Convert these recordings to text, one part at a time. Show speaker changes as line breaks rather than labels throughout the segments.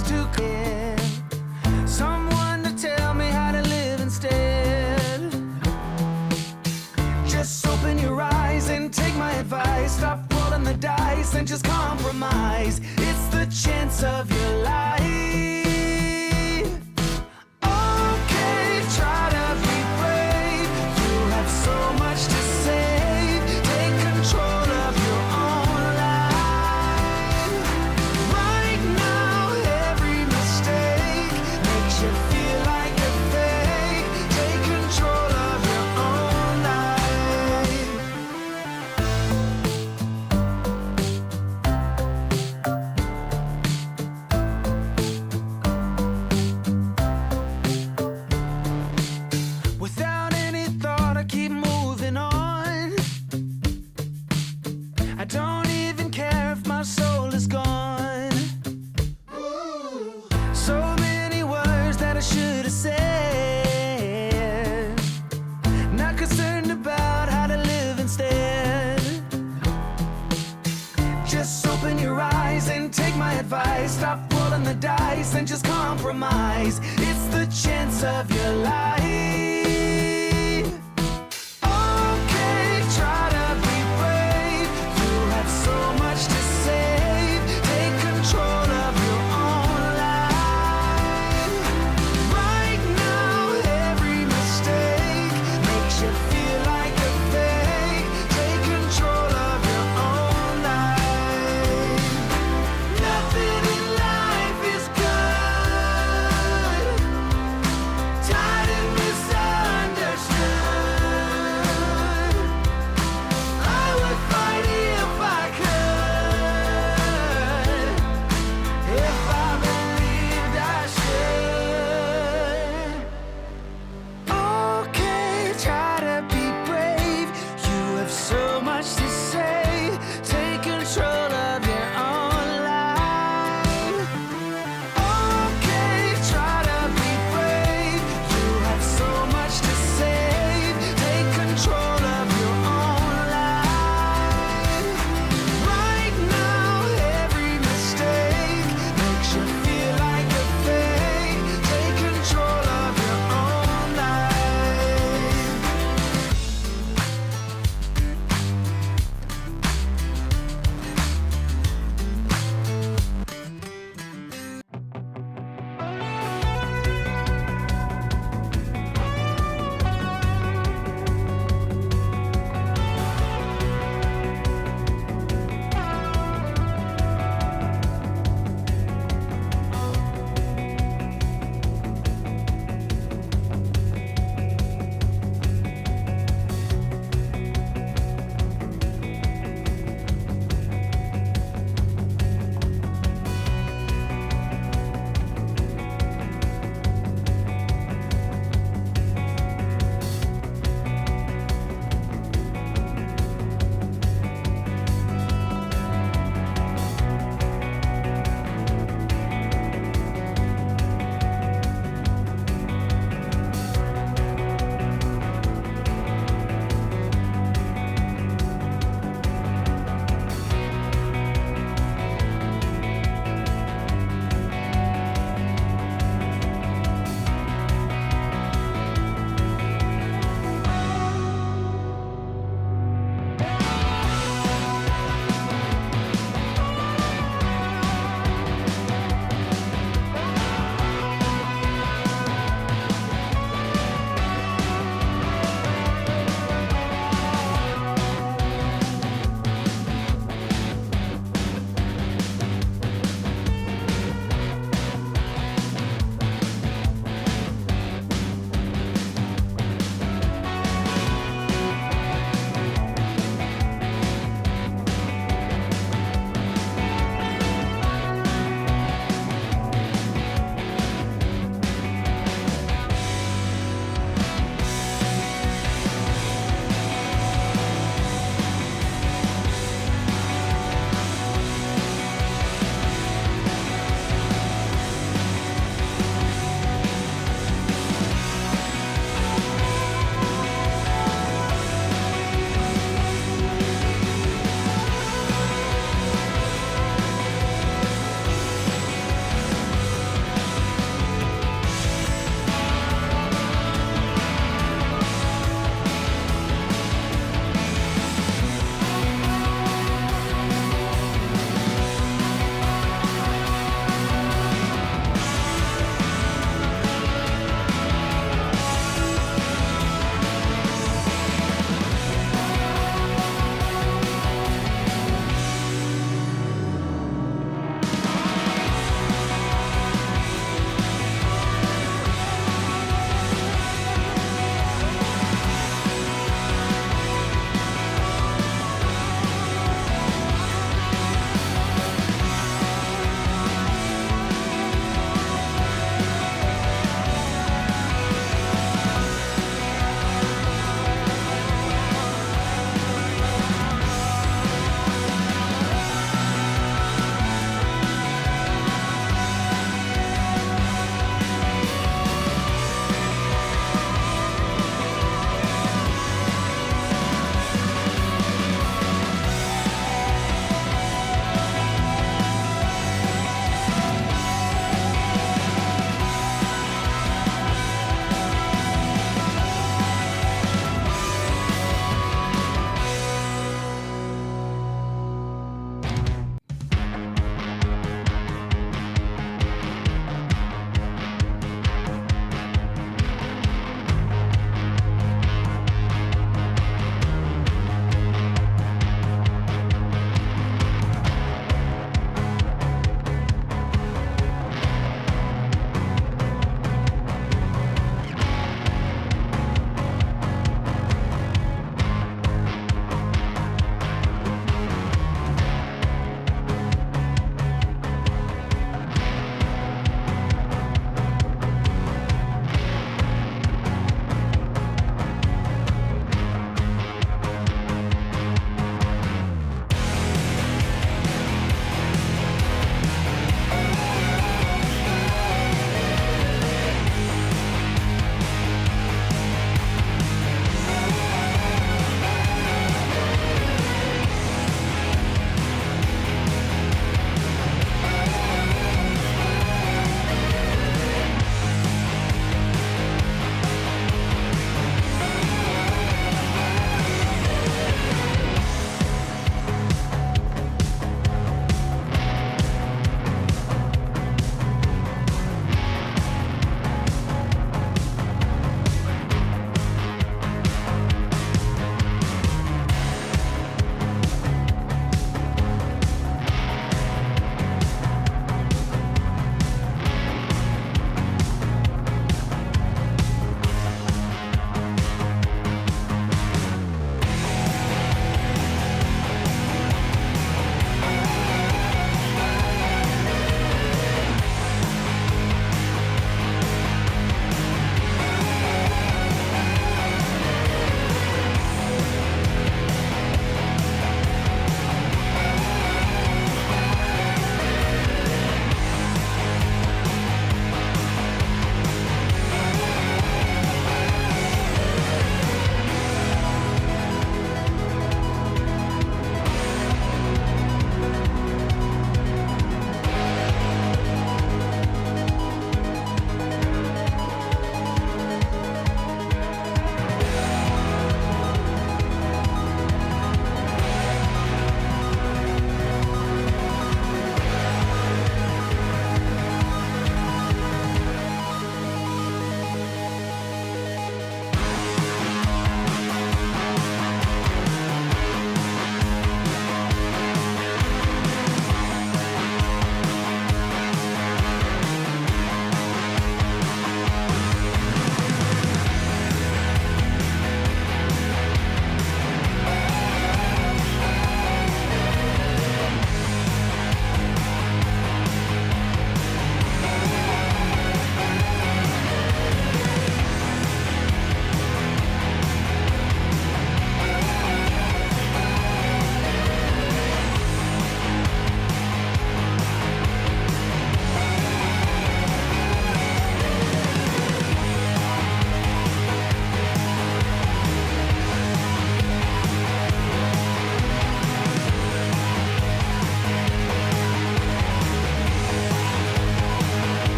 to care. Someone to tell me how to live instead. Just open your eyes and take my advice. Stop rolling the dice and just compromise. It's the chance of your life. Okay, try to be brave. You have so much to say. Take control of your own life. Right now, every mistake makes you feel like a fake. Take control of your own life. Without any thought, I keep moving on. I don't even care if my soul is gone. So many words that I should have said. Not concerned about how to live instead. Just open your eyes and take my advice. Stop rolling the dice and just compromise. It's the chance of your life. Okay, try to be brave. You have so much to say. Take control of your own life. Right now, every mistake makes you feel like a fake. Take control of your own life. Nothing in life is good. Tired of missing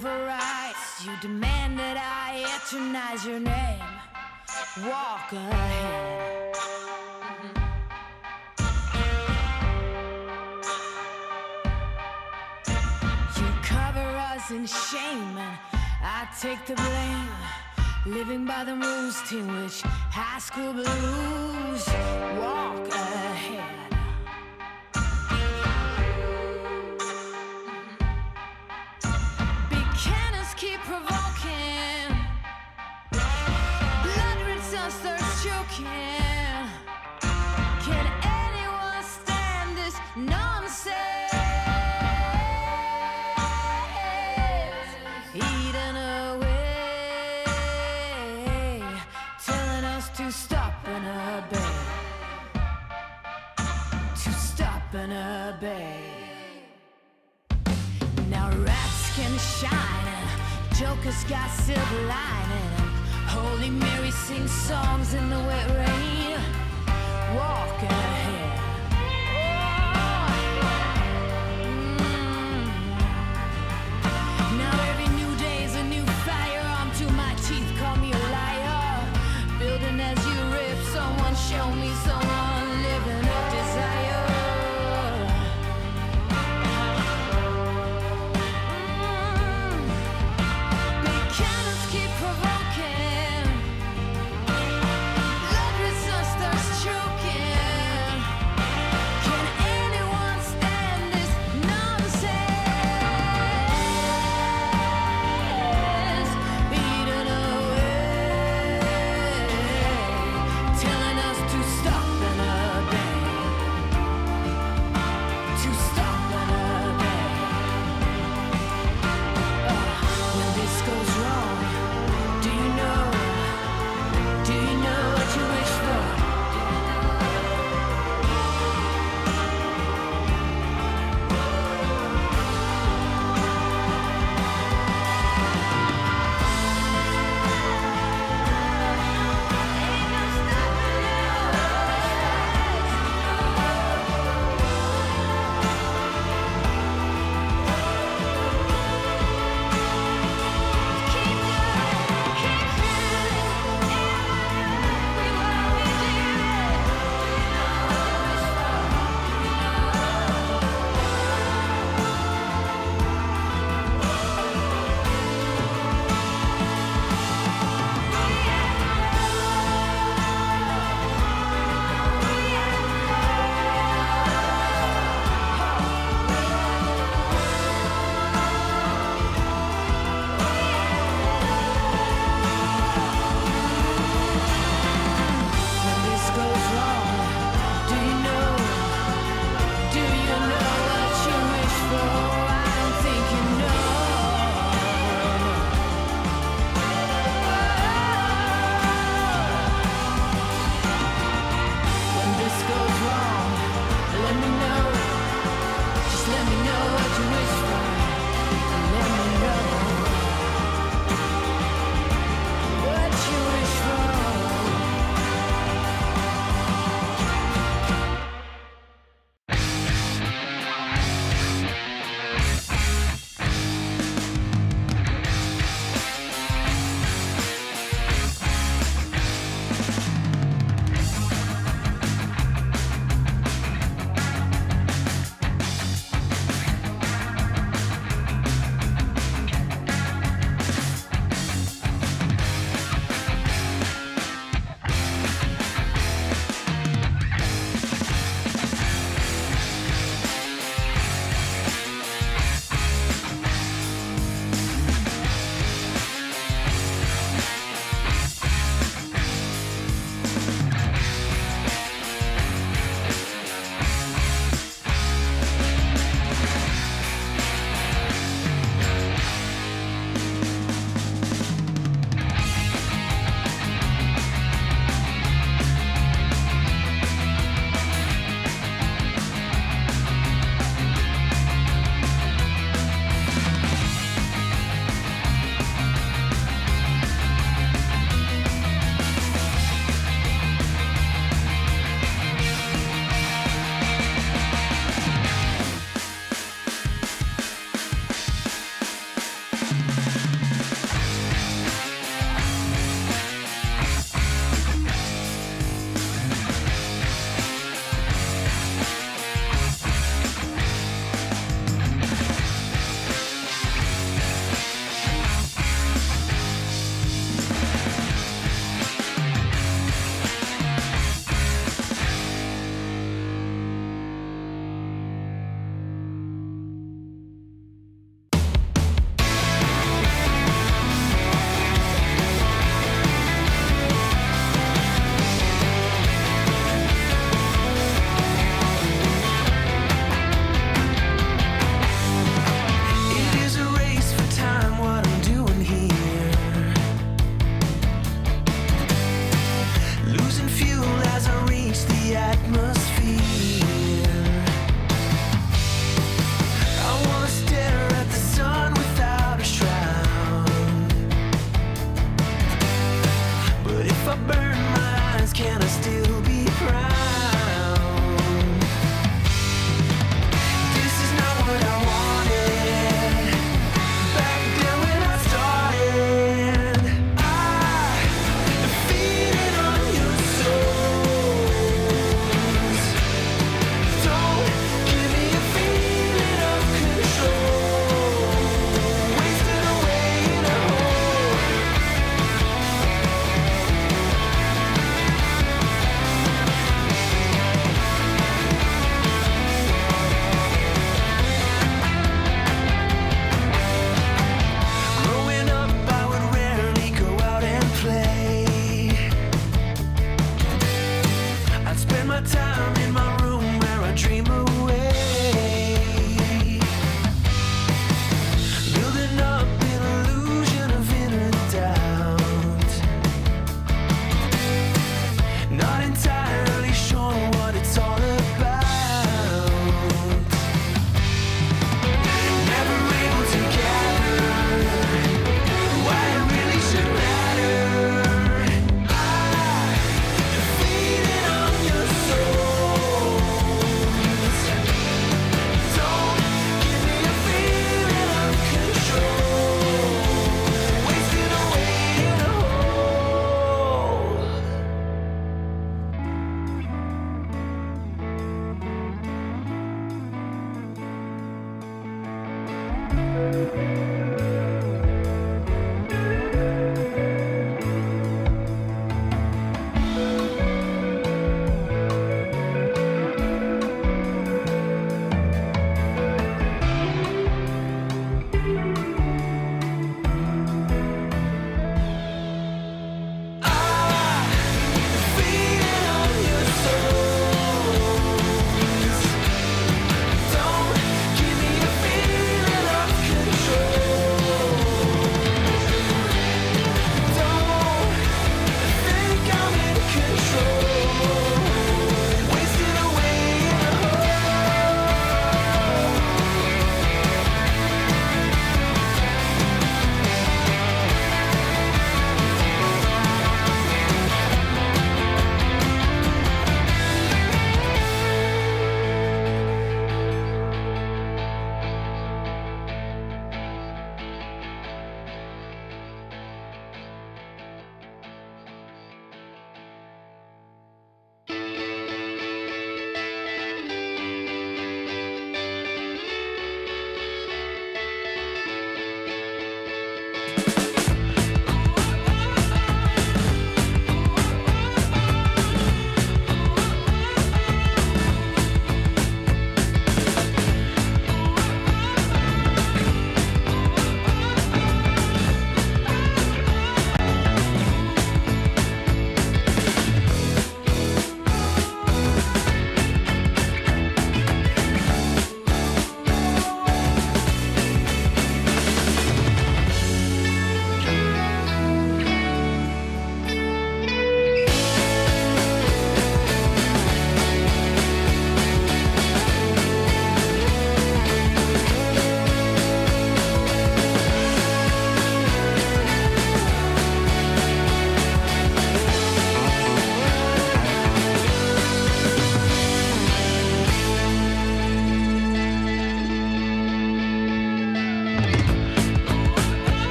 civil rights. You demand that I eternize your name. Walk ahead. You cover us in shame and I take the blame. Living by the rules to which high school blues. Walk ahead. Keep provoking. Blood red sun starts choking. Can anyone stand this nonsense? Eating away, telling us to stop and obey. To stop and obey. Now rats can shine. Jokers got silver lining. Holy Mary sings songs in the wet rain. Walk ahead. Now every new day's a new firearm to my teeth. Call me a liar. Building as you rip. Someone show me someone living a desire. Choking.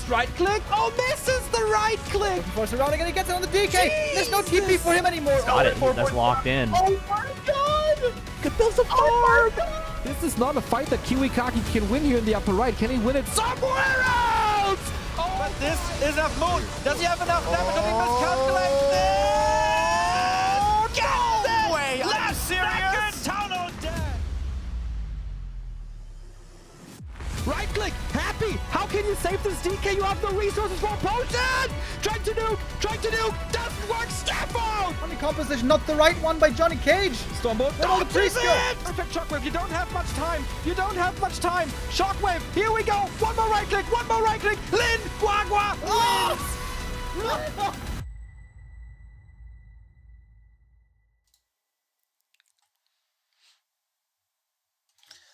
right click. Oh, misses the right click.
Force around again, he gets it on the DK. There's no TP for him anymore.
Got it. That's locked in.
Oh my god! There's a farm! This is not a fight that Kiwikaki can win here in the upper right. Can he win it somewhere else? Oh,
But this is enough moon. Does he have enough damage? Did he miscalculate this? No way! Are you serious? Town on dead.
right click, happy. How can you save this DK? You have no resources for a potion. Trying to nuke, doesn't work. Step out.
Funny composition, not the right one by Johnny Cage.
Stormbolt,
all the trees go.
Perfect shockwave. You don't have much time. Shockwave. Here we go. One more right click. Lin, Guagua. Oh!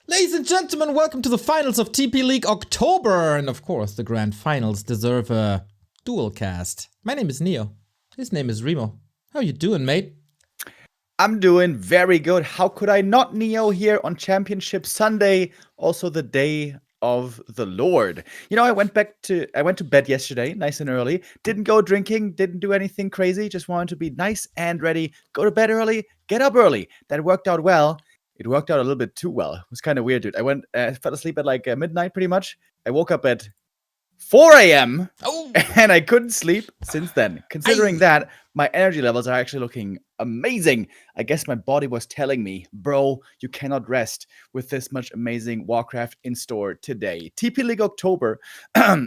Ladies and gentlemen, welcome to the finals of TP League October. And of course, the grand finals deserve a dual cast. My name is Neo. His name is Remo. How you doing, mate?
I'm doing very good. How could I not, Neo, here on Championship Sunday, also the day of the Lord. You know, I went to bed yesterday, nice and early. Didn't go drinking, didn't do anything crazy, just wanted to be nice and ready. Go to bed early, get up early. That worked out well. It worked out a little bit too well. It was kind of weird, dude. I fell asleep at like midnight pretty much. I woke up at 4 a.m. And I couldn't sleep since then. Considering that, my energy levels are actually looking amazing. I guess my body was telling me, bro, you cannot rest with this much amazing Warcraft in store today. TP League October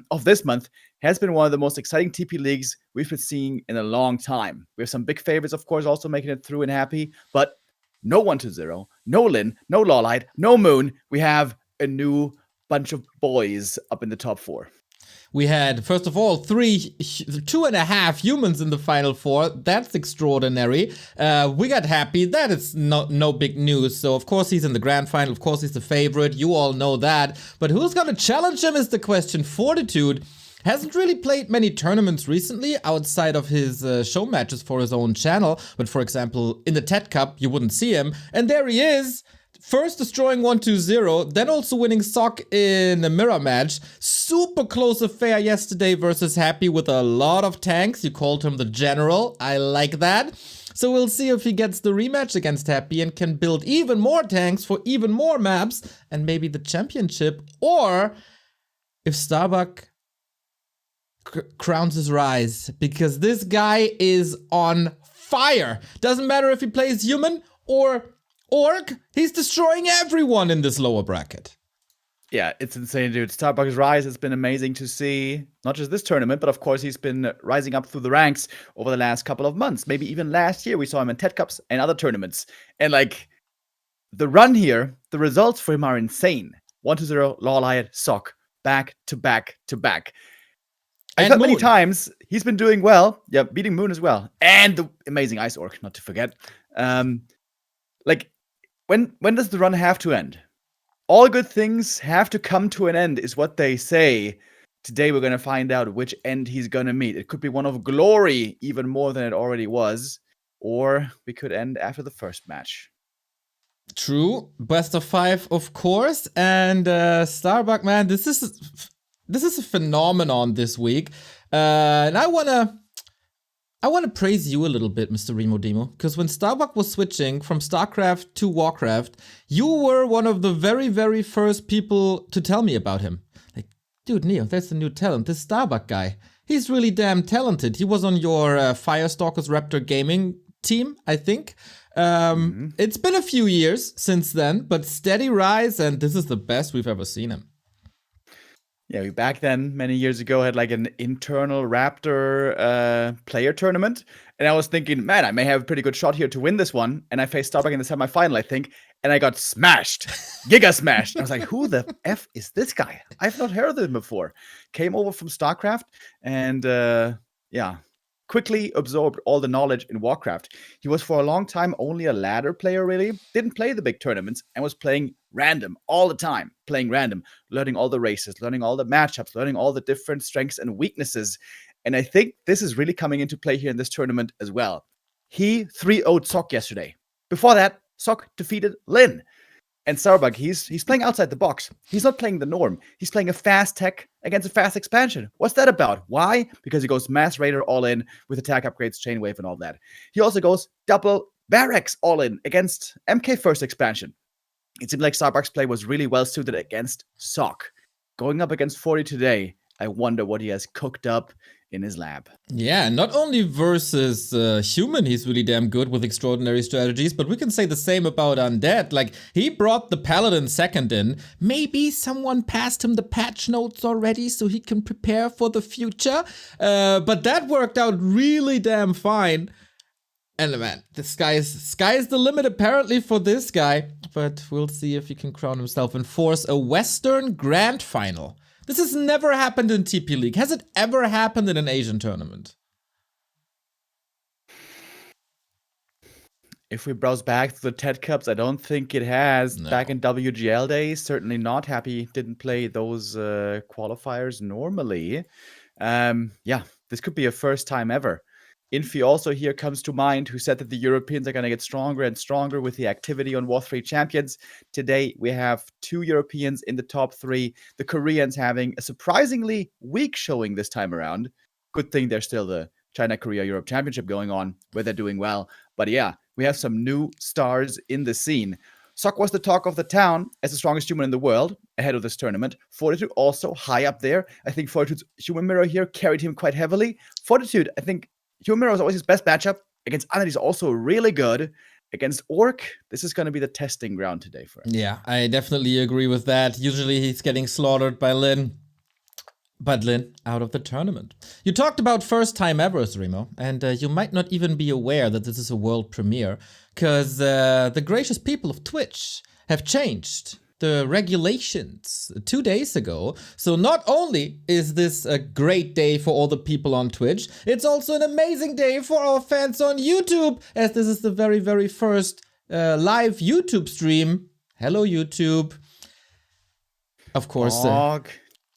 of this month has been one of the most exciting TP leagues we've been seeing in a long time. We have some big favorites, of course, also making it through and happy, but no 1-0, no Lin, no Lawlight, no Moon. We have a new bunch of boys up in the top 4.
We had, first of all, 2.5 humans in the final 4. That's extraordinary. We got happy. That is no big news. So, of course, he's in the grand final. Of course, he's the favorite. You all know that. But who's going to challenge him is the question. Fortitude hasn't really played many tournaments recently outside of his show matches for his own channel. But for example, in the TED Cup, you wouldn't see him. And there he is. First destroying 1-2-0, then also winning Sock in a mirror match. Super close affair yesterday versus Happy with a lot of tanks. You called him the general. I like that. So we'll see if he gets the rematch against Happy and can build even more tanks for even more maps and maybe the championship. Or if Starbuck crowns his rise, because this guy is on fire. Doesn't matter if he plays human or orc, he's destroying everyone in this lower bracket.
Yeah, it's insane, dude. Starbuck's rise has been amazing to see. Not just this tournament, but of course he's been rising up through the ranks over the last couple of months. Maybe even last year we saw him in TED Cups and other tournaments. And like, the run here, the results for him are insane. 1-0, Lawlight, Sock, back to back to back. I've heard many times he's been doing well. Yeah, beating Moon as well. And the amazing Ice Orc, not to forget. Like, when does the run have to end? All good things have to come to an end, is what they say. Today we're going to find out which end he's going to meet. It could be one of glory, even more than it already was. Or we could end after the first match.
True. Best of 5, of course. And Starbuck, man, this is a phenomenon this week. And I wanna praise you a little bit, Mr. Remo Demo, because when Starbuck was switching from StarCraft to Warcraft, you were one of the very, very first people to tell me about him. Like, dude, Neo, that's the new talent, this Starbuck guy. He's really damn talented. He was on your Firestalkers Raptor Gaming team, I think. It's been a few years since then, but steady rise, and this is the best we've ever seen him.
Yeah, we back then, many years ago, had like an internal Raptor player tournament. And I was thinking, man, I may have a pretty good shot here to win this one. And I faced Starbuck in the semifinal, I think. And I got smashed. Giga smashed. I was like, who the F is this guy? I've not heard of him before. Came over from StarCraft and quickly absorbed all the knowledge in Warcraft. He was for a long time only a ladder player, really. Didn't play the big tournaments and was playing random all the time. Playing random, learning all the races, learning all the matchups, learning all the different strengths and weaknesses. And I think this is really coming into play here in this tournament as well. He 3-0'd Sock yesterday. Before that, Sock defeated Lin. And Starbuck, he's playing outside the box. He's not playing the norm. He's playing a fast tech against a fast expansion. What's that about? Why? Because he goes Mass Raider all in with attack upgrades, Chain Wave, and all that. He also goes double Barracks all in against MK first expansion. It seemed like Starbuck's play was really well suited against Sock. Going up against 40 today, I wonder what he has cooked up in his lab.
Yeah, not only versus human, he's really damn good with extraordinary strategies, but we can say the same about undead. Like, he brought the paladin second in. Maybe someone passed him the patch notes already so he can prepare for the future. But that worked out really damn fine. And man, the sky's the limit apparently for this guy. But we'll see if he can crown himself and force a Western Grand Final. This has never happened in TP League. Has it ever happened in an Asian tournament?
If we browse back to the TED Cups, I don't think it has.
No.
Back in WGL days, certainly not. Happy didn't play those qualifiers normally. Yeah, this could be a first time ever. Infi also here comes to mind, who said that the Europeans are going to get stronger and stronger with the activity on War 3 Champions. Today, we have 2 Europeans in the top 3. The Koreans having a surprisingly weak showing this time around. Good thing there's still the China-Korea Europe Championship going on, where they're doing well. But yeah, we have some new stars in the scene. Sok was the talk of the town as the strongest human in the world ahead of this tournament. Fortitude also high up there. I think Fortitude's human mirror here carried him quite heavily. Fortitude, I think, human mirror is always his best matchup. Against Anand, he's also really good. Against Orc, this is going to be the testing ground today for him.
Yeah, I definitely agree with that. Usually he's getting slaughtered by Lin. But Lin, out of the tournament. You talked about first time ever, Remo, and you might not even be aware that this is a world premiere, because the gracious people of Twitch have changed the regulations 2 days ago. So not only is this a great day for all the people on Twitch, it's also an amazing day for our fans on YouTube, as this is the very, very first live YouTube stream. Hello, YouTube. Of course,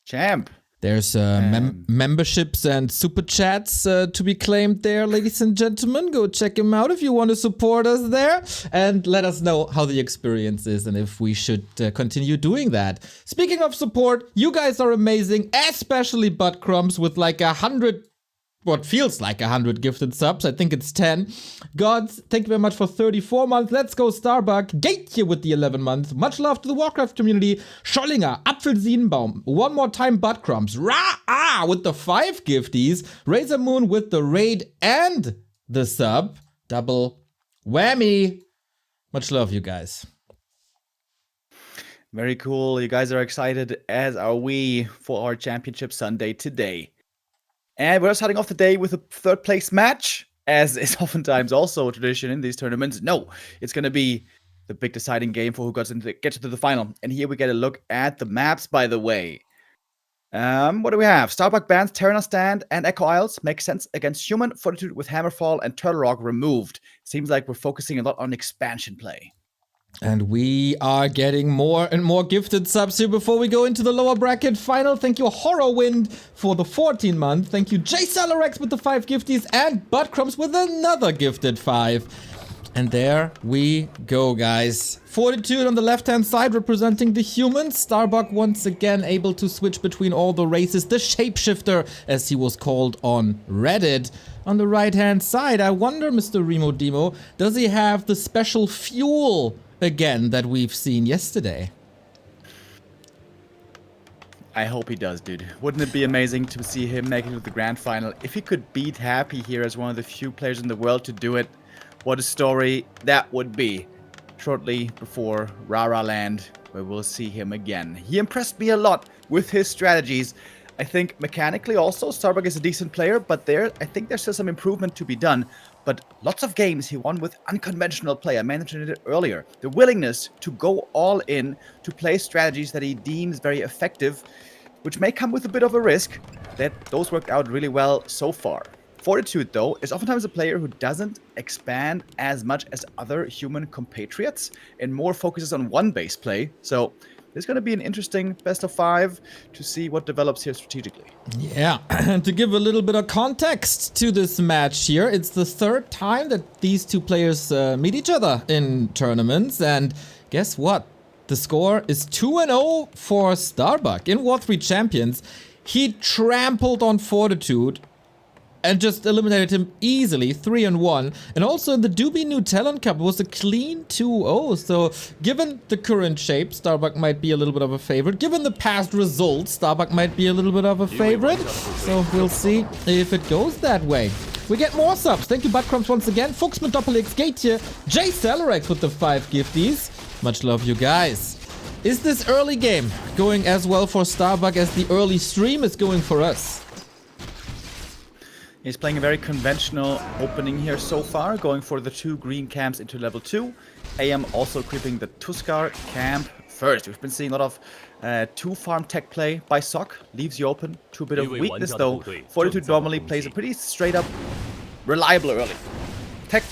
Champ.
there's memberships and super chats to be claimed there, ladies and gentlemen. Go check them out if you want to support us there. And let us know how the experience is and if we should continue doing that. Speaking of support, you guys are amazing, especially Butt Crumbs with like 100... what feels like 100 gifted subs. I think it's 10. Gods, thank you very much for 34 months. Let's go Starbuck. Gate here with the 11 months. Much love to the Warcraft community. Schollinger, Apfelsinenbaum. One more time, Butt Crumbs. Ra-ah with the 5 gifties. Razor Moon with the raid and the sub. Double whammy. Much love, you guys.
Very cool. You guys are excited, as are we, for our Championship Sunday today. And we're starting off the day with a third place match, as is oftentimes also a tradition in these tournaments. No, it's going to be the big deciding game for who gets to the final. And here we get a look at the maps, by the way. What do we have? Starbuck bans Terranos Stand and Echo Isles. Makes sense against Human. Fortitude with Hammerfall and Turtle Rock removed. Seems like we're focusing a lot on expansion play.
And we are getting more and more gifted subs here before we go into the lower bracket final. Thank you, Horrorwind, for the 14 month. Thank you, J Salarex with the 5 gifties, and Buttcrumbs with another gifted 5. And there we go, guys. Fortitude on the left-hand side representing the humans. Starbuck once again able to switch between all the races. The Shapeshifter, as he was called on Reddit. On the right-hand side, I wonder, Mr. Remo Demo, does he have the special fuel again that we've seen yesterday?
I hope he does, dude. Wouldn't it be amazing to see him make it to the grand final? If he could beat Happy here as one of the few players in the world to do it, what a story that would be. Shortly before Rara Land, where we'll see him again. He impressed me a lot with his strategies. I think mechanically also, Starbuck is a decent player, but I think there's still some improvement to be done. But lots of games he won with unconventional play. I mentioned it earlier. The willingness to go all in, to play strategies that he deems very effective, which may come with a bit of a risk. Those worked out really well so far. Fortitude, though, is oftentimes a player who doesn't expand as much as other human compatriots and more focuses on one base play. So there's going to be an interesting best of 5 to see what develops here strategically.
Yeah, and to give a little bit of context to this match here, it's the 3rd time that these two players meet each other in tournaments, and guess what? The score is 2-0 for Starbuck in War 3 Champions. He trampled on Fortitude and just eliminated him easily, 3-1. And also in the Doobie New Talent Cup, it was a clean 2-0. So given the current shape, Starbuck might be a little bit of a favorite. Given the past results, Starbuck might be a little bit of a favorite. So we'll see if it goes that way. We get more subs. Thank you, Buttcrumbs, once again. Fuchs mit Doppel-X Gate here. Jay Celerex with the 5 gifties. Much love, you guys. Is this early game going as well for Starbuck as the early stream is going for us?
He's playing a very conventional opening here so far, going for the 2 green camps into level 2. AM also creeping the Tuskar camp first. We've been seeing a lot of 2 farm tech play by Sok. Leaves you open to a bit of weakness though. Fortitude normally plays a pretty straight up, reliable early. Tech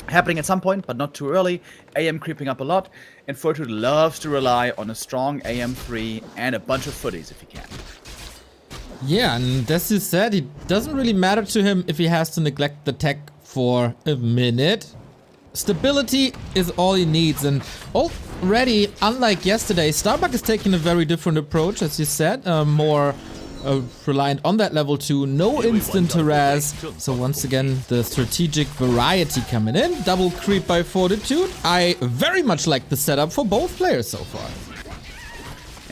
happening at some point, but not too early. AM creeping up a lot. And Fortitude loves to rely on a strong AM3 and a bunch of footies if he can.
Yeah, and as you said, it doesn't really matter to him if he has to neglect the tech for a minute. Stability is all he needs, and already, unlike yesterday, Starbuck is taking a very different approach, as you said, more reliant on that level 2, no instant harass. So once again, the strategic variety coming in. Double creep by Fortitude. I very much like the setup for both players so far.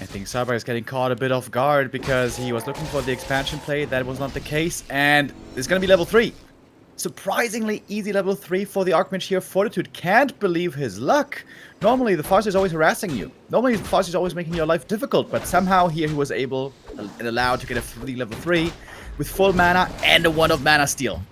I think Starbuck is getting caught a bit off guard because he was looking for the expansion play. That was not the case, and it's going to be level 3. Surprisingly easy level 3 for the Archmage here. Fortitude can't believe his luck. Normally, the Farseer is always harassing you. Normally, the Farseer is always making your life difficult, but somehow here he was able and allowed to get a free level 3 with full mana and a 1 of mana steal.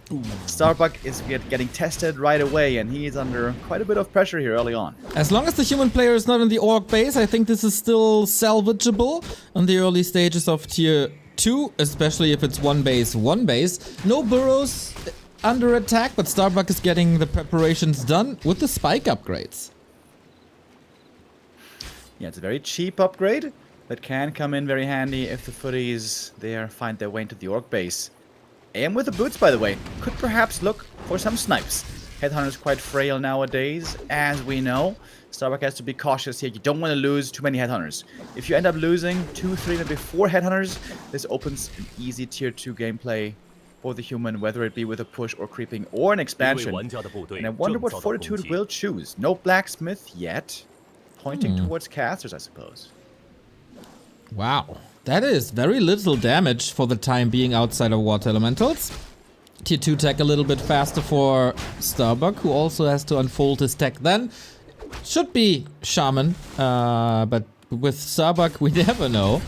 Starbuck is getting tested right away, and he is under quite a bit of pressure here early on.
As long as the human player is not in the orc base, I think this is still salvageable on the early stages of tier 2, especially if it's 1 base, 1 base. No burrows under attack, but Starbuck is getting the preparations done with the spike upgrades.
Yeah, it's a very cheap upgrade that can come in very handy if the footies there find their way into the orc base. AM with the boots, by the way, could perhaps look for some snipes. Headhunter is quite frail nowadays, as we know. Starbuck has to be cautious here. You don't want to lose too many Headhunters. If you end up losing 2, 3, maybe 4 Headhunters, this opens an easy tier 2 gameplay for the human, whether it be with a push or creeping or an expansion. And I wonder what Fortitude will choose. No Blacksmith yet. Pointing towards casters, I suppose.
Wow, that is very little damage for the time being outside of Water Elementals. Tier 2 tech a little bit faster for Starbuck, who also has to unfold his tech then. Should be Shaman, but with Starbuck we never know.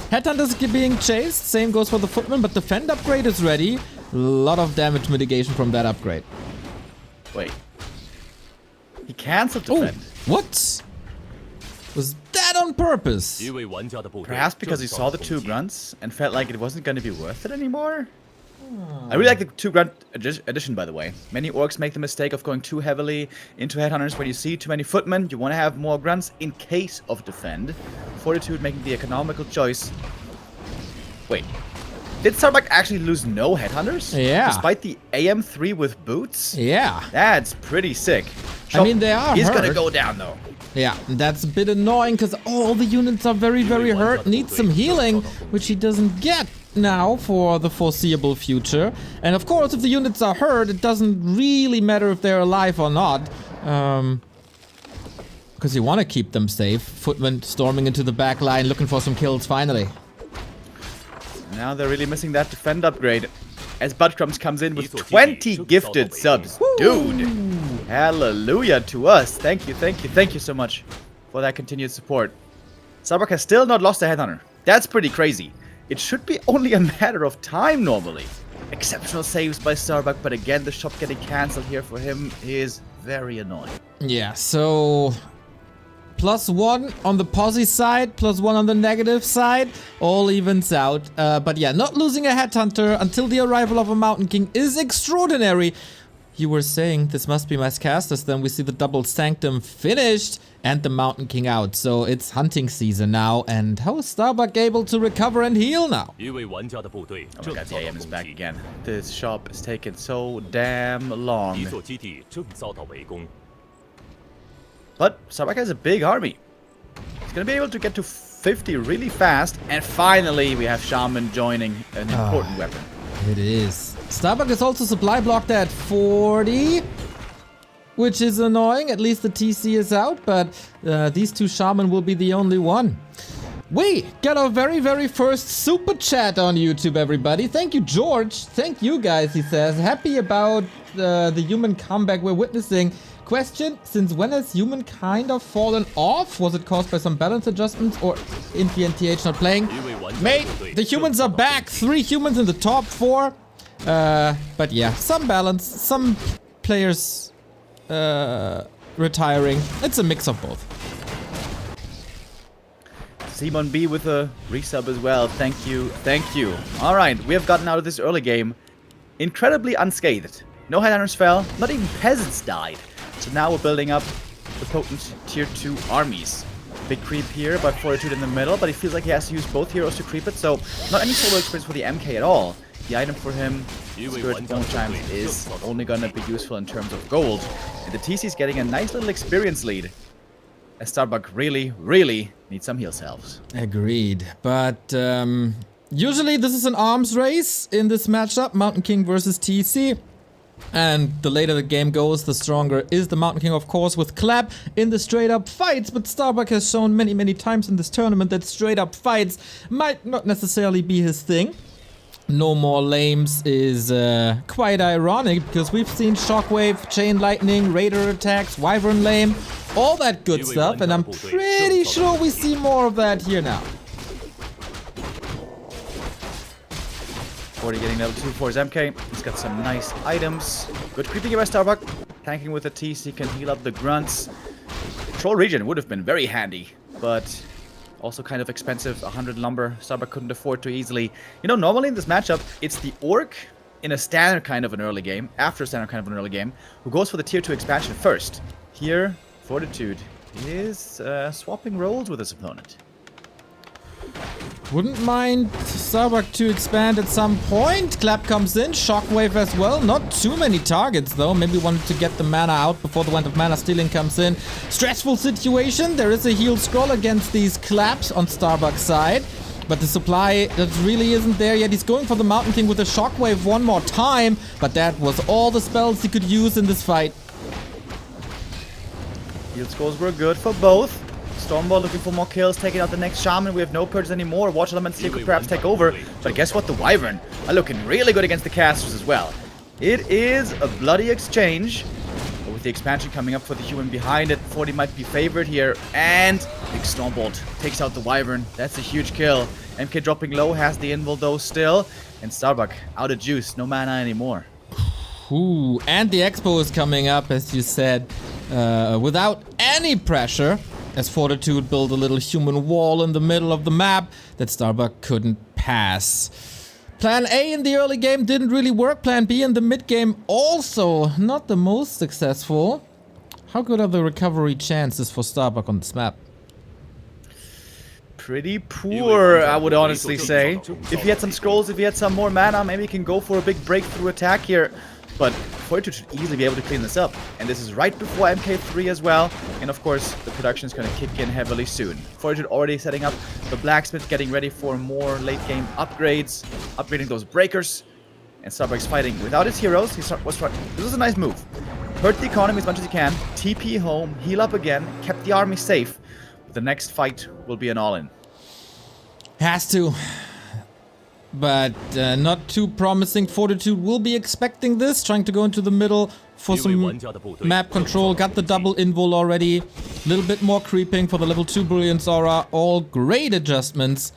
Headhunters being chased, same goes for the Footman, but the Fend upgrade is ready. A lot of damage mitigation from that upgrade.
Wait. He cancelled the Fend.
What? Was that on purpose?
Perhaps because he saw the 2 grunts and felt like it wasn't going to be worth it anymore? I really like the 2 grunt addition, by the way. Many orcs make the mistake of going too heavily into Headhunters. When you see too many footmen, you want to have more grunts in case of defend. Fortitude making the economical choice. Wait. Did Starbuck actually lose no Headhunters?
Yeah.
Despite the AM3 with boots?
Yeah.
That's pretty sick.
I mean, they are
He's
hurt.
going to go down, though.
Yeah, that's a bit annoying because all the units are very, very hurt. Needs some healing, which he doesn't get now for the foreseeable future. And of course, if the units are hurt, it doesn't really matter if they're alive or not. Because you want to keep them safe. Footman storming into the back line, looking for some kills finally.
Now they're really missing that defend upgrade. As Buttcrumbs comes in with 20 gifted subs. Dude! Hallelujah to us. Thank you so much for that continued support. Starbuck has still not lost a Headhunter. That's pretty crazy. It should be only a matter of time normally. Exceptional saves by Starbuck, but again, the shop getting cancelled here for him is very annoying.
Yeah, so +1 on the posse side, +1 on the negative side, all evens out. But yeah, not losing a Headhunter until the arrival of a Mountain King is extraordinary. You were saying this must be mass casters, then we see the double Sanctum finished and the Mountain King out. So it's hunting season now, and how is Starbuck able to recover and heal now?
Oh my god, the AM is back again. This shop is taking so damn long. But Starbuck has a big army. He's gonna be able to get to 50 really fast. And finally, we have Shaman joining an important weapon.
It is. Starbuck is also supply blocked at 40, which is annoying. At least the TC is out, but these two Shaman will be the only one. We got our very first super chat on YouTube, everybody. Thank you, George. Thank you, guys, he says. Happy about the human comeback we're witnessing. Question, since when has human kind of fallen off? Was it caused by some balance adjustments or NTH not playing? Mate, the humans are back. 3 humans in the top 4. But yeah, some balance, some players retiring. It's a mix of both.
Simon B with a resub as well. Thank you. Thank you. All right, we have gotten out of this early game incredibly unscathed. No Headhunters fell. Not even peasants died. So now we're building up the potent tier 2 armies. Big creep here by Fortitude in the middle, but he feels like he has to use both heroes to creep it, so not any solo experience for the MK at all. The item for him, Spirit and Bone Chimes, is only gonna be useful in terms of gold. And the TC is getting a nice little experience lead. As Starbuck really needs some heal salves.
Agreed. But usually this is an arms race in this matchup, Mountain King versus TC. And the later the game goes, the stronger is the Mountain King, of course, with Clap in the straight-up fights. But Starbuck has shown many times in this tournament that straight-up fights might not necessarily be his thing. No more lames is quite ironic, because we've seen Shockwave, Chain Lightning, Raider attacks, Wyvern lame, all that good stuff, and I'm pretty sure we see more of that here now.
40 getting level 2 for his MK. He's got some nice items. Good creeping here by Starbuck. Tanking with the TC can heal up the grunts. Troll Region would have been very handy, but also kind of expensive. 100 lumber. Starbuck couldn't afford too easily. You know, normally in this matchup, it's the Orc in a standard kind of an early game, after a standard kind of an early game, who goes for the tier 2 expansion first. Here, Fortitude is swapping roles with his opponent.
Wouldn't mind Starbuck to expand at some point. Clap comes in, Shockwave as well. Not too many targets though. Maybe wanted to get the mana out before the Wand of Mana Stealing comes in. Stressful situation. There is a heal scroll against these Claps on Starbuck's side. But the supply that really isn't there yet. He's going for the Mountain King with a Shockwave one more time. But that was all the spells he could use in this fight.
Heal scrolls were good for both. Stormball looking for more kills, taking out the next Shaman. We have no purges anymore. Watch Elements here could perhaps take over. But guess what? The Wyvern are looking really good against the casters as well. It is a bloody exchange. But with the expansion coming up for the human behind it, 40 might be favored here. And big Stormbolt takes out the Wyvern. That's a huge kill. MK dropping low, has the invul though still. And Starbuck out of juice, no mana anymore.
Ooh, and the Expo is coming up, as you said, without any pressure. As Fortitude built a little human wall in the middle of the map that Starbuck couldn't pass. Plan A in the early game didn't really work. Plan B in the mid game also not the most successful. How good are the recovery chances for Starbuck on this map?
Pretty poor, I would honestly say. If he had some scrolls, if he had some more mana, maybe he can go for a big breakthrough attack here. But Fortitude should easily be able to clean this up. And this is right before MK3 as well. And of course, the production is going to kick in heavily soon. Fortitude already setting up the blacksmith, getting ready for more late game upgrades, upgrading those breakers. And Starbuck's fighting without his heroes. This was a nice move. Hurt the economy as much as he can, TP home, heal up again, kept the army safe. But the next fight will be an all-in.
Has to. But not too promising. Fortitude will be expecting this, trying to go into the middle for some map control. Got the double invul already. A little bit more creeping for the level 2 Brilliance Aura. All great adjustments.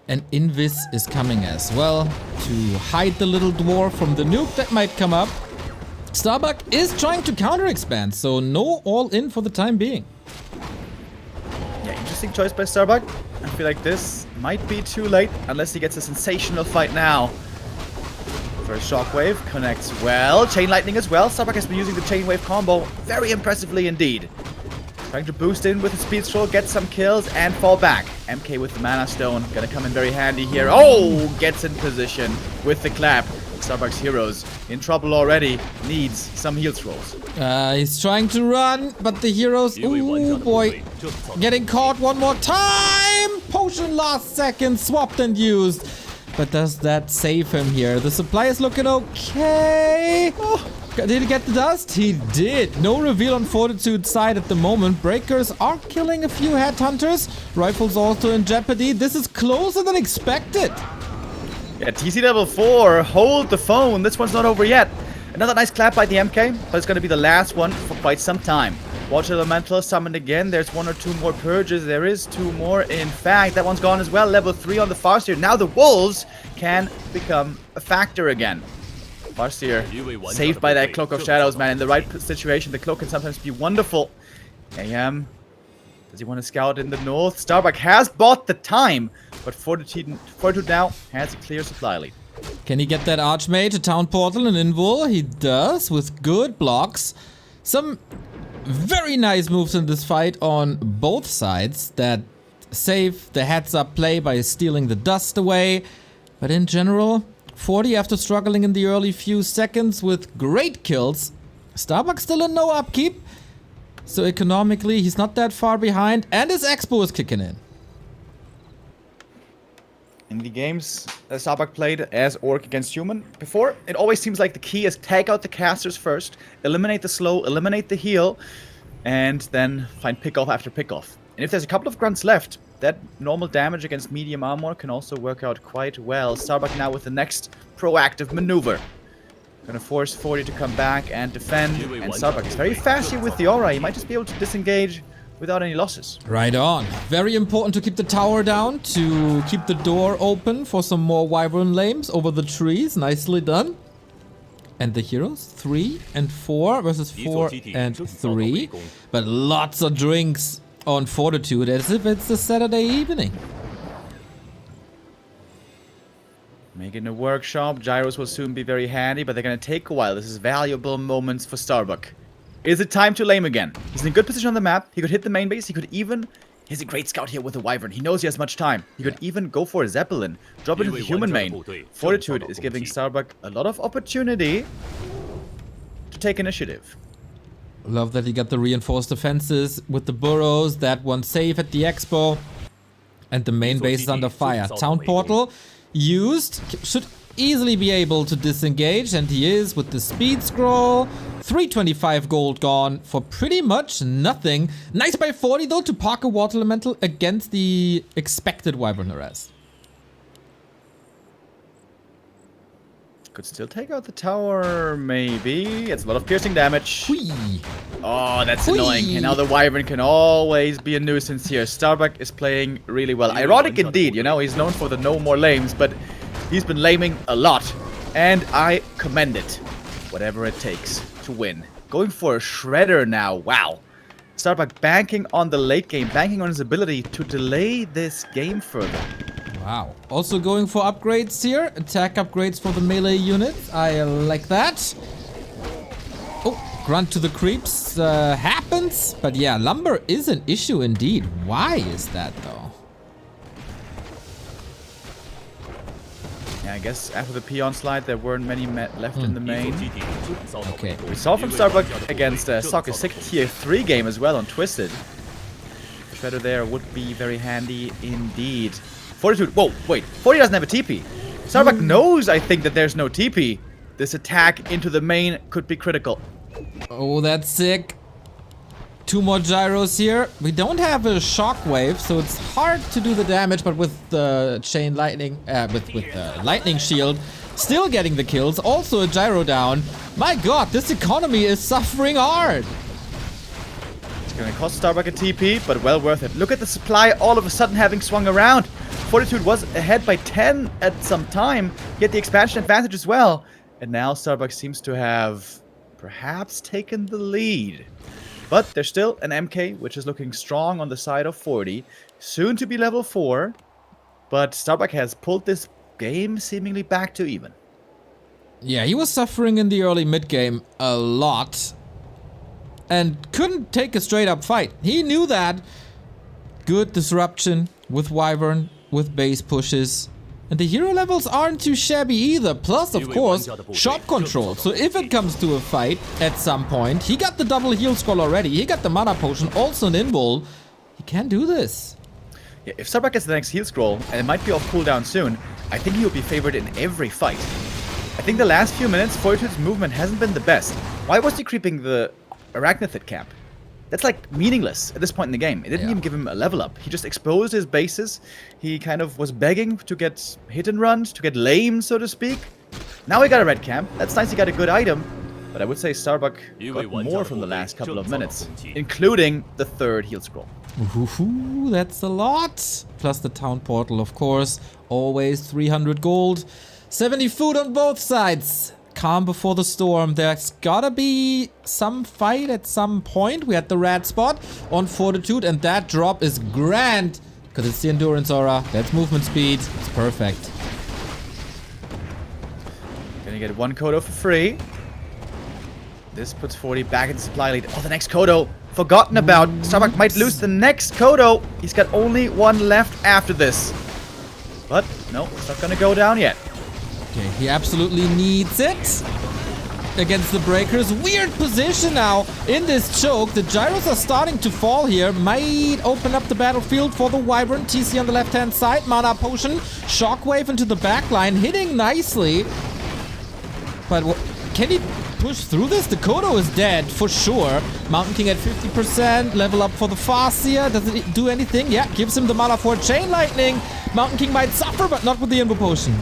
And Invis is coming as well to hide the little dwarf from the nuke that might come up. Starbuck is trying to counter expand, so no all in for the time being.
Yeah, interesting choice by Starbuck. I feel like this might be too late unless he gets a sensational fight now. First Shockwave connects well. Chain Lightning as well. Starbuck has been using the Chain Wave combo very impressively indeed. Trying to boost in with his speed stroll, get some kills, and fall back. MK with the Mana Stone. Gonna come in very handy here. Oh! Gets in position with the clap. Starbucks heroes in trouble already. Needs some heal scrolls.
He's trying to run, but the heroes, ooh boy, getting caught one more time. Potion last second, swapped and used. But does that save him here? The supply is looking okay. Oh, did he get the dust? He did. No reveal on Fortitude's side at the moment. Breakers are killing a few headhunters. Rifles also in jeopardy. This is closer than expected.
Yeah, TC level 4. Hold the phone. This one's not over yet. Another nice clap by the MK, but it's going to be the last one for quite some time. Water Elemental summoned again. There's 1 or 2 more purges. There is 2 more. In fact, that one's gone as well. Level 3 on the Farseer. Now the Wolves can become a factor again. Farseer saved by that Cloak of Shadows, man. In the right situation, the Cloak can sometimes be wonderful. AM, does he want to scout in the north? Starbuck has bought the time, but Fortitude now has a clear supply lead.
Can he get that Archmage, a Town Portal, and Invul? He does, with good blocks. Some very nice moves in this fight on both sides that save the heads-up play by stealing the dust away. But in general, 40 after struggling in the early few seconds with great kills. Starbuck still in no upkeep. So economically, he's not that far behind. And his Expo is kicking in.
In the games Starbuck played as Orc against Human before, it always seems like the key is take out the casters first, eliminate the slow, eliminate the heal, and then find pickoff after pickoff. And if there's a couple of grunts left, that normal damage against medium armor can also work out quite well. Starbuck now with the next proactive maneuver. Gonna force 40 to come back and defend, and Starbuck is very fast here with the aura. He might just be able to disengage without any losses.
Right on. Very important to keep the tower down, to keep the door open for some more Wyvern Lames over the trees. Nicely done. And the heroes, 3 and 4 versus 4 and 3. But lots of drinks on Fortitude as if it's a Saturday evening.
Making a workshop. Gyros will soon be very handy, but they're gonna take a while. This is valuable moments for Starbuck. Is it time to lame again? He's in a good position on the map. He could hit the main base. He could even... He's a great scout here with the Wyvern. He knows he has much time. He could even go for a Zeppelin. Drop it into the human main. Fortitude is giving Starbuck a lot of opportunity to take initiative.
Love that he got the reinforced defenses with the burrows. That one safe at the Expo. And the main base is under fire. Town Portal used. Should easily be able to disengage, and he is with the speed scroll. 325 gold gone for pretty much nothing. Nice by 40 though to park a water elemental against the expected Wyvern harass.
Could still take out the tower, maybe. It's a lot of piercing damage.
Whee.
Oh, that's annoying. And now the Wyvern can always be a nuisance here. Starbuck is playing really well. Ironic indeed, you know, he's known for the no more lames, but he's been laming a lot. And I commend it. Whatever it takes to win. Going for a shredder now. Wow. Starbuck banking on the late game, banking on his ability to delay this game further.
Wow. Also going for upgrades here. Attack upgrades for the melee units. I like that. Oh, grunt to the creeps happens. But yeah, lumber is an issue indeed. Why is that though?
Yeah, I guess after the peon slide, there weren't many left in the main.
Okay.
We saw from Starbuck against Soccer 6 tier 3 game as well on Twisted. The shredder there would be very handy indeed. Fortitude. Whoa, wait. 40 doesn't have a TP. Starbuck knows, I think, that there's no TP. This attack into the main could be critical.
Oh, that's sick. 2 more gyros here. We don't have a shockwave, so it's hard to do the damage, but with the chain lightning, with the lightning shield, still getting the kills. Also a gyro down. My god, this economy is suffering hard.
It's gonna cost Starbuck a TP, but well worth it. Look at the supply all of a sudden having swung around. Fortitude was ahead by 10 at some time. Get the expansion advantage as well. And now Starbuck seems to have perhaps taken the lead. But there's still an MK, which is looking strong on the side of 40. Soon to be level 4. But Starbuck has pulled this game seemingly back to even.
Yeah, he was suffering in the early mid-game a lot. And couldn't take a straight-up fight. He knew that. Good disruption with Wyvern, with base pushes. And the hero levels aren't too shabby either. Plus, of course, shop control. So if it comes to a fight at some point, he got the double heal scroll already. He got the mana potion, also an invul. He can do this.
Yeah, if Starbuck gets the next heal scroll, and it might be off cooldown soon, I think he'll be favored in every fight. I think the last few minutes, Fortitude's movement hasn't been the best. Why was he creeping the Arachnithid camp? That's like meaningless at this point in the game. It didn't even give him a level up. He just exposed his bases. He kind of was begging to get hit and runs, to get lame, so to speak. Now he got a red camp. That's nice, he got a good item. But I would say Starbuck got more from the last couple of minutes, including the third heal scroll.
Ooh, that's a lot. Plus the town portal, of course. Always 300 gold. 70 food on both sides. Calm before the storm. There's gotta be some fight at some point. We had the red spot on Fortitude, and that drop is grand because it's the endurance aura. That's movement speed. It's perfect.
Gonna get one Kodo for free. This puts 40 back in supply lead. Oh, the next Kodo. Forgotten about. Starbuck might lose the next Kodo. He's got only one left after this. But no, it's not gonna go down yet.
Okay, he absolutely needs it against the breakers. Weird position now in this choke. The gyros are starting to fall here. Might open up the battlefield for the Wyvern. TC on the left-hand side. Mana potion. Shockwave into the backline. Hitting nicely. But can he push through this? The Kodo is dead for sure. Mountain King at 50%. Level up for the Farseer. Does it do anything? Yeah, gives him the mana for Chain Lightning. Mountain King might suffer, but not with the Invo Potion.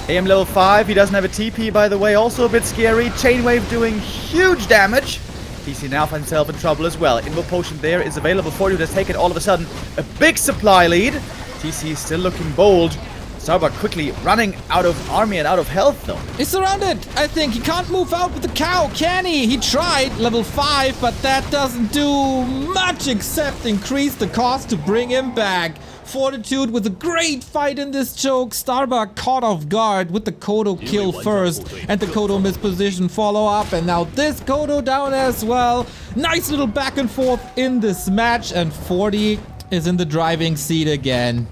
AM level 5, he doesn't have a TP, by the way, also a bit scary. Chainwave doing huge damage. TC now finds himself in trouble as well. Invo Potion there is available for you to take it all of a sudden. A big supply lead. TC is still looking bold. Starbuck quickly running out of army and out of health though.
He's surrounded. I think he can't move out with the cow, can he? He tried level 5, but that doesn't do much except increase the cost to bring him back. Fortitude with a great fight in this choke. Starbuck caught off guard with the Kodo kill first and the Kodo misposition follow up, and now this Kodo down as well. Nice little back and forth in this match, and 40 is in the driving seat again.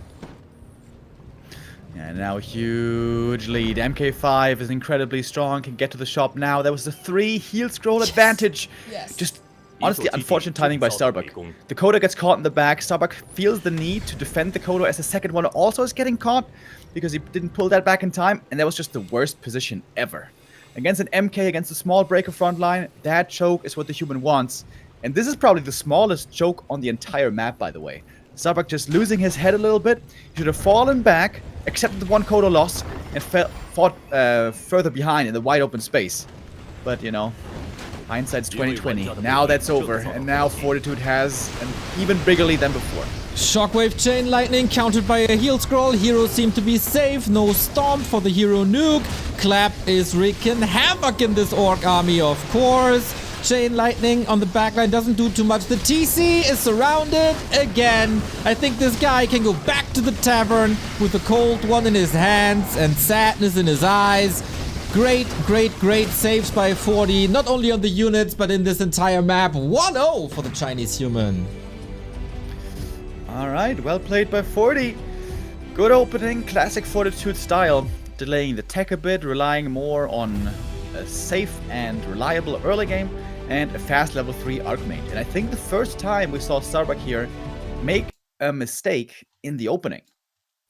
And now huge lead. MK5 is incredibly strong, can get to the shop now. There was the 3 heal scroll advantage.
Yes.
Just honestly, unfortunate timing by Starbuck. The Kodo gets caught in the back. Starbuck feels the need to defend the Kodo as the second one also is getting caught because he didn't pull that back in time, and that was just the worst position ever. Against an MK, against a small breaker front line, that choke is what the human wants. And this is probably the smallest choke on the entire map, by the way. Starbuck just losing his head a little bit. He should have fallen back, accepted the one Kodo loss, and fought further behind in the wide open space. But, you know, hindsight's 2020. Now that's over, and now Fortitude has an even bigger lead than before.
Shockwave Chain Lightning countered by a heal scroll. Heroes seem to be safe. No Stomp for the hero nuke. Clap is wreaking havoc in this Orc army, of course. Chain Lightning on the backline doesn't do too much. The TC is surrounded again. I think this guy can go back to the tavern with a cold one in his hands and sadness in his eyes. Great, great, great saves by 40. Not only on the units, but in this entire map. 1-0 for the Chinese human.
Alright, well played by 40. Good opening, classic Fortitude style. Delaying the tech a bit, relying more on a safe and reliable early game, and a fast level 3 Archmage. And I think the first time we saw Starbuck here make a mistake in the opening.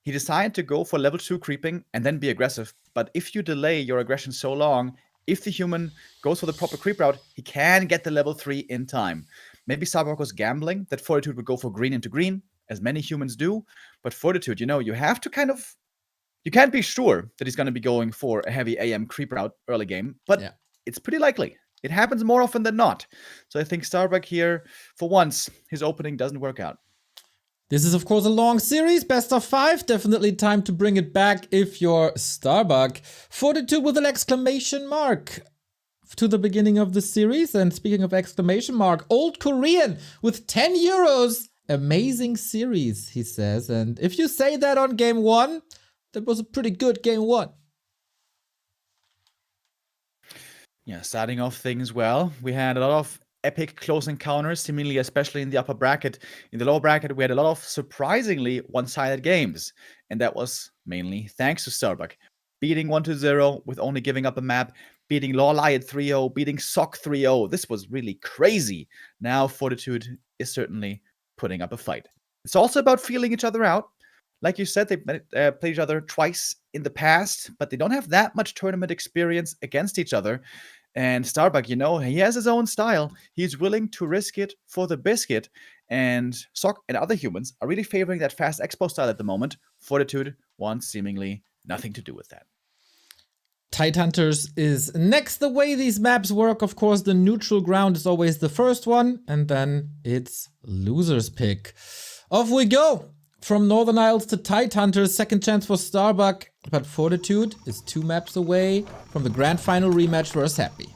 He decided to go for level 2 creeping and then be aggressive. But if you delay your aggression so long, if the human goes for the proper creep route, he can get the level 3 in time. Maybe Starbuck was gambling that Fortitude would go for green into green, as many humans do. But Fortitude, you know, you have to kind of... You can't be sure that he's going to be going for a heavy AM creep route early game, but it's pretty likely. It happens more often than not. So I think Starbuck here, for once, his opening doesn't work out.
This is, of course, a long series, best of 5. Definitely time to bring it back if you're Starbuck. Fortitude with an exclamation mark to the beginning of the series. And speaking of exclamation mark, Old Korean with 10 euros. Amazing series, he says. And if you say that on game 1, that was a pretty good game 1.
Yeah, starting off things well. We had a lot of epic close encounters, seemingly especially in the upper bracket. In the lower bracket, we had a lot of surprisingly one-sided games, and that was mainly thanks to Starbuck. Beating 1-0 with only giving up a map, beating Lawleye at 3-0, beating Sock 3-0. This was really crazy. Now Fortitude is certainly putting up a fight. It's also about feeling each other out. Like you said, they've played each other twice in the past, but they don't have that much tournament experience against each other. And Starbuck, you know, he has his own style. He's willing to risk it for the biscuit. And Sock and other humans are really favoring that fast expo style at the moment. Fortitude wants seemingly nothing to do with that.
Tidehunters is next. The way these maps work, of course, the neutral ground is always the first one, and then it's loser's pick. Off we go! From Northern Isles to Tidehunters, second chance for Starbuck, but Fortitude is 2 maps away from the grand final rematch versus Happy.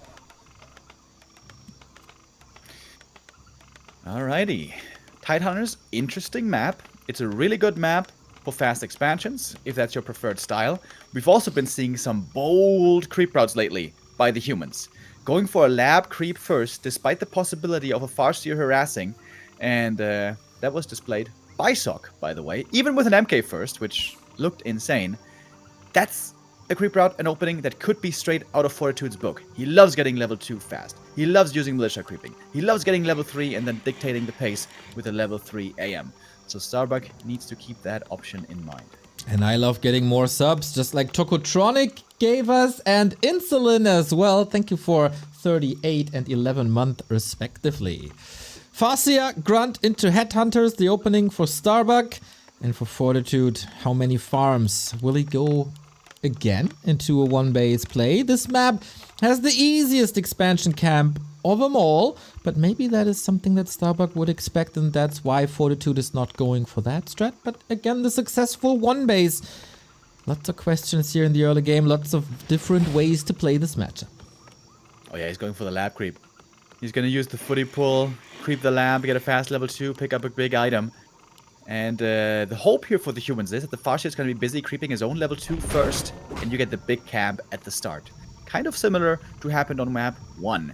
Alrighty. Tidehunters, interesting map. It's a really good map for fast expansions, if that's your preferred style. We've also been seeing some bold creep routes lately by the humans. Going for a lab creep first, despite the possibility of a Farseer harassing, and that was displayed by Sock, by the way, even with an MK first, which looked insane. That's a creep route, an opening that could be straight out of Fortitude's book. He loves getting level 2 fast. He loves using militia creeping. He loves getting level 3 and then dictating the pace with a level 3 AM. So Starbuck needs to keep that option in mind.
And I love getting more subs, just like Tokotronic gave us, and Insulin as well. Thank you for 38 and 11 month respectively. Farseer, Grunt into Headhunters, the opening for Starbuck. And for Fortitude, how many farms? Will he go again into a one-base play? This map has the easiest expansion camp of them all, but maybe that is something that Starbuck would expect, and that's why Fortitude is not going for that strat. But again, the successful one-base. Lots of questions here in the early game, lots of different ways to play this matchup.
Oh yeah, he's going for the lab creep. He's going to use the footy pull, creep the lab, get a fast level 2, pick up a big item. And the hope here for the humans is that the Farseer is going to be busy creeping his own level 2 first, and you get the big camp at the start. Kind of similar to happened on map 1.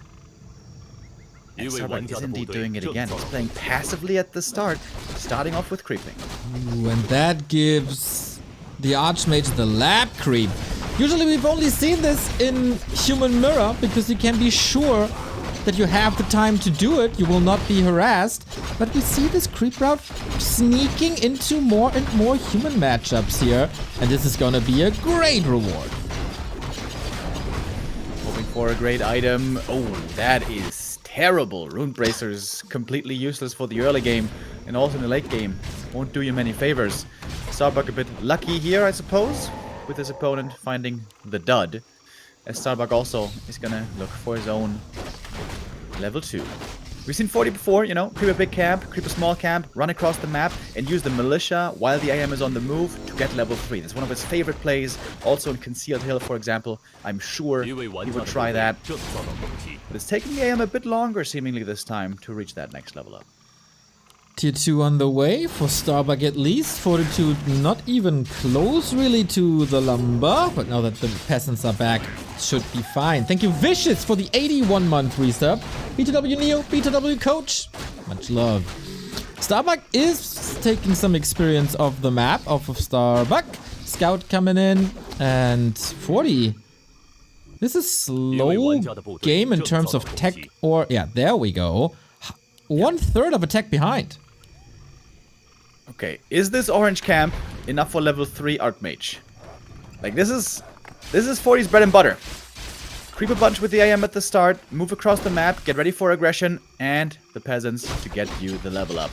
And Starbuck is indeed doing it again. He's playing passively at the start, starting off with creeping.
Ooh, and that gives the Archmage the lab creep. Usually we've only seen this in Human Mirror, because you can be sure that you have the time to do it, you will not be harassed. But we see this creep route sneaking into more and more human matchups here, and this is gonna be a great reward.
Hoping for a great item. Oh, that is terrible. Rune Bracer's completely useless for the early game, and also in the late game. Won't do you many favors. Starbuck a bit lucky here, I suppose, with his opponent finding the dud. As Starbuck also is gonna look for his own level 2. We've seen 40 before, you know, creep a big camp, creep a small camp, run across the map, and use the militia while the AM is on the move to get level 3. That's one of his favorite plays, also in Concealed Hill, for example. I'm sure he would try that. But it's taking the AM a bit longer, seemingly this time, to reach that next level up.
Tier 2 on the way, for Starbuck at least. Fortitude not even close really to the lumber, but now that the peasants are back, should be fine. Thank you Vicious for the 81-month resub. BTW Neo, BTW Coach, much love. Starbuck is taking some experience of the map off of Starbuck. Scout coming in, and 40. This is slow game in terms of tech, or yeah, there we go. 1/3 of attack behind.
Okay, is this orange camp enough for level 3 Archmage? Like, this is 40's bread and butter. Creep a bunch with the AM at the start, move across the map, get ready for aggression, and the peasants to get you the level up.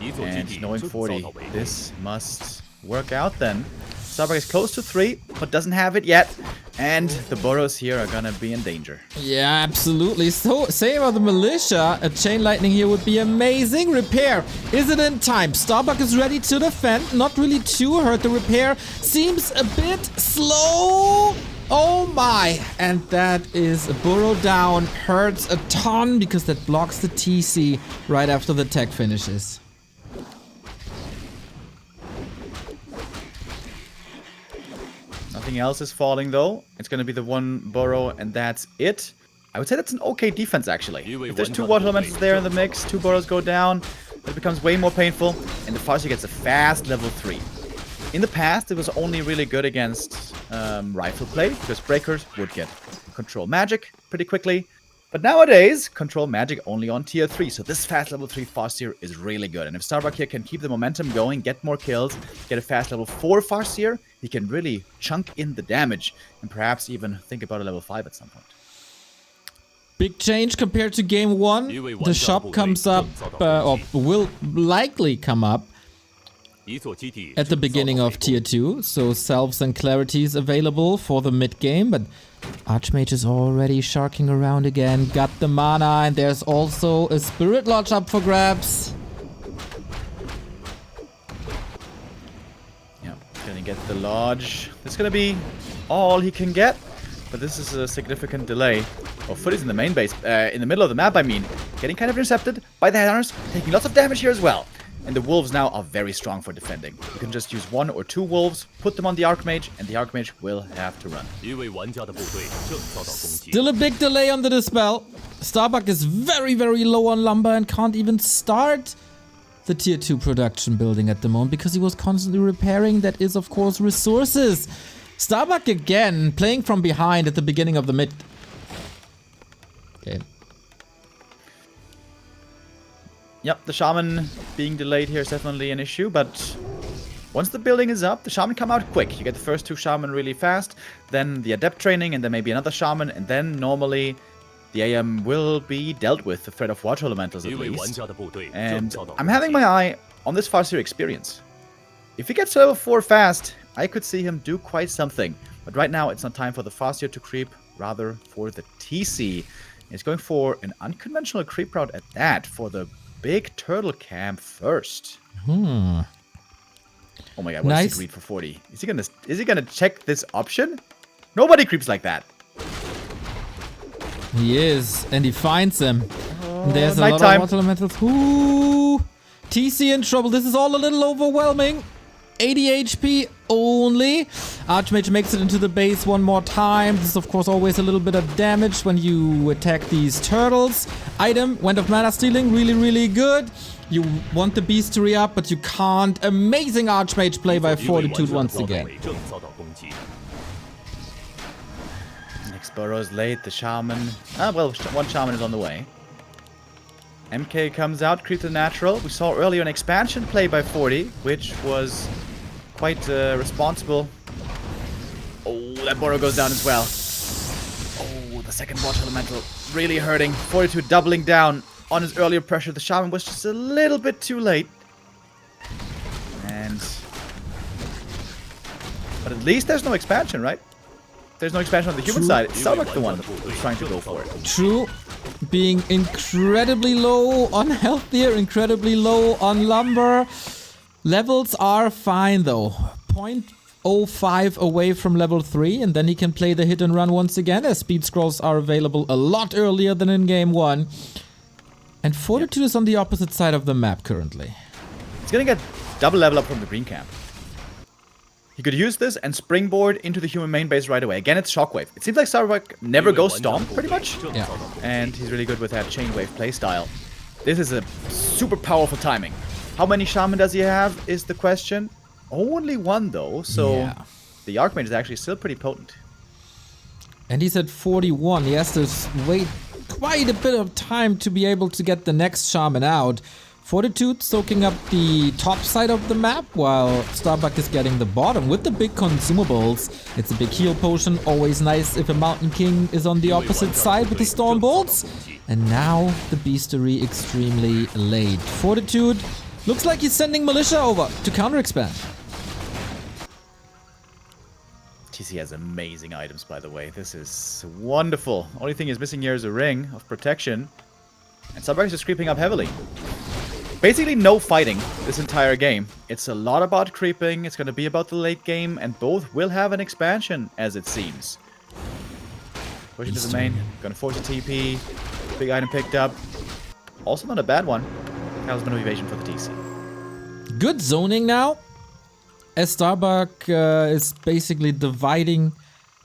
And knowing 40, this must work out then. Starbuck is close to 3, but doesn't have it yet. And the burrows here are gonna be in danger.
Yeah, absolutely. So, save of the militia. A chain lightning here would be amazing. Repair. Is it in time? Starbuck is ready to defend. Not really too hurt. The repair seems a bit slow. Oh my. And that is a burrow down. Hurts a ton because that blocks the TC right after the tech finishes.
Nothing else is falling though. It's gonna be the one burrow and that's it. I would say that's an okay defense, actually. If there's 2 water elementals there in the mix, 2 burrows go down, it becomes way more painful, and the Farseer gets a fast level 3. In the past, it was only really good against rifle play, because breakers would get control magic pretty quickly. But nowadays, control magic only on tier 3, so this fast level 3 Farseer is really good. And if Starbuck here can keep the momentum going, get more kills, get a fast level 4 Farseer, he can really chunk in the damage, and perhaps even think about a level 5 at some point.
Big change compared to game 1. The shop comes up, or will likely come up, at the beginning of tier 2, so Salves and Clarities available for the mid game, but Archmage is already sharking around again, got the mana, and there's also a Spirit Lodge up for grabs.
Yeah, gonna get the Lodge. This is gonna be all he can get, but this is a significant delay. Oh, Footy's in the main base, in the middle of the map, I mean. Getting kind of intercepted by the Headhunters, taking lots of damage here as well. And the Wolves now are very strong for defending. You can just use 1 or 2 Wolves, put them on the Archmage, and the Archmage will have to run.
Still a big delay on the Dispel. Starbuck is very, very low on lumber and can't even start the tier 2 production building at the moment because he was constantly repairing. That is, of course, resources. Starbuck again, playing from behind at the beginning of the mid. Okay.
Yep, the Shaman being delayed here is definitely an issue, but once the building is up, the Shaman come out quick. You get the first 2 Shaman really fast, then the Adept training, and then maybe another Shaman, and then normally the AM will be dealt with, the threat of Water Elementals at least. And I'm having my eye on this Farseer experience. If he gets to level 4 fast, I could see him do quite something. But right now, it's not time for the Farseer to creep, rather for the TC. He's going for an unconventional creep route at that, for the big turtle camp first. Oh my god, what's he greed for 40? Is he gonna check this option? Nobody creeps like that.
He is, and he finds them. And there's a lot
nighttime.
of water elementals. Ooh, TC in trouble. This is all a little overwhelming. 80 HP only. Archmage makes it into the base one more time. This is of course always a little bit of damage when you attack these turtles. Item, Wind of Mana Stealing, really, really good. You want the beast to re-up, but you can't. Amazing Archmage play by Fortitude once again.
Next burrow's late, the Shaman. Well, 1 Shaman is on the way. MK comes out, creep the natural. We saw earlier an expansion play by 40, which was quite responsible. Oh, that burrow goes down as well. Oh, the second Water Elemental really hurting. Fortitude doubling down on his earlier pressure. The Shaman was just a little bit too late. But at least there's no expansion, right? There's no expansion on the human side. It's Starbuck the one who's trying to go for it.
True. Being incredibly low on health here, incredibly low on lumber. Levels are fine though. 0.05 away from level 3, and then he can play the hit and run once again, as speed scrolls are available a lot earlier than in game 1. And Fortitude is on the opposite side of the map currently.
He's gonna get double level up from the green camp. He could use this and springboard into the human main base right away. Again, it's Shockwave. It seems like Starbuck never goes Stomp, pretty much.
Yeah.
And he's really good with that Chainwave playstyle. This is a super powerful timing. How many Shaman does he have is the question. Only 1 though, so the Archmage is actually still pretty potent.
And he's at 41. He has to wait quite a bit of time to be able to get the next Shaman out. Fortitude soaking up the top side of the map, while Starbuck is getting the bottom with the big consumables. It's a big heal potion, always nice if a Mountain King is on the opposite side with the Storm Bolts. And now the Beastery extremely late. Fortitude looks like he's sending Militia over to counter-expand.
TC has amazing items, by the way. This is wonderful. Only thing is missing here is a ring of protection. And Starbuck is just creeping up heavily. Basically no fighting this entire game. It's a lot about creeping, it's going to be about the late game, and both will have an expansion, as it seems. Pushing to the main, going to force a TP, big item picked up. Also not a bad one. Talisman of Evasion for the TC.
Good zoning now, as Starbuck is basically dividing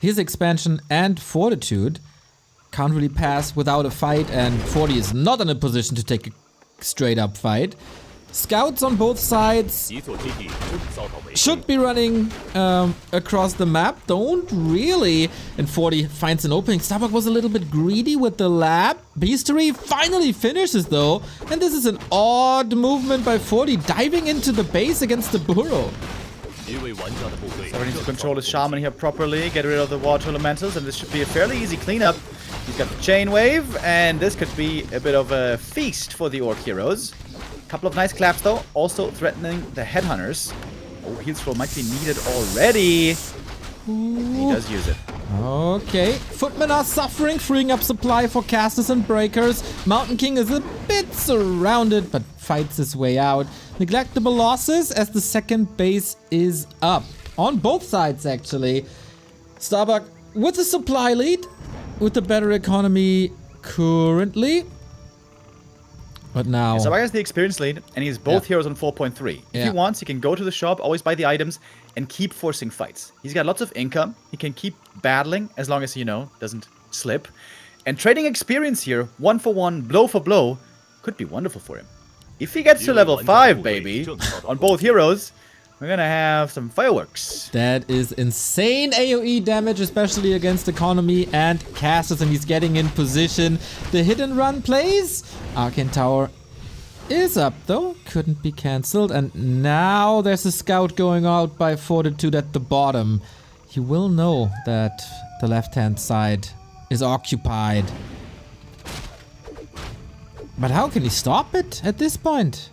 his expansion and Fortitude. can't really pass without a fight, and 40 is not in a position to take a straight up fight. Scouts on both sides should be running across the map. Don't really. And 40 finds an opening. Starbuck was a little bit greedy with the lab. Beastery finally finishes though. And this is an odd movement by 40, diving into the base against the burrow.
So he needs to control his shaman here properly, get rid of the water elementals, and this should be a fairly easy cleanup. He's got the chain wave, and this could be a bit of a feast for the orc heroes. Couple of nice claps though, also threatening the headhunters. Oh, heal scroll might be needed already. He does use it.
Okay, footmen are suffering, freeing up supply for casters and breakers. Mountain King is a bit surrounded, but fights his way out. Neglectable losses as the second base is up. On both sides, actually. Starbuck with the supply lead, with the better economy currently. But now...
Starbuck has the experience lead, and he's both heroes on 4.3. If he wants, he can go to the shop, always buy the items, and keep forcing fights. He's got lots of income. He can keep battling, as long as, you know, doesn't slip. And trading experience here, 1 for 1, blow for blow, could be wonderful for him. If he gets to level 5, baby, on both heroes, we're gonna have some fireworks.
That is insane AoE damage, especially against economy and casters, and he's getting in position. The hit and run plays. Arcane Tower is up though, couldn't be cancelled, and now there's a scout going out by Fortitude at the bottom. He will know that the left-hand side is occupied. But how can he stop it at this point?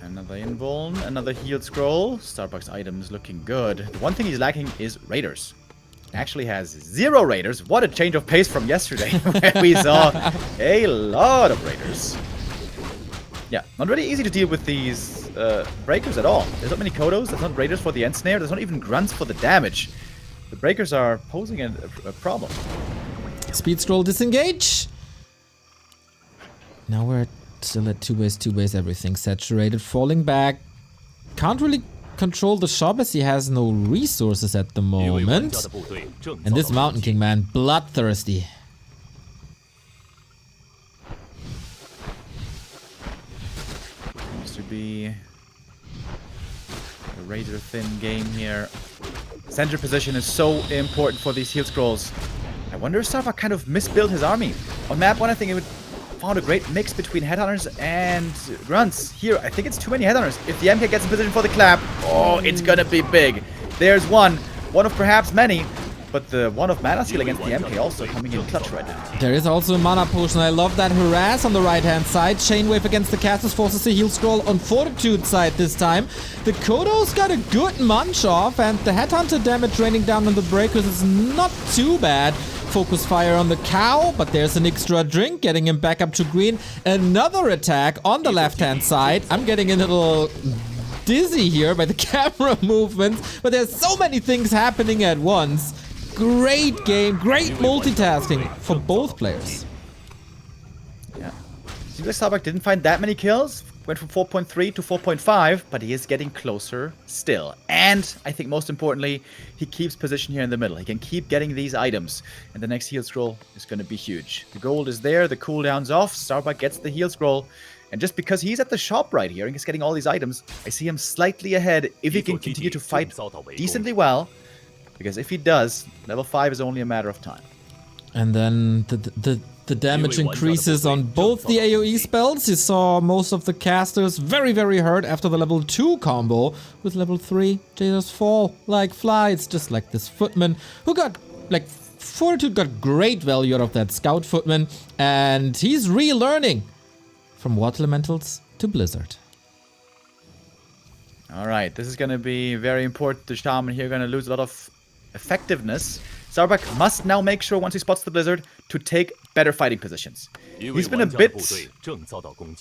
Another invuln, another healed scroll. Starbuck's items looking good. The one thing he's lacking is raiders. Actually has 0 raiders. What a change of pace from yesterday, where we saw a lot of raiders. Yeah, not really easy to deal with these breakers at all. There's not many Kodos, there's not raiders for the end snare, there's not even grunts for the damage. The breakers are posing a problem.
Speed scroll disengage. Now we're still at 2 base, everything saturated, falling back. Can't really control the shop as he has no resources at the moment. And this Mountain King, man, bloodthirsty.
Seems to be a razor thin game here. Center position is so important for these heal scrolls. I wonder if Starbuck kind of misbuilt his army. On map 1, I think it would found a great mix between headhunters and grunts. Here, I think it's too many headhunters. If the MK gets in position for the clap, oh, it's gonna be big. There's one of perhaps many, but the one of Mana Seal against the MK also coming in clutch right now.
There is also a mana potion. I love that harass on the right-hand side. Chain wave against the casters forces a heal scroll on Fortitude side this time. The Kodo's got a good munch off, and the headhunter damage raining down on the breakers is not too bad. Focus fire on the cow, but there's an extra drink, getting him back up to green. Another attack on the left-hand side. I'm getting a little dizzy here by the camera movements, but there's so many things happening at once. Great game, great multitasking for both players.
Yeah. Seems like Starbuck didn't find that many kills. Went from 4.3 to 4.5, but he is getting closer still. And I think most importantly, he keeps position here in the middle. He can keep getting these items. And the next heal scroll is going to be huge. The gold is there, the cooldown's off. Starbuck gets the heal scroll. And just because he's at the shop right here and he's getting all these items, I see him slightly ahead if he can continue to fight decently well. Because if he does, level 5 is only a matter of time.
And then the damage increases on both the AoE spells. You saw most of the casters very, very hurt after the level 2 combo. With level 3, they just fall like flies, just like this footman, who got, like, Fortitude got great value out of that scout footman, and he's relearning from water elementals to blizzard.
Alright, this is going to be very important. The shaman here going to lose a lot of effectiveness. Starbuck must now make sure, once he spots the blizzard, to take better fighting positions. He's been a bit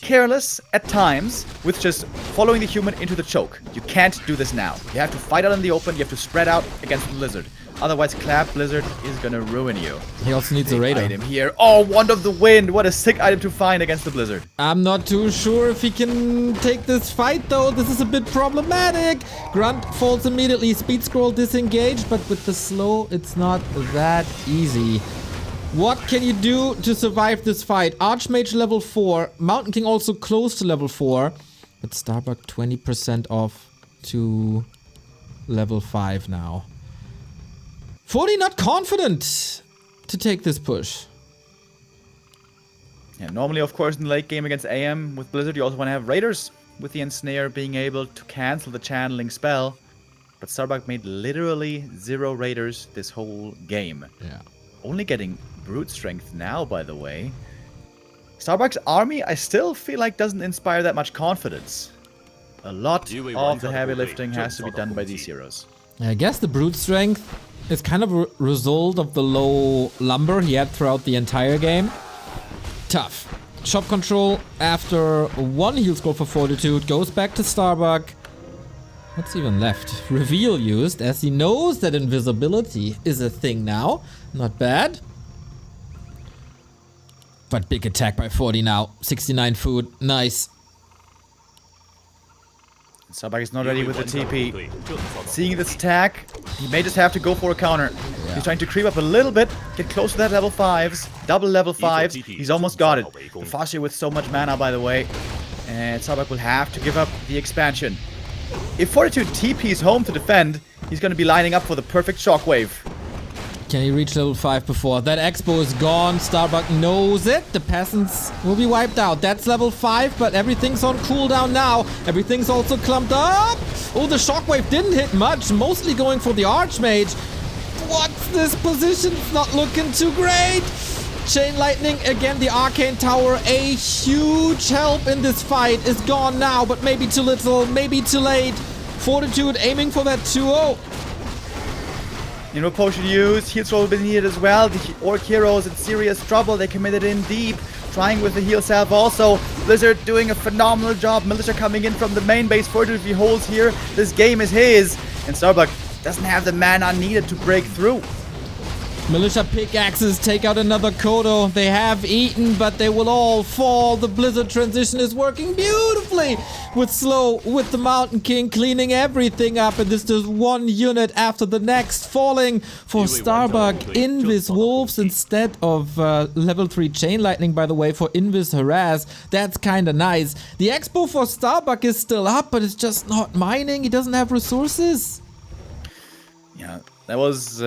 careless at times with just following the human into the choke. You can't do this now. You have to fight out in the open. You have to spread out against the Blizzard. Otherwise, Clap Blizzard is gonna ruin you.
He also needs a Raider.
Item here. Oh, Wand of the Wind. What a sick item to find against the Blizzard.
I'm not too sure if he can take this fight, though. This is a bit problematic. Grunt falls immediately. Speed scroll disengaged, but with the slow, it's not that easy. What can you do to survive this fight? Archmage level 4. Mountain King also close to level 4. But Starbuck 20% off to level 5 now. 40 not confident to take this push.
Yeah, normally, of course, in the late game against AM with Blizzard, you also want to have Raiders with the Ensnare being able to cancel the channeling spell. But Starbuck made literally 0 Raiders this whole game.
Yeah.
Only getting Brute Strength now, by the way. Starbuck's army, I still feel like doesn't inspire that much confidence. A lot of the heavy lifting has to be done by these heroes.
I guess the Brute Strength is kind of a result of the low lumber he had throughout the entire game. Tough. Shop control after 1 heal scroll for Fortitude goes back to Starbuck. What's even left? Reveal used as he knows that invisibility is a thing now. Not bad. But big attack by 40 now. 69 food. Nice.
Starbuck is not ready with the TP. Seeing this attack, he may just have to go for a counter. Yeah. He's trying to creep up a little bit, get close to that level 5s. Double level 5s. He's almost got it. The Farseer with so much mana, by the way. And Starbuck will have to give up the expansion. If Fortitude TP's home to defend, he's going to be lining up for the perfect shockwave.
Can he reach level 5 before? That Expo is gone. Starbuck knows it. The peasants will be wiped out. That's level 5, but everything's on cooldown now. Everything's also clumped up. Oh, the shockwave didn't hit much. Mostly going for the Archmage. What's this position? It's not looking too great. Chain Lightning, again, the Arcane Tower, a huge help in this fight, is gone now, but maybe too little, maybe too late. Fortitude aiming for that 2-0.
No potion used, heal scroll will be needed as well. The Orc heroes in serious trouble, they committed in deep. Trying with the heal salve also. Blizzard doing a phenomenal job. Militia coming in from the main base. Fortitude if he holds here, this game is his. And Starbuck doesn't have the mana needed to break through.
Militia pickaxes take out another Kodo. They have eaten, but they will all fall. The Blizzard transition is working beautifully with Slow, with the Mountain King cleaning everything up. And this is 1 unit after the next, falling for Starbuck. Invis Wolves instead of level 3 Chain Lightning, by the way, for Invis Harass. That's kind of nice. The Expo for Starbuck is still up, but it's just not mining. He doesn't have resources.
Yeah, that was...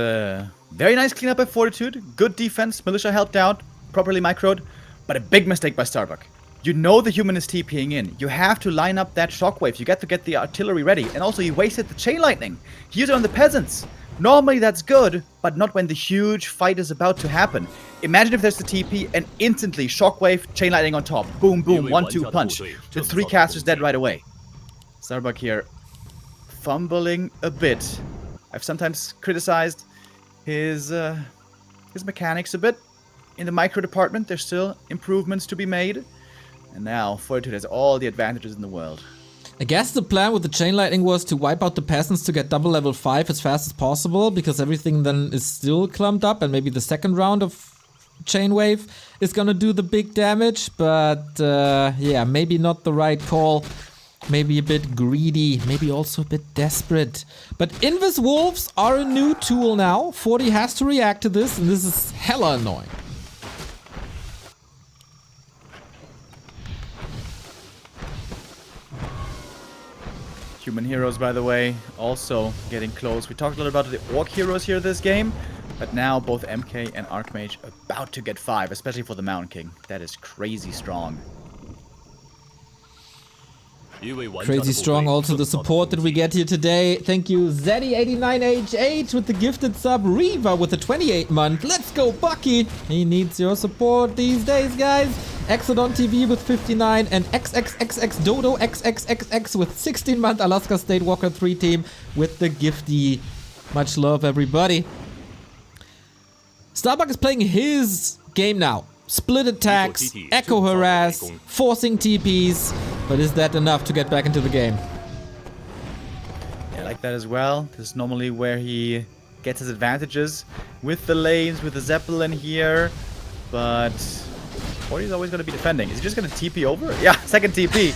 very nice cleanup by Fortitude. Good defense. Militia helped out. Properly microed. But a big mistake by Starbuck. You know the human is TPing in. You have to line up that shockwave. You get to get the artillery ready. And also, you wasted the Chain Lightning. He used it on the peasants. Normally, that's good, but not when the huge fight is about to happen. Imagine if there's the TP and instantly shockwave, Chain Lightning on top. Boom, boom, 1-2 punch. The 3 casters dead right away. Starbuck here fumbling a bit. I've sometimes criticized his mechanics a bit. In the micro department, there's still improvements to be made. And now, Fortitude has all the advantages in the world.
I guess the plan with the Chain Lightning was to wipe out the peasants to get double level 5 as fast as possible, because everything then is still clumped up, and maybe the second round of Chain Wave is gonna do the big damage. But yeah, maybe not the right call. Maybe a bit greedy, maybe also a bit desperate. But Invis Wolves are a new tool now. 40 has to react to this, and this is hella annoying.
Human heroes, by the way, also getting close. We talked a little about the Orc heroes here this game, but now both MK and Archmage about to get 5, especially for the Mountain King. That is crazy strong.
Crazy strong also the support that we get here today. Thank you Zeddy89H8 with the gifted sub, Reva with the 28 month. Let's go Bucky! He needs your support these days, guys. Exodon TV with 59 and XXXX Dodo XXXX with 16 month. Alaska State Walker 3 team with the gifty. Much love everybody. Starbuck is playing his game now. split attacks, echo harass, forcing TPs. But is that enough to get back into the game?
Yeah, I like that as well. This is normally where he gets his advantages with the lanes, with the Zeppelin here. But 40 is always going to be defending. Is he just going to TP over? Yeah, second TP.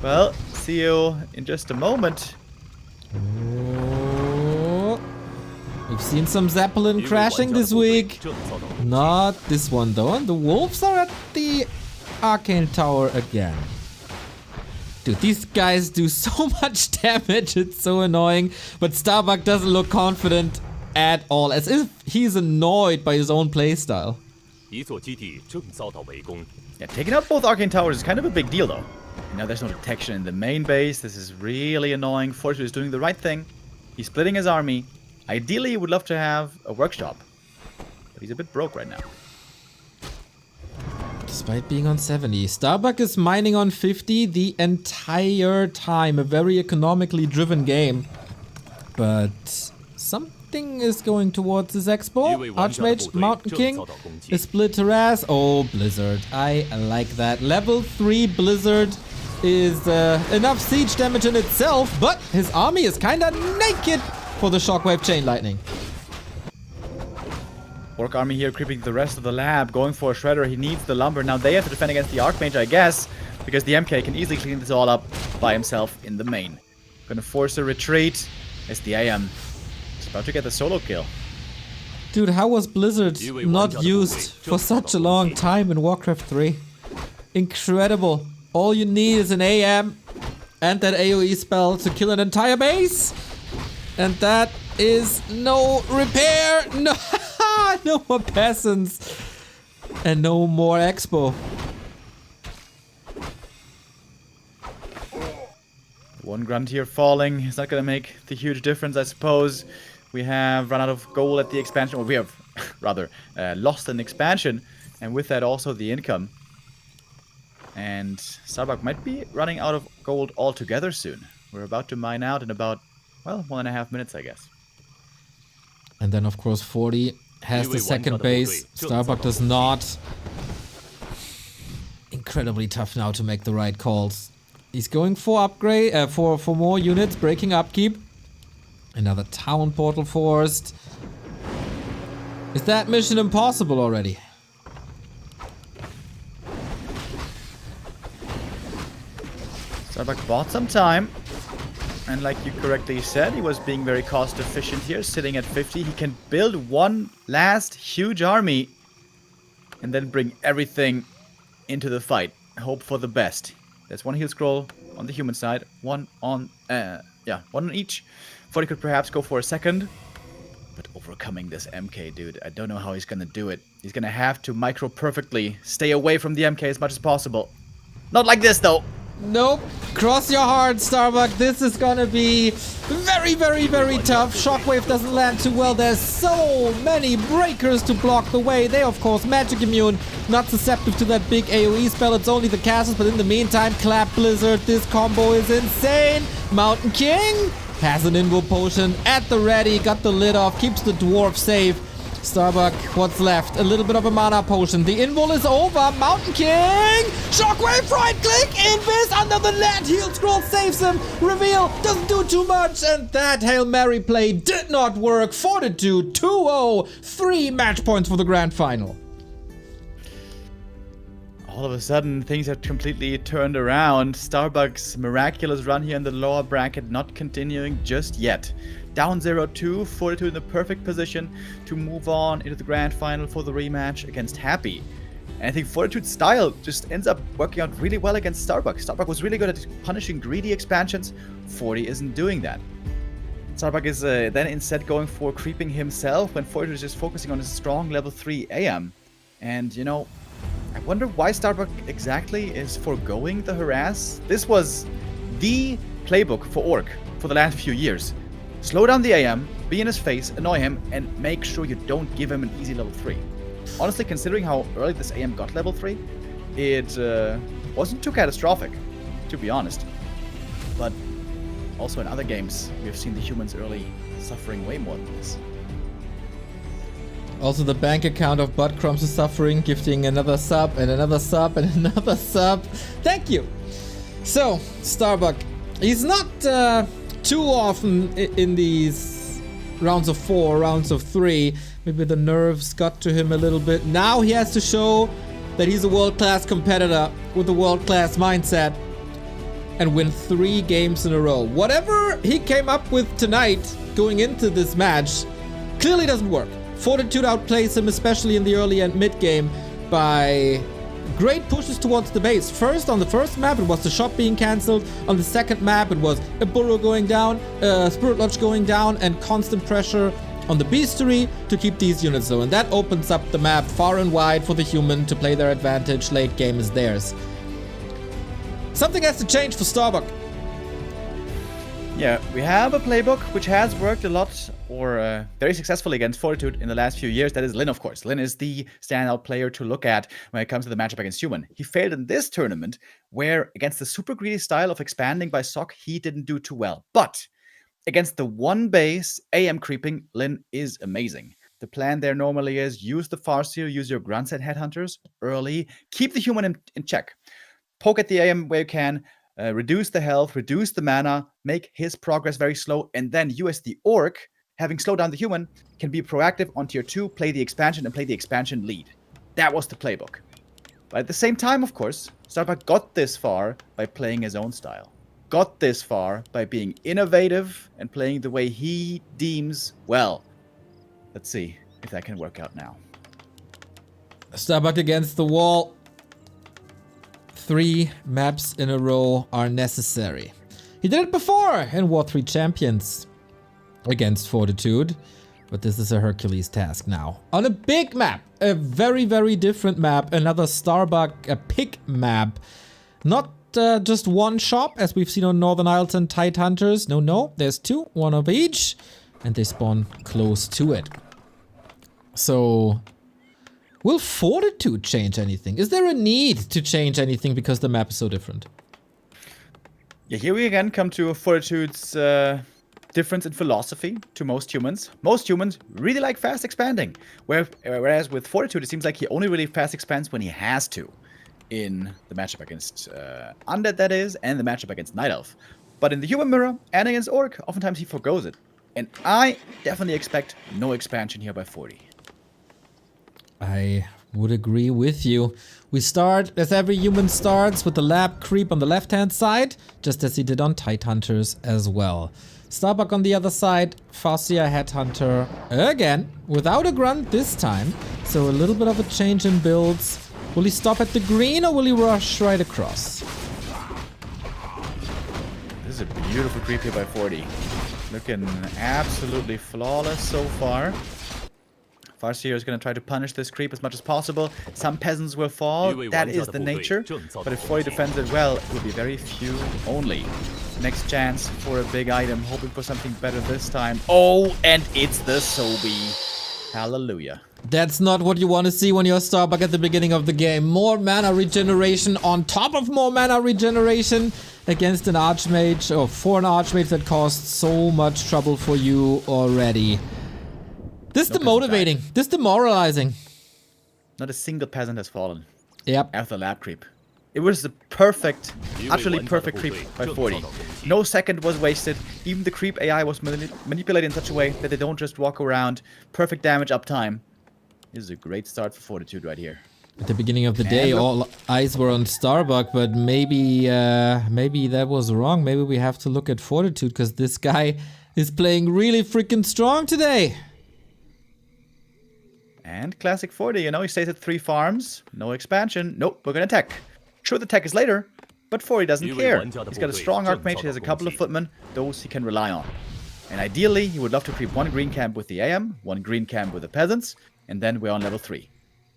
Well, see you in just a moment.
Oh. We've seen some Zeppelin crashing this week. Not this one though. And the Wolves are at the Arcane Tower again. Dude, these guys do so much damage. It's so annoying. But Starbuck doesn't look confident at all. As if he's annoyed by his own playstyle.
Yeah, taking out both Arcane Towers is kind of a big deal though. Now there's no detection in the main base. This is really annoying. Fortitude is doing the right thing. He's splitting his army. Ideally, he would love to have a workshop. But he's a bit broke right now.
Despite being on 70, Starbuck is mining on 50 the entire time. A very economically driven game. But something is going towards his expo. Archmage, Mountain King, a split harass. Oh, Blizzard. I like that. Level 3 Blizzard is enough siege damage in itself, but his army is kinda naked for the Shockwave Chain Lightning.
Orc army here creeping the rest of the lab, going for a shredder. He needs the lumber. Now they have to defend against the Archmage, I guess, because the MK can easily clean this all up by himself in the main. Gonna force a retreat as the AM is about to get the solo kill.
Dude, how was Blizzard not used for such a long time in Warcraft 3? Incredible. All you need is an AM and that AoE spell to kill an entire base. And that is no repair. No, no more peasants. And no more expo.
One grunt here falling. It's not going to make the huge difference, I suppose. We have run out of gold at the expansion. Or we have, rather, lost an expansion. And with that also the income. And Starbuck might be running out of gold altogether soon. We're about to mine out in about, well, 1.5 minutes, I guess.
And then, of course, 40 has the second base. Starbuck does not. Incredibly tough now to make the right calls. He's going for upgrade, for more units, breaking upkeep. Another town portal forced. Is that mission impossible already?
Starbuck bought some time. And like you correctly said, he was being very cost efficient here, sitting at 50. He can build one last huge army and then bring everything into the fight. Hope for the best. There's one heal scroll on the human side, one on each. 40 could perhaps go for a second. But overcoming this MK, dude, I don't know how he's gonna do it. He's gonna have to micro perfectly stay away from the MK as much as possible. Not like this, though.
Nope. Cross your heart, Starbuck. This is gonna be very, very, very tough. Shockwave doesn't land too well. There's so many breakers to block the way. They, of course, magic immune. Not susceptible to that big AoE spell. It's only the castles, but in the meantime, Clap Blizzard. This combo is insane. Mountain King has an invo potion at the ready. Got the lid off. Keeps the dwarf safe. Starbuck, what's left? A little bit of a mana potion. The invul is over. Mountain King! Shockwave, right click! Invis under the net! Heal scroll saves him! Reveal doesn't do too much! And that Hail Mary play did not work. Fortitude 2-0. 3 match points for the grand final.
All of a sudden, things have completely turned around. Starbuck's miraculous run here in the lower bracket not continuing just yet. Down 0-2, Fortitude in the perfect position to move on into the grand final for the rematch against Happy. And I think Fortitude's style just ends up working out really well against Starbuck. Starbuck was really good at punishing greedy expansions. 40 isn't doing that. Starbuck is then instead going for creeping himself when Fortitude is just focusing on his strong level 3 AM. And, you know, I wonder why Starbuck exactly is foregoing the harass. This was the playbook for Orc for the last few years. Slow down the AM, be in his face, annoy him, and make sure you don't give him an easy level 3. Honestly, considering how early this AM got level 3, it wasn't too catastrophic, to be honest. But also in other games, we've seen the humans early suffering way more than this.
Also, the bank account of Buttcrumbs is suffering, gifting another sub and another sub and another sub. Thank you. So, Starbuck, he's not too often in these rounds of 4, rounds of 3. Maybe the nerves got to him a little bit. Now he has to show that he's a world-class competitor with a world-class mindset and win 3 games in a row. Whatever he came up with tonight going into this match clearly doesn't work. Fortitude outplays him, especially in the early and mid game, by great pushes towards the base. First, on the first map, it was the shop being cancelled. On the second map, it was a burrow going down, a Spirit Lodge going down, and constant pressure on the beastery to keep these units low. And that opens up the map far and wide for the human to play their advantage. Late game is theirs. Something has to change for Starbuck.
Yeah, we have a playbook which has worked a lot or very successfully against Fortitude in the last few years. That is Lin, of course. Lin is the standout player to look at when it comes to the matchup against human. He failed in this tournament where against the super greedy style of expanding by Sock, he didn't do too well. But against the one base AM creeping, Lin is amazing. The plan there normally is use the Farseer, use your grunts and headhunters early, keep the human in check. Poke at the AM where you can, reduce the health, reduce the mana, make his progress very slow, and then you as the Orc, having slowed down the human, can be proactive on tier 2, play the expansion, and play the expansion lead. That was the playbook. But at the same time, of course, Starbuck got this far by playing his own style. Got this far by being innovative and playing the way he deems well. Let's see if that can work out now.
Starbuck against the wall. 3 maps in a row are necessary. He did it before in War 3 Champions against Fortitude, but this is a Hercules task now. On a big map, a very, very different map, another Starbuck, a pick map. Not just one shop, as we've seen on Northern Isles and Tide Hunters. No, there's 2, one of each, and they spawn close to it. So, will Fortitude change anything? Is there a need to change anything because the map is so different?
Yeah, here we again come to Fortitude's difference in philosophy to most humans. Most humans really like fast expanding, whereas with Fortitude, it seems like he only really fast expands when he has to in the matchup against Undead, that is, and the matchup against Night Elf. But in the human mirror and against Orc, oftentimes he forgoes it. And I definitely expect no expansion here by 40.
I would agree with you. We start, as every human starts, with the lab creep on the left-hand side, just as he did on Tidehunters as well. Starbuck on the other side, Farseer Headhunter again, without a grunt this time. So a little bit of a change in builds. Will he stop at the green or will he rush right across?
This is a beautiful creep here by 40. Looking absolutely flawless so far. Farseer is going to try to punish this creep as much as possible. Some peasants will fall. That is the nature. But if 40 defends it well, it will be very few only. Next chance for a big item. Hoping for something better this time. Oh, and it's the Sobi. Hallelujah.
That's not what you want to see when you're Starbuck at the beginning of the game. More mana regeneration on top of more mana regeneration against an Archmage, or for an Archmage that caused so much trouble for you already. This demotivating. This demoralizing.
Not a single peasant has fallen.
Yep.
After lab creep. It was the perfect, utterly perfect creep by 40. No second was wasted. Even the creep AI was manipulated in such a way that they don't just walk around. Perfect damage uptime. This is a great start for Fortitude right here.
At the beginning of the day, all eyes were on Starbuck, but maybe that was wrong. Maybe we have to look at Fortitude, because this guy is playing really freaking strong today.
And classic 40, you know, he stays at 3 farms. No expansion. Nope, we're gonna tech. Sure, the tech is later, but 40 doesn't care. He's got a strong Archmage, he has a couple of footmen. Those he can rely on. And ideally, he would love to creep 1 green camp with the AM, 1 green camp with the peasants, and then we're on level 3.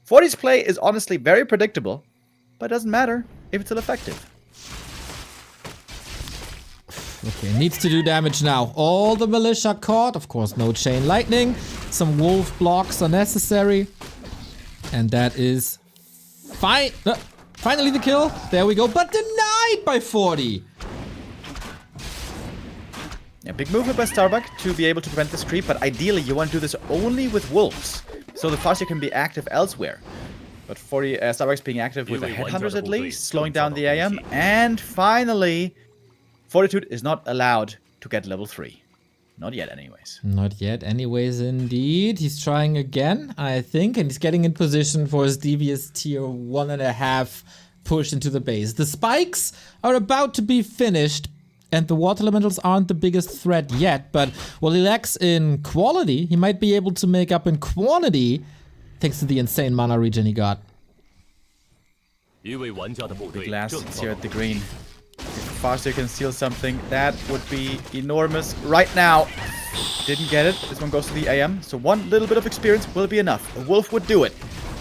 40's play is honestly very predictable, but it doesn't matter if it's still effective.
Okay, needs to do damage now. All the militia caught. Of course, no chain lightning. Some wolf blocks are necessary. And that is fine. Finally the kill. There we go. But denied by 40.
Yeah, big movement by Starbuck to be able to prevent this creep, but ideally you want to do this only with wolves. so the Farseer can be active elsewhere. But Starbucks being active with the Headhunters at least, slowing down the AM. And finally, Fortitude is not allowed to get level 3. Not yet, anyways.
Not yet, anyways, indeed. He's trying again, I think, and he's getting in position for his devious tier 1.5 push into the base. The spikes are about to be finished, and the water elementals aren't the biggest threat yet, but while he lacks in quality, he might be able to make up in quantity thanks to the insane mana regen he got.
Big last here at the green. If Farseer can steal something, that would be enormous. Right now, didn't get it. This one goes to the AM, so one little bit of experience will be enough. A Wolf would do it.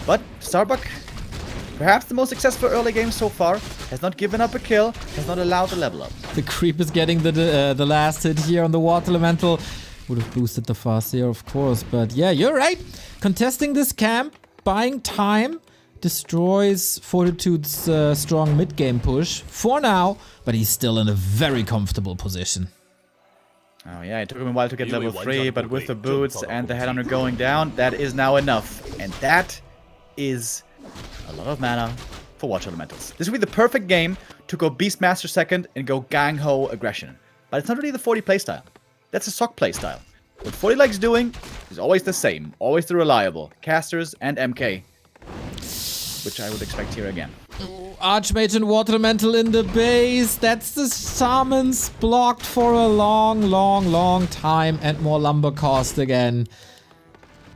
But Starbuck, perhaps the most successful early game so far, has not given up a kill, has not allowed the level up.
The creep is getting the last hit here on the water elemental. Would have boosted the Farseer, of course, but yeah, you're right. Contesting this camp, buying time, destroys Fortitude's strong mid-game push for now, but he's still in a very comfortable position.
Oh yeah, it took him a while to get level 3, but with the boots and the Headhunter going down, that is now enough. And that is a lot of mana for Water Elementals. This would be the perfect game to go Beastmaster second and go Gang-Ho aggression. But it's not really the 40 playstyle. That's a Sock playstyle. What 40 likes doing is always the same, always the reliable. Casters and MK. Which I would expect here again.
Archmage and Water Elemental in the base. That's the summons blocked for a long time, and more lumber cost again.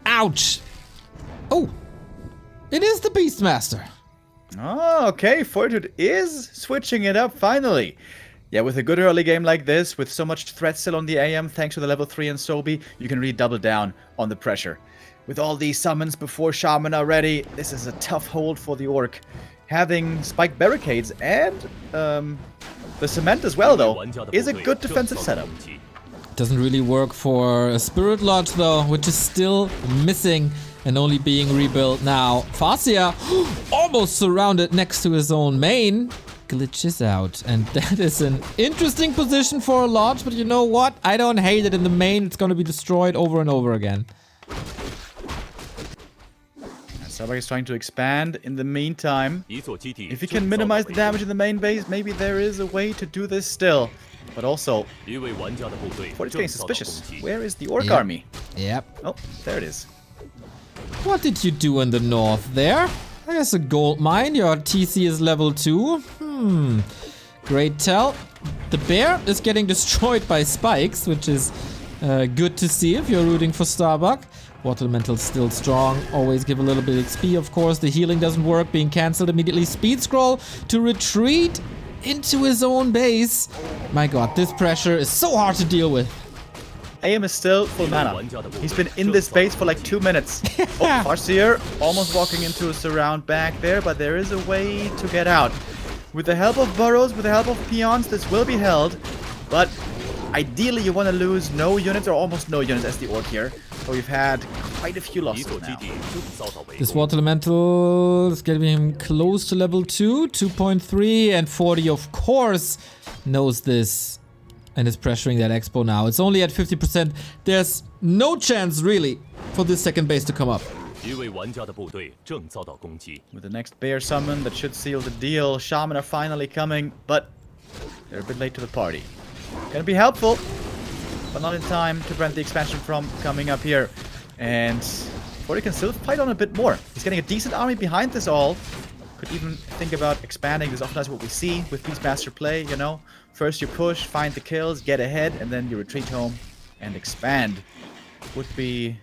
Ouch! Oh! It is the Beastmaster.
Oh, okay. Fortitude is switching it up finally. Yeah, with a good early game like this, with so much threat still on the AM, thanks to the level 3 and Sobi, you can really double down on the pressure. With all these summons before Shaman are ready, this is a tough hold for the Orc. Having spiked barricades and the cement as well, though, is a good defensive setup.
Doesn't really work for a Spirit Lodge, though, which is still missing and only being rebuilt now. Farseer, almost surrounded next to his own main, glitches out. And that is an interesting position for a Lodge, but you know what? I don't hate it in the main. It's going to be destroyed over and over again.
Starbuck is trying to expand in the meantime. If he can minimize the damage in the main base, maybe there is a way to do this still. But also, Fortitude's getting suspicious. Where is the Orc army?
Yep.
Oh, there it is.
What did you do in the north there? There's a gold mine. Your TC is level 2. Great tell. The bear is getting destroyed by spikes, which is good to see if you're rooting for Starbuck. Water Elemental still strong. Always give a little bit of XP, of course. The healing doesn't work. Being cancelled immediately. Speed scroll to retreat into his own base. My god, this pressure is so hard to deal with.
AM is still full mana. He's been in this base for like 2 minutes. Oh, Farseer almost walking into a surround back there, but there is a way to get out. With the help of burrows, with the help of peons, this will be held. But ideally you want to lose no units or almost no units as the Orc here. So we've had quite a few losses now.
This Water Elemental is getting him close to level 2, 2.3, and 40 of course knows this and is pressuring that Expo now. It's only at 50%. There's no chance really for this second base to come up.
With the next bear summon that should seal the deal, Shaman are finally coming, but they're a bit late to the party. Gonna be helpful, but not in time to prevent the expansion from coming up here. And 40 can still fight on a bit more. He's getting a decent army behind this all. Could even think about expanding. This often is what we see with Beastmaster play, you know. First you push, find the kills, get ahead, and then you retreat home and expand. Would be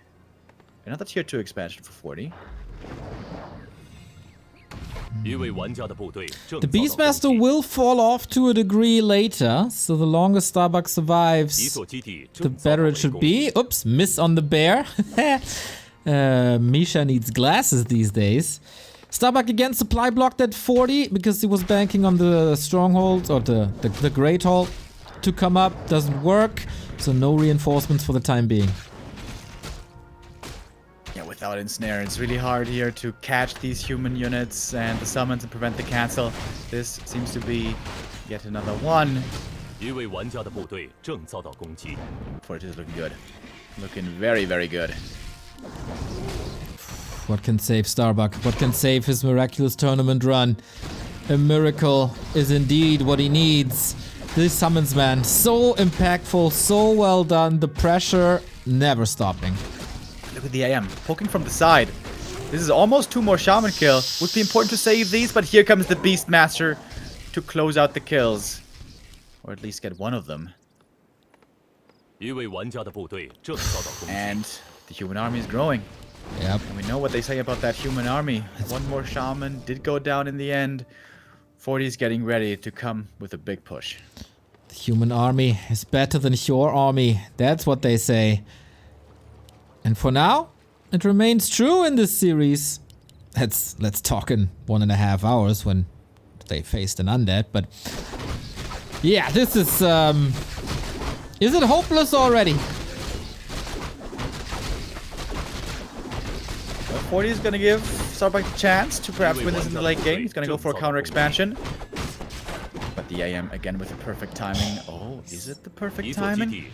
another tier 2 expansion for 40.
The Beastmaster will fall off to a degree later, so the longer Starbuck survives, the better it should be. Oops, miss on the bear. Misha needs glasses these days. Starbuck again supply blocked at 40 because he was banking on the stronghold or the Great Hall to come up. Doesn't work, so no reinforcements for the time being.
Yeah, without Ensnare, it's really hard here to catch these human units and the summons and prevent the cancel. This seems to be yet another one. Fortitude is looking good. Looking very, very good.
What can save Starbuck? What can save his miraculous tournament run? A miracle is indeed what he needs. This summons, man, so impactful, so well done. The pressure never stopping.
Look at the AM poking from the side. This is almost 2 more shaman kill. Would be important to save these, but here comes the Beastmaster to close out the kills. Or at least get one of them.
一位玩家的部队正遭到攻击。
And the human army is growing.
Yep.
And we know what they say about that human army. One more shaman did go down in the end. 40 is getting ready to come with a big push.
The human army is better than your army. That's what they say. And for now, it remains true in this series. Let's talk in 1.5 hours when they faced an undead, but yeah, this is it hopeless already?
40 is going to give Starbuck a chance to perhaps win this in the late game. He's going to go for a counter expansion. But the AM again with the perfect timing. Oh, is it the perfect timing?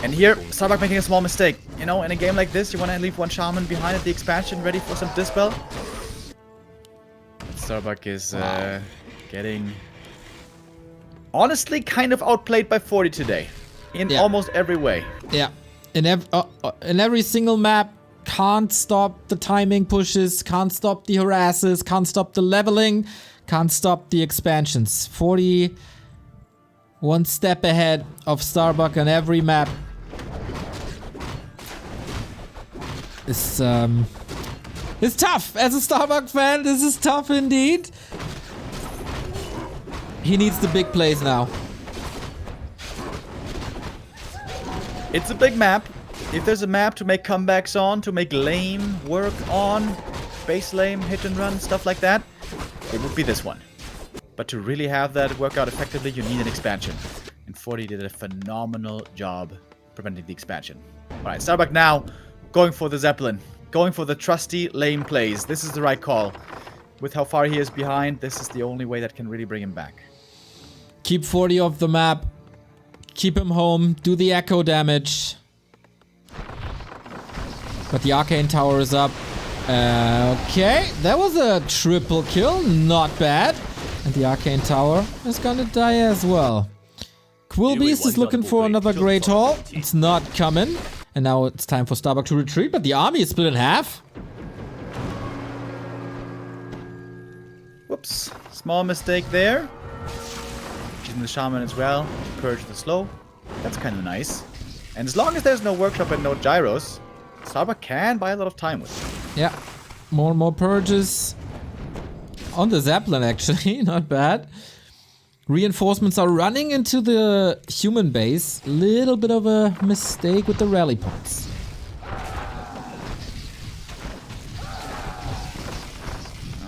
And here, Starbuck making a small mistake. You know, in a game like this, you want to leave one shaman behind at the expansion ready for some dispel. But Starbuck is getting honestly kind of outplayed by 40 today. In almost every way.
Yeah. In every single map, can't stop the timing pushes, can't stop the harasses, can't stop the leveling, can't stop the expansions. 40 one step ahead of Starbuck on every map. It's tough. As a Starbuck fan, this is tough indeed. He needs the big plays now.
It's a big map. If there's a map to make comebacks on, to make lame work on, base lame, hit and run, stuff like that, it would be this one. But to really have that work out effectively, you need an expansion. And 40 did a phenomenal job preventing the expansion. Alright, Starbuck now going for the Zeppelin. Going for the trusty lame plays. This is the right call. With how far he is behind, this is the only way that can really bring him back.
Keep 40 off the map. Keep him home. Do the echo damage. But the Arcane Tower is up. Okay, that was a triple kill. Not bad. And the Arcane Tower is gonna die as well. Quillbeast is looking for another Great Hall. It's not coming. And now it's time for Starbuck to retreat, but the army is split in half.
Whoops. Small mistake there. Using the Shaman as well to purge the slow. That's kind of nice. And as long as there's no workshop and no gyros, Starbuck can buy a lot of time with it.
Yeah. More and more purges. On the Zeppelin, actually. Not bad. Reinforcements are running into the human base. Little bit of a mistake with the rally points.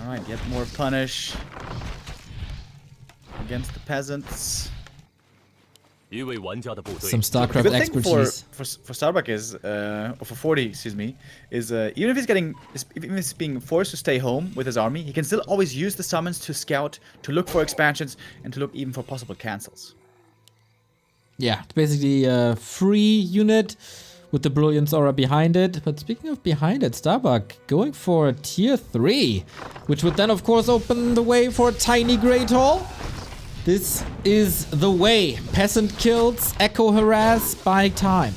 Alright, yet more punish against the peasants.
Some StarCraft
Good thing
expertise.
for Starbuck is, or for 40, excuse me, is even if he's being forced to stay home with his army, he can still always use the summons to scout, to look for expansions, and to look even for possible cancels.
Yeah, it's basically a free unit with the Brilliance Aura behind it. But speaking of behind it, Starbuck going for a tier 3, which would then of course open the way for a tiny Great Hall. This is the way. Peasant kills, Echo harass, buy time.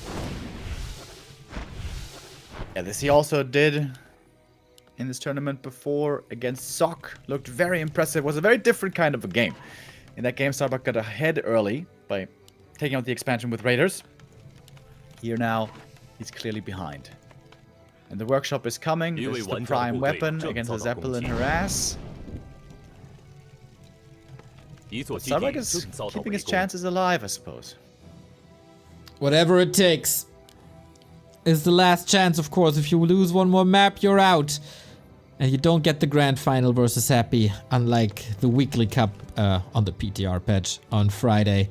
Yeah, this he also did in this tournament before against Sock. Looked very impressive. Was a very different kind of a game. In that game, Starbuck got ahead early by taking out the expansion with Raiders. Here now, he's clearly behind. And the workshop is coming. This is the prime weapon against the Zeppelin harass. Starbuck is keeping his chances alive, I suppose.
Whatever it takes. Is the last chance, of course. If you lose one more map, you're out. And you don't get the grand final versus Happy, unlike the weekly cup on the PTR patch on Friday.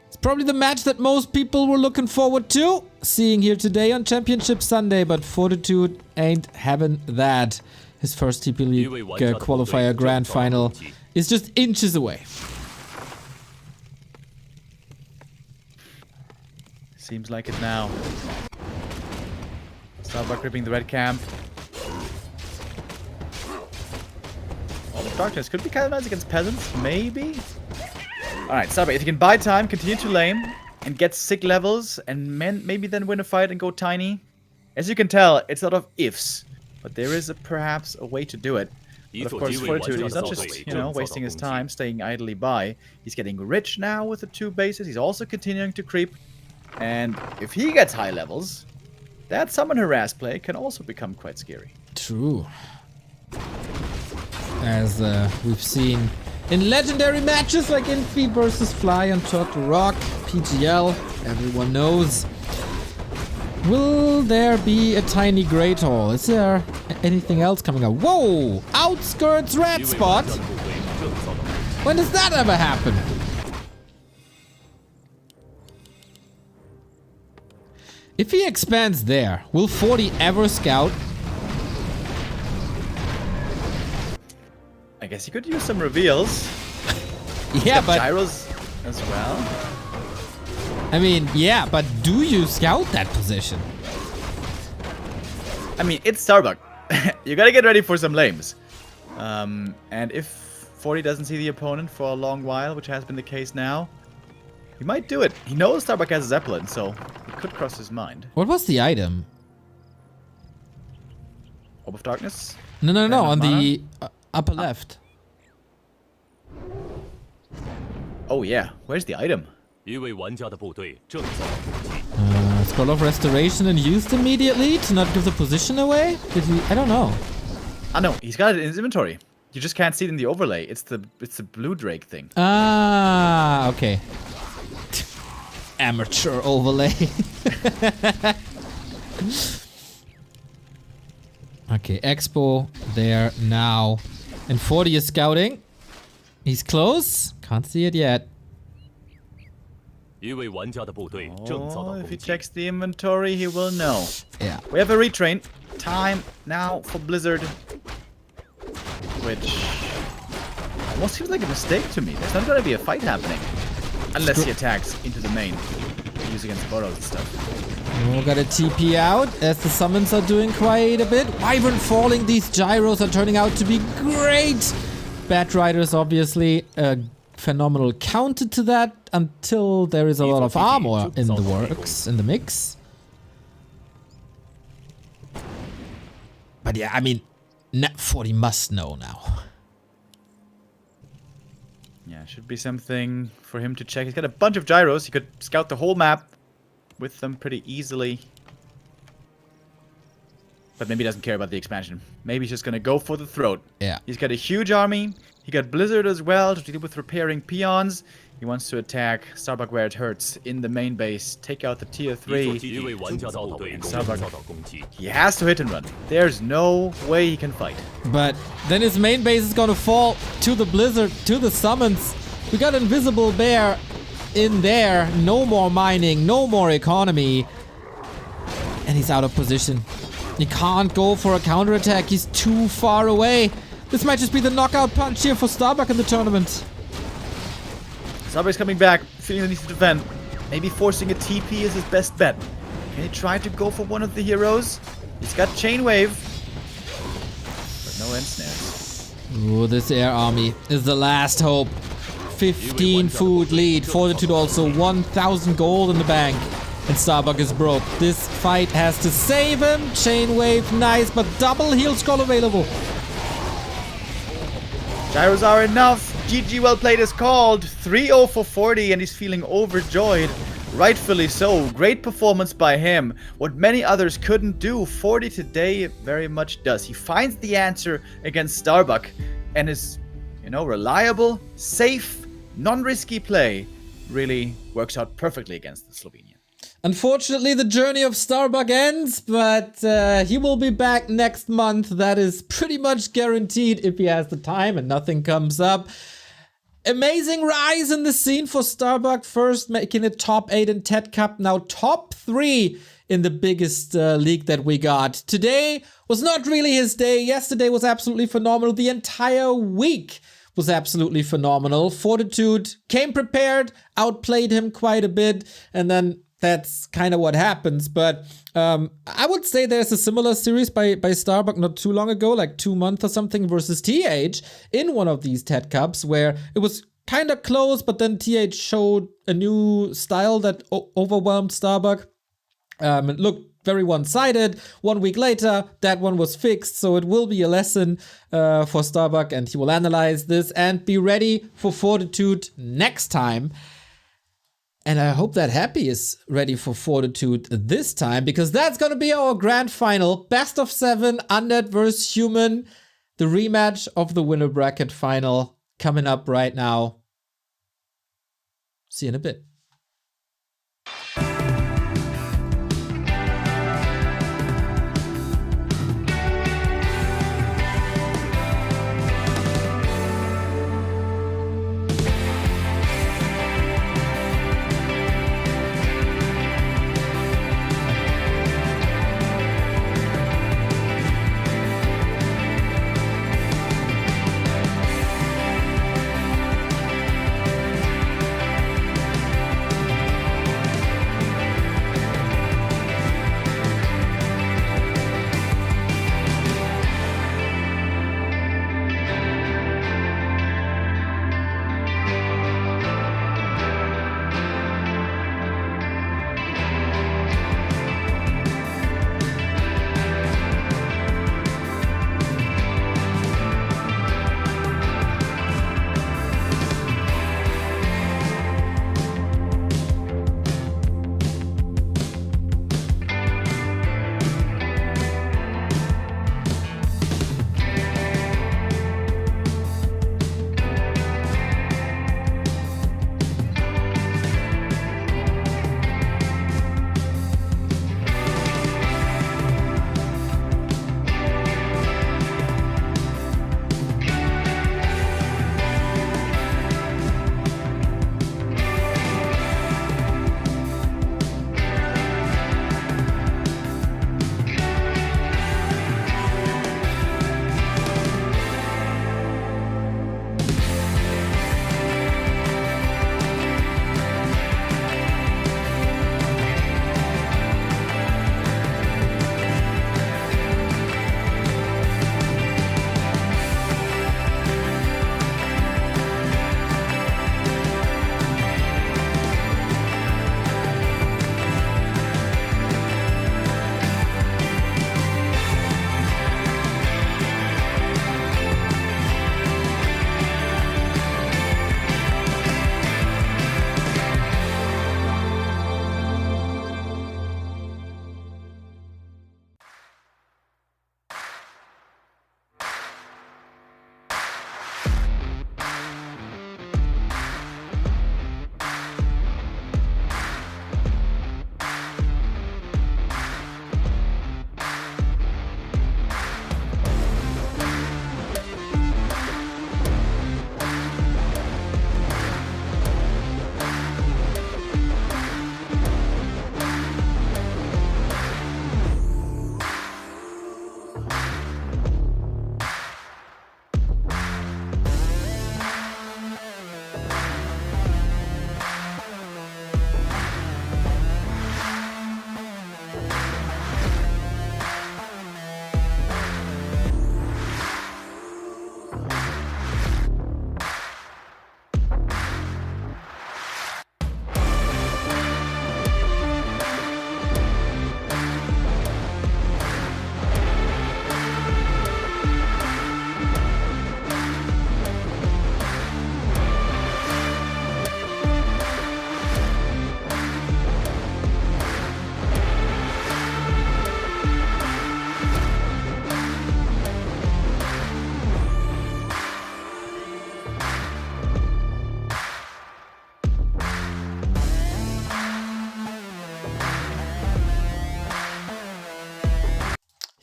It's probably the match that most people were looking forward to seeing here today on Championship Sunday, but Fortitude ain't having that. His first TP League qualifier grand final is just inches away.
Seems like it now. Starbuck gripping the red camp. Darkness could be kind of nice against peasants, maybe? Alright, Starbuck, if you can buy time, continue to lane, and get sick levels, and maybe then win a fight and go tiny. As you can tell, it's a lot of ifs, but there is perhaps a way to do it. But of course, Fortitude, he's not just, wasting his time, staying idly by. He's getting rich now with the 2 bases. He's also continuing to creep. And if he gets high levels, that summon harass play can also become quite scary.
True. As we've seen in legendary matches like Infi versus Fly on Turtle Rock, PGL, everyone knows. Will there be a tiny Great Hall? Is there anything else coming up? Whoa! Outskirts red spot? When does that ever happen? If he expands there, will 40 ever scout?
I guess you could use some reveals.
Yeah, but
gyros as well.
I mean, yeah, but do you scout that position?
I mean, it's Starbuck. You gotta get ready for some lames. And if 40 doesn't see the opponent for a long while, which has been the case now, he might do it. He knows Starbuck has a Zeppelin, so it could cross his mind.
What was the item?
Orb of Darkness?
No, on
mana?
the upper left.
Oh yeah, where's the item?
一位玩家的部队正遭到攻击。
Scroll of Restoration and used immediately to not give the position away? Did he? I don't know.
Ah no, he's got it in his inventory. You just can't see it in the overlay. It's the blue Drake thing.
Ah, okay. Amateur overlay. Okay, Expo there now. And 40 is scouting. He's close. Can't see it yet.
一位玩家的部队正遭到
Oh, if
攻
he
击。
checks the inventory, he will know.
Yeah.
We have a retrain. Time now for Blizzard. Which almost seems like a mistake to me. There's not gonna be a fight happening. Unless he attacks into the main. Use against Boros and stuff.
Oh, got a TP out as the summons are doing quite a bit. Wyvern falling, these gyros are turning out to be great. Bat Riders obviously a phenomenal counter to that until there is a lot of armor in the works, in the mix. But yeah, I mean, 40 must know now.
Yeah, should be something for him to check. He's got a bunch of gyros. He could scout the whole map with them pretty easily. But maybe he doesn't care about the expansion. Maybe he's just gonna go for the throat.
Yeah.
He's got a huge army. He got Blizzard as well to deal with repairing peons. He wants to attack Starbuck where it hurts in the main base. Take out the tier 3.
一位玩家的部队正遭到攻击。
He has to hit and run. There's no way he can fight.
But then his main base is gonna fall to the Blizzard, to the summons. We got Invisible Bear in there. No more mining, no more economy. And he's out of position. He can't go for a counterattack. He's too far away. This might just be the knockout punch here for Starbuck in the tournament.
Starbuck's coming back, feeling the need to defend. Maybe forcing a TP is his best bet. Can he try to go for one of the heroes? He's got Chain Wave. But no end snares.
Ooh, this air army is the last hope. 15 food lead. Fortitude also 1,000 gold in the bank. And Starbuck is broke. This fight has to save him. Chain Wave, nice, but double heal scroll available.
Gyros are enough. GG well played is called. 3-0 for 40 and he's feeling overjoyed. Rightfully so. Great performance by him. What many others couldn't do, 40 today very much does. He finds the answer against Starbuck and is, reliable, safe, non-risky play really works out perfectly against the Slovenian.
Unfortunately, the journey of Starbuck ends, but he will be back next month. That is pretty much guaranteed if he has the time and nothing comes up. Amazing rise in the scene for Starbuck. First making it top 8 in TED Cup, now top 3 in the biggest league that we got. Today was not really his day. Yesterday was absolutely phenomenal. The entire week was absolutely phenomenal. Fortitude came prepared, outplayed him quite a bit, and then that's kind of what happens. But I would say there's a similar series by Starbuck not too long ago, like 2 months or something, versus TH in one of these TED Cups, where it was kind of close, but then TH showed a new style that overwhelmed Starbuck. It looked very one-sided. 1 week later, that one was fixed, so it will be a lesson for Starbuck, and he will analyze this and be ready for Fortitude next time. And I hope that Happy is ready for Fortitude this time, because that's gonna be our grand final. Best of 7, Undead vs. Human. The rematch of the winner bracket final coming up right now. See you in a bit.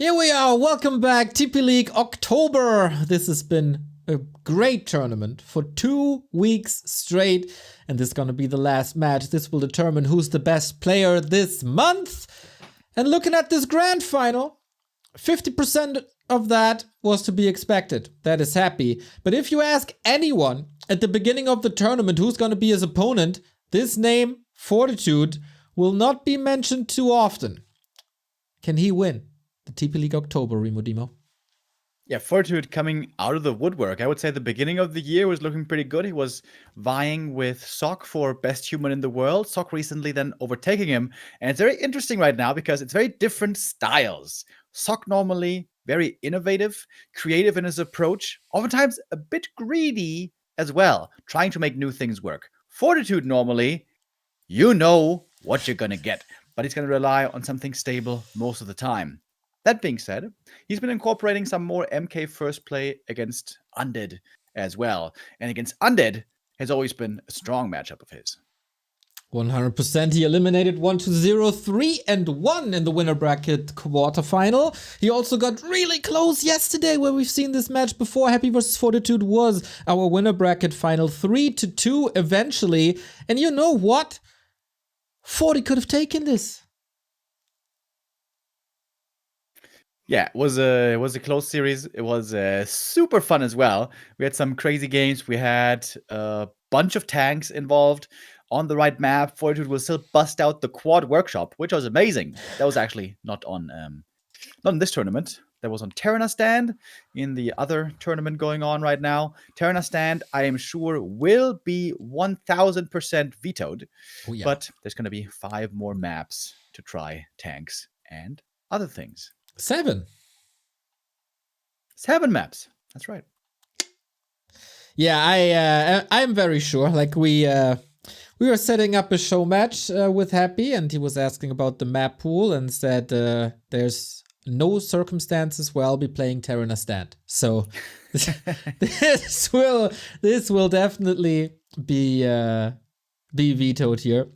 Here we are, welcome back, TP League October. This has been a great tournament for 2 weeks straight, and this is gonna be the last match. This will determine who's the best player this month. And looking at this grand final, 50% of that was to be expected. That is happy. But if you ask anyone at the beginning of the tournament who's gonna be his opponent, this name, Fortitude, will not be mentioned too often. Can he win the TP League October, Remo Demo?
Yeah, Fortitude coming out of the woodwork. I would say the beginning of the year was looking pretty good. He was vying with Sock for best human in the world. Sock recently then overtaking him. And it's very interesting right now because it's very different styles. Sock normally very innovative, creative in his approach, oftentimes a bit greedy as well, trying to make new things work. Fortitude normally, you know what you're going to get, but he's going to rely on something stable most of the time. That being said, he's been incorporating some more MK first play against Undead as well. And against Undead has always been a strong matchup of his.
100%. He eliminated 1-0, 3-1 in the winner bracket quarterfinal. He also got really close yesterday where we've seen this match before. Happy vs Fortitude was our winner bracket final 3-2 eventually. And you know what? 40 could have taken this.
Yeah, it was a close series. It was super fun as well. We had some crazy games. We had a bunch of tanks involved on the right map. Fortitude will still bust out the quad workshop, which was amazing. That was actually not in this tournament. That was on Terrana Stand in the other tournament going on right now. Terrana Stand, I am sure, will be 1000% vetoed.
Oh, yeah.
But there's going to be 5 more maps to try tanks and other things.
7
maps. That's right.
Yeah, I'm very sure. Like we were setting up a show match with Happy, and he was asking about the map pool and said there's no circumstances where I'll be playing Terrana Stand. So this will definitely be vetoed here.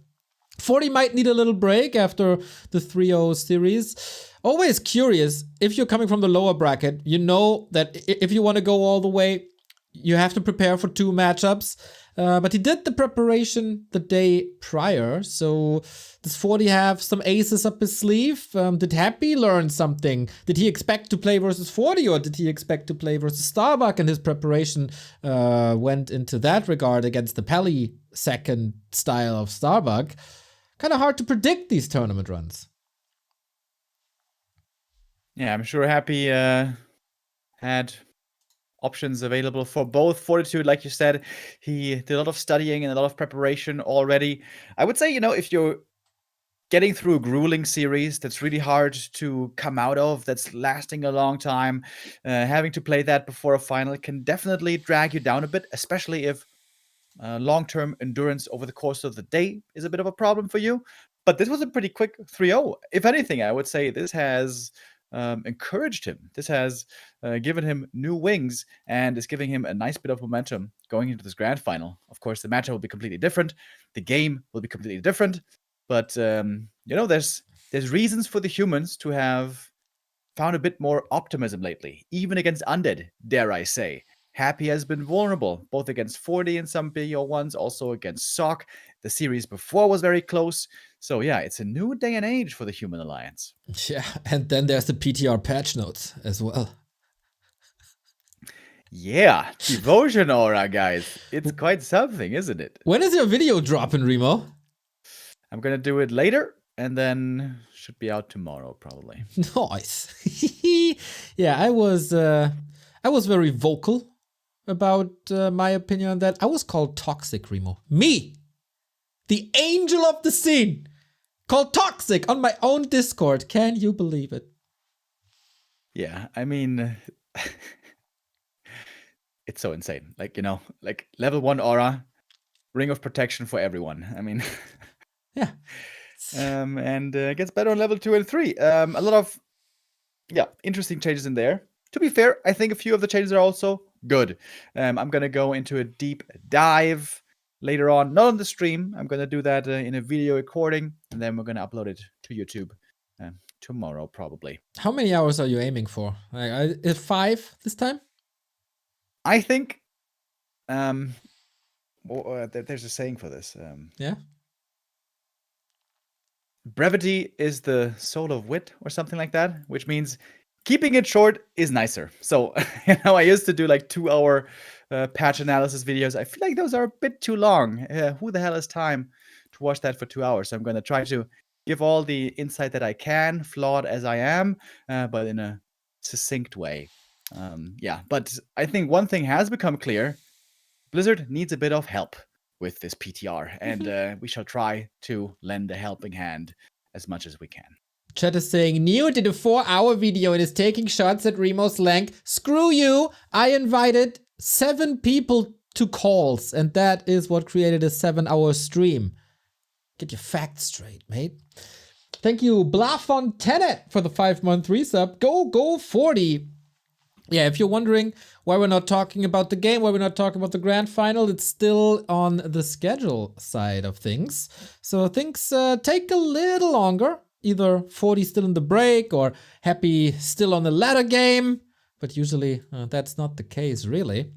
40 might need a little break after the 3-0 series. Always curious, if you're coming from the lower bracket, you know that if you want to go all the way, you have to prepare for 2 matchups. But he did the preparation the day prior. So does 40 have some aces up his sleeve? Did Happy learn something? Did he expect to play versus 40 or did he expect to play versus Starbuck? And his preparation went into that regard against the Pally second style of Starbuck. Kind of hard to predict these tournament runs.
Yeah, I'm sure Happy had options available for both. Fortitude, like you said, he did a lot of studying and a lot of preparation already. I would say, if you're getting through a grueling series that's really hard to come out of, that's lasting a long time, having to play that before a final can definitely drag you down a bit, especially if long-term endurance over the course of the day is a bit of a problem for you. But this was a pretty quick 3-0. If anything, I would say this has encouraged him. This has given him new wings and is giving him a nice bit of momentum going into this grand final. Of course, the matchup will be completely different. The game will be completely different. But, there's reasons for the humans to have found a bit more optimism lately, even against Undead, dare I say. Happy has been vulnerable, both against 40 in some BO1s, also against Sock. The series before was very close. So yeah, it's a new day and age for the Human Alliance.
Yeah, and then there's the PTR patch notes as well.
Yeah, Devotion Aura, guys. It's quite something, isn't it?
When is your video dropping, Remo?
I'm gonna do it later, and then should be out tomorrow, probably.
Nice. Yeah, I was very vocal about my opinion on that. I was called toxic, Remo. Me, the angel of the scene, called toxic on my own Discord. Can you believe it?
Yeah, I mean, it's so insane. Like level 1 aura, ring of protection for everyone. I mean,
yeah.
And it gets better on level 2 and 3. A lot of, interesting changes in there. To be fair, I think a few of the changes are also good. I'm going to go into a deep dive later on, not on the stream. I'm going to do that in a video recording, and then we're going to upload it to YouTube tomorrow, probably.
How many hours are you aiming for? 5 this time?
I think there's a saying for this.
Yeah.
Brevity is the soul of wit, or something like that, which means keeping it short is nicer. So, I used to do like 2-hour patch analysis videos. I feel like those are a bit too long. Who the hell has time to watch that for 2 hours. So I'm going to try to give all the insight that I can, flawed as I am, but in a succinct way. Yeah, but I think one thing has become clear. Blizzard needs a bit of help with this PTR, and we shall try to lend a helping hand as much as we can.
Chat is saying, Neo did a 4-hour video and is taking shots at Remo's Lank. Screw you! I invited 7 people to calls, and that is what created a 7-hour stream. Get your facts straight, mate. Thank you, Blafontenet, for the 5-month resub. Go 40. Yeah, if you're wondering why we're not talking about the game, why we're not talking about the grand final, it's still on the schedule side of things. So things take a little longer. Either 40 still in the break or Happy still on the ladder game. But usually that's not the case, really.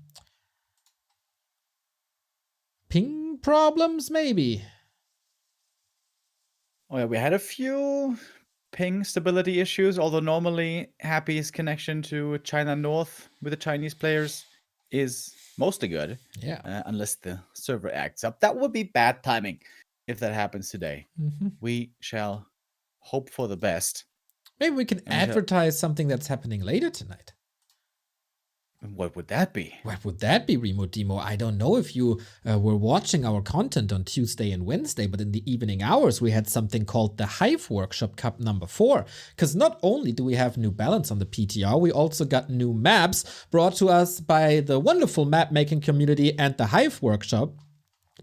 Ping problems, maybe.
Oh yeah, we had a few ping stability issues, although normally Happy's connection to China North with the Chinese players is mostly good.
Yeah.
Unless the server acts up. That would be bad timing if that happens today. We shall hope for the best.
Maybe we can advertise something that's happening later tonight.
What would that be?
What would that be, Remo Demo? I don't know if you were watching our content on Tuesday and Wednesday, but in the evening hours, we had something called the Hive Workshop Cup number 4. Because not only do we have new balance on the PTR, we also got new maps brought to us by the wonderful map making community and the Hive Workshop.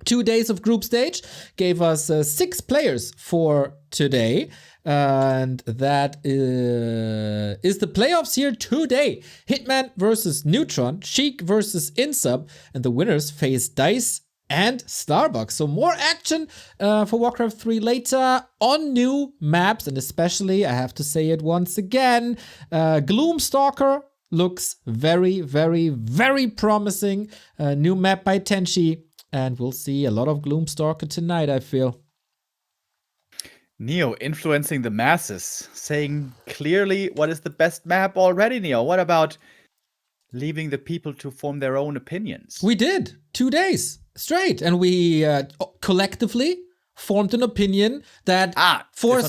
2 days of group stage gave us 6 players for today. And that is the playoffs here today. Hitman versus Neutron, Sheik versus Insub, and the winners face Dice and Starbucks. So more action for Warcraft 3 later on new maps, and especially, I have to say it once again, Gloomstalker looks very, very, very promising. New map by Tenchi, and we'll see a lot of Gloomstalker tonight, I feel.
Neo influencing the masses, saying clearly what is the best map already, Neo. What about leaving the people to form their own opinions?
We did 2 days straight, and we collectively formed an opinion that for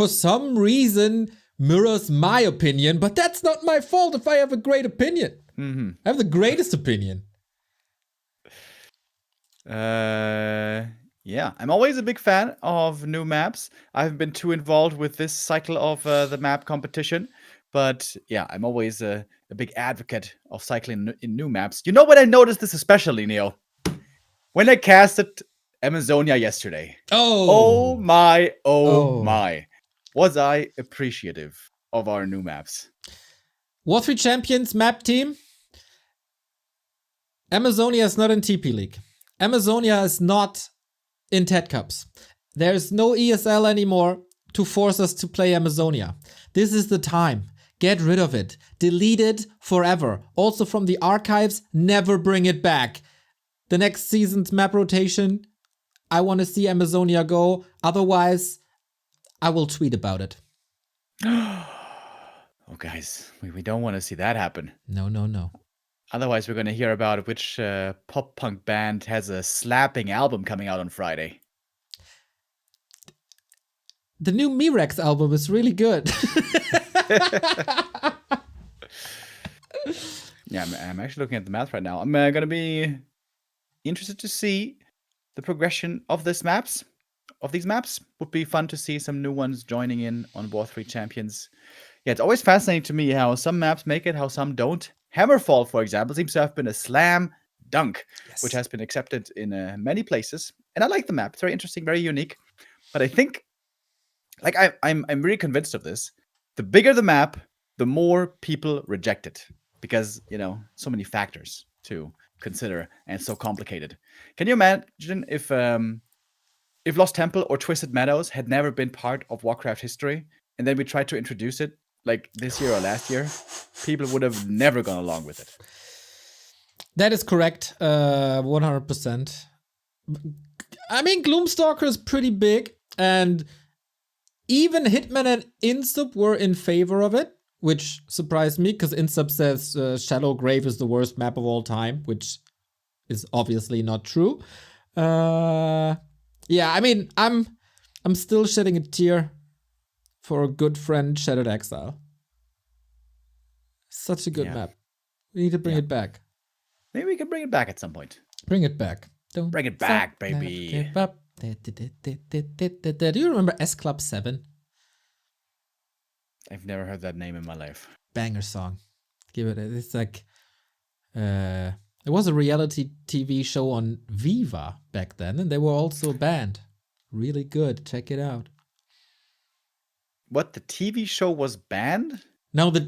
some reason mirrors my opinion, but that's not my fault if I have a great opinion. I have the greatest opinion.
Yeah, I'm always a big fan of new maps. I haven't been too involved with this cycle of the map competition, but yeah, I'm always a big advocate of cycling in new maps. You know what I noticed this especially, Neo? When I casted Amazonia yesterday. Oh my. Was I appreciative of our new maps.
War 3 Champions map team. Amazonia is not in TP League. Amazonia is not in TED Cups. There's no ESL anymore to force us to play Amazonia. This is the time. Get rid of it. Delete it forever. Also from the archives, never bring it back. The next season's map rotation, I want to see Amazonia go. Otherwise, I will tweet about it.
Oh, guys, we don't want to see that happen.
No.
Otherwise, we're going to hear about which pop-punk band has a slapping album coming out on Friday.
The new Mirex album is really good.
Yeah, I'm actually looking at the maps right now. I'm going to be interested to see the progression of these maps. Would be fun to see some new ones joining in on War 3 Champions. Yeah, it's always fascinating to me how some maps make it, how some don't. Hammerfall, for example, seems to have been a slam dunk, which has been accepted in many places. And I like the map. It's very interesting, very unique. But I think, like, I'm really convinced of this. The bigger the map, the more people reject it. Because, you know, so many factors to consider and so complicated. Can you imagine if Lost Temple or Twisted Meadows had never been part of Warcraft history, and then we tried to introduce it like this year or last year? People would have never gone along with it.
That is correct, 100%. I mean, Gloomstalker is pretty big, and even Hitman and Insub were in favor of it, which surprised me, because Insub says Shallow Grave is the worst map of all time, which is obviously not true. Yeah, I mean, I'm still shedding a tear for a good friend, Shattered Exile. Such a good map. We need to bring it back.
Maybe we can bring it back at some point.
Bring it back. Don't
Bring it back,
stop,
baby.
never give up. Do you remember S Club 7?
I've never heard that name in my life.
Banger song. Give it. It's like it was a reality TV show on Viva back then, and they were also a band. Really good. Check it out.
What, the TV show was banned?
No. The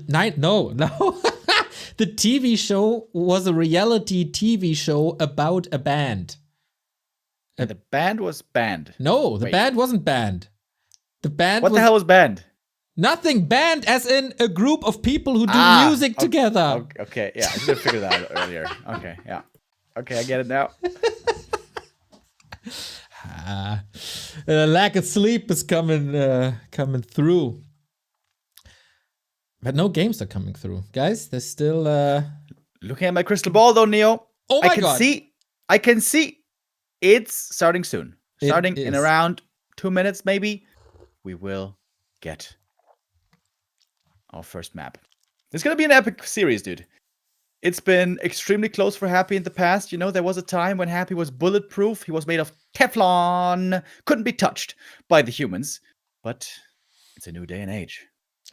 TV show was a reality TV show about a band.
And the band was banned.
No, the
Wait.
band wasn't banned. The band
What
was
the hell was banned?
nothing. Band as in a group of people who do music together.
Okay, yeah, I should have figured that out earlier. Okay, yeah. Okay, I get it now.
Lack of sleep is coming through. But no games are coming through. Guys, there's still
Looking at my crystal ball though, Neo.
Oh my God.
I can see it's starting soon.
It
Starting in
is.
around 2 minutes, maybe. We will get our first map. It's gonna be an epic series, dude. It's been extremely close for Happy in the past. You know, there was a time when Happy was bulletproof. He was made of Teflon, couldn't be touched by the humans. But it's a new day and age.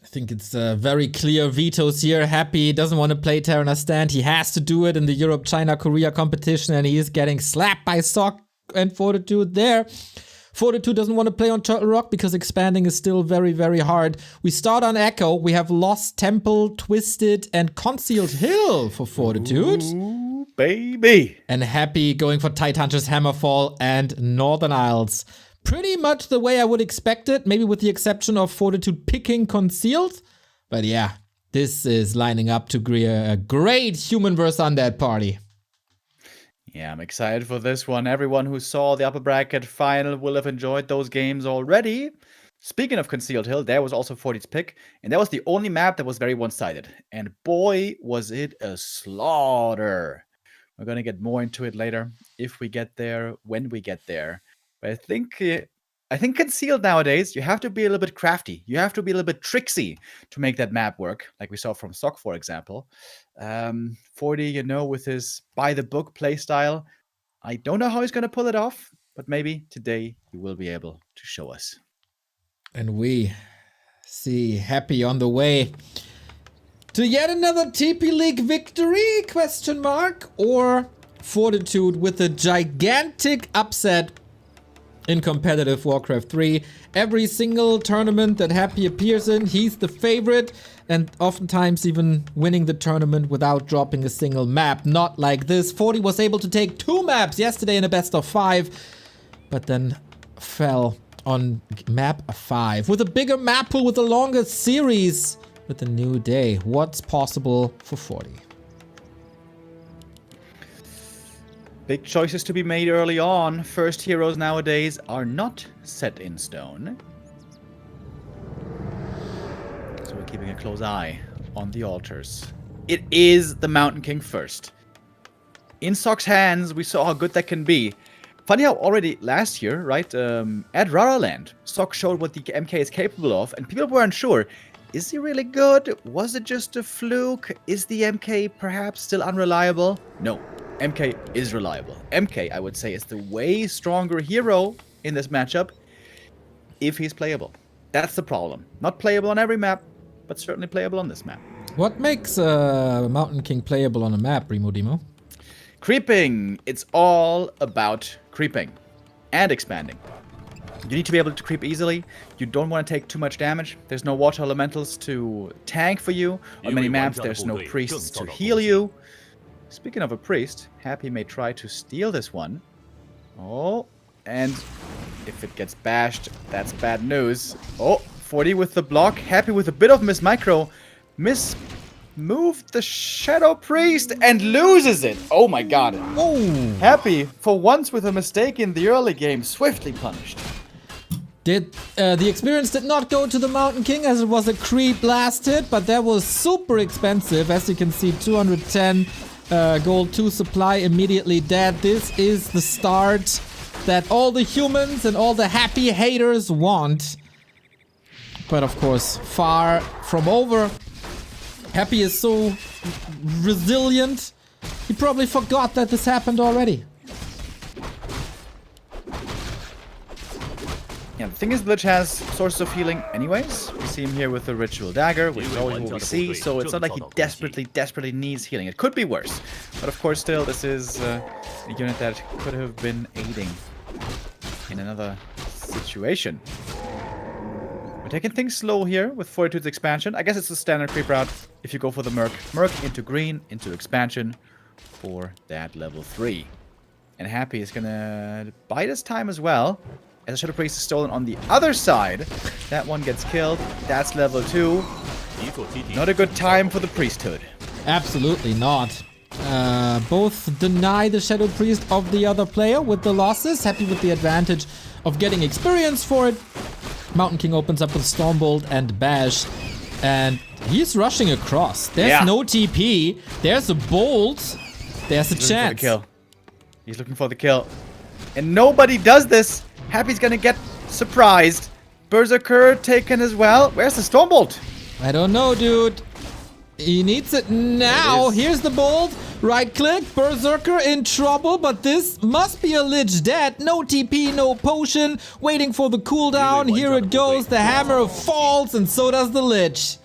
I think it's very clear vetoes here. Happy doesn't want to play Terran Stand. He has to do it in the Europe, China, Korea competition, and he is getting slapped by Sock and Fortitude there. Fortitude doesn't want to play on Turtle Rock because expanding is still very, very hard. We start on Echo. We have Lost Temple, Twisted, and Concealed Hill for Fortitude.
Ooh, baby.
And Happy going for Tidehunter's Hammerfall and Northern Isles. Pretty much the way I would expect it, maybe with the exception of Fortitude picking Concealed. But yeah, this is lining up to be a great human versus undead party.
Yeah, I'm excited for this one. Everyone who saw the upper bracket final will have enjoyed those games already. Speaking of Concealed Hill, there was also 40's pick, and that was the only map that was very one-sided. And boy, was it a slaughter. We're going to get more into it later, if we get there, when we get there. But I think Concealed nowadays, you have to be a little bit crafty. You have to be a little bit tricksy to make that map work, like we saw from Sock, for example. 40, you know, with his by-the-book playstyle, I don't know how he's going to pull it off, but maybe today he will be able to show us.
And we see Happy on the way to yet another TP League victory, question mark, or Fortitude with a gigantic upset in competitive Warcraft 3. Every single tournament that Happy appears in, he's the favorite, and oftentimes even winning the tournament without dropping a single map. Not like this. 40 was able to take 2 maps yesterday in a best of 5, but then fell on map 5. With a bigger map pool, with a longer series, with a new day. What's possible for 40?
Big choices to be made early on. First heroes nowadays are not set in stone. So we're keeping a close eye on the altars. It is the Mountain King first. In Sock's hands, we saw how good that can be. Funny how already last year, right, at Raraland, Sock showed what the MK is capable of, and people were unsure. Is he really good? Was it just a fluke? Is the MK perhaps still unreliable? No. MK is reliable. MK, I would say, is the way stronger hero in this matchup if he's playable. That's the problem. Not playable on every map, but certainly playable on this map.
What makes Mountain King playable on a map, Remo Demo?
Creeping. It's all about creeping and expanding. You need to be able to creep easily. You don't want to take too much damage. There's no water elementals to tank for you. On many maps, there's no priests to heal you. Speaking of a priest, Happy may try to steal this one. Oh, and if it gets bashed, that's bad news. Oh, 40 with the block. Happy with a bit of Miss Micro. Moved the Shadow Priest and loses it. Oh my god.
Oh!
Happy, for once with a mistake in the early game, swiftly punished.
The experience did not go to the Mountain King as it was a creep last hit, but that was super expensive. As you can see, 210 gold 2 supply immediately dead. This is the start that all the humans and all the happy haters want. But of course, far from over. Happy is so resilient. He probably forgot that this happened already.
Yeah, the thing is, Lich has sources of healing anyways. We see him here with the Ritual Dagger, which is always what we see, so it's not like he desperately needs healing. It could be worse. But of course, still, this is a unit that could have been aiding in another situation. We're taking things slow here with Fortitude's expansion. I guess it's the standard creep route if you go for the Merc. Merc into green, into expansion for that level 3. And Happy is gonna buy this time as well. As the Shadow Priest is stolen on the other side. That one gets killed. That's level 2. Not a good time for the priesthood.
Absolutely not. Both deny the Shadow Priest of the other player with the losses. Happy with the advantage of getting experience for it. Mountain King opens up with Stormbolt and Bash. And he's rushing across. There's no TP. There's a bolt. There's a chance.
He's looking for the kill. And nobody does this. Happy's gonna get surprised. Berserker taken as well. Where's the Stormbolt?
I don't know, dude. He needs it now. Here's the bolt. Right click. Berserker in trouble, but this must be a Lich dead. No TP, no potion. Waiting for the cooldown. Here it goes. The hammer falls, and so does the Lich.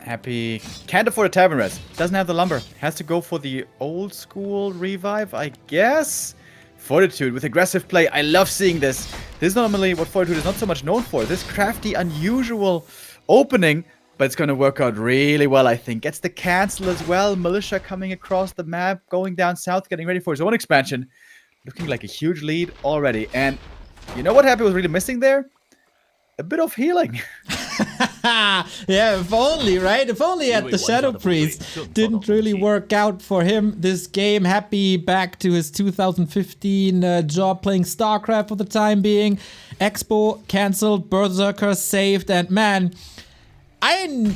Happy can't afford a Tavern Res. Doesn't have the lumber. Has to go for the old school revive, I guess. Fortitude with aggressive play. I love seeing this. This is normally what Fortitude is not so much known for. This crafty, unusual opening, but it's going to work out really well, I think. Gets the cancel as well. Militia coming across the map, going down south, getting ready for his own expansion. Looking like a huge lead already. And you know what Happy was really missing there? A bit of healing.
Yeah, if only, right? If only at the Shadow Priest didn't really work out for him this game. Happy back to his 2015 job playing StarCraft for the time being. Expo cancelled, Berserker saved, and man, I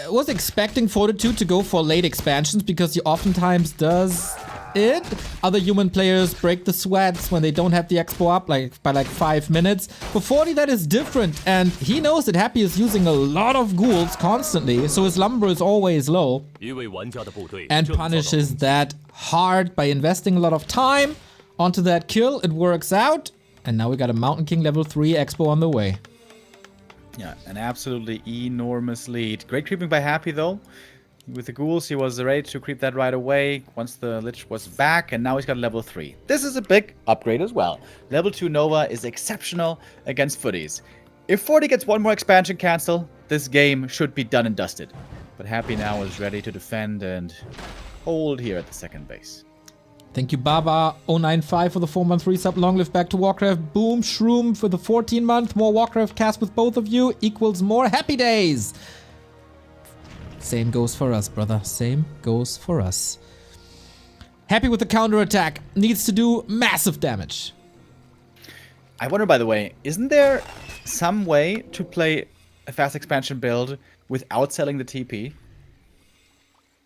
was expecting Fortitude to go for late expansions because he oftentimes does it. Other human players break the sweats when they don't have the expo up by like 5 minutes. For 40 that is different, and he knows that Happy is using a lot of ghouls constantly, so his lumber is always low, and punishes that hard by investing a lot of time onto that kill. It works out, and now we got a Mountain King level 3 expo on the way.
Yeah, an absolutely enormous lead. Great creeping by Happy though. With the ghouls, he was ready to creep that right away once the Lich was back, and now he's got level 3. This is a big upgrade as well. Level 2 Nova is exceptional against footies. If 40 gets one more expansion cancel, this game should be done and dusted. But Happy now is ready to defend and hold here at the second base.
Thank you, Baba095 for the 4-month resub. Long live back to Warcraft. Boom Shroom for the 14-month. More Warcraft cast with both of you equals more happy days. Same goes for us, brother. Same goes for us. Happy with the counterattack. Needs to do massive damage.
I wonder, by the way, isn't there some way to play a fast expansion build without selling the TP?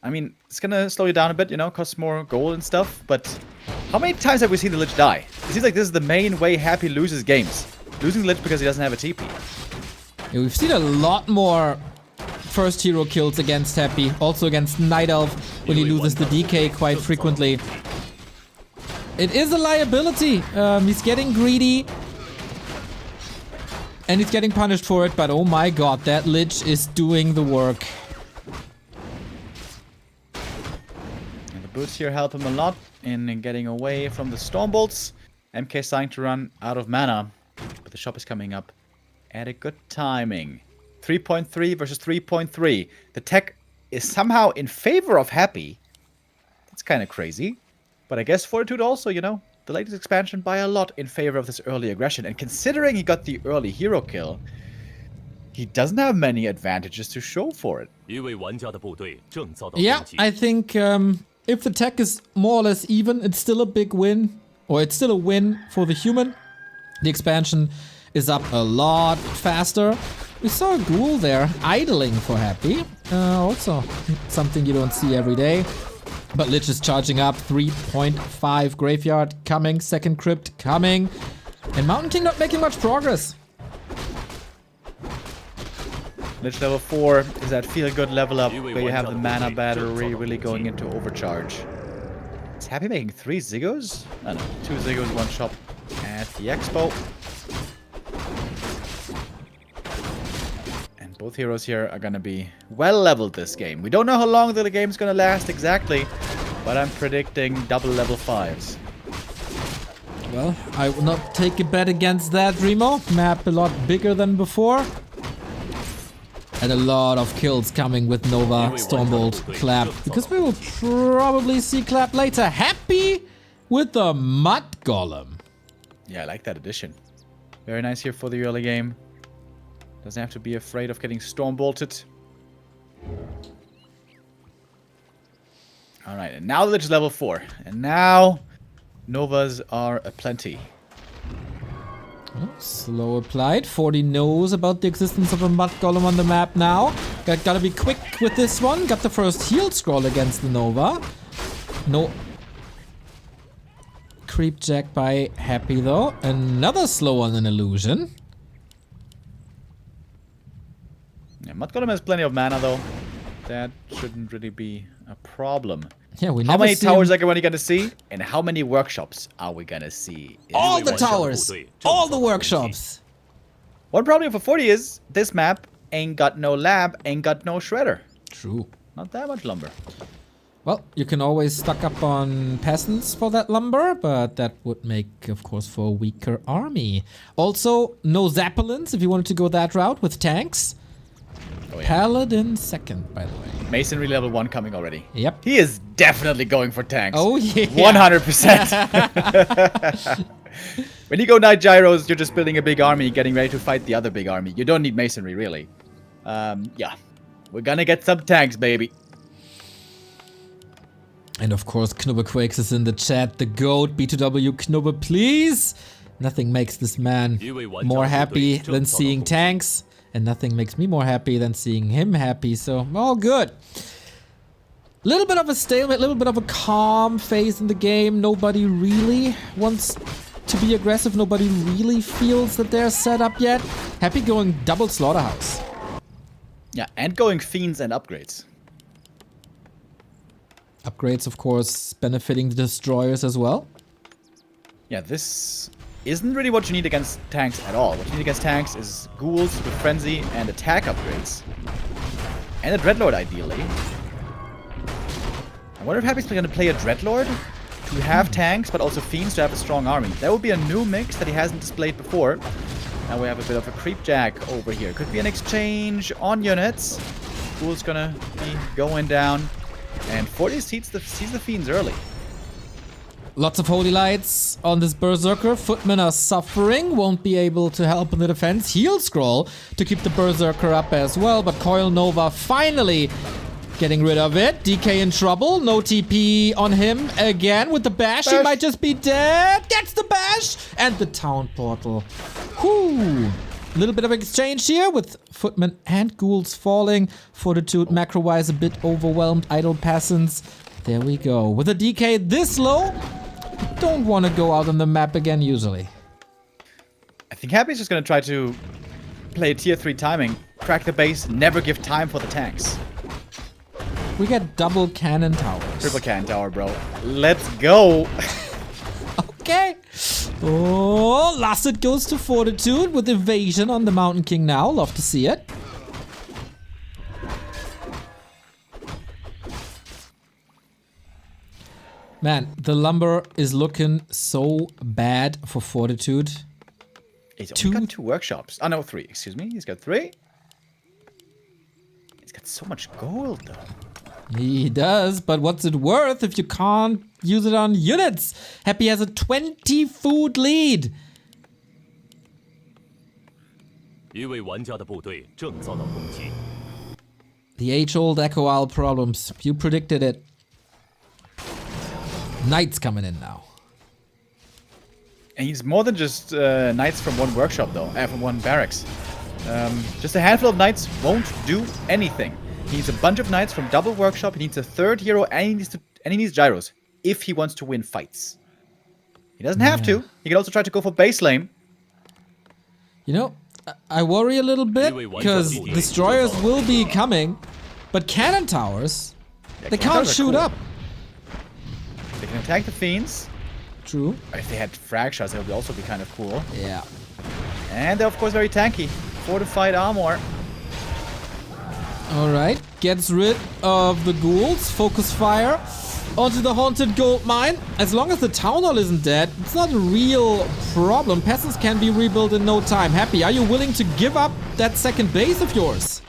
I mean, it's gonna slow you down a bit, you know, costs more gold and stuff, but how many times have we seen the Lich die? It seems like this is the main way Happy loses games. Losing the Lich because he doesn't have a TP.
Yeah, we've seen a lot more first hero kills against Happy, also against Night Elf when he loses the DK quite frequently. It is a liability. He's getting greedy and he's getting punished for it, but oh my god, that Lich is doing the work.
And the boots here help him a lot in getting away from the Stormbolts. MK starting to run out of mana, but the shop is coming up at a good timing. 3.3 versus 3.3. The tech is somehow in favor of Happy. That's kind of crazy. But I guess Fortitude also, you know, the latest expansion by a lot in favor of this early aggression. And considering he got the early hero kill, he doesn't have many advantages to show for it.
Yeah, I think if the tech is more or less even, it's still a big win. Or it's still a win for the human. The expansion is up a lot faster. We saw a ghoul there idling for Happy. Also something you don't see every day. But Lich is charging up. 3.5 Graveyard coming. Second Crypt coming. And Mountain King not making much progress.
Lich level 4 is that feel-good level up where you have the mana battery really going into overcharge. Is Happy making 3 Zigos? I don't know, 2 Zigos, 1 shop at the Expo. And both heroes here are gonna be well leveled this game. We don't know how long the game's gonna last exactly, but I'm predicting double level 5s.
Well, I will not take a bet against that, Remo. Map a lot bigger than before. And a lot of kills coming with Nova, Stormbolt, Clap. Because we will probably see Clap later. Happy with the Mud Golem.
Yeah, I like that addition. Very nice here for the early game. Doesn't have to be afraid of getting Stormbolted. Alright, and now the Lich is level 4. And now Novas are aplenty.
Oh, slow applied. 40 knows about the existence of a Mud Golem on the map now. Gotta be quick with this one. Got the first heal scroll against the Nova. No creep jack by Happy though. Another slow on an illusion.
Yeah, Mud Golem has plenty of mana though. That shouldn't really be a problem.
Yeah, we
How
never
many
see
towers
him.
are we gonna see? And how many workshops are we gonna see?
All the towers, all the workshops.
One problem for 40 is this map ain't got no lab, ain't got no shredder.
True.
Not that much lumber.
Well, you can always stock up on peasants for that lumber, but that would make, of course, for a weaker army. Also, no Zeppelins if you wanted to go that route with tanks.
Oh, yeah.
Paladin second, by the way.
Masonry level 1 coming already.
Yep.
He is definitely going for tanks.
Oh, yeah.
100%. When you go Night Gyros, you're just building a big army, getting ready to fight the other big army. You don't need Masonry, really. Yeah. We're gonna get some tanks, baby.
And of course, Knubbequakes is in the chat. The GOAT, B2W Knubbe, please. Nothing makes this man more happy than seeing tanks. And nothing makes me more happy than seeing him happy. So, all good. Little bit of a stalemate, little bit of a calm phase in the game. Nobody really wants to be aggressive. Nobody really feels that they're set up yet. Happy going double Slaughterhouse.
Yeah, and going Fiends and upgrades.
Upgrades, of course, benefiting the destroyers as well.
Yeah, this isn't really what you need against tanks at all. What you need against tanks is ghouls with frenzy and attack upgrades. And a Dreadlord, ideally. I wonder if Happy's going to play a Dreadlord to have tanks, but also Fiends to have a strong army. That would be a new mix that he hasn't displayed before. Now we have a bit of a creep jack over here. Could be an exchange on units. Ghoul's gonna be going down. And 40 sees the Fiends early.
Lots of holy lights on this Berserker. Footmen are suffering, won't be able to help in the defense. Heal scroll to keep the Berserker up as well, but Coil Nova finally getting rid of it. DK in trouble, no TP on him again with the bash. He might just be dead. Gets the bash and the town portal. Whoo! Little bit of exchange here with Footmen and Ghouls falling. Fortitude macro-wise a bit overwhelmed. Idle Passants. There we go. With a DK this low, don't want to go out on the map again usually.
I think Happy's just gonna try to play tier 3 timing, crack the base, never give time for the tanks.
We got double cannon towers.
Triple cannon tower, bro. Let's go.
Okay. Oh, last it goes to Fortitude with evasion on the Mountain King now. Love to see it. Man, the lumber is looking so bad for Fortitude.
He's only got 2 workshops. Oh, no, 3. Excuse me. He's got 3. He's got so much gold, though.
He does, but what's it worth if you can't use it on units? Happy has a 20 food lead.
一位玩家的部队正遭到攻击。
The age-old Echo Owl problems. You predicted it. Knights coming in now.
And he's more than just knights from one workshop, though. From one barracks. Just a handful of knights won't do anything. He needs a bunch of knights from double workshop. He needs a 3rd hero, and he needs to and he needs gyros if he wants to win fights. He doesn't have to. He can also try to go for base lane.
You know, I worry a little bit because destroyers will be coming, but cannon towers, they can't shoot up.
They can attack the fiends.
True.
If they had frag shots, that would also be kind of cool.
Yeah.
And they're of course very tanky. Fortified armor.
Alright, gets rid of the ghouls, focus fire onto the haunted gold mine. As long as the town hall isn't dead, it's not a real problem. Peasants can be rebuilt in no time. Happy, are you willing to give up that second base of yours?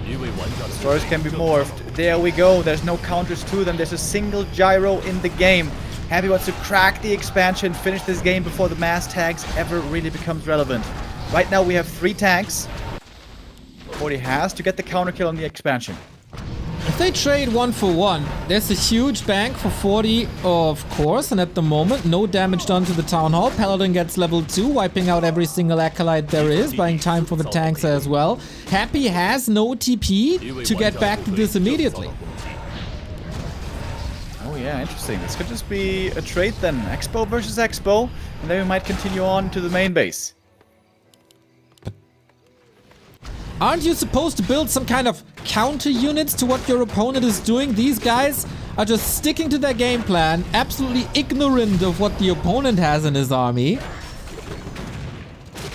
Destroyers can be morphed. There we go. There's no counters to them. There's a single gyro in the game. Happy wants to crack the expansion, finish this game before the mass tags ever really becomes relevant. Right now we have 3 tanks. 40 has to get the counter kill on the expansion.
If they trade 1 for 1, there's a huge bank for 40, of course, and at the moment, no damage done to the Town Hall. Paladin gets level 2, wiping out every single acolyte there is, buying time for the tanks as well. Happy has no TP to get back to this immediately.
Oh yeah, interesting. This could just be a trade then. Expo versus Expo, and then we might continue on to the main base.
Aren't you supposed to build some kind of counter units to what your opponent is doing? These guys are just sticking to their game plan, absolutely ignorant of what the opponent has in his army.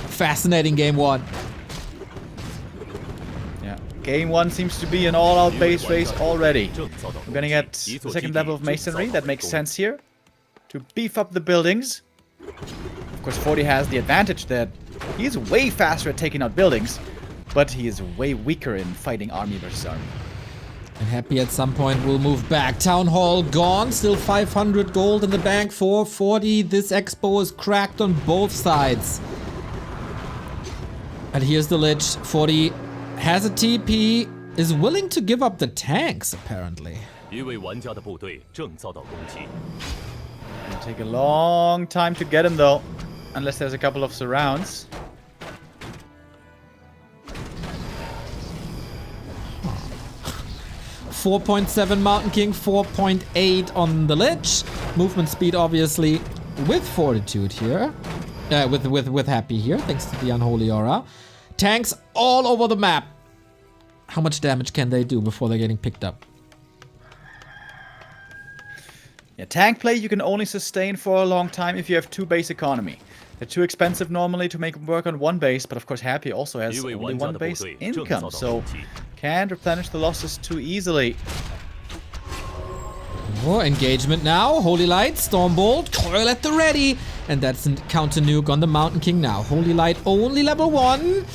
Fascinating game 1.
Yeah, game 1 seems to be an all-out base race already. We're gonna get the second level of masonry. That makes sense here. To beef up the buildings. Of course, 40 has the advantage that he's way faster at taking out buildings. But he is way weaker in fighting army versus army.
And Happy at some point will move back. Town Hall gone. Still 500 gold in the bank for 40. This Expo is cracked on both sides. And here's the Lich. 40 has a TP. Is willing to give up the tanks, apparently.
It'll take a long time to get him, though. Unless there's a couple of surrounds.
4.7 Mountain King, 4.8 on the Lich. Movement speed, obviously, with Fortitude here. With Happy here, thanks to the Unholy Aura. Tanks all over the map. How much damage can they do before they're getting picked up?
Yeah, tank play you can only sustain for a long time if you have 2 base economy. They're too expensive normally to make work on 1 base, but of course Happy also has only 1 base income, so can't replenish the losses too easily.
Oh, engagement now. Holy Light, Stormbolt, Coil at the ready. And that's a counter nuke on the Mountain King now. Holy Light only level 1.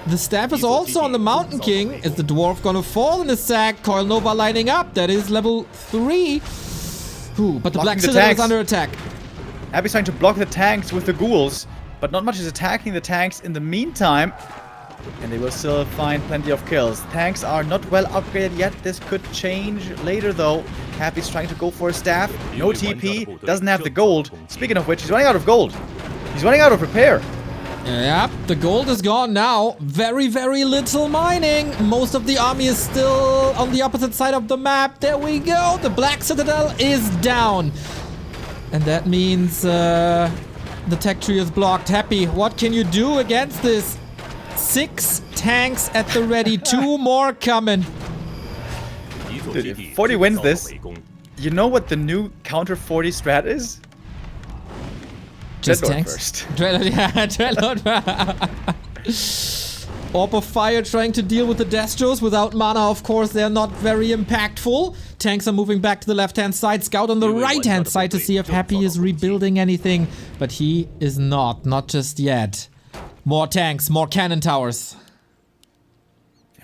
The staff is also on the Mountain King. Is the dwarf gonna fall in the sack? Coil Nova lining up. That is level 3. Ooh, but the Black Citadel is under attack.
Happy's trying to block the tanks with the ghouls, but not much is attacking the tanks in the meantime. And they will still find plenty of kills. Tanks are not well upgraded yet. This could change later, though. Happy's trying to go for a staff. No TP. Doesn't have the gold. Speaking of which, he's running out of gold. He's running out of repair.
Yep, the gold is gone now. Very, very little mining. Most of the army is still on the opposite side of the map. There we go. The Black Citadel is down. And that means the tech tree is blocked. Happy, what can you do against this? 6 tanks at the ready. 2 more coming.
Dude, if 40 wins this, you know what the new counter 40 strat is?
Just
Dreadlord
tanks?
first.
Dreadlord, yeah, Dreadlord. Orb of Fire trying to deal with the Destros without mana, of course, they're not very impactful. Tanks are moving back to the left-hand side. Scout on the right-hand side to see if Happy is rebuilding anything. But he is not just yet. More tanks, more cannon towers.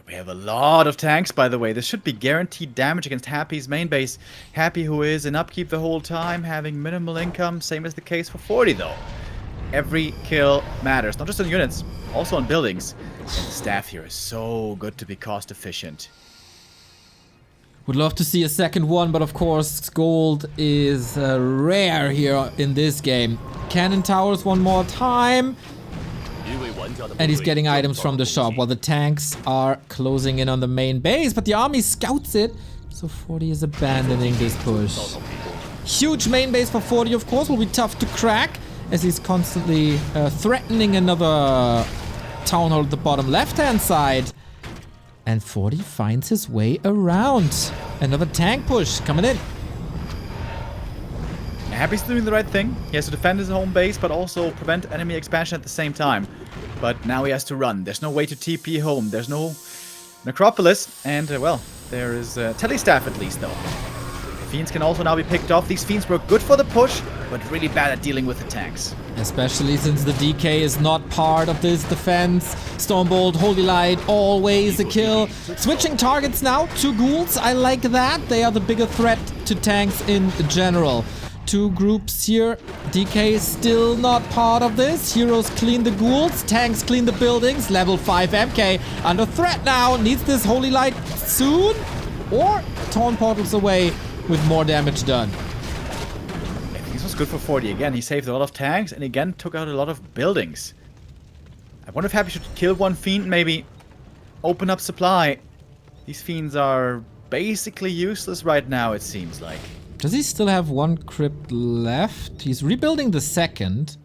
We have a lot of tanks, by the way. This should be guaranteed damage against Happy's main base. Happy, who is in upkeep the whole time, having minimal income. Same as the case for 40, though. Every kill matters, not just on units, also on buildings. And the staff here is so good to be cost efficient.
Would love to see a second one, but of course, gold is rare here in this game. Cannon towers one more time. And he's getting items from the shop while the tanks are closing in on the main base. But the army scouts it, So 40 is abandoning this push. Huge main base for 40, of course, will be tough to crack as he's constantly threatening another town hall at the bottom left-hand side. And 40 finds his way around. Another tank push coming in.
Happy's doing the right thing. He has to defend his home base, but also prevent enemy expansion at the same time. But now he has to run. There's no way to TP home. There's no necropolis. And, well, there is Telestaff at least, though. Fiends can also now be picked off. These Fiends were good for the push, but really bad at dealing with the tanks.
Especially since the DK is not part of this defense. Stormbolt, Holy Light, always a kill. Switching targets now to ghouls. I like that. They are the bigger threat to tanks in general. Two groups here. DK is still not part of this. Heroes clean the ghouls. Tanks clean the buildings. Level 5 MK under threat now. Needs this Holy Light soon. Or Torn Portals away with more damage done.
I think this was good for 40 again. He saved a lot of tanks and again took out a lot of buildings. I wonder if Happy should kill one Fiend, maybe open up supply. These Fiends are basically useless right now, it seems like.
Does he still have one crypt left? He's rebuilding the second.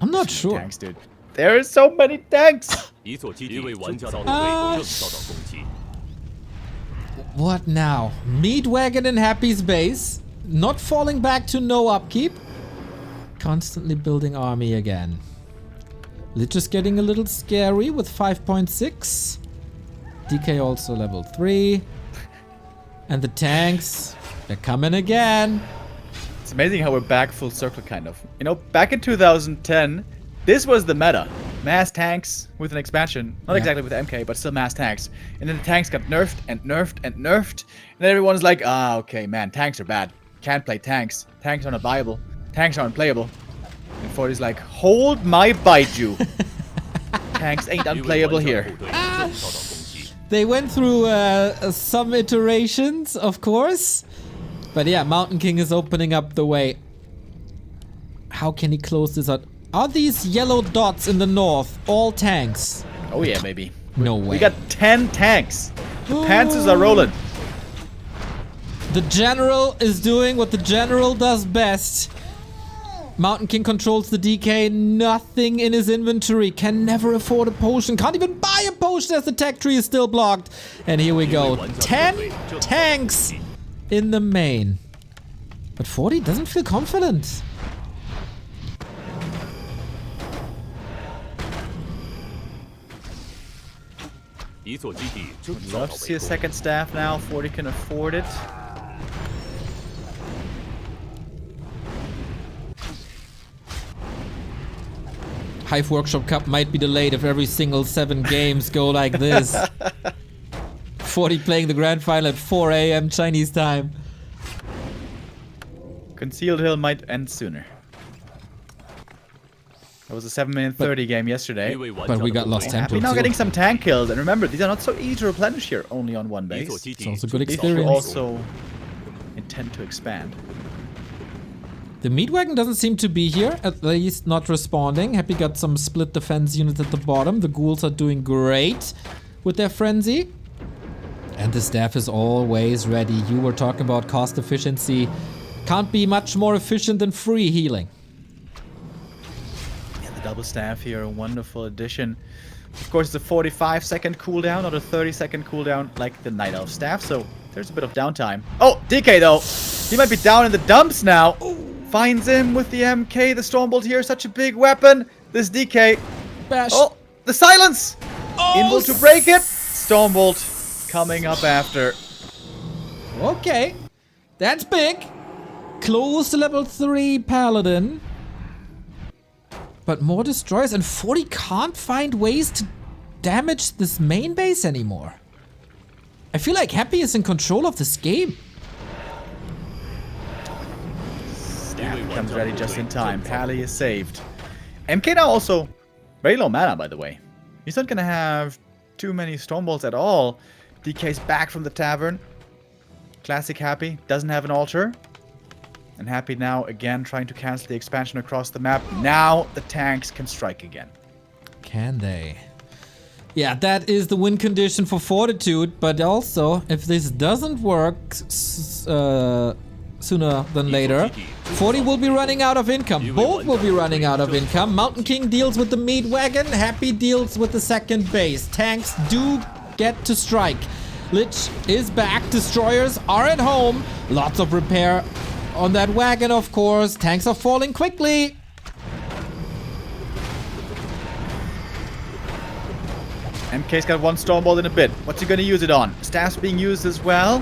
I'm not sure.
Tanks, dude. There are so many tanks!
一座基地为玩家的部队正遭到攻击。
What now? Meatwagon in Happy's base. Not falling back to no upkeep. Constantly building army again. Lich is getting a little scary with 5.6. DK also level 3. And the tanks, they're coming again.
It's amazing how we're back full circle, kind of. You know, back in 2010, this was the meta. Mass tanks with an expansion. Not exactly with MK, but still mass tanks. And then the tanks got nerfed and nerfed and nerfed. And then everyone's like, ah, okay, man, tanks are bad. Can't play tanks. Tanks aren't viable. Tanks aren't playable. And 40's like, hold my Baiju. Tanks ain't unplayable here.
They went through some iterations, of course. But yeah, Mountain King is opening up the way. How can he close this out? Are these yellow dots in the north all tanks?
Oh yeah, baby.
No way.
We got 10 tanks. The Panthers are rolling.
The general is doing what the general does best. Mountain King controls the DK, nothing in his inventory, can never afford a potion, can't even buy a potion as the tech tree is still blocked. And here we go, 10 tanks in the main. But 40 doesn't feel confident.
Would love to see a second staff now, 40 can afford it.
Hive Workshop Cup might be delayed if every single 7 games go like this. 40 playing the grand final at 4 AM Chinese time.
Concealed Hill might end sooner. That was a 7-minute 30 game yesterday.
But we got Lost Temple
Happy now
too.
getting some tank kills. And remember, these are not so easy to replenish here, only on one base.
It's also good
These
experience.
also intend to expand.
The Meatwagon doesn't seem to be here, at least not responding. Happy got some split defense units at the bottom. The ghouls are doing great with their frenzy. And the staff is always ready. You were talking about cost efficiency. Can't be much more efficient than free healing.
Yeah, the double staff here, a wonderful addition. Of course, it's a 45-second cooldown, not a 30-second cooldown like the Night Elf staff, so there's a bit of downtime. Oh, DK though! He might be down in the dumps now. Finds him with the MK, the Stormbolt here, such a big weapon. This DK.
Bash.
Oh, the silence!
Oh,
Able to break it. Stormbolt coming up after.
Okay. That's big. Close to level 3 Paladin. But more destroyers, and 40 can't find ways to damage this main base anymore. I feel like Happy is in control of this game.
Staff comes ready just in time. Pally is saved. MK now also very low mana, by the way. He's not gonna have too many Stormbolts at all. DK's back from the tavern. Classic Happy doesn't have an altar. And Happy now again trying to cancel the expansion across the map. Now the tanks can strike again.
Can they? Yeah, that is the win condition for Fortitude, but also, if this doesn't work sooner than later, 40 will be running out of income. Both will be running out of income. Mountain King deals with the meat wagon, Happy deals with the second base. Tanks do get to strike. Lich is back, destroyers are at home. Lots of repair on that wagon, of course. Tanks are falling quickly.
MK's got one Stormbolt in a bit. What's he gonna use it on? Staff's being used as well.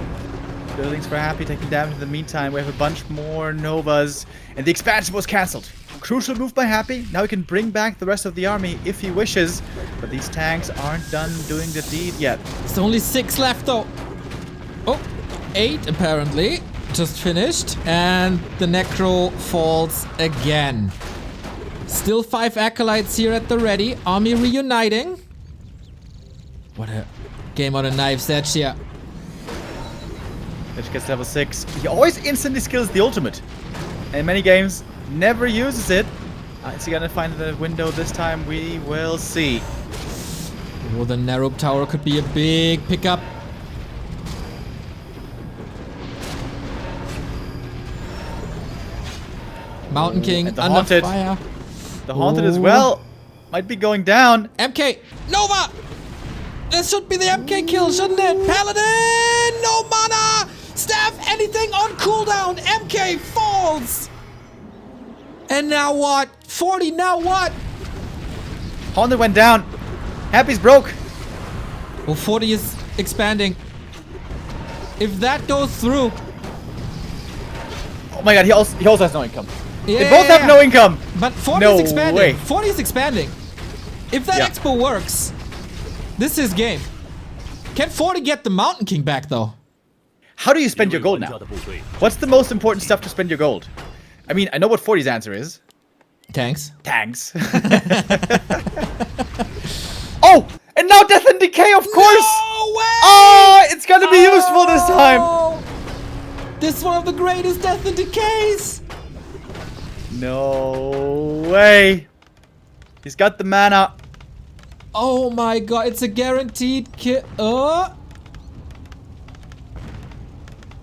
Buildings for Happy taking damage in the meantime. We have a bunch more Novas. And the expansion was cancelled. Crucial move by Happy. Now he can bring back the rest of the army if he wishes. But these tanks aren't done doing the deed yet.
It's only 6 left though. Oh, 8 apparently. Just finished. And the Necro falls again. Still 5 Acolytes here at the ready. Army reuniting. What a game on a knife's edge here.
Lich gets level 6. He always instantly skills the ultimate. And in many games, never uses it. Is he gonna find the window this time? We will see.
Oh, the narrow tower could be a big pickup. Mountain King
and the
under
Haunted.
fire.
The Haunted as
Ooh.
well. Might be going down.
MK! Nova! This should be the MK kill, shouldn't it? Paladin! No mana! Staff, anything on cooldown! MK falls! And now what? 40, now what?
Haunted went down. Happy's broke.
Well, 40 is expanding. If that goes through...
Oh my god, he also has no income.
Yeah,
They both have no income.
But 40
No
is expanding.
way.
40 is expanding. If that
Yeah.
expo works, this is game. Can 40 get the Mountain King back though?
How do you spend your gold now? What's the most important stuff to spend your gold? I mean, I know what 40's answer is.
Tanks.
Tanks. Oh! And now Death and Decay, of course!
No way!
Oh! It's gonna be useful this time!
Oh! This is one of the greatest Death and Decays!
No way! He's got the mana.
Oh my god, it's a guaranteed kill.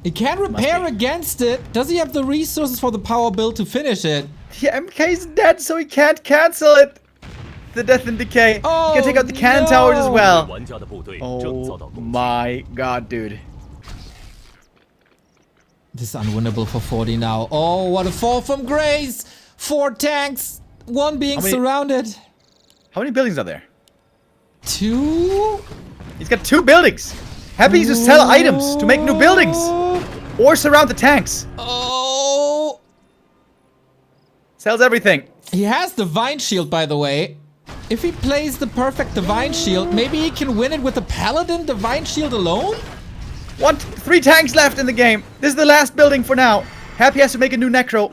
He can repair against it. Does he have the resources for the power build to finish it?
The MK's dead, so he can't cancel it. The Death and Decay.
Oh,
he can take out the cannon towers as well.
玩家的部队正遭到
Oh
攻击。
my god, dude.
This is unwinnable for 40 now. Oh, what a fall from grace! 4 tanks, 1 being
How many-
surrounded.
How many buildings are there?
2?
He's got 2 buildings. Happy needs to sell items to make new buildings. Or surround the tanks.
Oh!
Sells everything.
He has Divine Shield, by the way. If he plays the perfect Divine Shield, maybe he can win it with a Paladin Divine Shield alone?
3 tanks left in the game. This is the last building for now. Happy has to make a new Necro.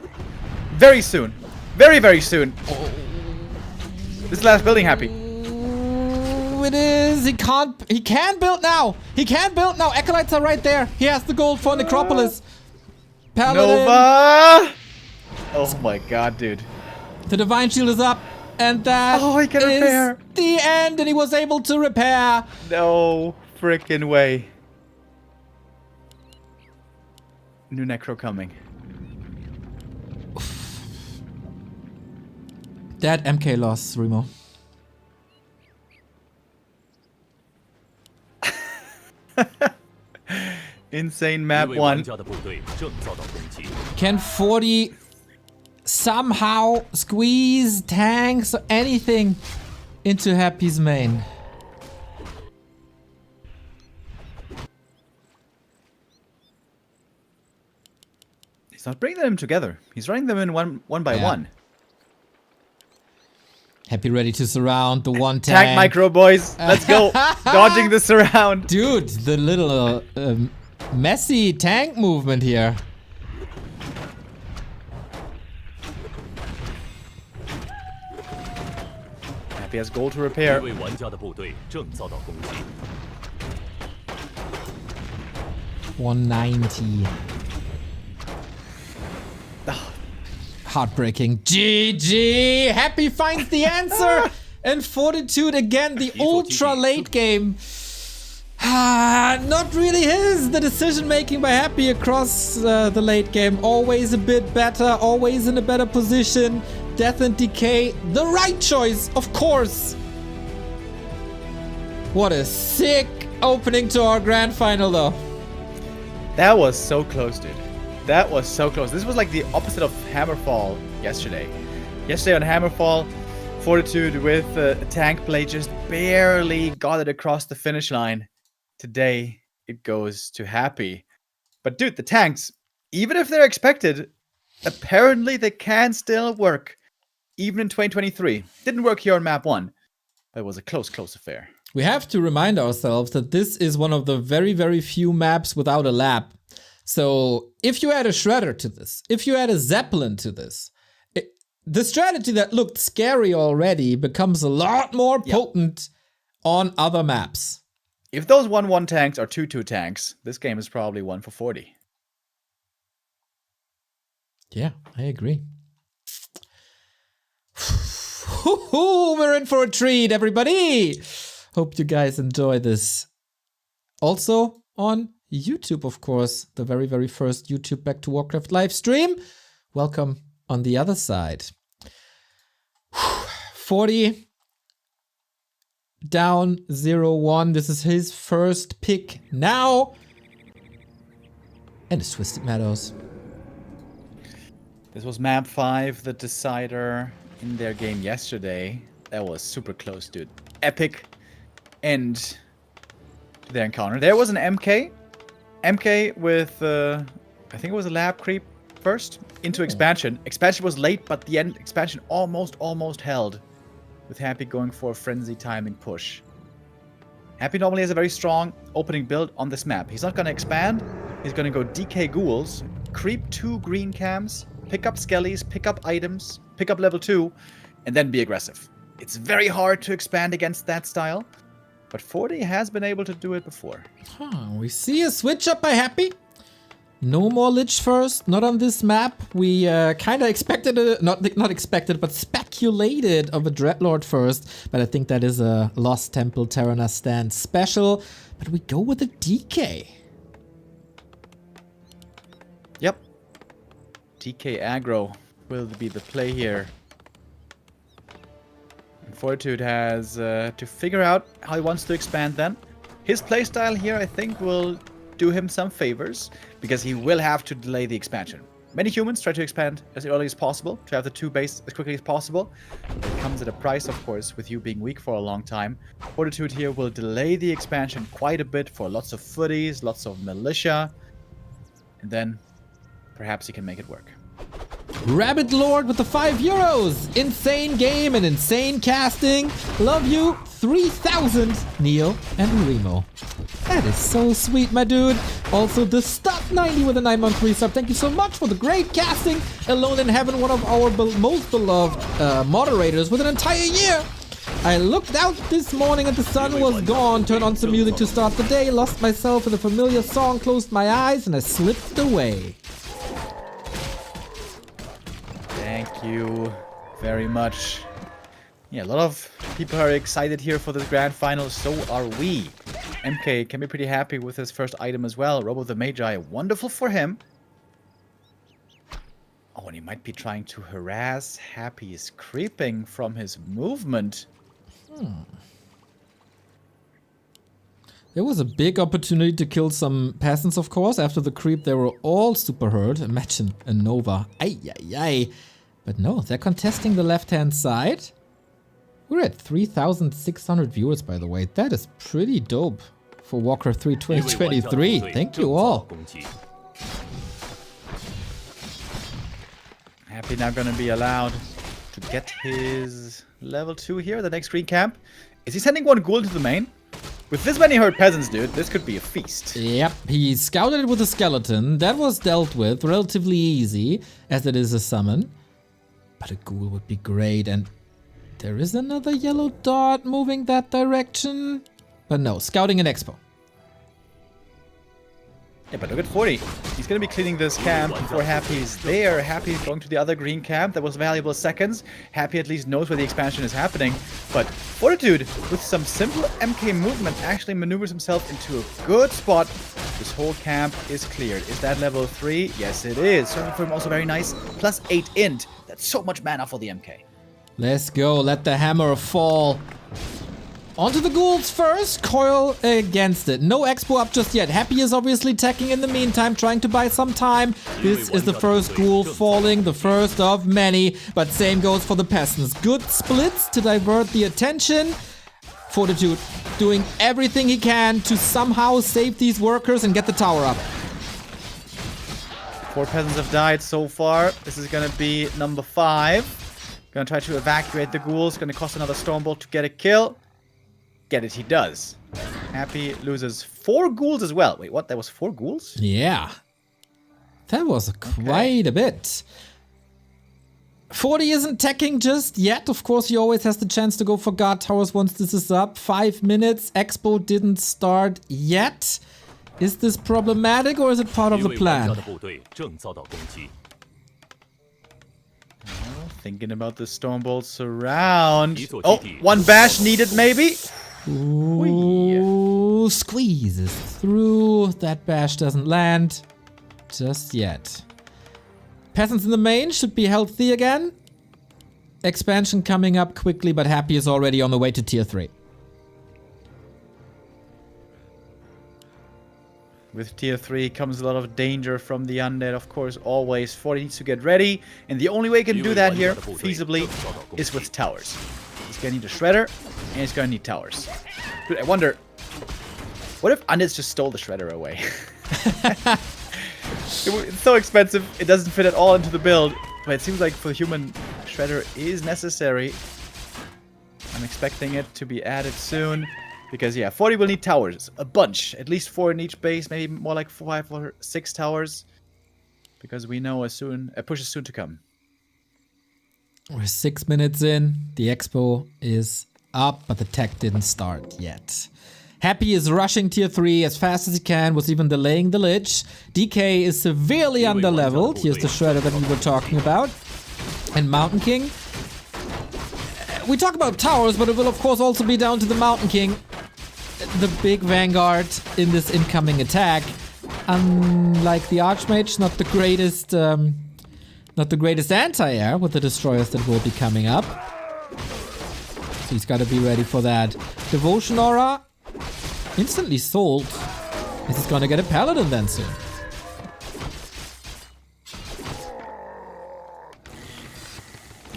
Very soon. Very, very soon. This is the last building, Happy.
Ooh, it is. He can build now. He can build now. Acolytes are right there. He has the gold for Necropolis. Paladin.
Nova! Oh my god, dude.
The Divine Shield is up. And that
Oh, he can
is
repair.
the end. And he was able to repair.
No freaking way. New Necro coming.
That MK loss, Remo.
Insane
一
map
位玩
1.
家的部队正遭到攻击。
Can 40 somehow squeeze tanks or anything into Happy's main?
He's not bringing them together. He's running them in one by
Yeah.
one.
Happy ready to surround the one
Tank
tank.
micro, boys. Let's go. Dodging the surround.
Dude, the little messy tank movement here.
Happy has gold to
一
repair.
位玩家的部队正遭到攻击。
190. Heartbreaking. GG! Happy finds the answer! And Fortitude again, the
People
ultra
TV.
late game. Not really his. The decision making by Happy across the late game. Always a bit better, always in a better position. Death and Decay, the right choice, of course. What a sick opening to our grand final, though.
That was so close, dude. That was so close. This was like the opposite of Hammerfall yesterday. Yesterday on Hammerfall, Fortitude with a tank play just barely got it across the finish line. Today, it goes to Happy. But dude, the tanks, even if they're expected, apparently they can still work. Even in 2023. Didn't work here on map 1. But it was a close affair.
We have to remind ourselves that this is one of the very, very few maps without a lab. So if you add a Shredder to this, if you add a Zeppelin to this, the strategy that looked scary already becomes a lot more potent on other maps.
If those 1-1 tanks are 2-2 tanks, this game is probably 1 for 40.
Yeah, I agree. We're in for a treat, everybody! Hope you guys enjoy this. Also on YouTube, of course, the very, very first YouTube Back to Warcraft live stream. Welcome on the other side. 40 down 0-1. This is his first pick now. And it's Twisted Meadows.
This was map 5, the decider in their game yesterday. That was super close, dude. Epic end to their encounter. There was an MK. MK with, I think it was a lab creep first into expansion. Expansion was late, but the end expansion almost held. With Happy going for a frenzy timing push. Happy normally has a very strong opening build on this map. He's not going to expand. He's going to go DK ghouls, creep 2 green cams, pick up skellies, pick up items, pick up level 2, and then be aggressive. It's very hard to expand against that style, but 40 has been able to do it before.
We see a switch up by Happy. No more Lich first, not on this map. We kind of expected, not expected, but speculated of a Dreadlord first. But I think that is a Lost Temple Terrana stand special. But we go with a DK.
Yep. DK aggro will be the play here. And Fortitude has to figure out how he wants to expand then. His playstyle here, I think, will do him some favors, because he will have to delay the expansion. Many humans try to expand as early as possible, to have the 2 base as quickly as possible. It comes at a price, of course, with you being weak for a long time. Fortitude here will delay the expansion quite a bit for lots of footies, lots of militia, and then perhaps he can make it work.
Rabbit Lord with the €5. Insane game and insane casting. Love you. 3,000 Neo and Remo. That is so sweet, my dude. Also, the Stuck 90 with a 9-month resub. Thank you so much for the great casting. Alone in Heaven, one of our most beloved moderators with an entire year. I looked out this morning and the sun was gone. Turned on some music to start the day. Lost myself in a familiar song. Closed my eyes and I slipped away.
Thank you very much. Yeah, a lot of people are excited here for this grand final, so are we. MK can be pretty happy with his first item as well. Robo the Magi, wonderful for him. Oh, and he might be trying to harass Happy's creeping from his movement.
There was a big opportunity to kill some peasants, of course. After the creep, they were all super hurt. Imagine a Nova. Ay, ay, ay. But no, they're contesting the left-hand side. We're at 3,600 viewers, by the way. That is pretty dope for Warcraft 3 2023. Thank you all.
Happy now going to be allowed to get his level 2 here, the next green camp. Is he sending 1 ghoul to the main? With this many hurt peasants, dude, this could be a feast.
Yep, he scouted it with a skeleton. That was dealt with relatively easy, as it is a summon. But a ghoul would be great, and there is another yellow dot moving that direction. But no, scouting an expo.
Yeah, but look at 40. He's going to be cleaning this camp before Happy's there. Happy going to the other green camp. That was valuable seconds. Happy at least knows where the expansion is happening. But Fortitude, with some simple MK movement, actually maneuvers himself into a good spot. This whole camp is cleared. Is that level 3? Yes, it is. Serving for him also very nice. Plus 8 int. That's so much mana for the MK.
Let's go. Let the hammer fall. Onto the ghouls first. Coil against it. No expo up just yet. Happy is obviously teching in the meantime, trying to buy some time. This is the first ghoul falling, the first of many. But same goes for the peasants. Good splits to divert the attention. Fortitude doing everything he can to somehow save these workers and get the tower up.
4 peasants have died so far. This is going to be number 5. Gonna try to evacuate the ghouls. Gonna cost another Stormbolt to get a kill. Get it, he does. Happy loses 4 ghouls as well. Wait, what? That was 4 ghouls?
Yeah. That was quite a bit. 40 isn't teching just yet. Of course, he always has the chance to go for guard towers once this is up. 5 minutes. Expo didn't start yet. Is this problematic or is it part of the plan?
Thinking about the Stormbolts around. Oh, 1 bash needed maybe?
Ooh, squeezes through. That bash doesn't land just yet. Peasants in the main should be healthy again. Expansion coming up quickly, but Happy is already on the way to tier 3.
With tier 3 comes a lot of danger from the undead, of course, always. 40 needs to get ready, and the only way he can do that here, feasibly, is with towers. He's gonna need a shredder, and he's gonna need towers. Dude, I wonder, what if undeads just stole the shredder away? It's so expensive, it doesn't fit at all into the build, but it seems like for human, shredder is necessary. I'm expecting it to be added soon. Because, yeah, 40 will need towers. A bunch. At least 4 in each base. Maybe more like 5 or 6 towers. Because we know a push is soon to come.
We're 6 minutes in. The expo is up, but the tech didn't start yet. Happy is rushing tier 3 as fast as he can, was even delaying the Lich. DK is severely underleveled. Here's the Shredder that we were talking about. And Mountain King. We talk about towers, but it will of course also be down to the Mountain King. The big vanguard in this incoming attack. Unlike the Archmage, not the greatest anti-air with the destroyers that will be coming up. So he's got to be ready for that. Devotion Aura, instantly sold. This is gonna get a Paladin then soon.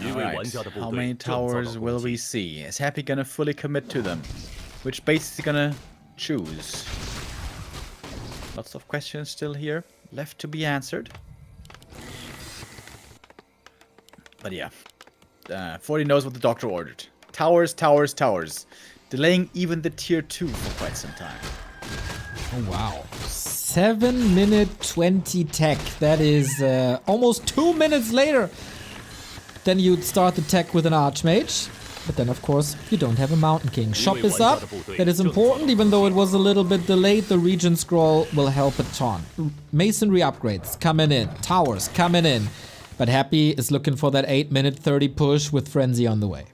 Alright, how many towers will we see? Is Happy gonna fully commit to them? Which base is he gonna choose? Lots of questions still here, left to be answered. But yeah, 40 knows what the doctor ordered. Towers, towers, towers. Delaying even the tier 2 for quite some time.
Oh wow. 7 minute 20 tech. That is almost 2 minutes later. Then you'd start the tech with an Archmage. But then, of course, you don't have a Mountain King. Shop is up. That is important. Even though it was a little bit delayed, the Regent Scroll will help a ton. Masonry upgrades coming in. Towers coming in. But Happy is looking for that 8 minute 30 push with Frenzy on the way.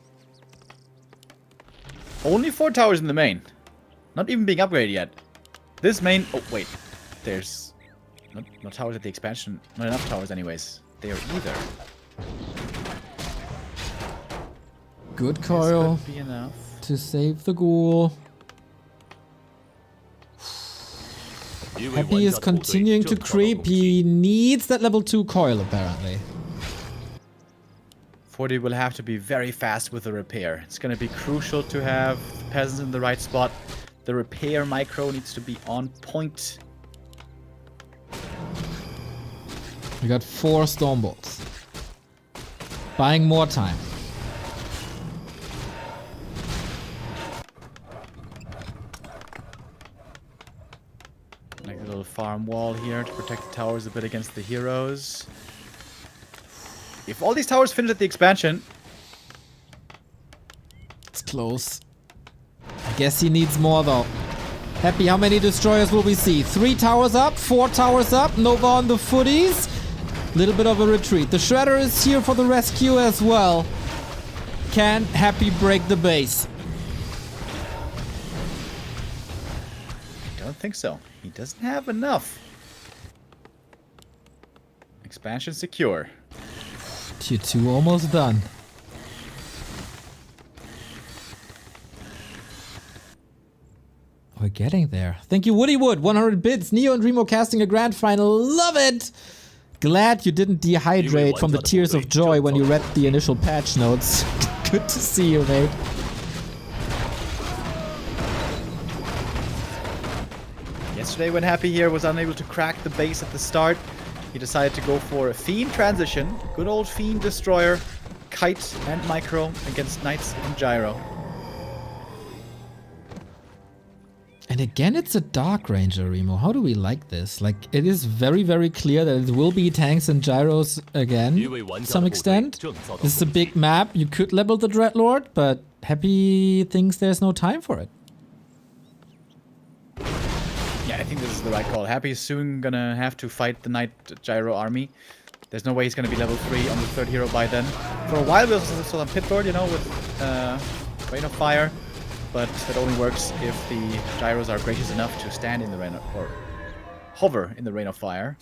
Only 4 towers in the main. Not even being upgraded yet. This main... Oh, wait. There's... No towers at the expansion. Not enough towers anyways. There either.
Good coil to save the ghoul. Happy is continuing to creep. He needs that level 2 coil apparently.
40 will have to be very fast with the repair. It's going to be crucial to have the peasants in the right spot. The repair micro needs to be on point.
We got 4 Stormbolts. Buying more time.
Like a little farm wall here to protect the towers a bit against the heroes. If all these towers finish at the expansion...
It's close. I guess he needs more though. Happy, how many destroyers will we see? 3 towers up, 4 towers up, Nova on the footies. Little bit of a retreat. The Shredder is here for the rescue as well. Can Happy break the base?
I don't think so. He doesn't have enough. Expansion secure.
Tier 2 almost done. We're getting there. Thank you, Woody Wood. 100 bits. Neo and Remo casting a grand final. Love it! Glad you didn't dehydrate from the tears of joy when you read the initial patch notes. Good to see you, mate.
Yesterday when Happy here was unable to crack the base at the start, he decided to go for a Fiend transition. Good old Fiend Destroyer, Kite and Micro against Knights and Gyro.
And again, it's a Dark Ranger, Remo. How do we like this? Like, it is very, very clear that it will be tanks and gyros again, to some extent. This is a big map. You could level the Dreadlord, but Happy thinks there's no time for it.
Yeah, I think this is the right call. Happy is soon gonna have to fight the Knight Gyro army. There's no way he's gonna be level 3 on the 3rd hero by then. For a while we also saw some Pit Lord, you know, with Rain of Fire. But that only works if the gyros are gracious enough to stand in the rain or hover in the rain of fire.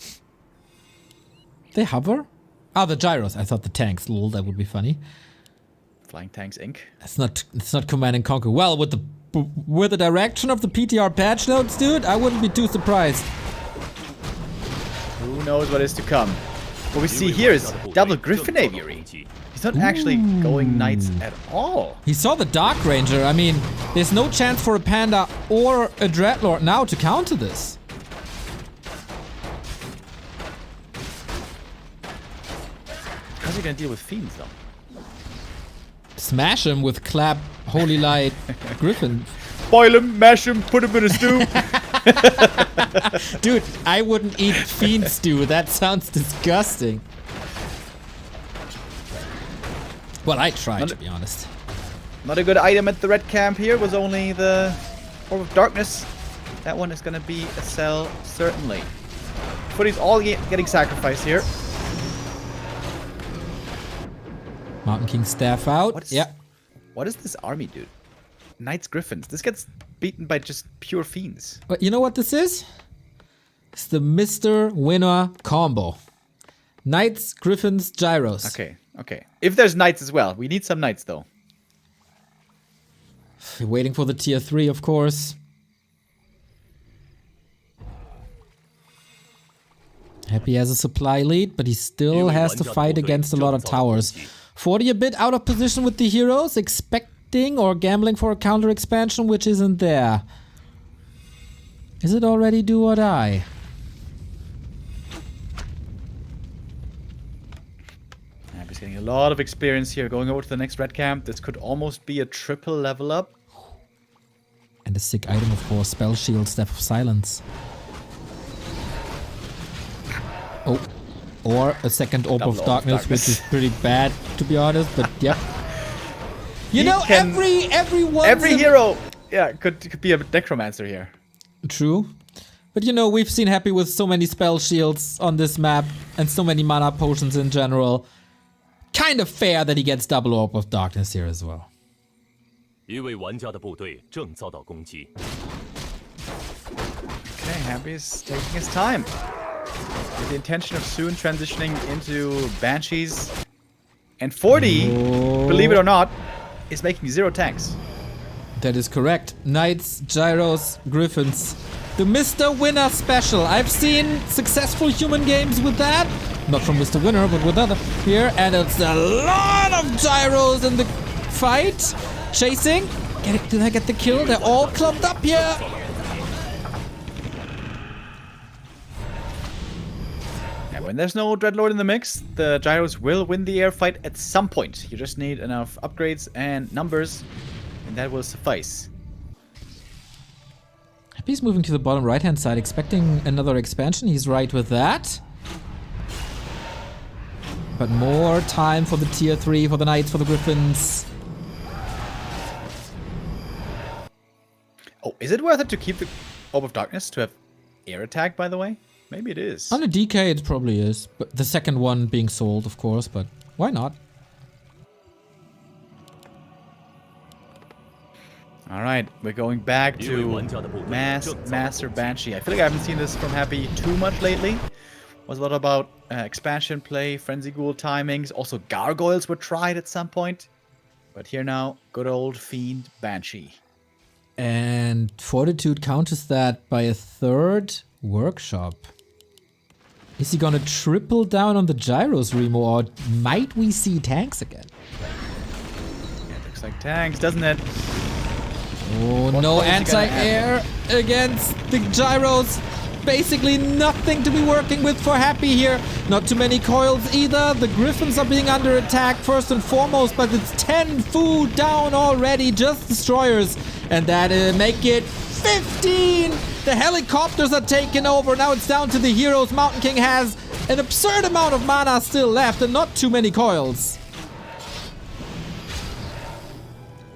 They hover? Ah, the gyros. I thought the tanks. Lol, that would be funny.
Flying Tanks Inc.
It's not Command and Conquer. Well, with the direction of the PTR patch notes, dude, I wouldn't be too surprised.
Who knows what is to come? What we see here is double Griffin Aviary. He's not actually going Knights at all.
He saw the Dark Ranger. I mean, there's no chance for a Panda or a Dreadlord now to counter this.
How's he gonna deal with Fiends though?
Smash him with Clap, Holy Light, Griffin.
Boil him, mash him, put him in a stew.
Dude, I wouldn't eat Fiend stew. That sounds disgusting. Well, I tried, to be honest.
Not a good item at the red camp here was only the Orb of Darkness. That one is gonna be a sell, certainly. Footy's all getting sacrificed here.
Mountain King staff out.
What is this army, dude? Knights Griffins. This gets beaten by just pure fiends.
But you know what this is? It's the Mr. Winner combo. Knights, Griffins, Gyros.
Okay. If there's knights as well. We need some knights, though.
Waiting for the tier 3, of course. Happy has a supply lead, but he still has to fight against a lot of towers. 40 a bit out of position with the heroes, expecting or gambling for a counter expansion, which isn't there. Is it already do or die?
He's getting a lot of experience here. Going over to the next red camp. This could almost be a triple level up.
And a sick item, of course, Spell Shield, Staff of Silence. Oh, or a second Orb of Darkness, which is pretty bad, to be honest, but yeah. You know, every
hero, yeah, could be a necromancer here.
True. But you know, we've seen Happy with so many spell shields on this map and so many mana potions in general. Kind of fair that he gets double Orb of Darkness here as well.
一位玩家的部队正遭到攻击。
Okay, Happy's taking his time. With the intention of soon transitioning into Banshees. And 40, believe it or not, is making 0 tanks.
That is correct. Knights, Gyros, Griffins. The Mr. Winner special. I've seen successful human games with that. Not from Mr. Winner, but with other here. And it's a lot of Gyros in the fight. Chasing. Did I get the kill? They're all clumped up here.
And when there's no Dreadlord in the mix, the Gyros will win the air fight at some point. You just need enough upgrades and numbers, and that will suffice.
Happy's moving to the bottom right-hand side, expecting another expansion. He's right with that. But more time for the tier 3, for the Knights, for the Griffins.
Oh, Is it worth it to keep the Orb of Darkness to have air attack, by the way? Maybe it is.
On a DK, it probably is. But the second one being sold, of course, but why not?
Alright, we're going back to Master Banshee. I feel like I haven't seen this from Happy too much lately. Was a lot about expansion play, Frenzy Ghoul timings. Also, Gargoyles were tried at some point. But here now, good old Fiend Banshee.
And Fortitude counters that by a third workshop. Is he gonna triple down on the gyros, Remo, or might we see tanks again?
Yeah, looks like tanks, doesn't it?
Oh, no anti-air against the gyros. Basically nothing to be working with for Happy here. Not too many coils either. The Griffins are being under attack first and foremost, but it's 10 food down already. Just destroyers. And that make it 15. The helicopters are taking over. Now it's down to the heroes. Mountain King has an absurd amount of mana still left and not too many coils.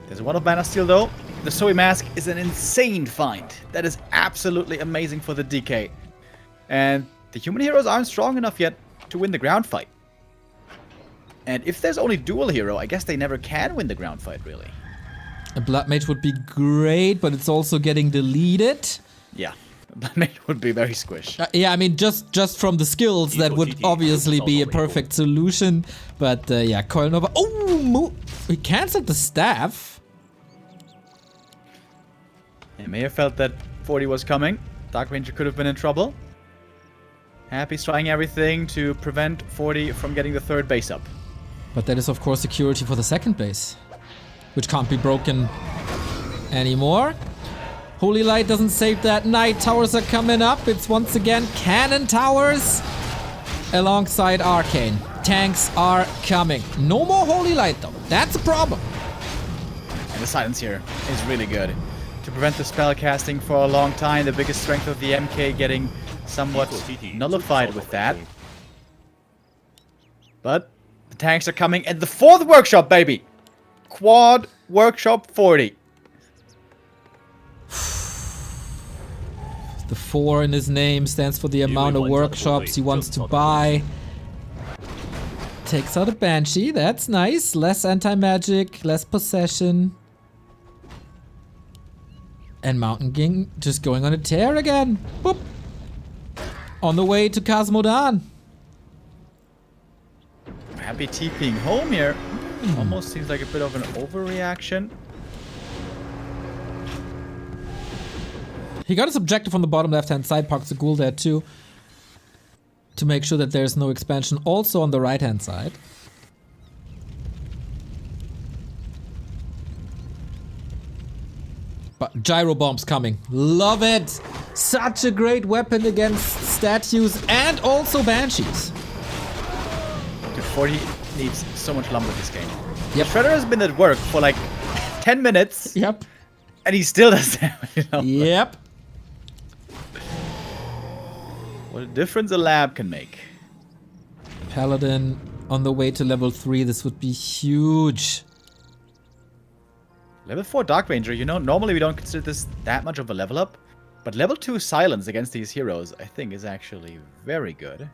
There's one of mana steal though. The Zoe Mask is an insane find. That is absolutely amazing for the DK. And the human heroes aren't strong enough yet to win the ground fight. And if there's only dual hero, I guess they never can win the ground fight, really.
A Blood Mage would be great, but it's also getting deleted.
Yeah, Blood Mage would be very squish.
Yeah, I mean, just from the skills, that would obviously be a perfect solution. But yeah, Coil Nova. Oh, we cancelled the staff.
It may have felt that 40 was coming. Dark Ranger could have been in trouble. Happy's trying everything to prevent 40 from getting the third base up.
But that is, of course, security for the second base, which can't be broken anymore. Holy Light doesn't save that. Night Towers are coming up. It's once again Cannon Towers alongside Arcane. Tanks are coming. No more Holy Light, though. That's a problem.
And the silence here is really good. To prevent the spell casting for a long time, the biggest strength of the MK getting somewhat nullified with that. But the tanks are coming, and the fourth workshop, baby! Quad Workshop 40.
The 4 in his name stands for the amount of workshops he wants to buy. Takes out a Banshee, that's nice. Less anti-magic, less possession. And Mountain King just going on a tear again. Boop. On the way to Cosmodan.
Happy TPing home here. Almost seems like a bit of an overreaction.
He got his objective on the bottom left-hand side, parks the ghoul there too. To make sure that there's no expansion also on the right-hand side. But Gyro Bomb's coming. Love it! Such a great weapon against statues and also Banshees.
Dude, 40 needs so much lumber this game.
Yep.
Shredder has been at work for like 10 minutes.
Yep.
And he still does damage.
Yep.
What a difference a lab can make.
Paladin on the way to level 3. This would be huge.
Level 4 Dark Ranger, you know, normally we don't consider this that much of a level up. But level 2 Silence against these heroes, I think, is actually very good.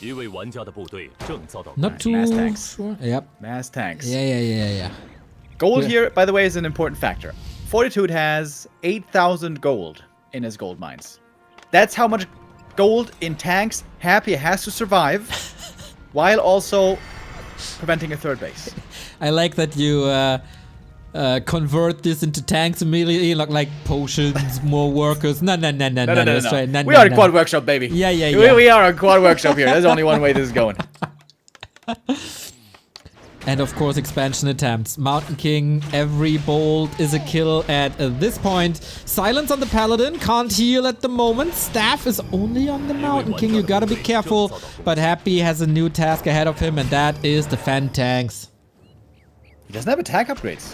Not too
mass tanks.
sure. Yep.
Mass tanks.
Yeah.
Gold here, by the way, is an important factor. Fortitude has 8,000 gold in his gold mines. That's how much gold in tanks Happy has to survive, while also preventing a third base.
I like that you convert this into tanks immediately, like potions, more workers. No. Let's try. No,
we are in Quad Workshop, baby.
Yeah.
We are on Quad Workshop here. There's only one way this is going.
And of course, expansion attempts. Mountain King, every bolt is a kill at this point. Silence on the Paladin, can't heal at the moment. Staff is only on the Mountain King, you gotta be careful. But Happy has a new task ahead of him, and that is defend tanks.
He doesn't have attack upgrades.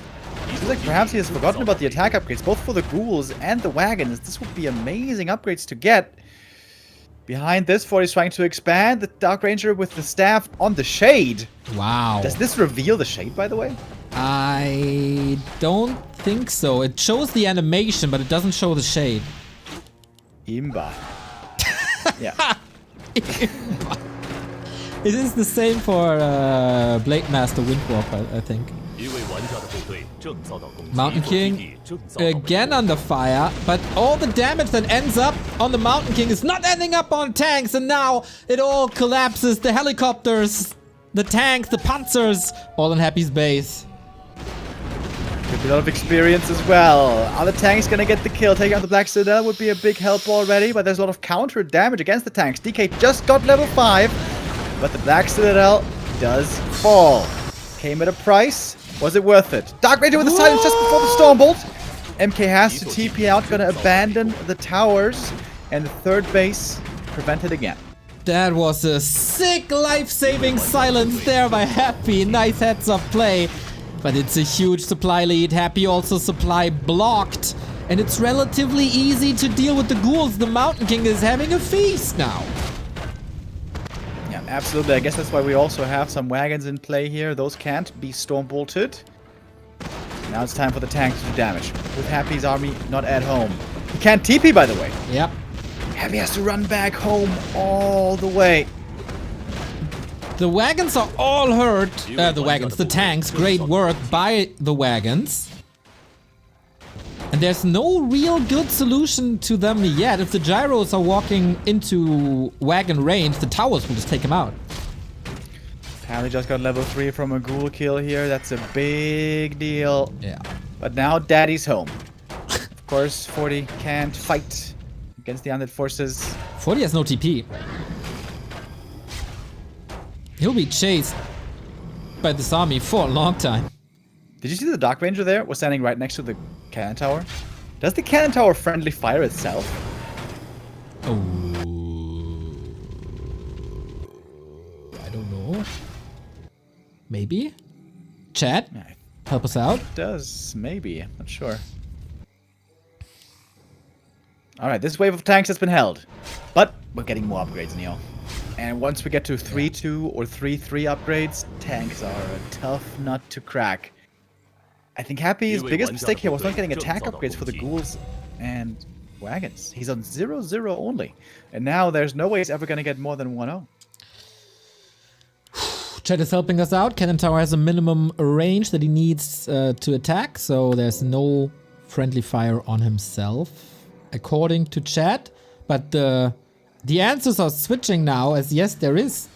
It seems like perhaps he has forgotten about the attack upgrades, both for the ghouls and the wagons. This would be amazing upgrades to get. Behind this, 40 is trying to expand. The Dark Ranger with the staff on the Shade.
Wow.
Does this reveal the Shade, by the way?
I don't think so. It shows the animation, but it doesn't show the shade.
Imba. Yeah.
It is the same for Blade Master Windwalker, I think.
一位玩家的部队正遭到攻击，
Mountain
一座基
King
地正遭到围
again
攻
under fire, but all the damage that ends up on the Mountain King is not ending up on tanks, and now it all collapses. The helicopters, the tanks, the panzers, all in Happy's base.
Could be a lot of experience as well. Are the tanks gonna get the kill? Taking out the Black Citadel would be a big help already, but there's a lot of counter damage against the tanks. DK just got level 5, but the Black Citadel does fall. Came at a price. Was it worth it? Dark Ranger with the silence just before the Stormbolt. MK has to TP out, gonna abandon the towers, and the third base prevented again.
That was a sick life-saving silence there by Happy. Nice heads-up play. But it's a huge supply lead. Happy also supply blocked. And it's relatively easy to deal with the ghouls. The Mountain King is having a feast now.
Yeah, absolutely. I guess that's why we also have some wagons in play here. Those can't be storm-bolted. Now it's time for the tanks to do damage. With Happy's army not at home. He can't TP, by the way.
Yep.
Happy has to run back home all the way.
The wagons are all hurt. The tanks. Great work by the wagons. And there's no real good solution to them yet. If the gyros are walking into wagon range, the towers will just take them out.
Pally just got level 3 from a ghoul kill here. That's a big deal.
Yeah.
But now Daddy's home. Of course, 40 can't fight against the undead forces.
40 has no TP. He'll be chased by this army for a long time.
Did you see the Dark Ranger there? Was standing right next to the cannon tower. Does the cannon tower friendly fire itself?
Oh. I don't know. Maybe? Chat?
Yeah, it
Help us out.
does. Maybe. I'm not sure. Alright, this wave of tanks has been held. But we're getting more upgrades, Neo. And once we get to 3-2 or 3-3 upgrades, tanks are a tough nut to crack. I think Happy's biggest mistake here was not getting attack upgrades for the ghouls and wagons. He's on 0-0 only. And now there's no way he's ever going to get more than 1-0.
Chat is helping us out. Cannon Tower has a minimum range that he needs to attack, so there's no friendly fire on himself, according to chat. But the answers are switching now, as yes, there is.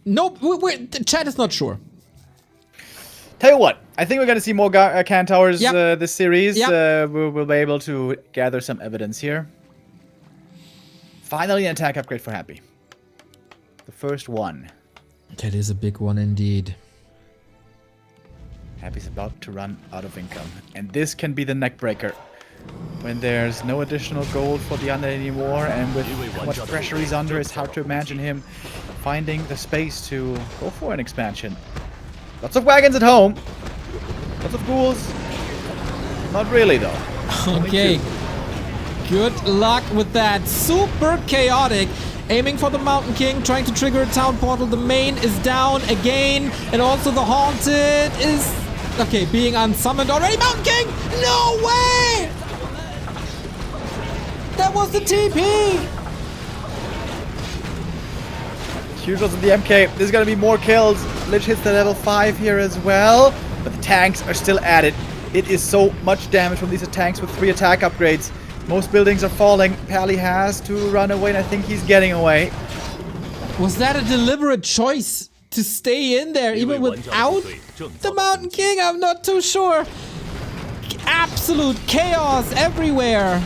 No, the chat is not sure.
Tell you what, I think we're going to see more cannon towers this series.
Yep.
We'll be able to gather some evidence here. Finally, an attack upgrade for Happy. The first one.
That is a big one indeed.
Happy's about to run out of income. And this can be the neck breaker. When there's no additional gold for the undead anymore, and with how much pressure he's under, it's hard to imagine him finding the space to go for an expansion. Lots of wagons at home. Lots of ghouls. Not really, though.
Okay. Good luck with that. Super chaotic. Aiming for the Mountain King, trying to trigger a town portal. The main is down again. And also the Haunted is... Okay, being unsummoned already. Mountain King! No way! That was the TP!
Huge loss of the MK. There's gonna be more kills. Lich hits the level 5 here as well. But the tanks are still at it. It is so much damage from these tanks with 3 attack upgrades. Most buildings are falling. Pally has to run away, and I think he's getting away.
Was that a deliberate choice to stay in there even without the Mountain King? I'm not too sure. Absolute chaos everywhere.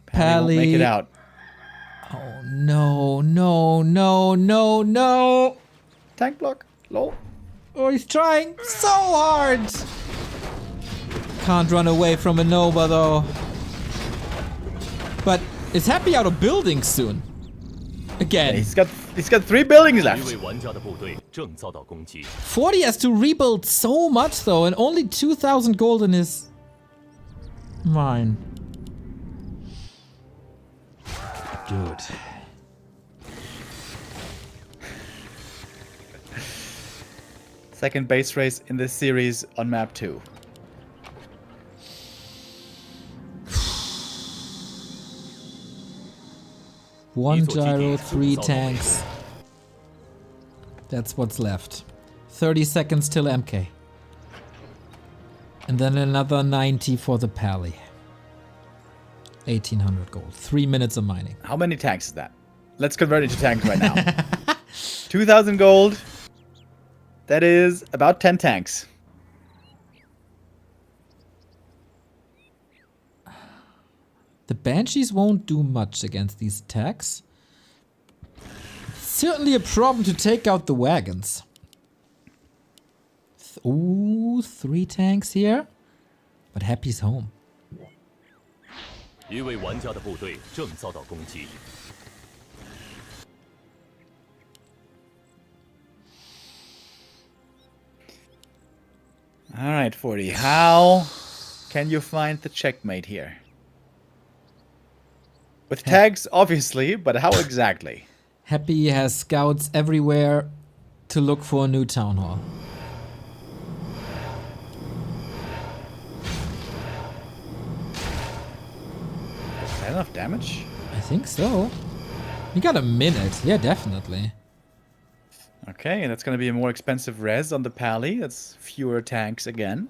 Pally won't make it out.
Oh no, no, no, no, no.
Tank block. Low.
Oh, he's trying so hard. Can't run away from a Nova though. But is Happy out of buildings soon? Again.
Yeah, he's got 3 buildings left.
一位玩家的部队正遭到攻击。
40 has to rebuild so much though, and only 2,000 gold in his mine. Dude.
Second base race in this series on map 2.
One gyro, 3 tanks. That's what's left. 30 seconds till MK. And then another 90 for the pally. 1800 gold. 3 minutes of mining.
How many tanks is that? Let's convert it to tanks right now. 2000 gold. That is about 10 tanks.
The Banshees won't do much against these attacks. Certainly a problem to take out the wagons. Ooh, 3 tanks here. But Happy's home.
一位玩家的部队正遭到攻击。
All right, 40. How can you find the checkmate here? With tags, obviously, but how exactly?
Happy has scouts everywhere to look for a new town hall.
Is that enough damage?
I think so. You got a minute. Yeah, definitely.
Okay, that's going to be a more expensive res on the pally. That's fewer tanks again.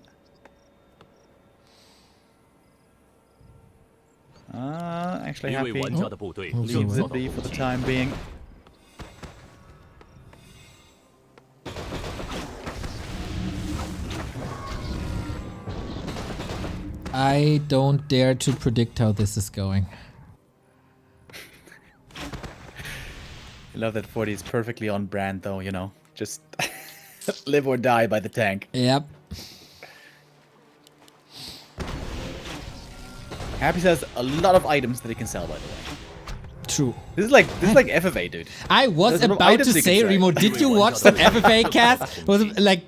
Actually
一位
happy.
玩家的部队
Oh,
正
Leaves
遭
it
到
be
攻
for the
击。
time being.
I don't dare to predict how this is going.
I love that 40 is perfectly on brand, though, you know. Just live or die by the tank.
Yep.
Happy has a lot of items that he can sell, by the way.
True.
This is like FFA, dude.
I was
There's a lot of
about to
items you can
say,
say.
Remo, did you watch some FFA cast? Was it like,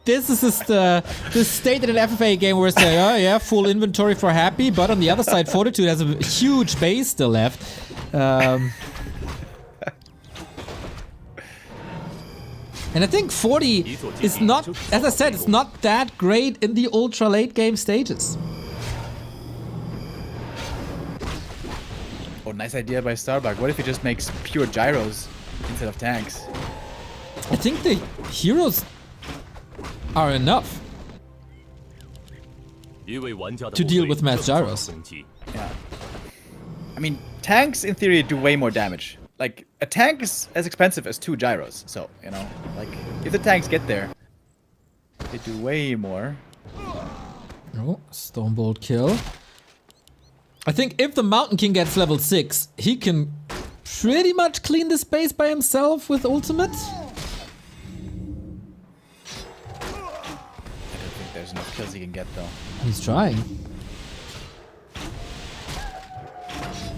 this is just the state in an FFA game where it's like, oh yeah, full inventory for Happy, but on the other side, Fortitude has a huge base still left. And I think 40 is not, as I said, it's not that great in the ultra late game stages.
Oh, nice idea by Starbuck. What if he just makes pure gyros instead of tanks?
I think the heroes are enough
一位玩家的
to
部
deal
队
with mass
正遭到
gyros.
攻击。
Yeah. I mean, tanks in theory do way more damage. Like, a tank is as expensive as 2 gyros. So, you know, like, if the tanks get there, they do way more.
Oh, Stonebolt kill. I think if the Mountain King gets level 6, he can pretty much clean the space by himself with ultimate.
I don't think there's enough kills he can get, though.
He's trying.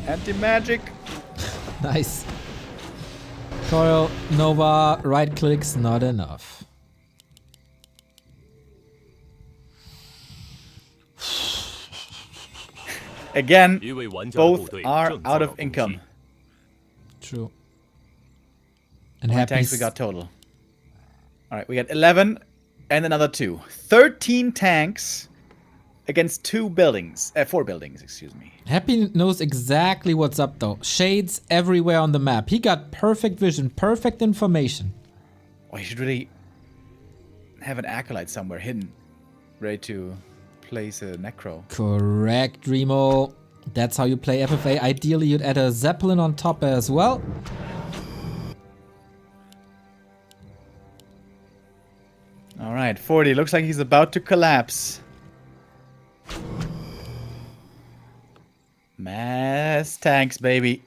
Anti-magic.
Nice. Coil, Nova, right clicks, not enough.
Again,
一位玩家的部
both
队
are
正遭
out
到
of
攻击
income.
True. And
How many tanks
Happy's
we got total? Alright, we got 11 and another 2. 13 tanks against 4 buildings, excuse me.
Happy knows exactly what's up though. Shades everywhere on the map. He got perfect vision, perfect information.
Oh, he should really have an acolyte somewhere hidden, ready to place a necro.
Correct, Remo. That's how you play FFA. Ideally, you'd add a Zeppelin on top as well.
Alright, 40. Looks like he's about to collapse. Mass tanks, baby.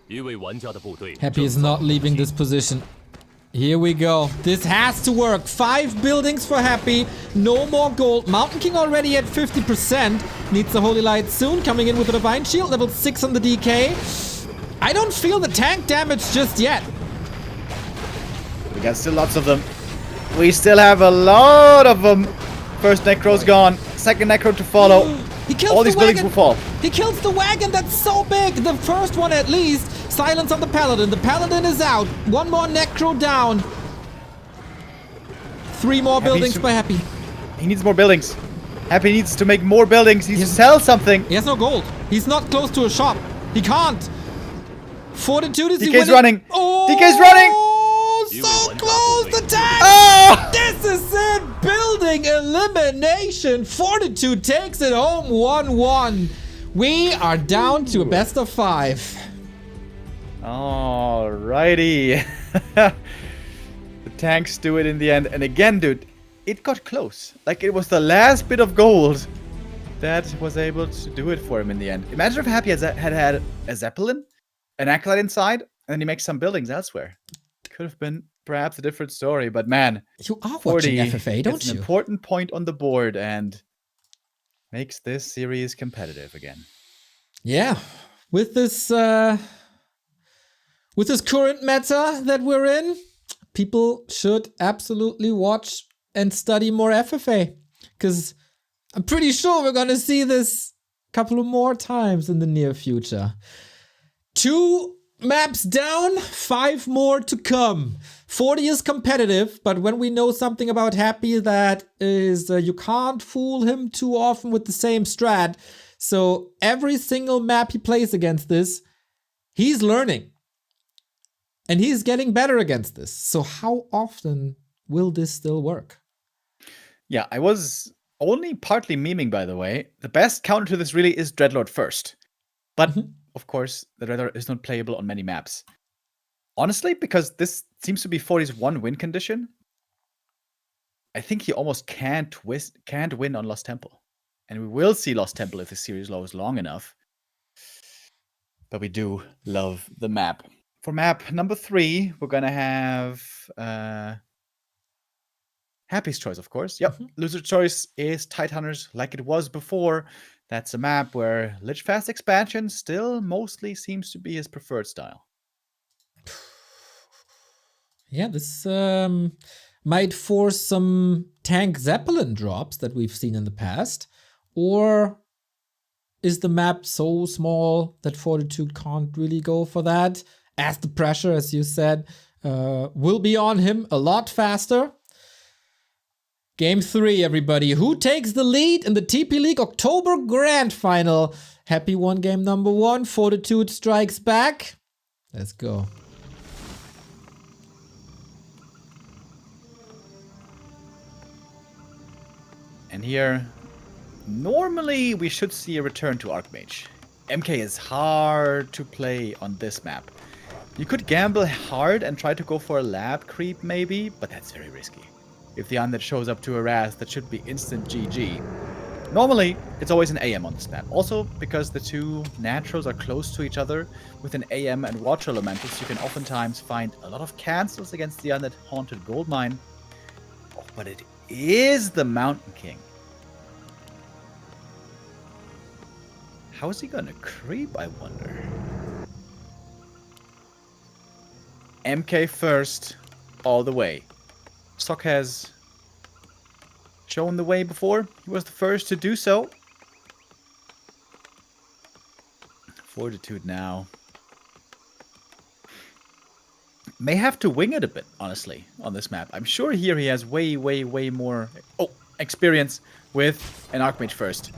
一位玩家的部队
Happy is
正遭
not
到攻
leaving
击
this position. Here we go. This has to work. 5 buildings for Happy. No more gold. Mountain King already at 50%. Needs the Holy Light soon. Coming in with a Divine Shield. Level 6 on the DK. I don't feel the tank damage just yet.
We got still lots of them. We still have a lot of them. First necro's gone. Second necro to follow.
He kills
All
the
these buildings
wagon.
will fall.
He kills the wagon. That's so big. The first one at least. Silence on the Paladin. The Paladin is out. One more necro down. 3 more
Happy
buildings
to-
by Happy.
He needs more buildings. Happy needs to make more buildings. He needs to sell something.
He has no gold. He's not close to a shop. He can't. Fortitude is he
DK's
winning?
running.
Oh,
DK's running.
so close. The tag.
Oh!
This is it. Building elimination. Fortitude takes it home 1-1. We are down to a best of 5.
Alrighty. The tanks do it in the end. And again, dude, it got close. Like, it was the last bit of gold that was able to do it for him in the end. Imagine if Happy had a Zeppelin, an Acolyte inside, and then he makes some buildings elsewhere. Could have been perhaps a different story, but man,
You are
40
watching FFA, don't
is an
you?
important point on the board and makes this series competitive again.
Yeah. With this current meta that we're in, people should absolutely watch and study more FFA. Because I'm pretty sure we're going to see this a couple of more times in the near future. 2 maps down, 5 more to come. 40 is competitive, but when we know something about Happy, that is you can't fool him too often with the same strat. So every single map he plays against this, he's learning. And he's getting better against this. So how often will this still work?
Yeah, I was only partly memeing, by the way. The best counter to this really is Dreadlord first. But, of course, the Dreadlord is not playable on many maps. Honestly, because this seems to be 40's one win condition, I think he almost can't win on Lost Temple. And we will see Lost Temple if the series goes long enough. But we do love the map. For map number 3, we're going to have Happy's choice, of course. Yep, loser choice is Tidehunters like it was before. That's a map where Lich Fast expansion still mostly seems to be his preferred style.
Yeah, this might force some tank Zeppelin drops that we've seen in the past. Or is the map so small that Fortitude can't really go for that? As the pressure, as you said, will be on him a lot faster. Game 3, everybody. Who takes the lead in the TP League October Grand Final? Happy won game number 1. Fortitude strikes back. Let's go.
And here, normally we should see a return to Archmage. MK is hard to play on this map. You could gamble hard and try to go for a lab creep maybe, but that's very risky. If the undead shows up to harass, that should be instant GG. Normally, it's always an AM on this map. Also, because the two naturals are close to each other, with an AM and Watcher Elementals, you can oftentimes find a lot of cancels against the undead Haunted Goldmine. Oh, but it is the Mountain King. How is he gonna creep, I wonder? MK first, all the way. Stock has shown the way before. He was the first to do so. Fortitude now. May have to wing it a bit, honestly, on this map. I'm sure here he has way more experience with an Archmage first.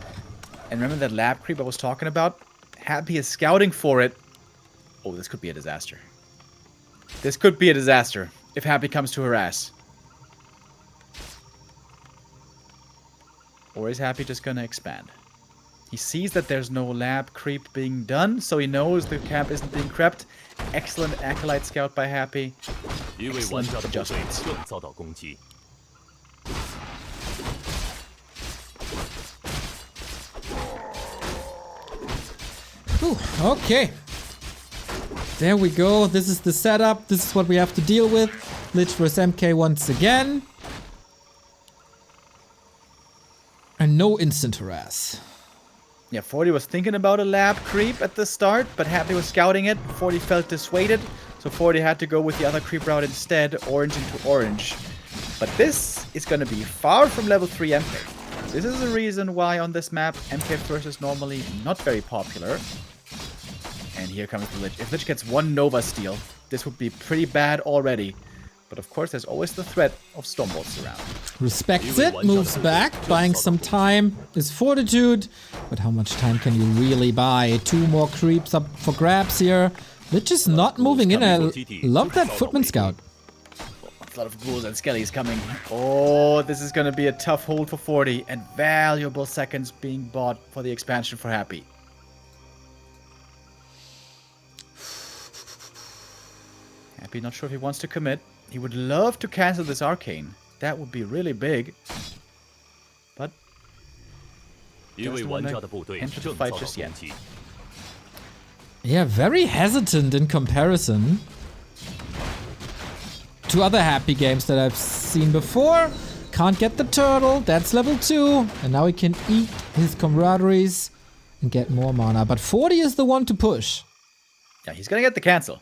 And remember that lab creep I was talking about? Happy is scouting for it. Oh, this could be a disaster. This could be a disaster if Happy comes to harass. Or is Happy just gonna expand? He sees that there's no lab creep being done, so he knows the camp isn't being crept. Excellent Acolyte scout by Happy.
一位玩家的部队正遭到攻击。
Ooh, okay. There we go. This is the setup. This is what we have to deal with. Lich vs MK once again. And no instant harass.
Yeah, 40 was thinking about a lab creep at the start, but Happy was scouting it. 40 felt dissuaded, so 40 had to go with the other creep route instead, orange into orange. But this is going to be far from level 3 MK. This is the reason why on this map, MK first is normally not very popular. And here comes the Lich. If Lich gets one Nova steal, this would be pretty bad already. But of course, there's always the threat of Stormbolts around.
Respects it, moves back, buying some time is fortitude. But how much time can you really buy? 2 more creeps up for grabs here. They're just not moving in. I love that Footman Scout.
A lot of ghouls and skellies coming. Oh, this is going to be a tough hold for 40. And valuable seconds being bought for the expansion for Happy. Happy not sure if he wants to commit. He would love to cancel this Arcane. That would be really big. But doesn't want to enter the fight just yet.
Yeah, very hesitant in comparison to other Happy games that I've seen before. Can't get the turtle, that's level 2. And now he can eat his camaraderies and get more mana. But 40 is the one to push.
Yeah, he's going to get the cancel.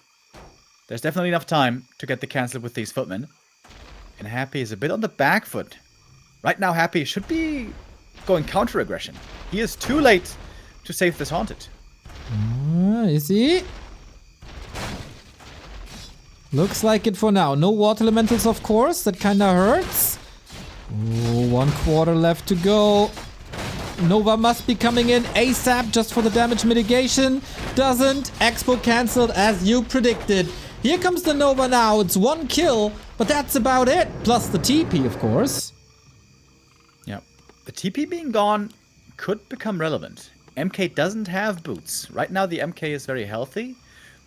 There's definitely enough time to get the cancel with these footmen. And Happy is a bit on the back foot. Right now, Happy should be going counter-aggression. He is too late to save this Haunted.
Is he? Looks like it for now. No water elementals, of course. That kind of hurts. Oh, 1 quarter left to go. Nova must be coming in ASAP just for the damage mitigation. Doesn't. Expo cancelled as you predicted. Here comes the Nova now. It's 1 kill, but that's about it. Plus the TP, of course.
Yeah. The TP being gone could become relevant. MK doesn't have boots. Right now the MK is very healthy.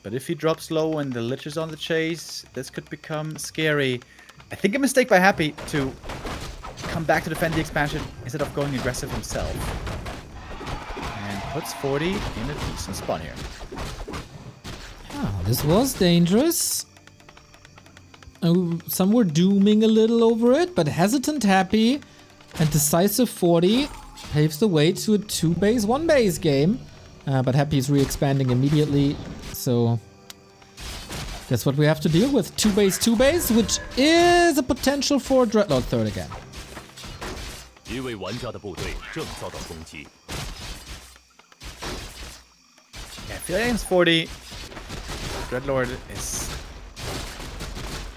But if he drops low and the Lich is on the chase, this could become scary. I think a mistake by Happy to come back to defend the expansion instead of going aggressive himself. And puts 40 in a decent spot here.
Oh, this was dangerous. Oh, some were dooming a little over it, but hesitant Happy and decisive 40 paves the way to a 2 base, 1 base game. But Happy is re-expanding immediately, so that's what we have to deal with. 2 base, 2 base, which is a potential for Dreadlord third again.
一位玩家的部队正遭到攻击。
Yeah, I feel like against 40, Dreadlord is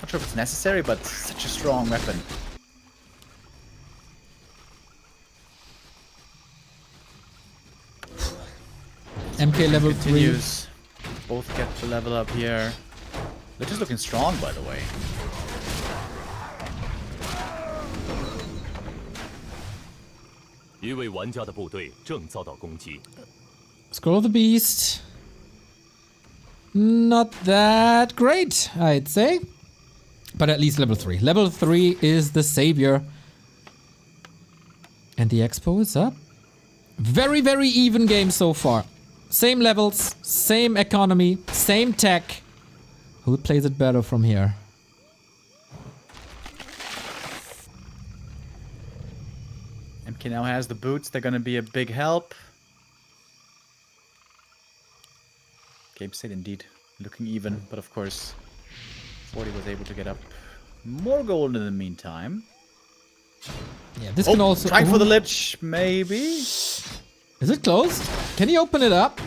not sure if it's necessary, but such a strong weapon.
MK level 3.
Continues. Both get the level up here. They're just looking strong, by the way.
Scroll of the Beast. Not that great, I'd say. But at least level 3. Level 3 is the savior. And the Expo is up. Very, very even game so far. Same levels, same economy, same tech. Who plays it better from here?
MK now has the boots. They're going to be a big help. Game state indeed looking even, but of course 40 was able to get up more gold in the meantime.
Yeah, this can also...
Trying for the Lich, maybe?
Is it closed? Can he open it up?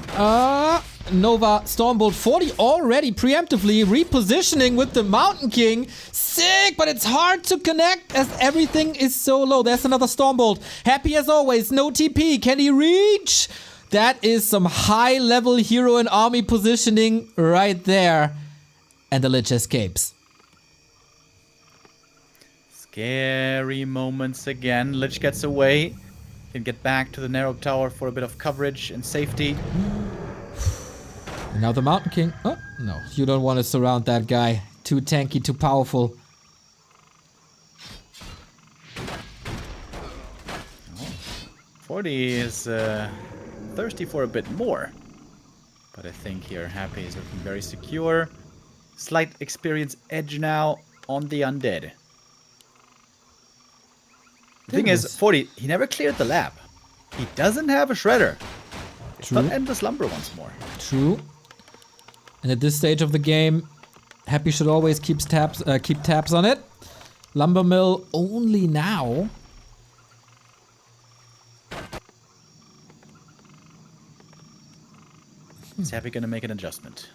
Nova, Stormbolt, 40 already preemptively repositioning with the Mountain King. Sick, but it's hard to connect as everything is so low. There's another Stormbolt. Happy as always, no TP. Can he reach? That is some high-level hero and army positioning right there. And the Lich escapes.
Scary moments again. Lich gets away. Can get back to the narrow tower for a bit of coverage and safety.
And now the Mountain King. Oh, no. You don't want to surround that guy. Too tanky, too powerful.
40 is thirsty for a bit more. But I think here Happy is looking very secure. Slight experience edge now on the undead. The thing is, 40, he never cleared the lab. He doesn't have a shredder. It's not endless lumber once more.
True. And at this stage of the game, Happy should always keep tabs on it. Lumber mill only now.
Is Happy gonna make an adjustment?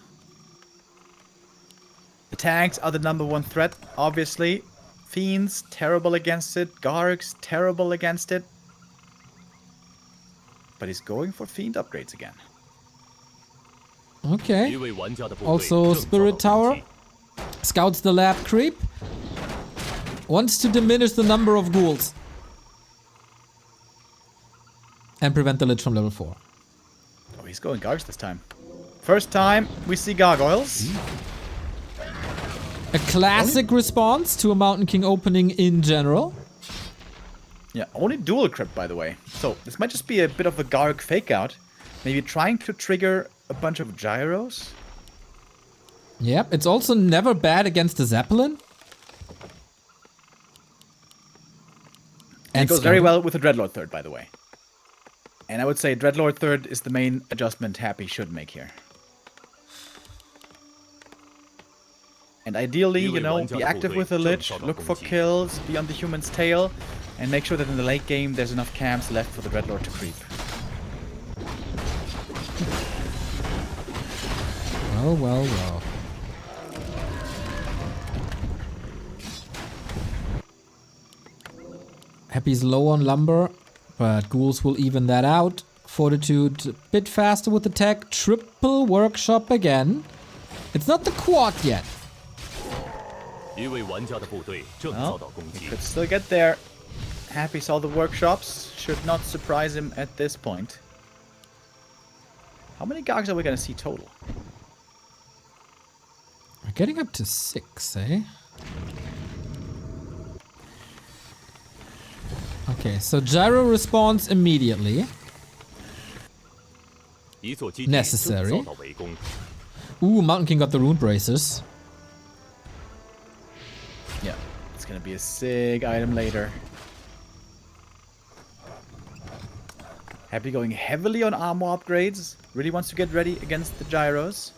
tanks are the #1 threat, obviously. Fiends, terrible against it. Gargs, terrible against it. But he's going for Fiend upgrades again.
Okay.
一位玩家的部队
Also
正遭到
Spirit
攻
Tower
击
scouts the lab creep. Wants to diminish the number of ghouls. And prevent the Lich from level 4.
Oh, he's going Gargs this time. First time we see Gargoyles.
A classic response to a Mountain King opening in general.
Yeah, only dual crypt, by the way. So this might just be a bit of a Garg fake out. Maybe trying to trigger a bunch of gyros.
Yep, it's also never bad against the Zeppelin.
And it goes very
Scouting.
well with the Dreadlord third, by the way. And I would say Dreadlord third is the main adjustment Happy should make here. And ideally, you know, be active with the Lich, look for kills, be on the human's tail, and make sure that in the late game there's enough camps left for the Dreadlord to creep.
Well, well, well. Happy's low on lumber, but ghouls will even that out. Fortitude a bit faster with the tech. Triple workshop again. It's not the quad yet.
一位玩家的部队正遭到攻击
Could still get there. Happy saw the workshops. Should not surprise him at this point. How many Gargs are we going to see total?
We're getting up to 6, eh? Okay, so Gyro responds immediately.
一座基地正
Necessary.
遭到围攻
Ooh, Mountain King got the rune bracers.
Yeah, it's going to be a sick item later. Happy going heavily on armor upgrades. Really wants to get ready against the gyros.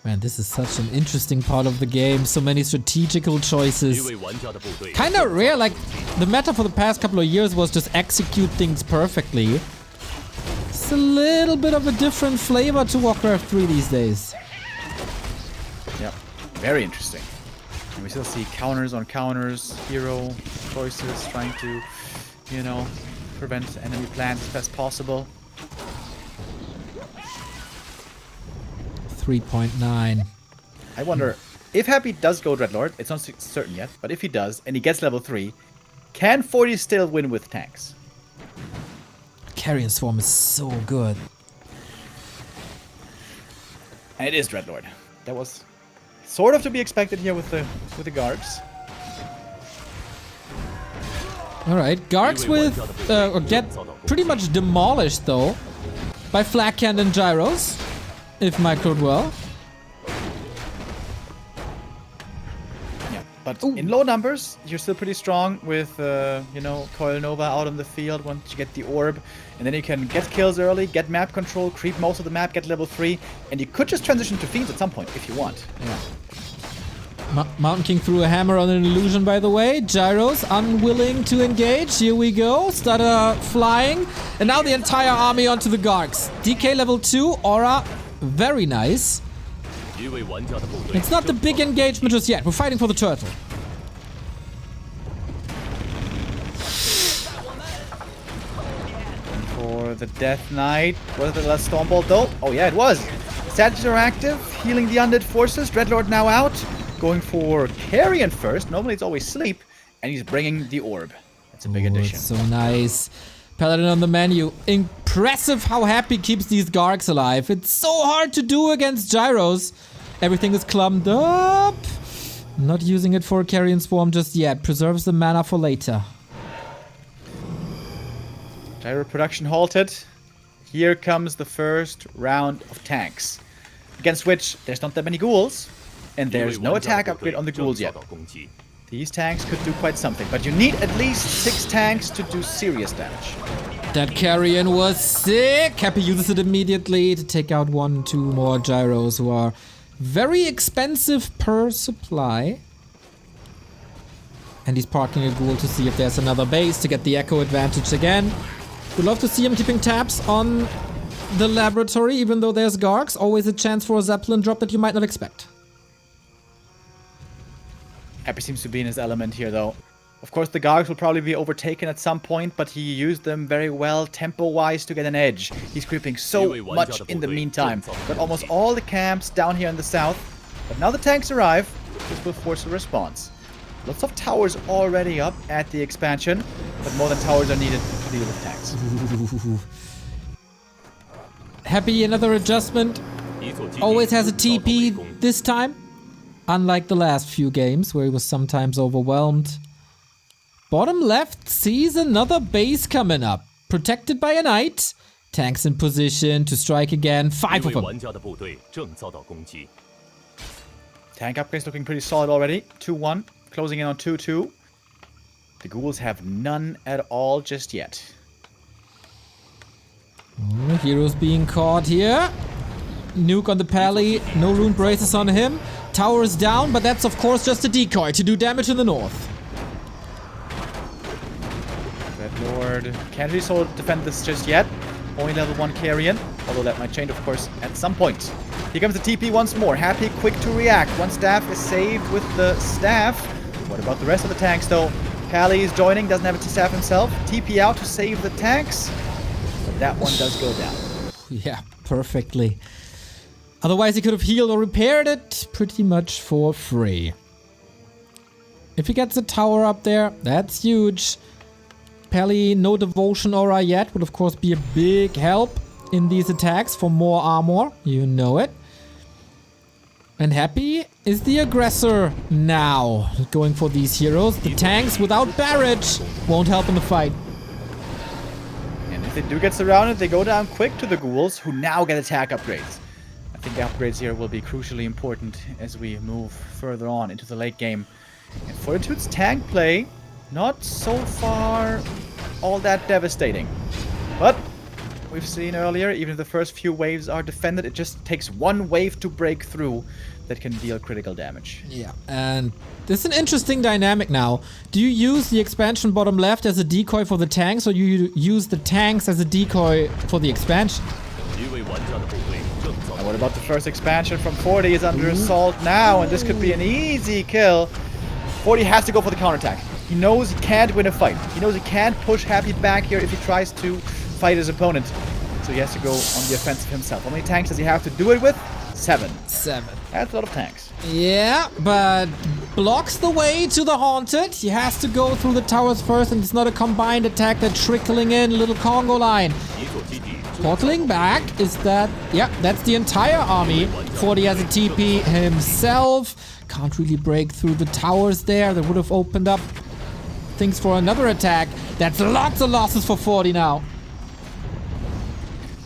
Man, this is such an interesting part of the game. So many strategical
一
choices.
位玩家的部队
Kind of rare, like, the meta for the past couple of years was just execute things perfectly. It's a little bit of a different flavor to Warcraft 3 these days.
Yeah, very interesting. And we still see counters on counters, hero choices, trying to, you know, prevent enemy plans as best possible.
3.9.
I wonder, if Happy does go Dreadlord, it's not certain yet, but if he does, and he gets level 3, can 40 still win with tanks?
Carrion Swarm is so good.
And it is Dreadlord. That was sort of to be expected here with the guards.
Alright, Gargs with get pretty much demolished though by Flak Cannon Gyros, if microed well.
Yeah, but
Ooh.
in low numbers, you're still pretty strong with, you know, Coil Nova out on the field once you get the orb. And then you can get kills early, get map control, creep most of the map, get level 3. And you could just transition to Fiends at some point if you want.
Yeah. Mountain King threw a hammer on an illusion, by the way. Gyros unwilling to engage. Here we go. Started flying. And now the entire army onto the Gargs. DK level 2. Aura. Very nice.
一位玩家的部队
It's not the big engagement just yet. We're fighting for the turtle.
For the Death Knight. Was it the last Stormbolt though? Oh yeah, it was. Statues are active, healing the undead forces. Dreadlord now out. Going for Carrion first. Normally it's always Sleep. And he's bringing the orb. That's a big
Ooh,
addition.
it's so nice. Paladin on the menu. Impressive how Happy keeps these Gargs alive. It's so hard to do against Gyros. Everything is clumped up. Not using it for a Carrion Swarm just yet. Preserves the mana for later.
Gyro production halted. Here comes the first round of tanks. Against which there's not that many ghouls. And
一位
there's no
玩家
attack
的部队
upgrade on the
正
ghouls
遭
yet.
到攻击
These tanks could do quite something. But you need at least 6 tanks to do serious damage.
That Carrion was sick. Happy uses it immediately to take out 1, 2 more Gyros who are very expensive per supply. And he's parking a ghoul to see if there's another base to get the echo advantage again. Would love to see him keeping tabs on the laboratory, even though there's Gargs. Always a chance for a Zeppelin drop that you might not expect.
Happy seems to be in his element here, though. Of course, the Gargs will probably be overtaken at some point, but he used them very well tempo-wise to get an edge. He's creeping so much in the meantime. Got almost all the camps down here in the south. But now the tanks arrive. This will force a response. Lots of towers already up at the expansion, but more than towers are needed to deal with tanks.
Happy, another adjustment. Always has a TP this time. Unlike the last few games, where he was sometimes overwhelmed. Bottom left sees another base coming up. Protected by a knight. Tanks in position to strike again. 5 of them.
Tank upgrades looking pretty solid already. 2-1. Closing in on 2-2. The ghouls have none at all just yet.
Oh, heroes being caught here. Nuke on the pally. No rune braces on him. Tower is down, but that's of course just a decoy to do damage in the north.
Lord can't really so defend this just yet. Only level 1 Carrion, although that might change, of course, at some point. Here comes the TP once more. Happy, quick to react. One staff is saved with the staff. What about the rest of the tanks, though? Pally is joining, doesn't have a staff himself. TP out to save the tanks, but that one does go down.
Yeah, perfectly. Otherwise, he could have healed or repaired it pretty much for free. If he gets a tower up there, that's huge. Pally, no devotion aura yet, would of course be a big help in these attacks for more armor. You know it. And Happy is the aggressor now. Going for these heroes. The tanks without barrage won't help in the fight.
And if they do get surrounded, they go down quick to the ghouls, who now get attack upgrades. I think the upgrades here will be crucially important as we move further on into the late game. And Fortitude's tank play, not so far all that devastating. But we've seen earlier, even if the first few waves are defended, it just takes one wave to break through that can deal critical damage.
Yeah, and this is an interesting dynamic now. Do you use the expansion bottom left as a decoy for the tanks, or you use the tanks as a decoy for the expansion?
And what about the first expansion from 40 is under assault now, and this could be an easy kill. 40 has to go for the counterattack. He knows he can't win a fight. He knows he can't push Happy back here if he tries to fight his opponent. So he has to go on the offensive himself. How many tanks does he have to do it with? 7.
7.
That's a lot of tanks.
Yeah, but blocks the way to the Haunted. He has to go through the towers first, and it's not a combined attack. They're trickling in, little Congo line. Portaling back, is that... Yeah, that's the entire army. 40 has a TP himself. Can't really break through the towers there. That would have opened up things for another attack. That's lots of losses for 40 now.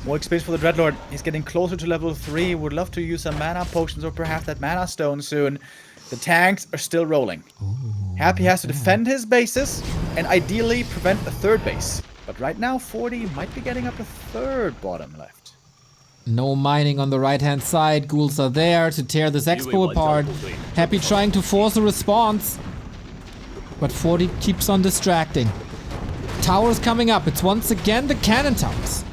More experience for the Dreadlord. He's getting closer to level 3. Would love to use some mana potions or perhaps that mana stone soon. The tanks are still rolling. Happy has to defend his bases and ideally prevent a third base. But right now, 40 might be getting up a third bottom left.
No mining on the right-hand side. Ghouls are there to tear this expo apart. Happy trying to force a response. But 40 keeps on distracting. Towers coming up. It's once again the cannon towers.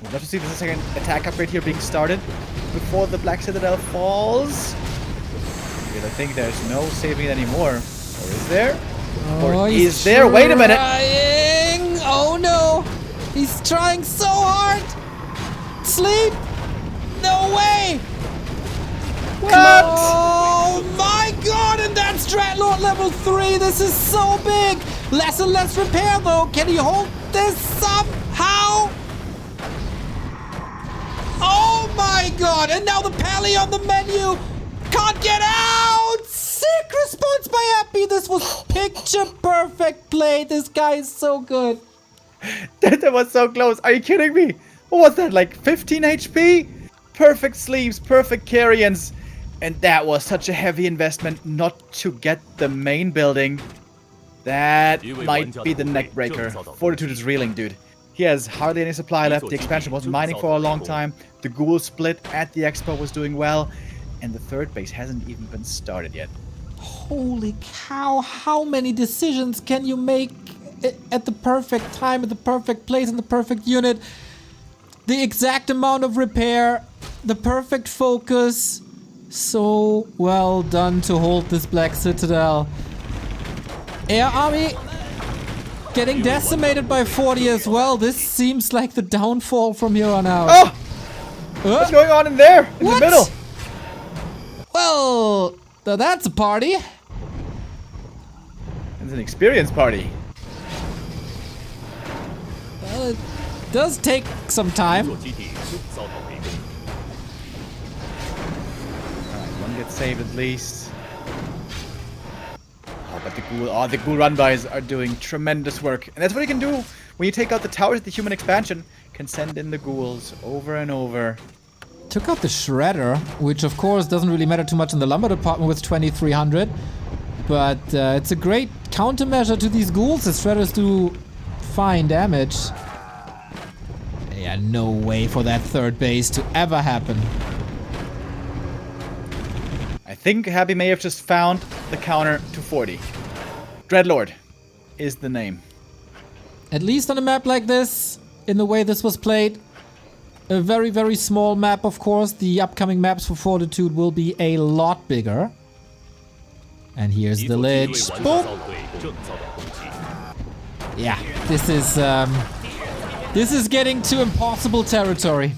We'd love to see the second attack upgrade here being started before the Black Citadel falls. Because I think there's no saving it anymore. Or is there? Or is there? Wait a minute!
Trying. Oh no! He's trying so hard! Sleep! No way!
What?
Oh my god! And that's Dreadlord level 3! This is so big! Less and less repair though! Can he hold this somehow? Oh my god! And now the pally on the menu! Can't get out! Sick response by Happy! This was picture perfect play! This guy is so good!
That was so close! Are you kidding me? What was that, like 15 HP? Perfect sleeves, perfect carrions. And that was such a heavy investment not to get the main building. That might be the neck breaker. Fortitude is reeling, dude. He has hardly any supply left. The expansion wasn't mining for a long time. The ghoul split at the expo was doing well. And the third base hasn't even been started yet.
Holy cow, how many decisions can you make at the perfect time, at the perfect place, in the perfect unit. The exact amount of repair, the perfect focus. So well done to hold this Black Citadel. Air Army getting decimated by 40 as well. This seems like the downfall from here on out.
Oh! What's going on in there? In
What?
the middle?
Well, that's a party.
It's an experience party.
Well, it does take some time.
做基地遭到围攻。
Alright, one gets saved at least. Oh, but the ghoul run-bys are doing tremendous work. And that's what you can do when you take out the towers. The human expansion can send in the ghouls over and over.
Took out the Shredder, which of course doesn't really matter too much in the lumber department with 2300. But it's a great countermeasure to these ghouls. The Shredders do fine damage. Yeah, no way for that third base to ever happen.
I think Happy may have just found the counter to 40. Dreadlord is the name.
At least on a map like this, in the way this was played. A very, very small map, of course. The upcoming maps for Fortitude will be a lot bigger. And here's
敌
the
左机
Lich.
队玩家
Boom!
造队正遭到攻击。
Yeah, this is getting to impossible territory.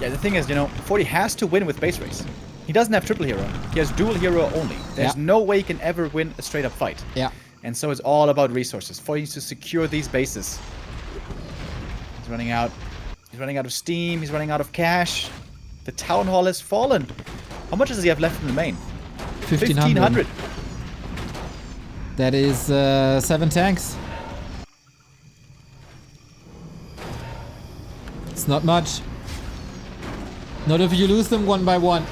Yeah, the thing is, you know, 40 has to win with base race. He doesn't have triple hero. He has dual hero only. There's
Yeah.
no way he can ever win a straight up fight.
Yeah.
And so it's all about resources. 40 needs to secure these bases. He's running out. He's running out of steam. He's running out of cash. The town hall has fallen. How much does he have left in the main?
1500. That is 7 tanks. It's not much. Not if you lose them one by one.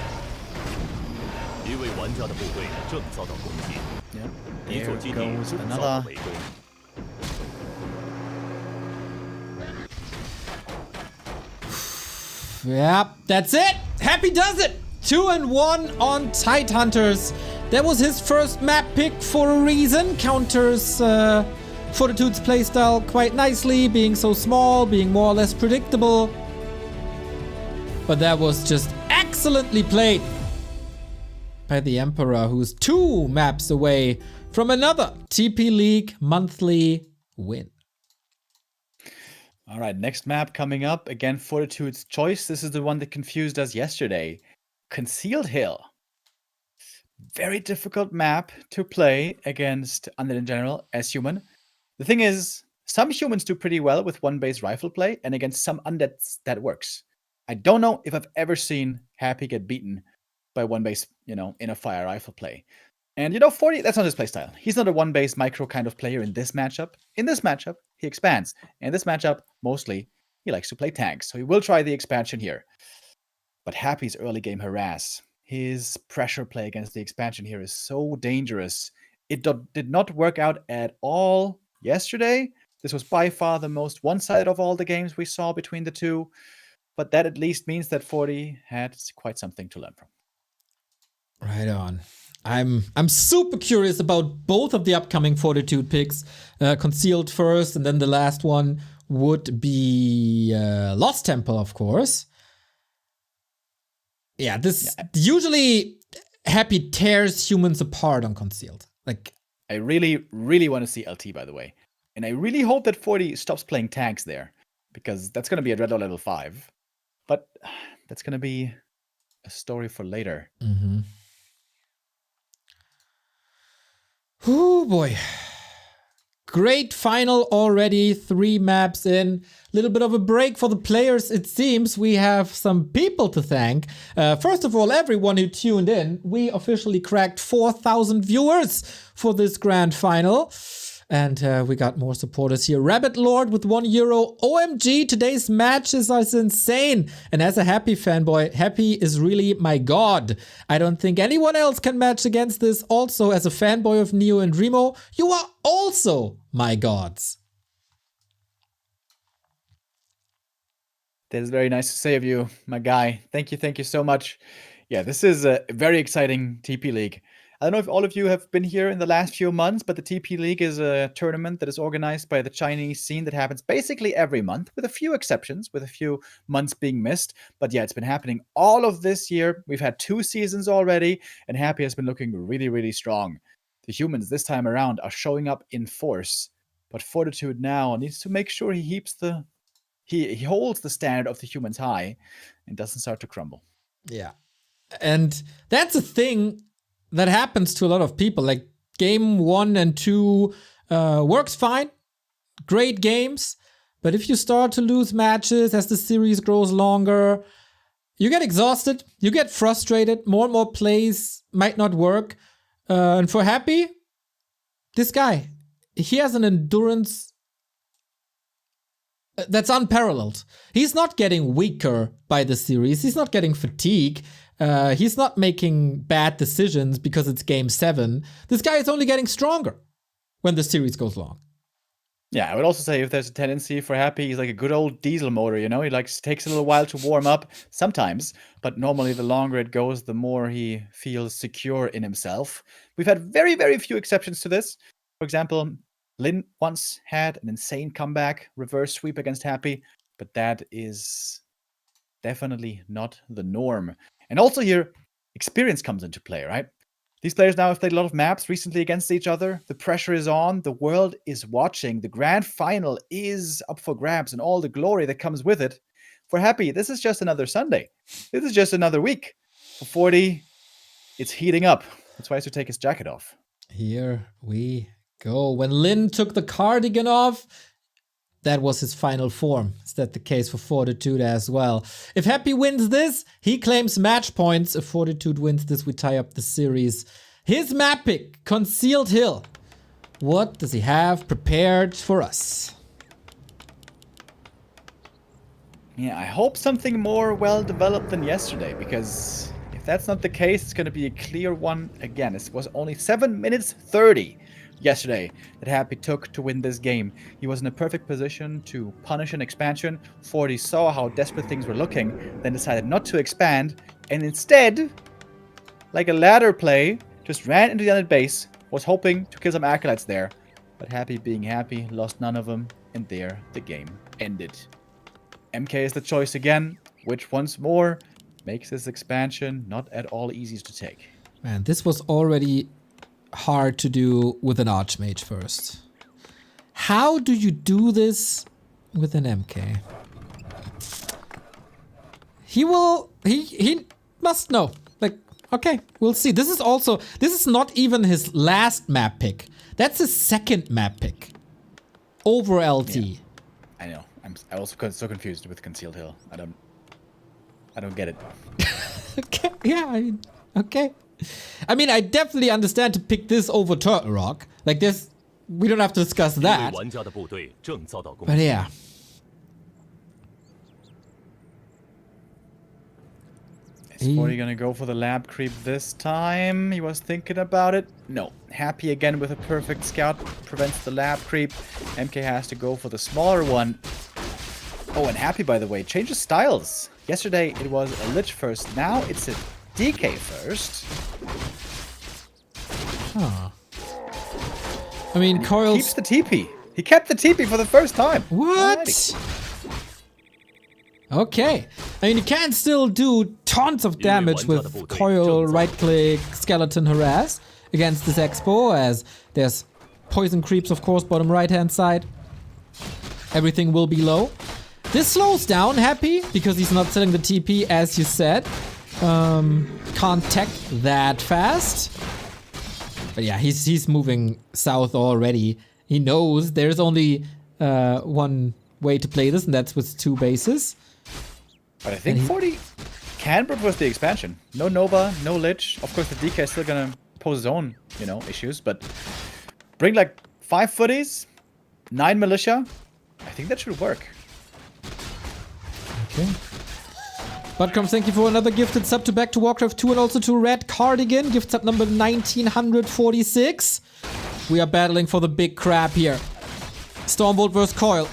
一位玩家的部队正遭到攻击，
Yeah.
敌左
There
基地
goes
正遭到
another.
围攻。
Yeah, that's it. Happy does it. 2-1 on Tidehunters. That was his first map pick for a reason. Counters Fortitude's playstyle quite nicely, being so small, being more or less predictable. But that was just excellently played by the Emperor, who's 2 maps away from another TP League monthly win.
All right, next map coming up. Again, Fortitude's choice. This is the one that confused us yesterday. Concealed Hill. Very difficult map to play against Undead in general as human. The thing is, some humans do pretty well with one-base rifle play, and against some undeads that works. I don't know if I've ever seen Happy get beaten by one-base, you know, in a fire rifle play. And, you know, 40, that's not his playstyle. He's not a one-base micro kind of player in this matchup. In this matchup, he expands. And in this matchup, mostly, he likes to play tanks. So he will try the expansion here. But Happy's early game harass, his pressure play against the expansion here is so dangerous. It did not work out at all yesterday. This was by far the most one-sided of all the games we saw between the two. But that at least means that 40 had quite something to learn from.
Right on. I'm super curious about both of the upcoming Fortitude picks. Concealed first, and then the last one would be Lost Temple, of course. Yeah, this usually Happy tears humans apart on Concealed. Like,
I really, really want to see LT, by the way. And I really hope that 40 stops playing tanks there, because that's going to be a Dreadlord level 5. But that's going to be a story for later.
mm-hmm. Oh boy. Great final already. 3 maps in. Little bit of a break for the players, it seems. We have some people to thank. First of all, everyone who tuned in. We officially cracked 4,000 viewers for this grand final. And we got more supporters here. Rabbit Lord with €1. OMG, today's matches are insane. And as a Happy fanboy, Happy is really my god. I don't think anyone else can match against this. Also, as a fanboy of Neo and Remo, you are also my gods.
That is very nice to say of you, my guy. Thank you so much. Yeah, this is a very exciting TP League. I don't know if all of you have been here in the last few months, but the TP League is a tournament that is organized by the Chinese scene that happens basically every month, with a few exceptions, with a few months being missed. But yeah, it's been happening all of this year. We've had 2 seasons already, and Happy has been looking really, really strong. The humans this time around are showing up in force, but Fortitude now needs to make sure he holds the standard of the humans high and doesn't start to crumble.
Yeah. And that's a thing that happens to a lot of people. Like game 1 and 2 works fine. Great games. But if you start to lose matches as the series grows longer, you get exhausted, you get frustrated, more and more plays might not work. And for Happy, this guy, he has an endurance that's unparalleled. He's not getting weaker by the series. He's not getting fatigue. He's not making bad decisions because it's game 7. This guy is only getting stronger when the series goes long.
Yeah, I would also say if there's a tendency for Happy, he's like a good old diesel motor, you know? He takes a little while to warm up sometimes, but normally the longer it goes, the more he feels secure in himself. We've had very, very few exceptions to this. For example, Lin once had an insane comeback, reverse sweep against Happy, but that is definitely not the norm. And also here, experience comes into play, right? These players now have played a lot of maps recently against each other. The pressure is on. The world is watching. The grand final is up for grabs and all the glory that comes with it. For Happy, this is just another Sunday. This is just another week. For 40, it's heating up. That's why he has to take his jacket off.
Here we go. When Lin took the cardigan off, that was his final form. Is that the case for Fortitude as well? If Happy wins this, he claims match points. If Fortitude wins this, we tie up the series. His map pick, Concealed Hill. What does he have prepared for us?
Yeah, I hope something more well-developed than yesterday, because if that's not the case, it's going to be a clear one again. It was only 7 minutes 30 yesterday that Happy took to win this game. He was in a perfect position to punish an expansion. 40 saw how desperate things were looking, then decided not to expand, and instead, like a ladder play, just ran into the unit base, was hoping to kill some acolytes there. But Happy being Happy, lost none of them, and there the game ended. MK is the choice again, which once more makes this expansion not at all easy to take.
Man, this was already hard to do with an Archmage first. How do you do this with an MK? He must know. Like, okay, we'll see. This is not even his last map pick. That's his second map pick. Over LT.
Yeah, I know. I also so confused with Concealed Hill. I don't get it.
Okay, yeah, okay. I mean, I definitely understand to pick this over Turtle Rock. Like this, we don't have to discuss that. But yeah.
Is 40 gonna go for the lab creep this time? He was thinking about it. No. Happy again with a perfect scout. Prevents the lab creep. MK has to go for the smaller one. Oh, and Happy, by the way, changes styles. Yesterday it was a Lich first. Now it's a DK first.
Huh. I mean, Coils
Keeps the TP. He kept the TP for the first time.
What?
Alrighty.
Okay. I mean, you can still do tons of damage with Coil, right-click, Skeleton Harass against this Expo, as there's poison creeps, of course, bottom right-hand side. Everything will be low. This slows down Happy, because he's not selling the TP, as you said. Can't tech that fast. But yeah, he's moving south already. He knows there's only one way to play this, and that's with 2 bases.
But I think 40 can propose the expansion. No Nova, no Lich. Of course, the DK is still gonna pose his own, issues. But bring like 5 footies, 9 militia. I think that should work.
Okay. Butcom, thank you for another gifted sub to Back to Warcraft 2 and also to Red Cardigan. Gift sub number 1946. We are battling for the big crab here. Stormbolt versus Coil.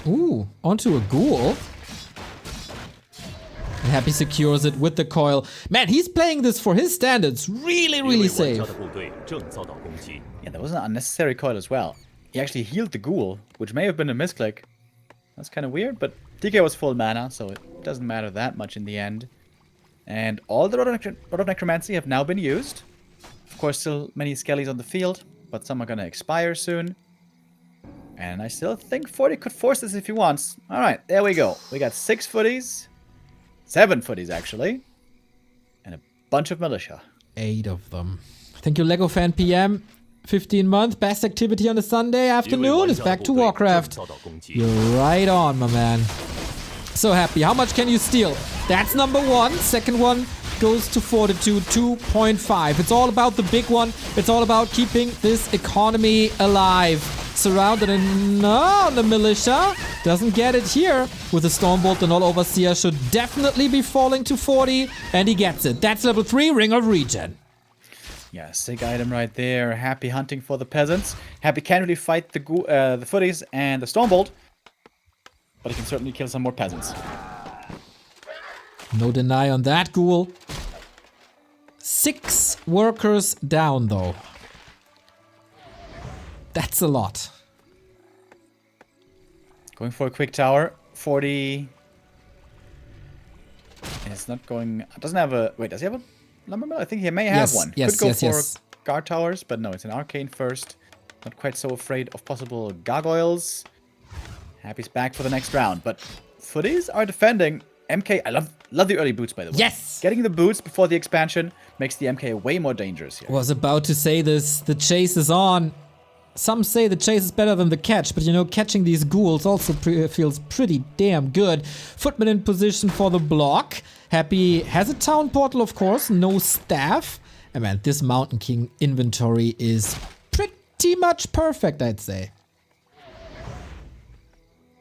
Ooh, onto a ghoul. Happy secures it with the coil. Man, he's playing this for his standards really,
一
really
位玩
safe.
家的部队正遭到攻击。
Yeah, that was an unnecessary coil as well. He actually healed the ghoul, which may have been a misclick. That's kind of weird, but DK was full mana, so it doesn't matter that much in the end. And all the Rod of Necromancy have now been used. Of course, still many skellies on the field, but some are going to expire soon. And I still think 40 could force this if he wants. Alright, there we go. We got 6 footies. 7 footies, actually. And a bunch of militia.
8 of them. Thank you, Lego Fan PM. 15 months, best activity on a Sunday
一位
afternoon
玩
is
家的
back
部
to
队正
Warcraft.
遭到攻击。
You're right on, my man. So happy. How much can you steal? That's number 1. Second one goes to Fortitude 2.5. It's all about the big one. It's all about keeping this economy alive. Surrounded and no, the militia doesn't get it here. With the Stormbolt, the Null Overseer should definitely be falling to 40. And he gets it. That's level 3, Ring of Regen.
Yeah, sick item right there. Happy hunting for the peasants. Happy can't really fight the footies and the Stormbolt. But he can certainly kill some more peasants.
No deny on that, Ghoul. 6 workers down, though. That's a lot.
Going for a quick tower. 40. And it's not going... Doesn't have a... Wait, does he have a lumber mill? I think he may have
Yes,
one.
yes,
Could go
yes,
for
yes.
guard towers, but no, it's an arcane first. Not quite so afraid of possible gargoyles. Happy's back for the next round, but footies are defending. MK, I love the early boots, by the way.
Yes!
Getting the boots before the expansion makes the MK way more dangerous here.
Was about to say this. The chase is on. Some say the chase is better than the catch, but you know, catching these ghouls also feels pretty damn good. Footman in position for the block. Happy has a town portal, of course. No staff. And man, this Mountain King inventory is pretty much perfect, I'd say.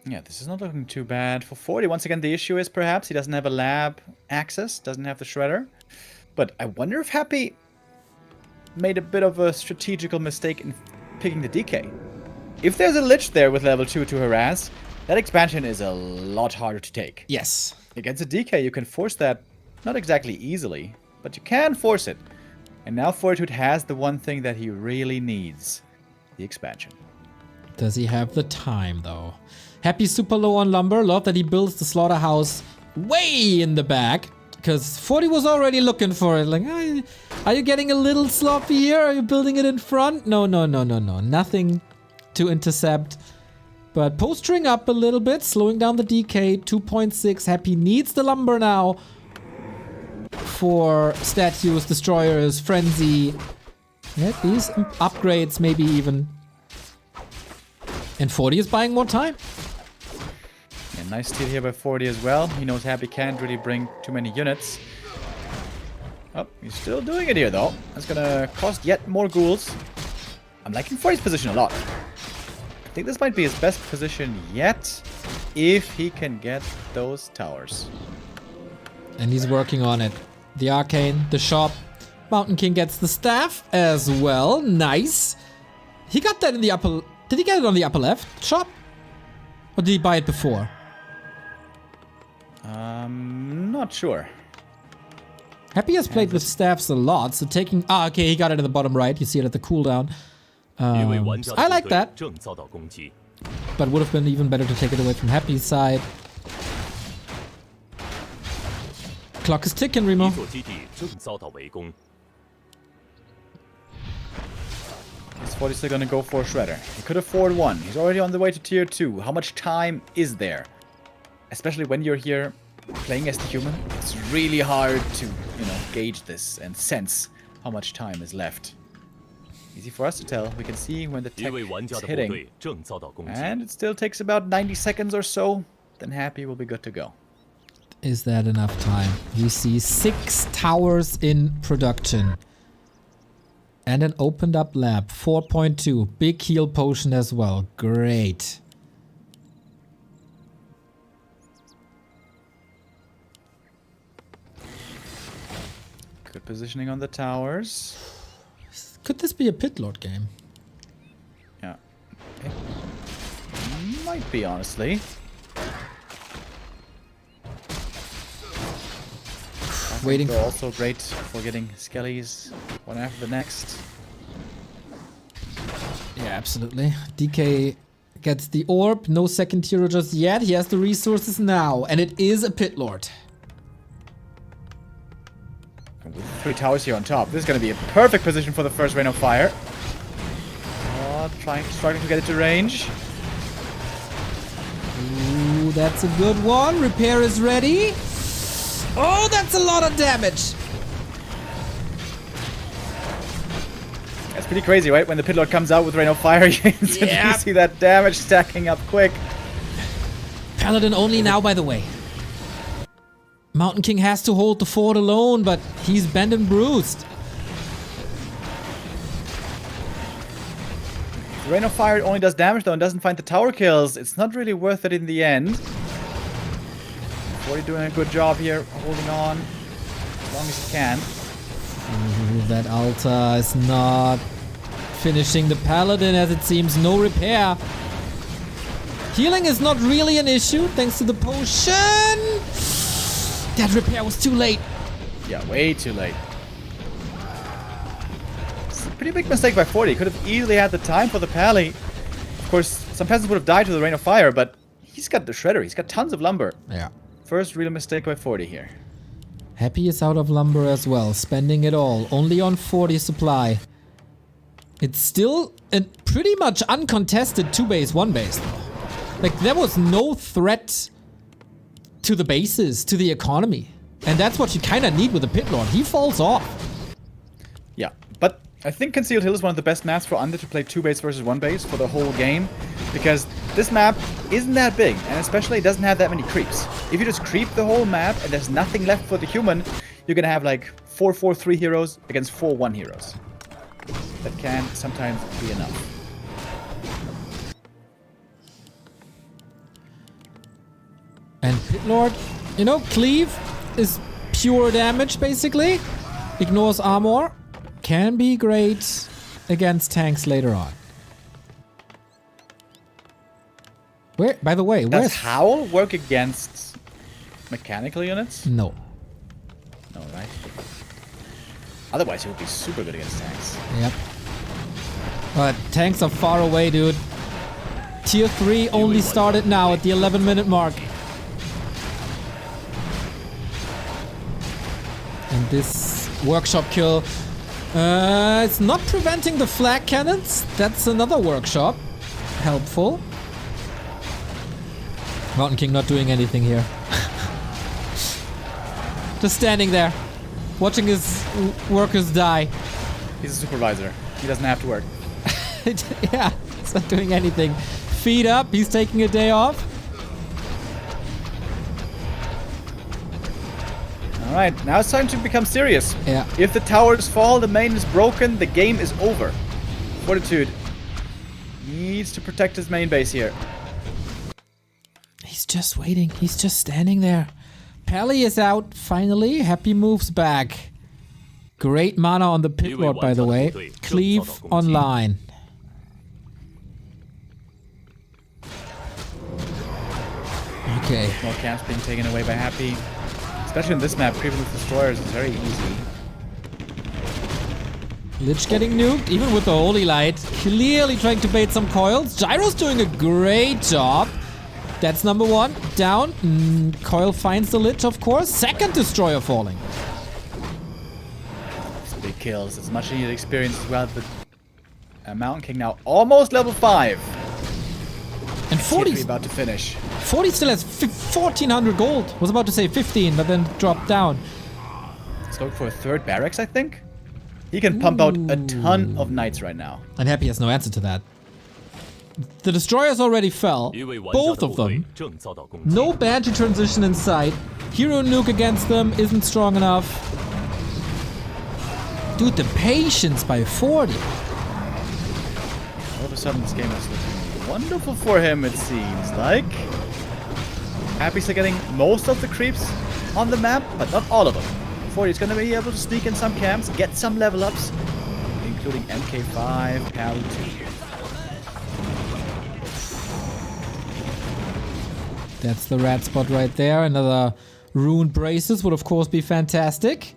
Yeah, this is not looking too bad for 40. Once again, the issue is perhaps he doesn't have a lab access, doesn't have the shredder. But I wonder if Happy made a bit of a strategical mistake in picking the DK. If there's a Lich there with level 2 to harass, that expansion is a lot harder to take.
Yes.
Against a DK, you can force that, not exactly easily, but you can force it. And now Fortitude has the one thing that he really needs, the expansion.
Does he have the time, though? Happy super low on lumber. Love that he builds the slaughterhouse way in the back. Because 40 was already looking for it. Like, are you getting a little sloppy here? Are you building it in front? No. Nothing to intercept. But postering up a little bit. Slowing down the DK. 2.6. Happy needs the lumber now. For statues, destroyers, frenzy. Yeah, these upgrades maybe even. And 40 is buying more time.
Yeah, nice steal here by 40 as well. He knows Happy can't really bring too many units. Oh, he's still doing it here though. That's gonna cost yet more ghouls. I'm liking 40's position a lot. I think this might be his best position yet, if he can get those towers.
And he's working on it. The arcane, the shop. Mountain King gets the staff as well. Nice. He got that in the upper... Did he get it on the upper left shop? Or did he buy it before?
Not sure.
Happy has played with staffs a lot, so taking... Ah, okay, he got it in the bottom right. You see it at the cooldown.
一位玩家
I
的
like
部队
that.
正遭到攻击。
But would have been even better to take it away from Happy's side. Clock is ticking,
一
Remo.
座基地正遭到围攻。
Is 40 still gonna go for a shredder? He could afford one. He's already on the way to tier 2. How much time is there? Especially when you're here playing as the human, it's really hard to, gauge this and sense how much time is left. Easy for us to tell. We can see when the
一
tech
位玩家
is
的部
hitting.
队正遭到攻击。
And it still takes about 90 seconds or so. Then Happy will be good to go.
Is that enough time? We see 6 towers in production. And an opened up lab. 4.2. Big heal potion as well. Great.
Good positioning on the towers.
Could this be a pit lord game?
Yeah. It might be, honestly.
waiting
They're
for...
also great for getting skellies one after the next.
Yeah, absolutely. DK gets the orb. No second hero just yet. He has the resources now. And it is a pit lord.
And with 3 towers here on top. This is going to be a perfect position for the first Rain of Fire. Oh, struggling to get it to range.
Ooh, that's a good one. Repair is ready. Oh, that's a lot of damage.
That's pretty crazy, right? When the Pit Lord comes out with Rain of Fire, you instantly
Yeah.
see that damage stacking up quick.
Paladin only now, by the way. Mountain King has to hold the fort alone, but he's bent and bruised.
The Rain of Fire only does damage though and doesn't find the tower kills. It's not really worth it in the end. 40 doing a good job here, holding on as long as he can.
Ooh, that Alta is not finishing the Paladin as it seems. No repair. Healing is not really an issue thanks to the potion. That repair was too late.
Yeah, way too late. It's a pretty big mistake by 40. Could have easily had the time for the Pally. Of course, some peasants would have died to the Rain of Fire, but he's got the Shredder. He's got tons of lumber.
Yeah.
First real mistake by 40 here.
Happy is out of lumber as well, spending it all, only on 40 supply. It's still a pretty much uncontested 2-base, 1-base though. Like, there was no threat to the bases, to the economy. And that's what you kind of need with the Pit Lord. He falls off.
Yeah, but I think Concealed Hill is one of the best maps for Under to play 2-base versus 1-base for the whole game. Because this map isn't that big, and especially it doesn't have that many creeps. If you just creep the whole map and there's nothing left for the human, you're gonna have like 4-4-3 heroes against 4-1 heroes. That can sometimes be enough.
And Pit Lord, you know, Cleave is pure damage basically. Ignores armor. Can be great against tanks later on. Where, by the way,
Does
where's...
Howl work against mechanical units?
No.
No, right? Otherwise, he would be super good against tanks.
Yep. But tanks are far away, dude. Tier 3 only started now at the 11-minute mark. And this workshop kill, it's not preventing the flag cannons. That's another workshop. Helpful. Mountain King not doing anything here. Just standing there, watching his workers die.
He's a supervisor. He doesn't have to work.
Yeah, he's not doing anything. Feet up, he's taking a day off.
Alright, now it's time to become serious.
Yeah.
If the towers fall, the main is broken, the game is over. Fortitude needs to protect his main base here.
He's just waiting. He's just standing there. Pally is out, finally. Happy moves back. Great mana on the Pit Lord, by the way. Cleave online. Okay.
More camps being taken away by Happy. Especially in this map, creeping with destroyers is very easy.
Lich getting nuked, even with the Holy Light. Clearly trying to bait some coils. Gyro's doing a great job. That's number one. Down. Coil finds the Lich, of course. Second destroyer falling.
It's big kills. It's much needed experience as well. The Mountain King now almost level 5.
And 40
about to finish.
40 still has 1,400 gold. Was about to say 15, but then dropped down.
Let's go for a third barracks, I think. He can pump out a ton of knights right now.
And Happy has no answer to that. The destroyers already fell. Both of them. No Banshee transition in sight. Hero nuke against them isn't strong enough. Dude, the patience by 40.
All of a sudden, this game is looking wonderful for him, it seems like. Happy's getting most of the creeps on the map, but not all of them. 40 is going to be able to sneak in some camps, get some level ups, including MK5, Pal 2.
That's the rat spot right there. Another Rune braces would of course be fantastic.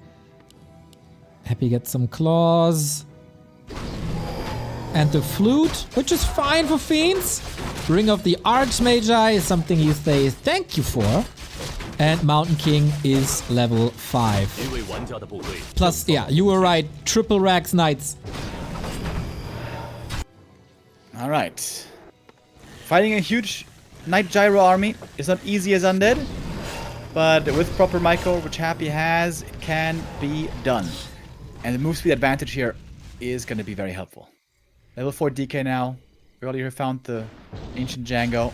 Happy gets some claws. And the flute, which is fine for fiends. Ring of the Archmagi is something you say thank you for. And Mountain King is level 5.
一位玩家的部队
Plus, yeah, you were right. Triple Rax Knights.
All right. Fighting a huge Knight Gyro army is not easy as Undead, but with proper micro, which Happy has, it can be done. And the move speed advantage here is going to be very helpful. Level 4 DK now. Earlier found the Ancient Django.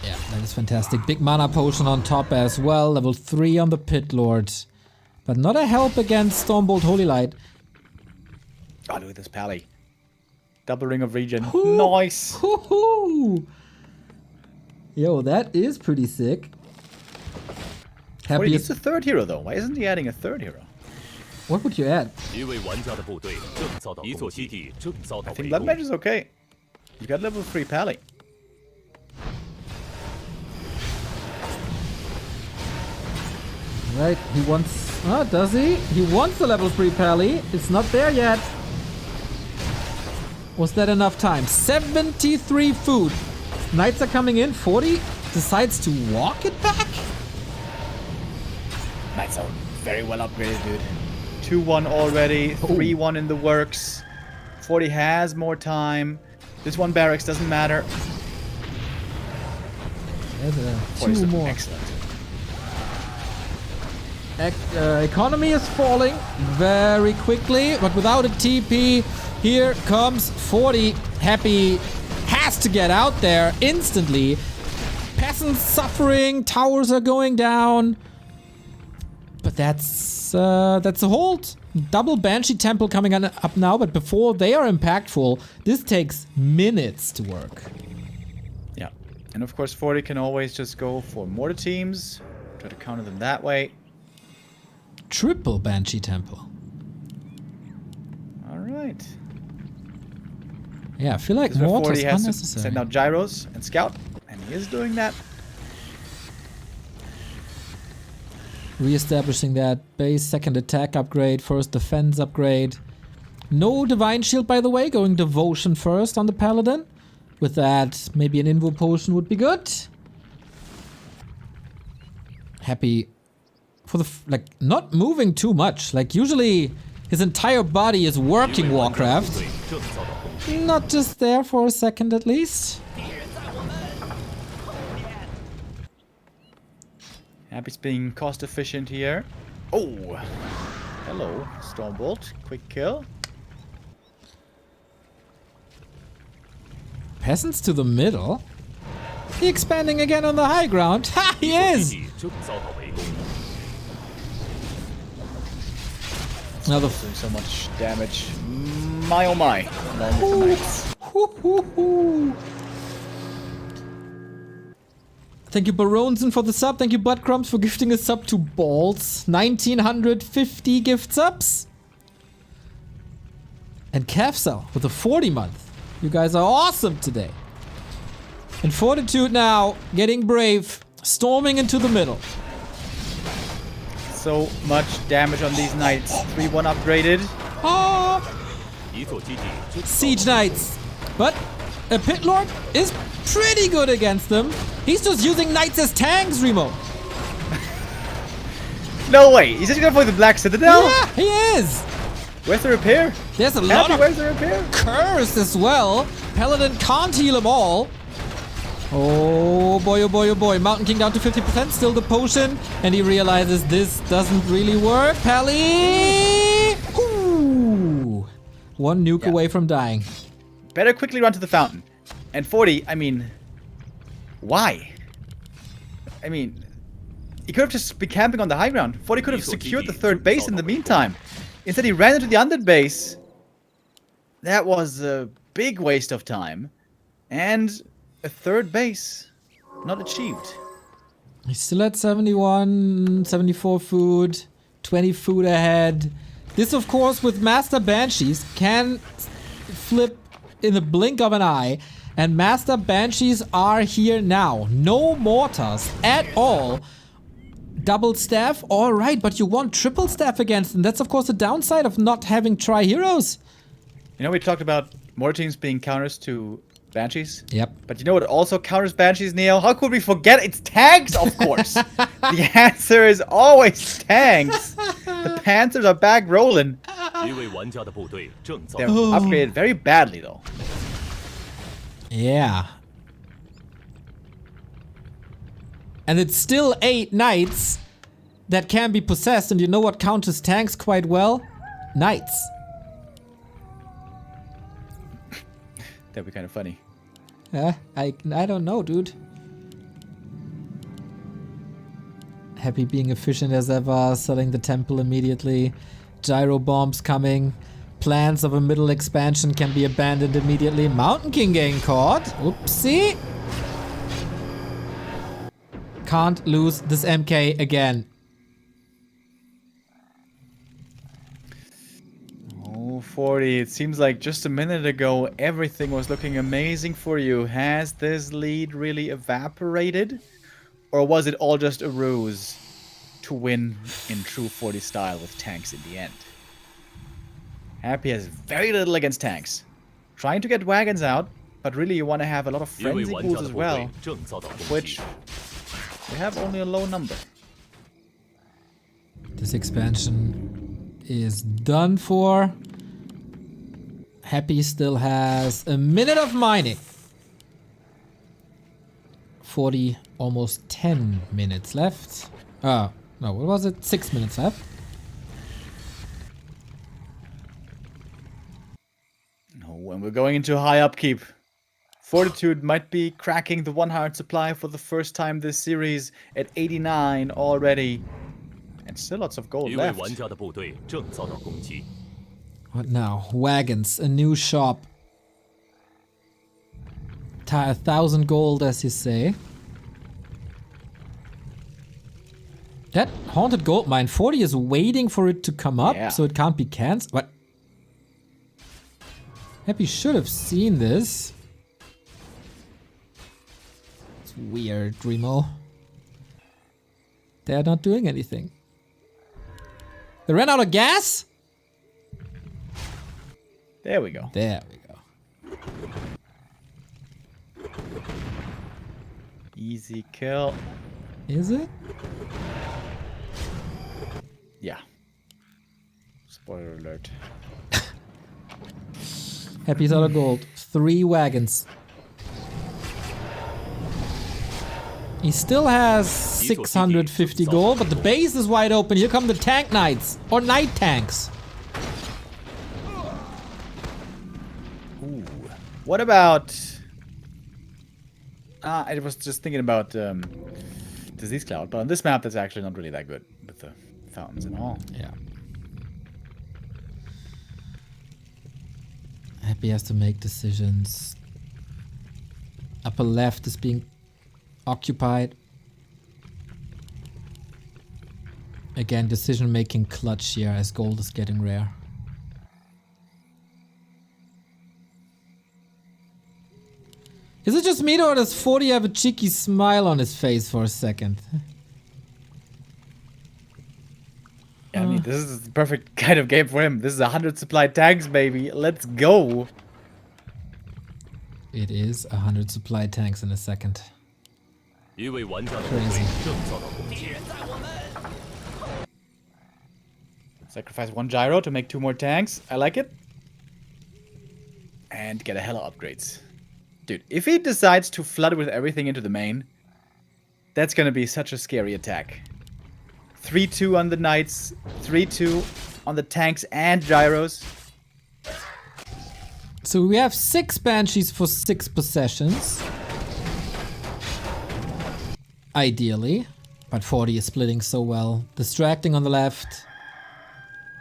Yeah, that is fantastic. Big mana potion on top as well. Level 3 on the Pit Lord. But not a help against Stormbolt Holy Light.
Oh, look at this Pally. Double Ring of Regen.
Ooh.
Nice.
Hoo-hoo. Yo, that is pretty sick.
Well, he
Happy
needs a third hero, though. Why isn't he adding a third hero?
What would you add?
一位玩家的部队正遭到一座基地正遭
I
到
think
围
Blood
攻
Mage is okay. You got level 3 Pally.
Right, he wants... Oh, does he? He wants the level 3 Pally. It's not there yet. Was that enough time? 73 food. Knights are coming in. 40 decides to walk it back.
Knights are very well upgraded, dude. 2-1 already. 3-1 in the works. 40 has more time. This one barracks doesn't matter.
There's
40 is
two more.
Excellent.
Economy is falling very quickly, but without a TP, here comes 40. Happy has to get out there instantly. Peasants suffering, towers are going down. But that's a hold. Double Banshee Temple coming up now, but before they are impactful, this takes minutes to work.
Yeah. And of course, 40 can always just go for mortar teams. Try to counter them that way.
Triple Banshee Temple.
Alright.
Yeah, I feel like
This is where
mortars
40 has to
unnecessary.
send out gyros and scout. And he is doing that.
Re-establishing that base, second attack upgrade, first defense upgrade. No Divine Shield, by the way, going Devotion first on the Paladin. With that, maybe an Invo Potion would be good. Happy for the, not moving too much. Like, usually his entire body is working
一位玩家的部
Warcraft.
队正遭到攻击
Not just there for a second at least.
Happy's being cost efficient here. Oh! Hello, Stormbolt. Quick kill.
Peasants to the middle. He expanding again on the high ground. Ha! He
一座基
is!
地正遭到围攻
Another
Doing so much damage. My oh my. Along with the knights.
Hoo-hoo-hoo. Thank you, Baronson, for the sub. Thank you, Buttcrumbs, for gifting a sub to Balls. 1950 gift subs. And Kefsel with a 40 month. You guys are awesome today. And Fortitude now, getting brave, storming into the middle.
So much damage on these knights. 3-1 upgraded.
Oh,
一座基地正遭到
Siege Knights. But a Pit Lord is pretty good against them. He's just using Knights as tanks, Remo.
No way! He's just gonna play the Black Citadel?
Yeah, he is.
Where's the repair?
There's a lot
Happy,
of
where's the repair?
curse as well. Paladin can't heal them all. Oh boy, oh boy, oh boy. Mountain King down to 50%, still the potion. And he realizes this doesn't really work. Pally! Ooh. One nuke
Yeah.
away from dying.
Better quickly run to the fountain. And 40, I mean... Why? I mean... He could have just been camping on the high ground. 40 could have secured the third base in the meantime. Instead, he ran into the undead base. That was a big waste of time. And a third base not achieved.
He's still at 71, 74 food, 20 food ahead. This, of course, with Master Banshees, can flip in the blink of an eye. And Master Banshees are here now. No mortars at all. Double staff, alright, but you want triple staff against them. That's of course the downside of not having tri-heroes.
You know, we talked about more teams being counters to Banshees.
Yep.
But you know what also counters Banshees, Neo? How could we forget? It's tanks, of course. The answer is always tanks. The Panthers are back rolling.
一位玩家的部队正遭
They're upgraded very badly, though.
Yeah. And it's still 8 knights that can be possessed, and you know what counters tanks quite well? Knights.
That'd be kind of funny.
I don't know, dude. Happy being efficient as ever, selling the temple immediately. Gyro bombs coming. Plans of a middle expansion can be abandoned immediately. Mountain King getting caught. Oopsie. Can't lose this MK again.
Oh, 40. It seems like just a minute ago everything was looking amazing for you. Has this lead really evaporated? Or was it all just a ruse to win in true 40 style with tanks in the end? Happy has very little against tanks. Trying to get wagons out, but really you want to have a lot of
一位
frenzy
玩
pools
家的
as
部
well,
队正遭到攻击
which we have only a low number.
This expansion is done for. Happy still has a minute of mining. 40, almost 10 minutes left. No, what was it? 6 minutes left.
Oh, and we're going into high upkeep. Fortitude might be cracking the 100 supply for the first time this series at 89 already. And still lots of gold
一位
left.
玩家的部队正遭到攻击
What now? Wagons, a new shop. 1,000 gold, as you say. That haunted gold mine, 40 is waiting for it to come up,
Yeah.
so it can't be cancelled. What? Happy should have seen this. It's weird, Remo. They're not doing anything. They ran out of gas?
There we go.
There we go.
Easy kill.
Is it?
Yeah. Spoiler alert.
Happy's out of gold. 3 wagons. He still has 650 gold, but the base is wide open. Here come the tank knights. Or night tanks.
Ooh. What about... I was just thinking about Disease Cloud, but on this map that's actually not really that good with the fountains and all.
Yeah. Happy has to make decisions. Upper left is being occupied. Again, decision making clutch here as gold is getting rare. Is it just me or does 40 have a cheeky smile on his face for a second?
Yeah, I mean, this is the perfect kind of game for him. This is 100 supply tanks, baby. Let's go.
It is 100 supply tanks in a second.
一位玩家的部队正遭到攻击
Sacrifice 1 gyro to make 2 more tanks. I like it. And get a hella upgrades. Dude, if he decides to flood with everything into the main, that's gonna be such a scary attack. 3-2 on the knights, 3-2 on the tanks and gyros.
So we have 6 banshees for 6 possessions. Ideally. But 40 is splitting so well. Distracting on the left.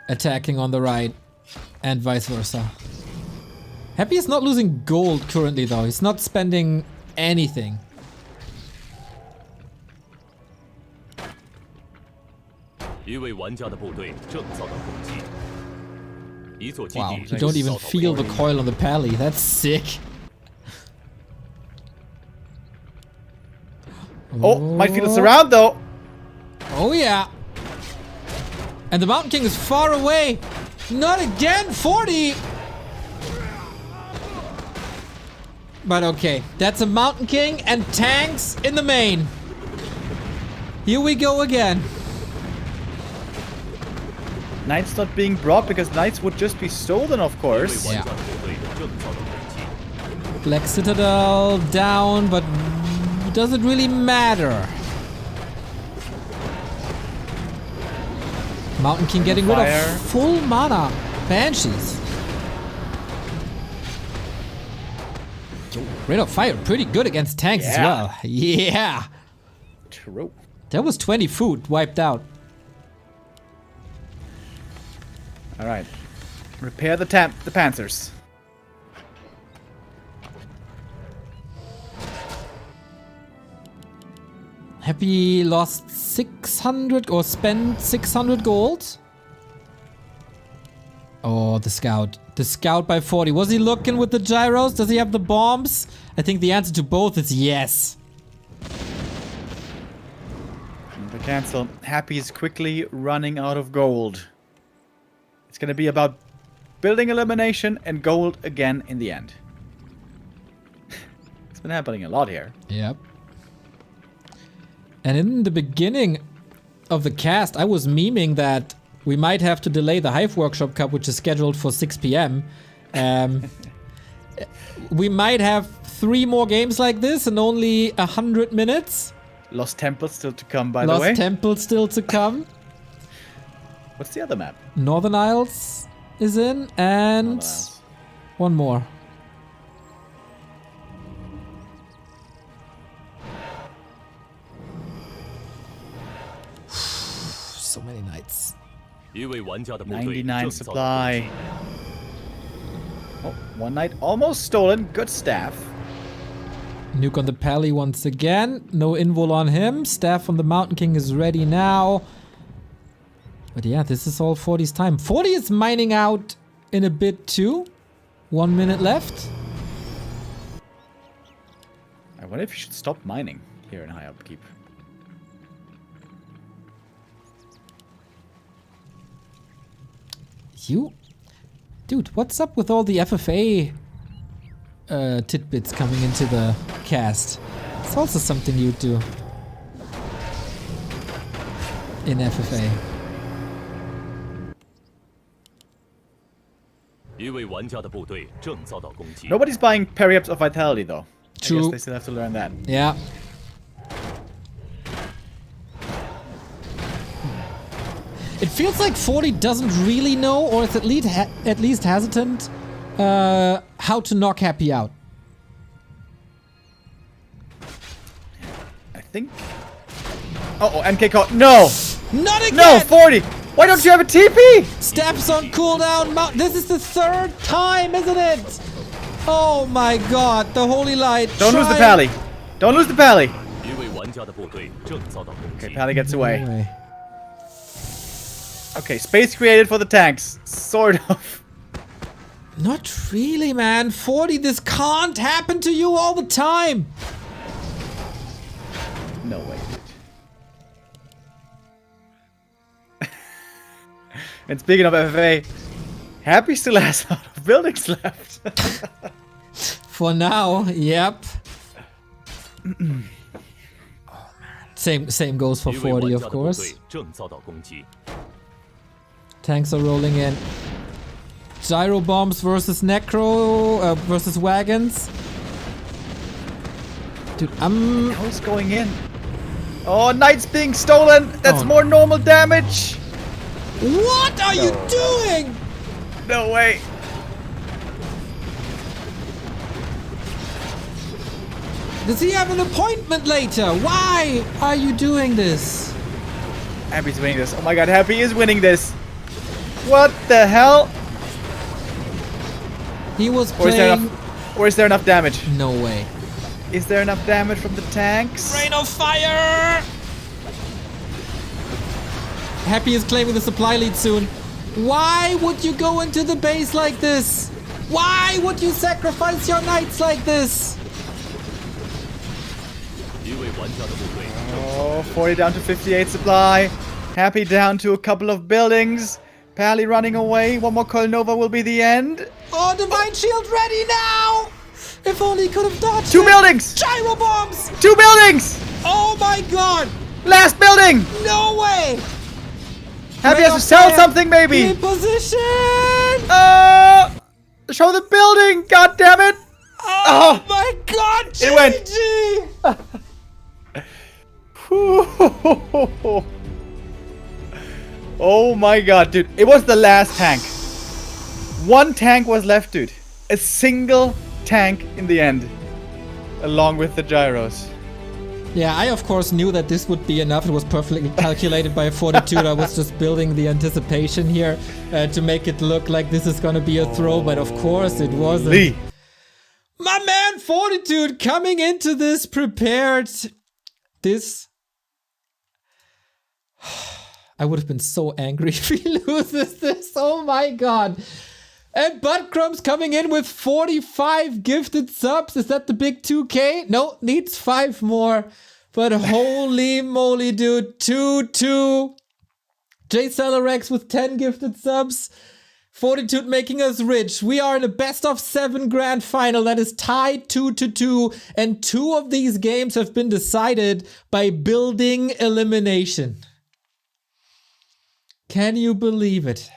Attacking on the right. And vice versa. Happy is not losing gold currently though. He's not spending anything. Wow, you don't even feel the coil on the pally. That's sick.
Oh, might feel us around though.
Oh yeah. And the Mountain King is far away. Not again, 40. But okay, that's a Mountain King and tanks in the main. Here we go again.
Knights not being brought because knights would just be stolen, of course.
玩家的部队正遭到攻击。
Black Citadel down, but does it really matter? Mountain King getting rid
Fire.
of full mana. Banshees. Rate of fire, pretty good against tanks as
Yeah.
well. Yeah.
True.
That was 20 food wiped out.
All right. Repair the panzers.
Happy lost 600 or spent 600 gold. Oh, the scout. The scout by 40. Was he looking with the gyros? Does he have the bombs? I think the answer to both is yes.
The cancel. Happy is quickly running out of gold. It's going to be about building elimination and gold again in the end. It's been happening a lot here.
Yep. And in the beginning of the cast, I was memeing that we might have to delay the Hive Workshop Cup, which is scheduled for 6 p.m. We might have 3 more games like this in only 100 minutes.
Lost Temple still to come, by the way.
Lost Temple still to come.
What's the other map?
Northern Isles is in, and
Northern Isles.
one more. So many knights.
一位玩家的部队
99
正遭到攻
supply.
击。
Oh, one knight almost stolen. Good staff.
Nuke on the Pally once again. No invul on him. Staff from the Mountain King is ready now. But yeah, this is all 40's time. 40 is mining out in a bit too. 1 minute left.
I wonder if you should stop mining here in high upkeep.
You? Dude, what's up with all the FFA tidbits coming into the cast? It's also something you do in FFA.
一位玩家的部队正遭到攻击。
Nobody's buying Periaps of Vitality, though. I
True.
guess they still have to learn that.
Yeah. It feels like 40 doesn't really know, or is at least hesitant, how to knock Happy out.
I think... Oh, MK caught. No!
Not again!
No, 40! Why don't you have a TP?
Steps on cooldown. This is the 3rd time, isn't it? Oh my god, the Holy Light.
Don't lose the Pally. Don't lose the Pally.
一位玩家的部队正遭到攻
Okay,
击。
Pally gets away.
Anyway.
Okay, space created for the tanks. Sort of.
Not really, man. 40, this can't happen to you all the time.
No way, dude. And speaking of FFA, Happy still has a lot of buildings left.
For now, yep. Same goes for
一位玩
40,
家
of
的部
course.
队正遭到攻击。
Tanks are rolling in. Gyro bombs versus Necro versus wagons. Dude,
How's going in? Oh, Knights being stolen. That's
Oh.
more normal damage.
what are you
No.
doing?
No way.
Does he have an appointment later? Why are you doing this?
Happy's winning this. Oh my god, Happy is winning this. What the hell?
He was
Or is there
playing.
enough, or is there enough damage?
No way.
Is there enough damage from the tanks?
Rain of fire! Happy is claiming the supply lead soon. Why would you go into the base like this? Why would you sacrifice your knights like this?
一位玩玩家的部队正
Oh, 40 down to 58 supply. Happy down to a couple of buildings. Pally running away. One more Kolnova will be the end.
Oh, Divine Shield ready now! If only he could have dodged
2
it.
buildings!
Gyro bombs!
2 buildings!
Oh my god!
Last building!
No way!
Happy
Way
has to
up
sell
there.
something, maybe.
In position!
Show the building! God damn it!
Oh my god!
It went.
GG!
Oh my god, dude. It was the last tank. 1 tank was left, dude. A single tank in the end. Along with the gyros.
Yeah, I of course knew that this would be enough. It was perfectly calculated by Fortitude. I was just building the anticipation here to make it look like this is gonna be a throw, but of course it wasn't.
Lee.
My man Fortitude coming into this prepared. This... I would have been so angry if he loses this. Oh my god. And Buttcrumbs coming in with 45 gifted subs. Is that the big 2K? No, needs 5 more. But holy moly, dude. 2-2. J Celerex with 10 gifted subs. Fortitude making us rich. We are in a best of 7 grand final that is tied 2-2. And 2 of these games have been decided by building elimination. Can you believe it?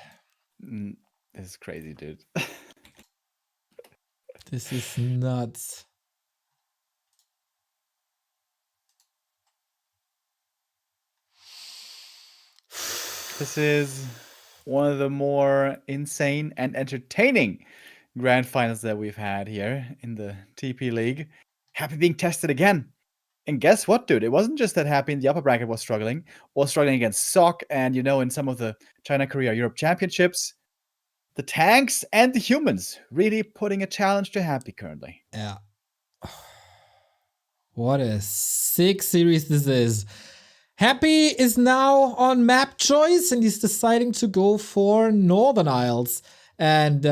This is crazy, dude.
This is nuts.
This is one of the more insane and entertaining grand finals that we've had here in the TP League. Happy being tested again. And guess what, dude? It wasn't just that Happy in the upper bracket was struggling against SOC and, in some of the China, Korea, Europe championships. The tanks and the humans really putting a challenge to Happy currently.
Yeah. What a sick series this is. Happy is now on map choice and he's deciding to go for Northern Isles. And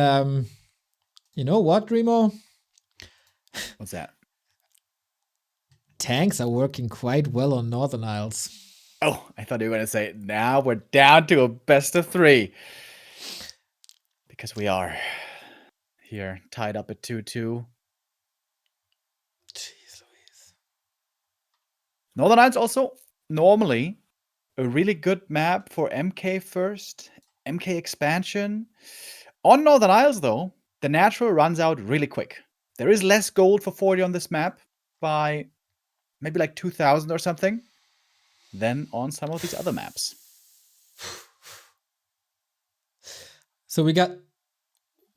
you know what, Remo?
What's that?
Tanks are working quite well on Northern Isles.
Oh, I thought you were going to say, now we're down to a best of 3. Because we are here tied up at 2-2.
Jeez Louise.
Northern Isles also normally a really good map for MK first, MK expansion. On Northern Isles though, the natural runs out really quick. There is less gold for 40 on this map by maybe like 2,000 or something than on some of these other maps.
So we got,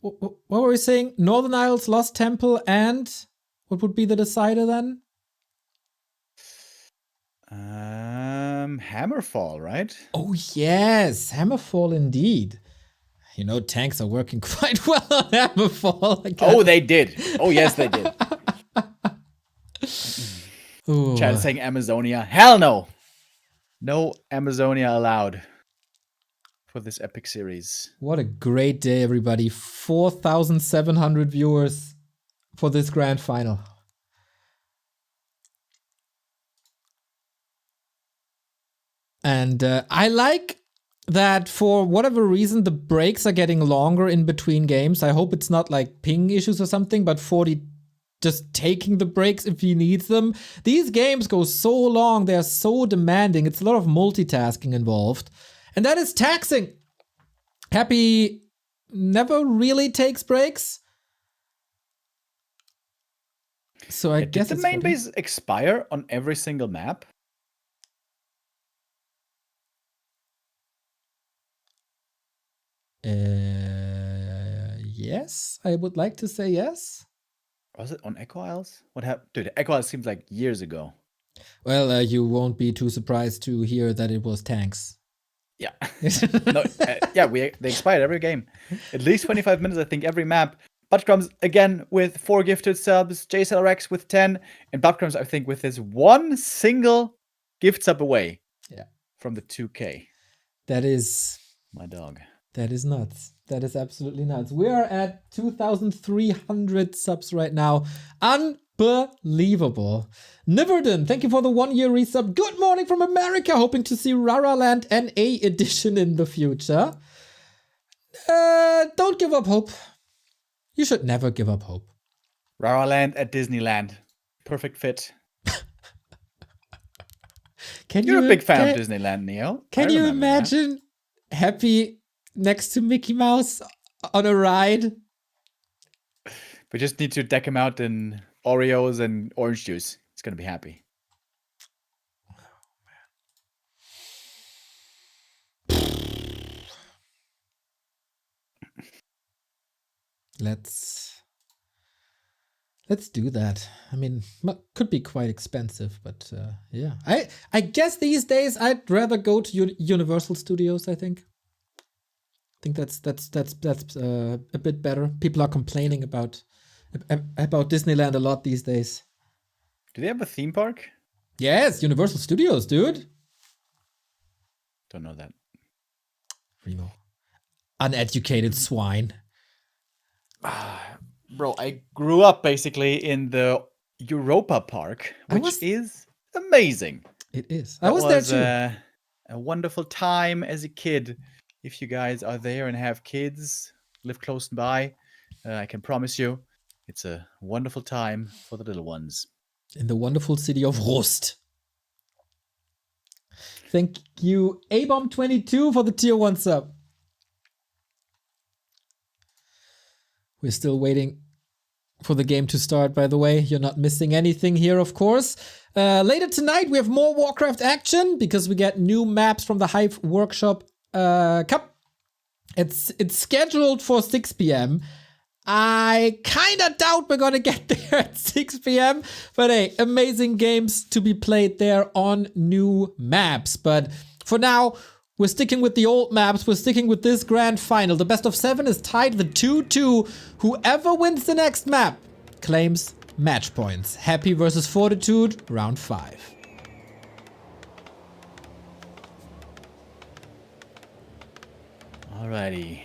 what were we saying? Northern Isles, Lost Temple, and what would be the decider then?
Hammerfall, right?
Oh yes, Hammerfall indeed. Tanks are working quite well on Hammerfall.
Oh, they did. Oh, yes, they did.
Ooh.
Chad saying Amazonia. Hell no. No Amazonia allowed for this epic series.
What a great day, everybody. 4,700 viewers for this grand final. And I like that for whatever reason, the breaks are getting longer in between games. I hope it's not like ping issues or something, but 40 just taking the breaks if he needs them. These games go so long, they're so demanding. It's a lot of multitasking involved. And that is taxing. Happy never really takes breaks. So I guess
did the main base expire on every single map?
Yes, I would like to say yes.
Was it on Echo Isles? What happened? Dude, Echo Isles seems like years ago.
Well, you won't be too surprised to hear that it was tanks.
Yeah. No, yeah, they expired every game. At least 25 minutes, I think, every map. Buttcrumbs, again, with 4 gifted subs. JSLRX with 10. And Buttcrumbs, I think, with his one single gift sub away from the 2K.
That is...
my dog.
That is nuts. That is absolutely nuts. We are at 2,300 subs right now. Unbelievable. Niverden, thank you for the 1 year resub. Good morning from America. Hoping to see Raraland NA edition in the future. Don't give up hope. You should never give up hope.
Raraland at Disneyland. Perfect fit.
Can
You're
you,
a big fan of Disneyland, Neo.
Can
I
you
remember that.
imagine Happy next to Mickey Mouse on a ride?
We just need to deck him out in Oreos and orange juice. He's gonna be happy.
Let's do that. I mean, could be quite expensive, but yeah. I guess these days I'd rather go to Universal Studios. I think that's a bit better. People are complaining about Disneyland a lot these days.
Do they have a theme park?
Yes, Universal Studios, dude.
Don't know that.
Remo, uneducated swine.
Bro, I grew up basically in the Europa Park, which is amazing.
It is.
That
I was there too.
A wonderful time as a kid. If you guys are there and have kids, live close by, I can promise you, it's a wonderful time for the little ones.
In the wonderful city of Rust. Thank you, ABOM22, for the tier 1 sub. We're still waiting for the game to start, by the way. You're not missing anything here, of course. Later tonight, we have more Warcraft action because we get new maps from the Hive Workshop Cup. It's scheduled for 6 p.m. I kind of doubt we're going to get there at 6 p.m. But hey, amazing games to be played there on new maps. But for now, we're sticking with the old maps. We're sticking with this grand final. The best of 7 is tied the 2-2. Whoever wins the next map claims match points. Happy versus Fortitude, round 5.
Alrighty.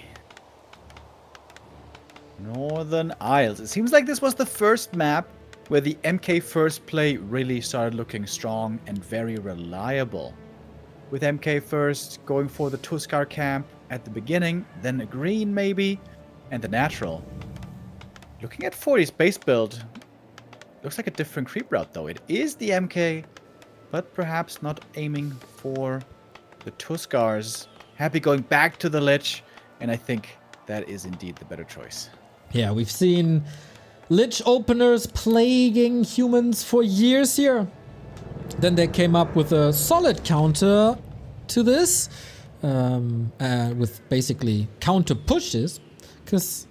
Northern Isles. It seems like this was the first map where the MK first play really started looking strong and very reliable. With MK first going for the Tuskar camp at the beginning, then a green maybe, and the natural. Looking at 40's base build, looks like a different creep route though. It is the MK, but perhaps not aiming for the Tuskars. Happy going back to the Lich, and I think that is indeed the better choice.
Yeah, we've seen Lich openers plaguing humans for years here. Then they came up with a solid counter to this, with basically counter pushes, because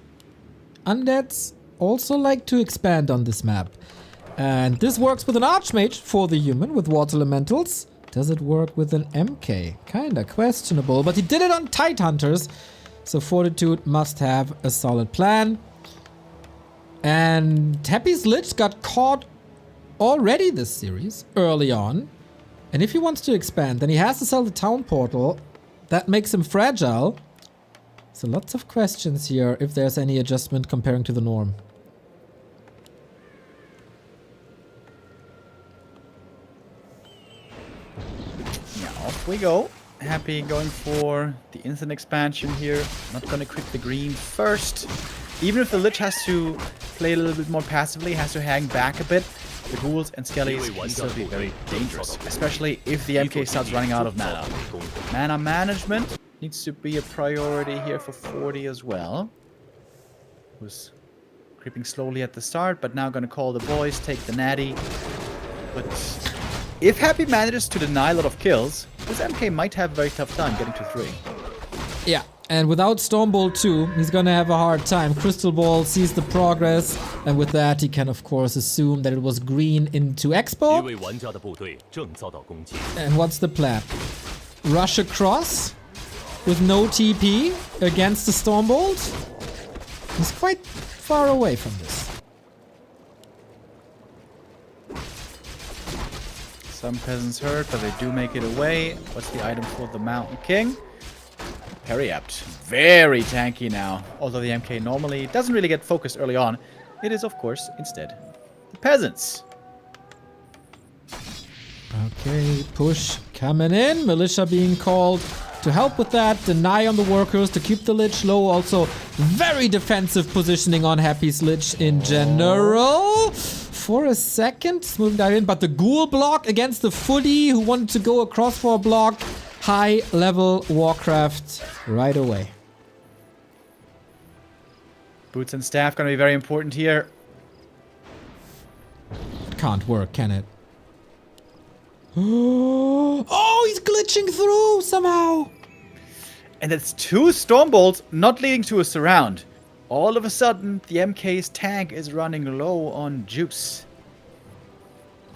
undeads also like to expand on this map. And this works with an Archmage for the human with Water Elementals. Does it work with an MK? Kinda questionable, but he did it on Tidehunters, so Fortitude must have a solid plan. And Happy's Lich got caught already this series, early on. And if he wants to expand, then he has to sell the town portal. That makes him fragile. So lots of questions here if there's any adjustment comparing to the norm.
Yeah, off we go. Happy going for the instant expansion here. Not gonna creep the green first. Even if the Lich has to play a little bit more passively, has to hang back a bit, the ghouls and skellies can still be very dangerous, especially if the MK starts running out of mana. Mana management needs to be a priority here for 40 as well. Was creeping slowly at the start, but now gonna call the boys, take the natty. But if Happy manages to deny a lot of kills, this MK might have a very tough time getting to 3.
Yeah, and without Stormbolt 2, he's gonna have a hard time. Crystal Ball sees the progress, and with that, he can of course assume that it was green into Expo.
一位玩家的部队正遭到攻击。
And what's the plan? Rush across with no TP against the Stormbolt? He's quite far away from this.
Some peasants hurt, but they do make it away. What's the item for the Mountain King? Periapt. Very tanky now. Although the MK normally doesn't really get focused early on, it is of course instead the peasants.
Okay, push coming in. Militia being called to help with that. Deny on the workers to keep the Lich low. Also, very defensive positioning on Happy's Lich in general. For a second, moving that in. But the Ghoul block against the Footy who wanted to go across for a block. High level Warcraft right away.
Boots and staff going to be very important here.
It can't work, can it? Oh, he's glitching through somehow.
And it's 2 Storm Bolts not leading to a surround. All of a sudden, the MK's tank is running low on juice.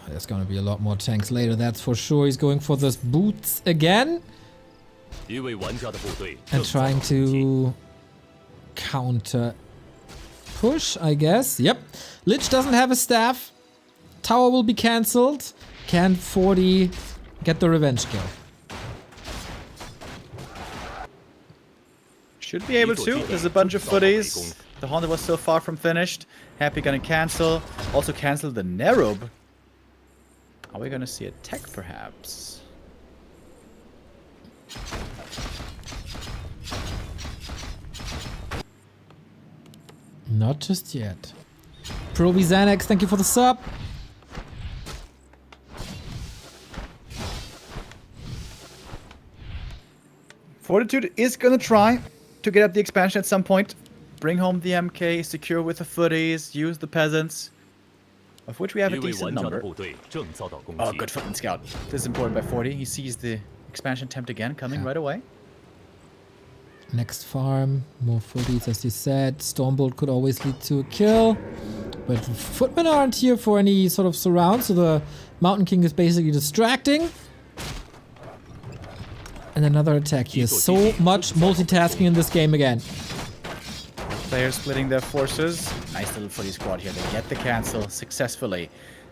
There's gonna be a lot more tanks later, that's for sure. He's going for those boots again.
一位玩家的部队
And
正遭到
trying
攻击。
to counter push, I guess. Yep. Lich doesn't have a staff. Tower will be cancelled. Can 40 get the revenge kill?
Should be able to. There's a bunch of footies. The Haunted was so far from finished. Happy gonna cancel. Also cancel the Nerub. Are we gonna see a tech perhaps?
Not just yet. Proby Xanax, thank you for the sub.
Fortitude is gonna try to get up the expansion at some point. Bring home the MK, secure with the footies, use the peasants. Of which we have a
一位
decent
玩家的
number.
部队正遭到攻
Oh,
击。
good footman scout. This is important by 40. He sees the expansion attempt again coming right away.
Next farm, more footies as you said. Stormbolt could always lead to a kill. But the footmen aren't here for any sort of surround, so the Mountain King is basically distracting. And another attack here. So much multitasking in this game again.
Players splitting their forces. Nice little footy squad here. They get the cancel successfully.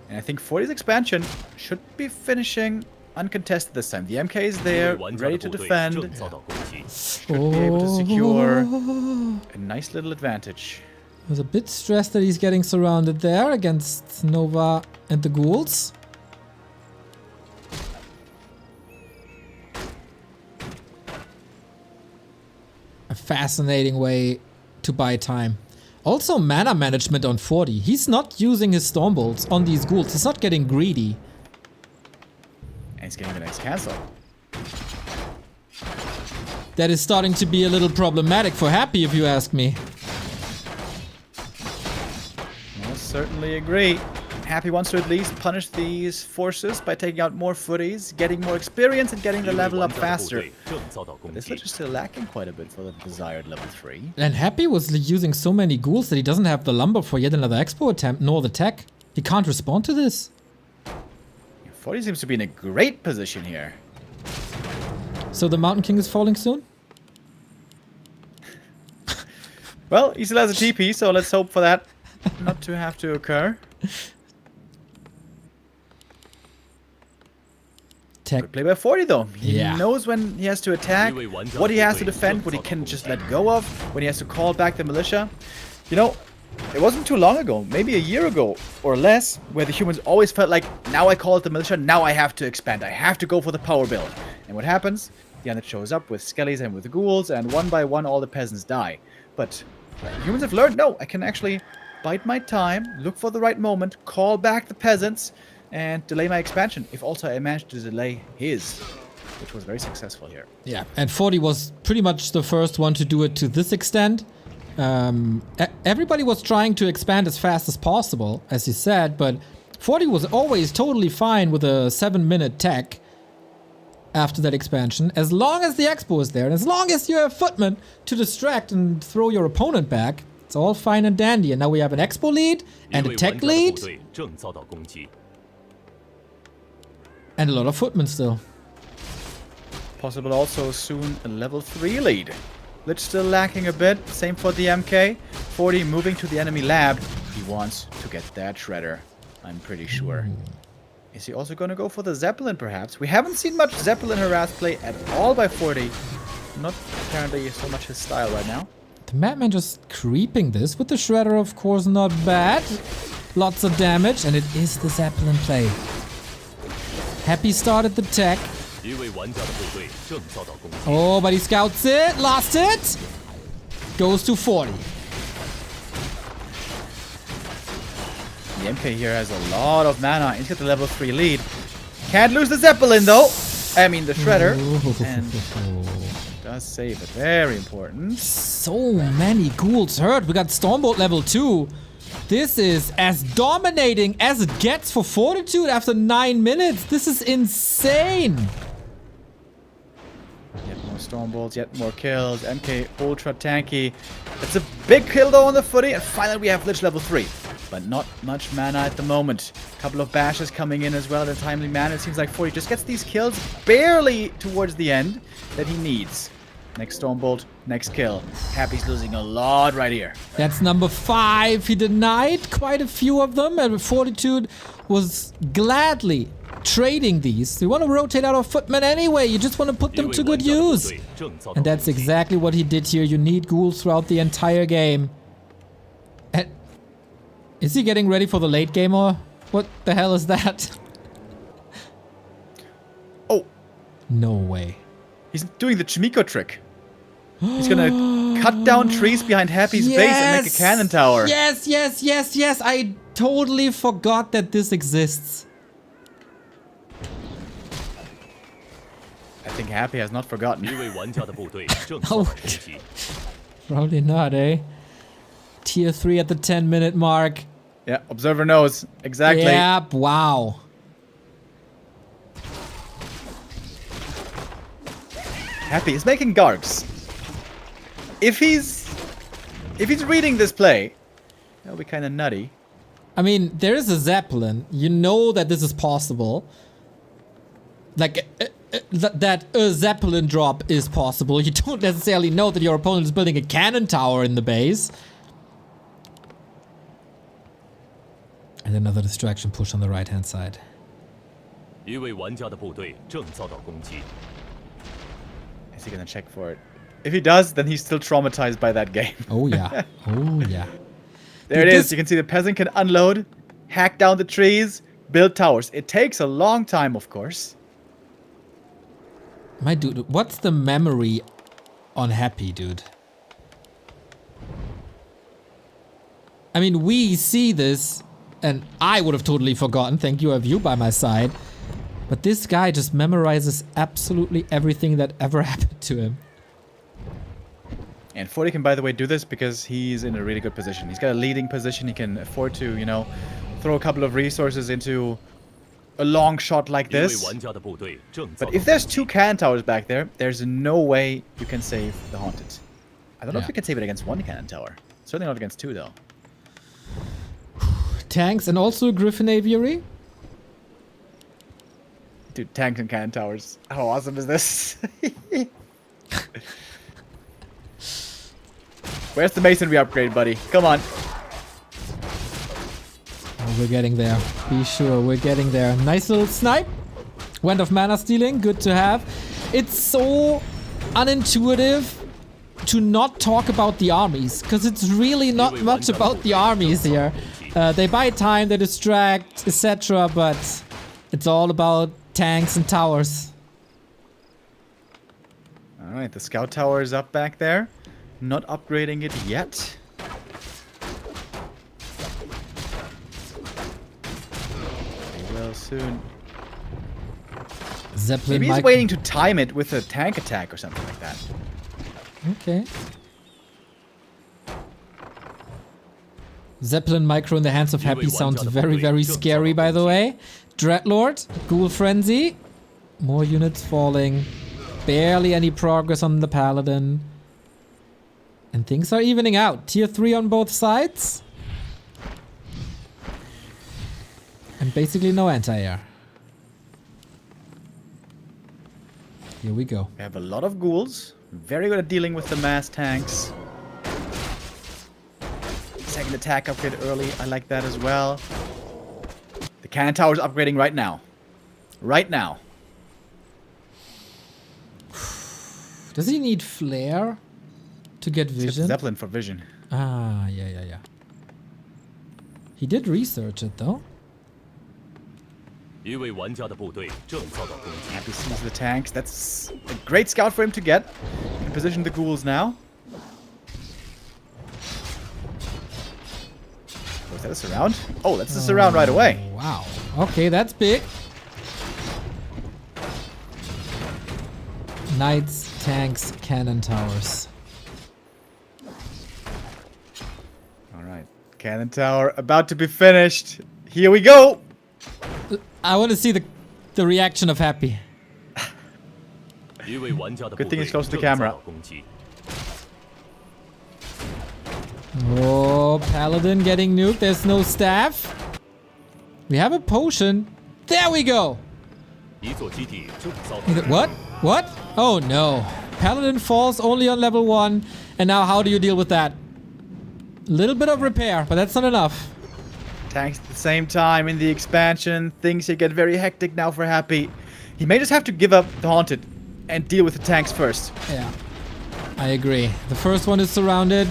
And I think 40's expansion should be finishing uncontested this time. The MK is
一位
there,
玩家
ready
的
to
部队
defend.
正遭到攻击。
Should be able to secure a nice little advantage.
I was a bit stressed that he's getting surrounded there against Nova and the ghouls. A fascinating way to buy time. Also mana management on 40. He's not using his Stormbolts on these ghouls. He's not getting greedy.
And he's getting the next cancel.
That is starting to be a little problematic for Happy, if you ask me.
Most certainly agree. Happy wants to at least punish these forces by taking out more footies, getting more experience, and getting the
一位
level
玩
up
家的部
faster.
队正遭到攻
This
击
Lich。is still lacking quite a bit for the desired level 3.
And Happy was using so many ghouls that he doesn't have the lumber for yet another expo attempt, nor the tech. He can't respond to this.
40 seems to be in a great position here.
So the Mountain King is falling soon?
Well, he still has a TP, so let's hope for that not to have to occur.
Tech.
Good play by 40 though. He
Yeah.
knows when he has to attack, what he has to defend, what he can just let go of, when he has to call back the militia. You know, it wasn't too long ago, maybe a year ago or less, where the humans always felt like, now I call it the militia, now I have to expand, I have to go for the power build. And what happens? The unit shows up with skellies and with ghouls, and one by one all the peasants die. But humans have learned, no, I can actually bide my time, look for the right moment, call back the peasants, and delay my expansion. If also I managed to delay his, which was very successful here.
Yeah, and 40 was pretty much the first one to do it to this extent. Everybody was trying to expand as fast as possible, as you said, but 40 was always totally fine with a 7-minute tech after that expansion, as long as the expo is there, and as long as you have footmen to distract and throw your opponent back, it's all fine and dandy. And now we have an expo lead,
一
and a
位
tech
玩家的
lead,
部队正遭到攻击。
and a lot of footmen still.
Possible also soon a level 3 lead. Lich still lacking a bit, same for the MK. 40 moving to the enemy lab. He wants to get that shredder, I'm pretty sure. Is he also going to go for the Zeppelin perhaps? We haven't seen much Zeppelin harass play at all by 40. Not apparently so much his style right now.
The Madman just creeping this with the Shredder, of course, not bad. Lots of damage, and it is the Zeppelin play. Happy started the tech.
一位玩家的部队正遭到攻击。
Oh, but he scouts it. Lost it. Goes to 40.
The MK here has a lot of mana. He's got the level 3 lead. Can't lose the Zeppelin though. I mean the Shredder. And does save it. Very important.
So many ghouls hurt. We got Stormbolt level 2. This is as dominating as it gets for Fortitude after 9 minutes. This is insane.
Yet more Stormbolts, yet more kills. MK ultra tanky. It's a big kill though on the footy. And finally we have Lich level 3. But not much mana at the moment. Couple of bashes coming in as well at a timely manner. It seems like 40 just gets these kills barely towards the end that he needs. Next Stormbolt, next kill. Happy's losing a lot right here.
That's number 5. He denied quite a few of them, and Fortitude was gladly trading these. You want to rotate out of Footman anyway. You just want to put them to good use. And that's exactly what he did here. You need ghouls throughout the entire game. And is he getting ready for the late game, or what the hell is that?
Oh,
No way.
he's doing the Chimiko trick. He's gonna cut down trees behind Happy's base and make a cannon tower.
Yes, yes, yes, yes. I totally forgot that this exists.
I think Happy has not forgotten.
一位玩家的部队正遭到攻击。
Probably not, eh? Tier 3 at the 10-minute mark.
Yeah, Observer knows. Exactly.
Yep, wow.
Happy is making Gargs. If he's reading this play, that'll be kind of nutty.
I mean, there is a Zeppelin. You know that this is possible. Like, that a Zeppelin drop is possible. You don't necessarily know that your opponent is building a cannon tower in the base. And another distraction push on the right-hand side.
一位玩家的部队正遭到攻击。
Is he gonna check for it? If he does, then he's still traumatized by that game.
Oh, yeah. Oh, yeah.
There
Dude,
it is.
this-
You can see the peasant can unload, hack down the trees, build towers. It takes a long time, of course.
My dude, what's the memory on Happy, dude? I mean, we see this, and I would have totally forgotten. Thank you, I have you by my side. But this guy just memorizes absolutely everything that ever happened to him.
And 40 can, by the way, do this because he's in a really good position. He's got a leading position. He can afford to, you know, throw a couple of resources into a long shot like
一位
this.
玩家的部队正遭
But
到
if there's 2 cannon towers back there, there's no way you can save the Haunted. I don't know if
Yeah.
you can save it against 1 cannon tower. Certainly not against 2, though.
Tanks and also a Griffin Aviary.
Dude, tanks and cannon towers. How awesome is this? Where's the masonry upgrade, buddy? Come on.
Oh, we're getting there. Be sure, we're getting there. Nice little snipe. Went of mana stealing, good to have. It's so unintuitive to not talk about the armies, because it's really not much about the armies here. They buy time, they distract, etc., but it's all about tanks and towers.
Alright, the scout tower is up back there. Not upgrading it yet. They will soon.
Zeppelin
Maybe he's
mic-
waiting to time it with a tank attack or something like that.
Okay. Zeppelin micro in the hands of Happy sounds very, very scary, by the way. Dreadlord, Ghoul Frenzy. More units falling. Barely any progress on the Paladin. And things are evening out. Tier 3 on both sides. And basically no anti-air. Here we go.
We have a lot of ghouls. Very good at dealing with the mass tanks. Second attack upgrade early. I like that as well. The cannon tower is upgrading right now. Right now.
Does he need flare to get
It's
vision?
Zeppelin for vision.
Ah, yeah. He did research it though.
一位玩家的部队正遭到攻击。
Happy sees the tanks. That's a great scout for him to get. He can position the ghouls now. Was that a surround? Oh, that's a surround right away.
Wow. Okay, that's big. Knights, tanks, cannon towers.
All right. Cannon tower about to be finished. Here we go.
I want to see the reaction of Happy.
一位玩家的部
Good thing
队
he's close to
正
the
遭
camera.
到攻击。
Oh, Paladin getting nuked. There's no staff. We have a potion. There we go.
一座基地正遭到
What? What? Oh no. Paladin falls only on level 1. And now how do you deal with that? Little bit of repair, but that's not enough.
Tanks at the same time in the expansion. Things here get very hectic now for Happy. He may just have to give up the Haunted and deal with the tanks first.
Yeah. I agree. The first one is surrounded.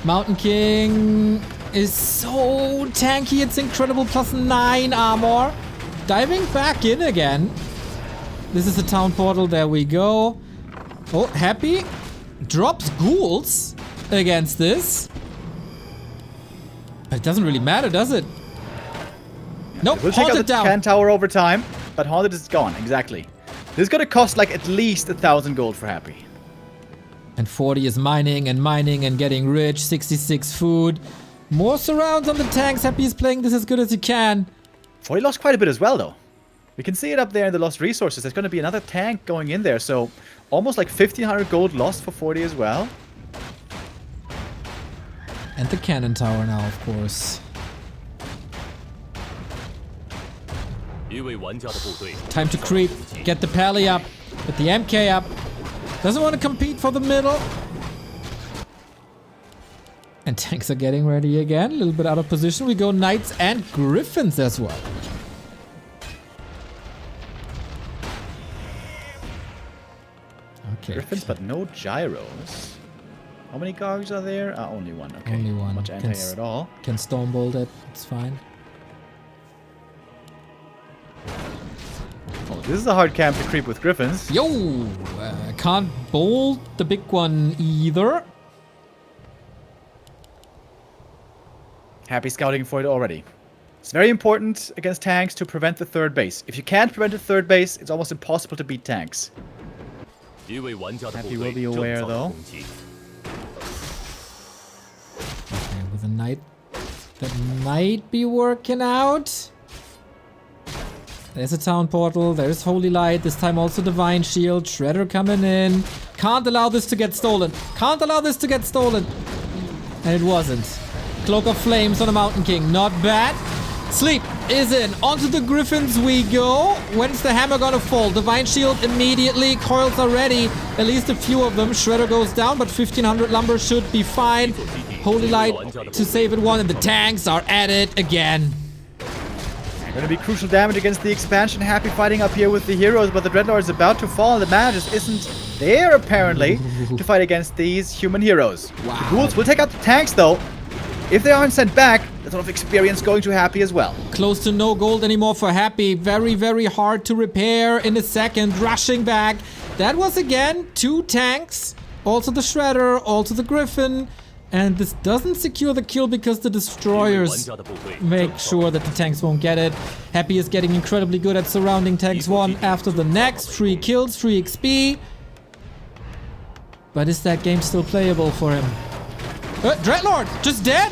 Mountain King is so tanky. It's incredible. +9 armor. Diving back in again. This is the town portal. There we go. Oh, Happy drops ghouls against this. But it doesn't really matter, does it? Nope,
We'll check out the
Haunted down.
Cannon tower over time, but Haunted is gone. Exactly. This is gonna cost like at least 1,000 gold for Happy.
And 40 is mining and getting rich. 66 food. More surrounds on the tanks. Happy is playing this as good as he can.
40 lost quite a bit as well, though. We can see it up there in the lost resources. There's going to be another tank going in there, so almost like 1,500 gold lost for 40 as well.
And the cannon tower now, of course.
一位玩家的部队
Time to creep. Get the pally up. Get the MK up. Doesn't want to compete for the middle. And tanks are getting ready again. A little bit out of position. We go knights and griffins as well. Okay.
Griffins, but no gyros. How many cogs are there? Only one. Okay.
Only one.
Much
Can
anti-air at all.
Can stormbolt it. It's fine.
Oh, this is a hard camp to creep with griffins.
Yo! Can't bolt the big one either.
Happy scouting for it already. It's very important against tanks to prevent the third base. If you can't prevent the third base, it's almost impossible to beat tanks.
一位玩家的部
Happy will
队
be
正
aware,
遭到
though.
攻击。
Okay, with a knight that might be working out. There's a town portal. There's Holy Light. This time also Divine Shield. Shredder coming in. Can't allow this to get stolen. Can't allow this to get stolen. And it wasn't. Cloak of Flames on a Mountain King. Not bad. Sleep is in. Onto the Griffins we go. When's the hammer gonna fall? Divine Shield immediately. Coils are ready. At least a few of them. Shredder goes down, but 1,500 lumber should be fine. Holy Light to save it one. And the tanks are at it again.
Going to be crucial damage against the expansion. Happy fighting up here with the heroes, but the Dreadlord is about to fall. The mana just isn't there, apparently, to fight against these human heroes.
Wow.
The ghouls will take out the tanks, though. If they aren't sent back, there's a lot of experience going to Happy as well.
Close to no gold anymore for Happy. Very, very hard to repair in a second. Rushing back. That was, again, 2 tanks. Also the Shredder, also the Griffin. And this doesn't secure the kill because the destroyers make sure that the tanks won't get it. Happy is getting incredibly good at surrounding tanks one after the next. 3 kills, 3 XP. But is that game still playable for him? Dreadlord, just dead!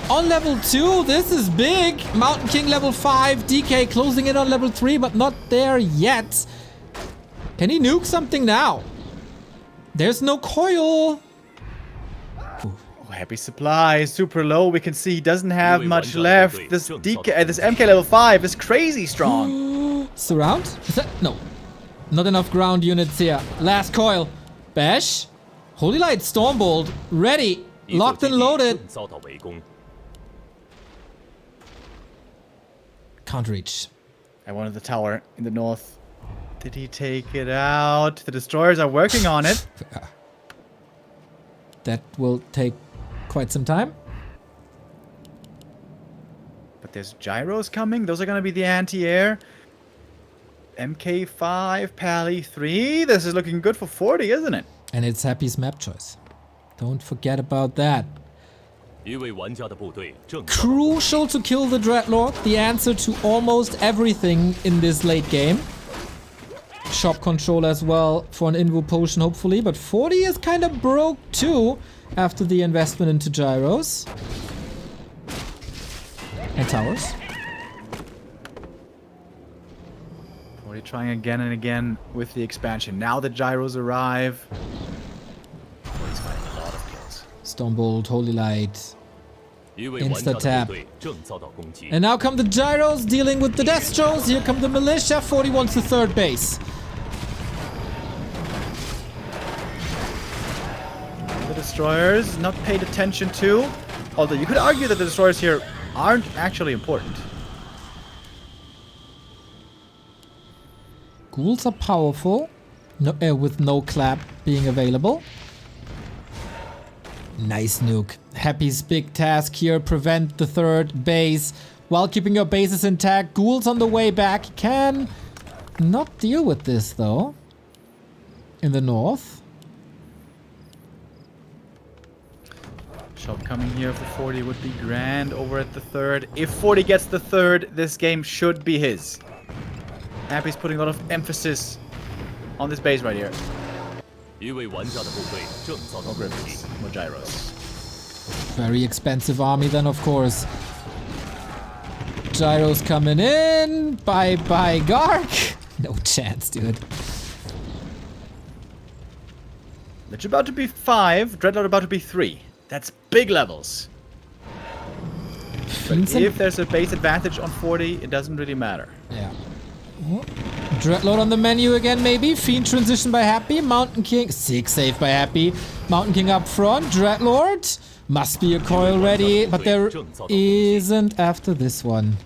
On level 2, this is big. Mountain King level 5, DK closing in on level 3, but not there yet. Can he nuke something now? There's no coil.
Oh, Happy supply, super low. We can see he doesn't have much left. This DK, this MK level 5 is crazy strong.
Surround? Is that? No. Not enough ground units here. Last coil. Bash. Holy Light, Stormbolt. Ready. Locked and loaded.
遭到围攻。
Can't reach.
I wanted the tower in the north. Did he take it out? The destroyers are working on it.
That will take quite some time.
There's gyros coming. Those are going to be the anti-air. MK5, Pally 3. This is looking good for 40, isn't it?
And it's Happy's map choice. Don't forget about that.
一位玩家的部队正
Crucial to kill the Dreadlord. The answer to almost everything in this late game. Shop control as well for an Invu potion, hopefully. But 40 is kind of broke too after the investment into gyros. And towers.
40 trying again and again with the expansion. Now the gyros arrive. 40's finding a lot of kills.
Stormbolt, Holy Light.
一位玩家的
Insta-tap.
部队正遭到攻击。
And now come the gyros dealing with the Destros. Here come the militia. 40 wants the third base.
The destroyers not paid attention to. Although you could argue that the destroyers here aren't actually important.
Ghouls are powerful. No, with no clap being available. Nice nuke. Happy's big task here, prevent the third base while keeping your bases intact. Ghouls on the way back. Can not deal with this though. In the north.
Shot coming here for 40 would be grand over at the third. If 40 gets the third, this game should be his. Happy's putting a lot of emphasis on this base right here.
一位玩家的部队正遭到
More
攻击。
Griffins, more gyros.
Very expensive army then, of course. Gyros coming in. Bye bye, Gark. No chance, dude.
Lich about to be 5, Dreadlord about to be 3. That's big levels. But
Fiends and-
if there's a base advantage on 40, it doesn't really matter.
Yeah. Dreadlord on the menu again, maybe. Fiend transition by Happy. Mountain King. 6 save by Happy. Mountain King up front. Dreadlord. Must be a coil ready. But there isn't after this one.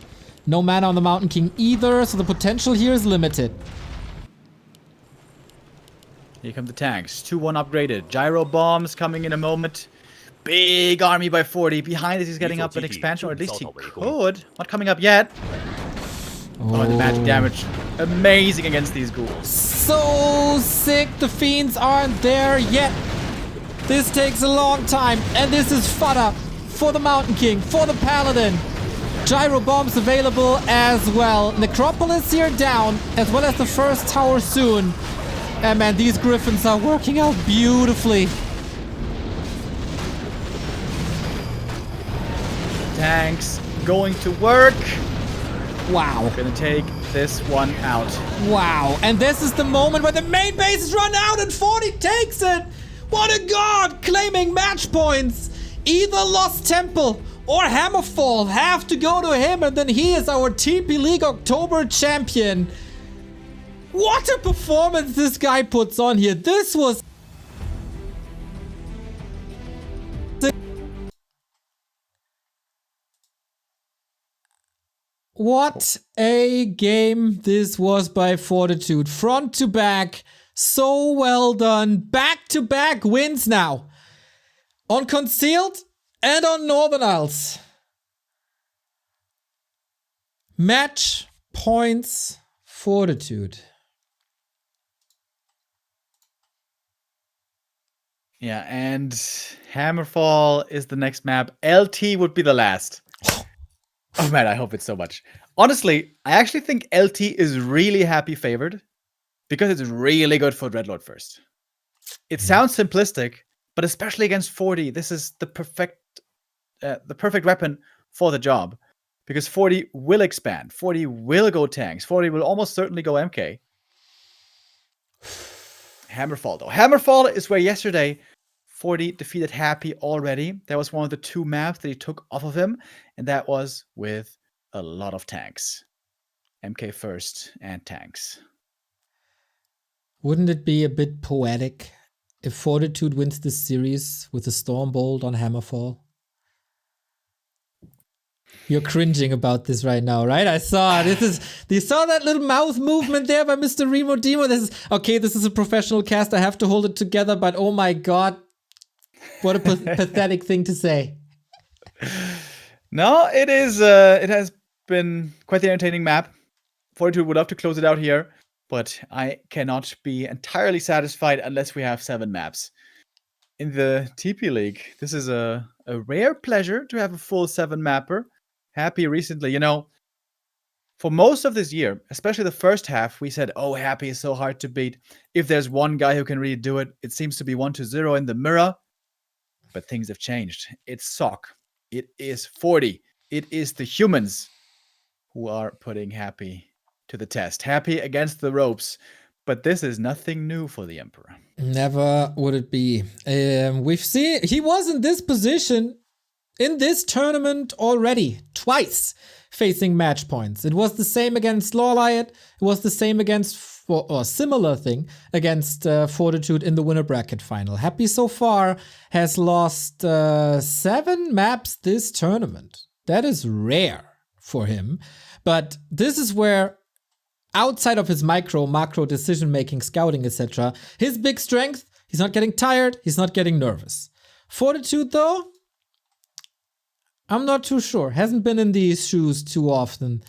No mana on the Mountain King either, so the potential here is limited.
Here come the tanks. 2-1 upgraded. Gyro bombs coming in a moment. Big army by 40. Behind this, he's getting up an expansion, or at least he could. Not coming up yet. Oh, and the magic damage. Amazing against these ghouls.
So sick. The Fiends aren't there yet. This takes a long time. And this is fodder for the Mountain King, for the Paladin. Gyro bombs available as well. Necropolis here down, as well as the first tower soon. And man, these Griffins are working out beautifully.
Tanks going to work.
Wow.
Gonna take this one out.
Wow. And this is the moment where the main base is run out and 40 takes it. What a god! Claiming match points. Either Lost Temple or Hammerfall have to go to him, and then he is our TP League October champion. What a performance this guy puts on here. This was... What a game this was by Fortitude. Front to back. So well done. Back to back wins now. On Concealed and on Northern Isles. Match points Fortitude.
Yeah, and Hammerfall is the next map. LT would be the last. Oh man, I hope it's so much. Honestly, I actually think LT is really Happy favored because it's really good for Dreadlord first. It sounds simplistic, but especially against 40, this is the perfect weapon for the job because 40 will expand, 40 will go tanks, 40 will almost certainly go MK. Hammerfall though. Hammerfall is where yesterday 40 defeated Happy already. That was one of the 2 maps that he took off of him, and that was with a lot of tanks. MK first and tanks.
Wouldn't it be a bit poetic if Fortitude wins this series with a Stormbolt on Hammerfall? You're cringing about this right now, right? I saw it. You saw that little mouth movement there by Mr. Remo Demo. This is a professional cast. I have to hold it together, but oh my god. What a pathetic thing to say.
No, it is. It has been quite the entertaining map. Fortitude would love to close it out here, but I cannot be entirely satisfied unless we have 7 maps. In the TP League, this is a rare pleasure to have a full 7 mapper. Happy recently, you know, for most of this year, especially the first half, we said, oh, Happy is so hard to beat. If there's one guy who can really do it, it seems to be 1-0 in the mirror. But things have changed. It's Sock. It is 40. It is the humans who are putting Happy to the test. Happy against the ropes. But this is nothing new for the Emperor.
Never would it be. We've seen he was in this position in this tournament already twice, facing match points. It was the same against Lawliot. It was the same against, or similar thing, against Fortitude in the winner bracket final. Happy so far has lost 7 maps this tournament. That is rare for him. But this is where, outside of his macro decision-making, scouting, etc., his big strength, he's not getting tired, he's not getting nervous. Fortitude, though, I'm not too sure. Hasn't been in these shoes too often.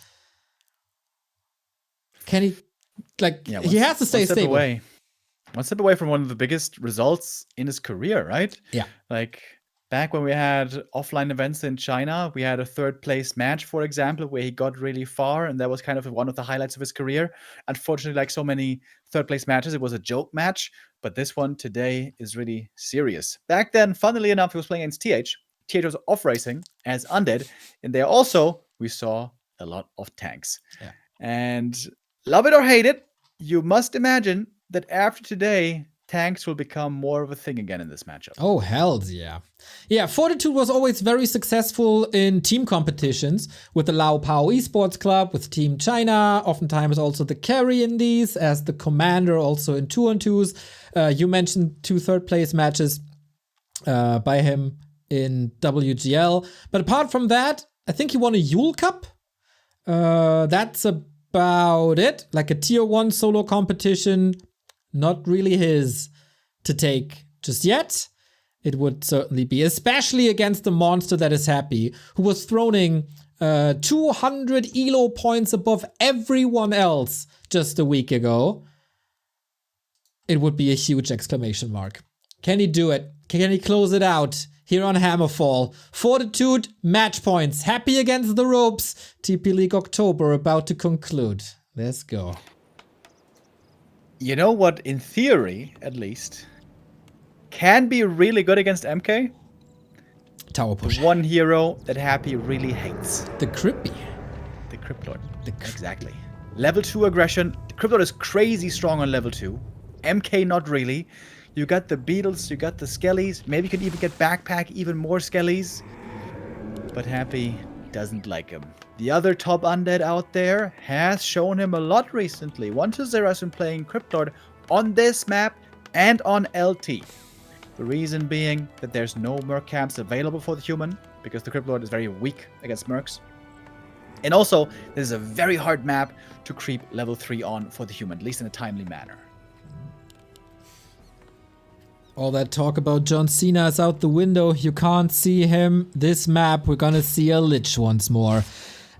Can he, like, he has to stay stable.
One step away from one of the biggest results in his career, right?
Yeah.
Like, back when we had offline events in China, we had a 3rd place match, for example, where he got really far, and that was kind of one of the highlights of his career. Unfortunately, like so many 3rd place matches, it was a joke match, but this one today is really serious. Back then, funnily enough, he was playing against TH. TH was off racing as Undead, and there also we saw a lot of tanks.
Yeah.
And love it or hate it, you must imagine that after today, tanks will become more of a thing again in this matchup.
Oh, hells yeah. Yeah, Fortitude was always very successful in team competitions with the Lao Pao Esports Club, with Team China, oftentimes also the carry in these, as the commander also in 2-on-2s. You mentioned 2 3rd place matches by him in WGL. But apart from that, I think he won a Yule Cup. That's about it. Like a tier 1 solo competition, not really his to take just yet. It would certainly be, especially against the monster that is Happy, who was throwing 200 elo points above everyone else just a week ago. It would be a huge exclamation mark. Can he do it? Can he close it out here on Hammerfall? Fortitude, match points. Happy against the ropes. TP League October about to conclude. Let's go.
You know what, in theory, at least, can be really good against MK?
Tower push.
One hero that Happy really hates.
The Crippy.
The Cryptlord. Exactly. Level 2 aggression. The Cryptlord is crazy strong on level 2. MK not really. You got the Beetles, you got the Skellies. Maybe you can even get Backpack, even more Skellies. But Happy doesn't like him. The other top undead out there has shown him a lot recently. 1-0 has been playing Cryptlord on this map and on LT. The reason being that there's no Merc camps available for the human, because the Cryptlord is very weak against Mercs. And also, this is a very hard map to creep level 3 on for the human, at least in a timely manner.
All that talk about John Cena is out the window. You can't see him. This map, we're gonna see a Lich once more.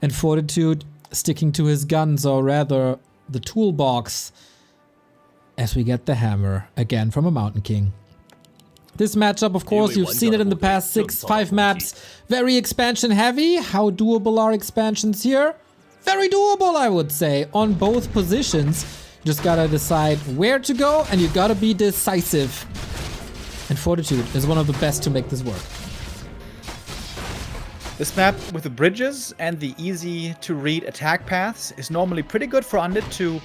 And Fortitude sticking to his guns, or rather the toolbox, as we get the hammer again from a Mountain King. This matchup, of course, you've seen it in the past 5 maps. Very expansion heavy. How doable are expansions here? Very doable, I would say, on both positions. You just gotta decide where to go, and you gotta be decisive. And Fortitude is one of the best to make this work.
This map with the bridges and the easy to read attack paths is normally pretty good for Undead to